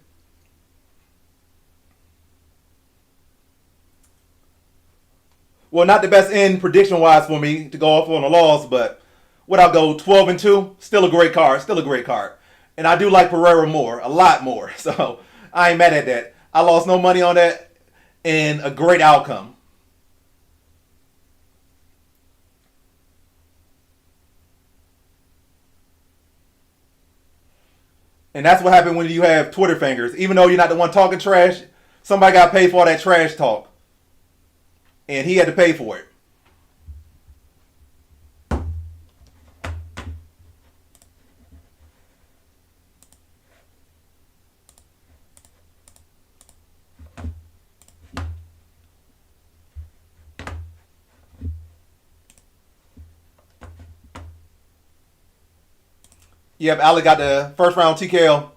Well, not the best end prediction-wise for me to go off on a loss, but what I'll go 12-2. Still a great card. Still a great card. And I do like Pereira more. A lot more. So I ain't mad at that. I lost no money on that. And a great outcome. And that's what happened when you have Twitter fingers. Even though you're not the one talking trash, somebody got paid for all that trash talk. And he had to pay for it. Yep, Ali got the first round TKO.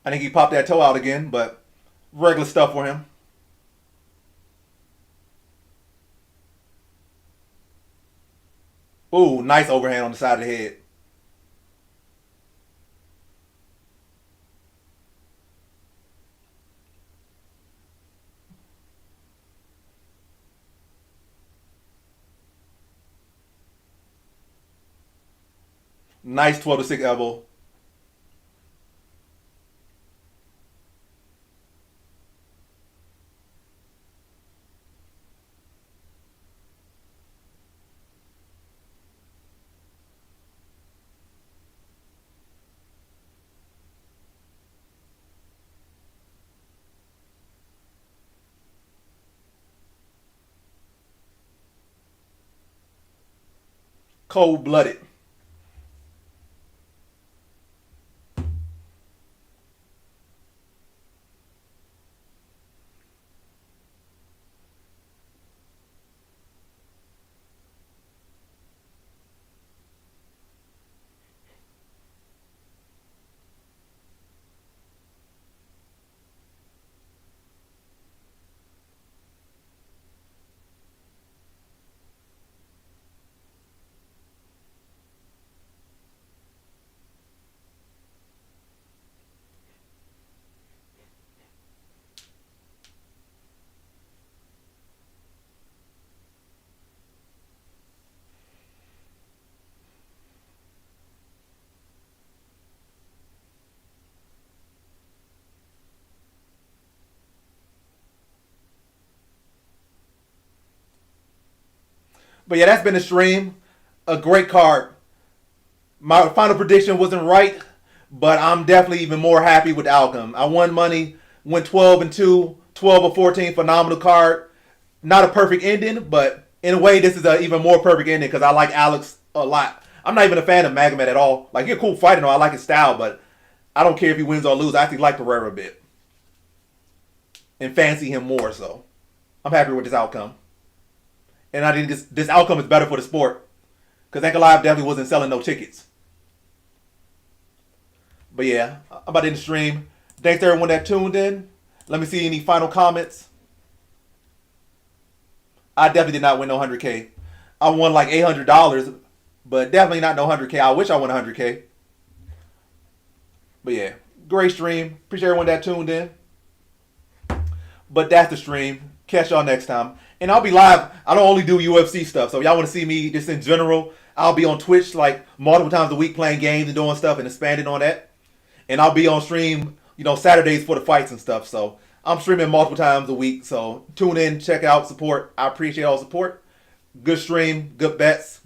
I think he popped that toe out again, but regular stuff for him. Ooh, nice overhand on the side of the head. Nice 12-6 elbow. Cold-blooded. But yeah, that's been the stream. A great card. My final prediction wasn't right, but I'm definitely even more happy with the outcome. I won money, went 12-2, 12-14, phenomenal card. Not a perfect ending, but in a way, this is an even more perfect ending because I like Alex a lot. I'm not even a fan of Magomed at all. Like, he's a cool fighter, I like his style, but I don't care if he wins or loses. I actually like Pereira a bit and fancy him more, so I'm happy with this outcome. And I think this outcome is better for the sport because Ankalaev definitely wasn't selling no tickets. But yeah, I'm about to end the stream. Thanks to everyone that tuned in. Let me see any final comments. I definitely did not win no 100K. I won like $800, but definitely not no 100K. I wish I won 100K. But yeah, great stream. Appreciate everyone that tuned in. But that's the stream. Catch y'all next time. And I'll be live. I don't only do UFC stuff. So if y'all want to see me just in general, I'll be on Twitch like multiple times a week playing games and doing stuff and expanding on that. And I'll be on stream, Saturdays for the fights and stuff. So I'm streaming multiple times a week. So tune in, check out, support. I appreciate all the support. Good stream, good bets.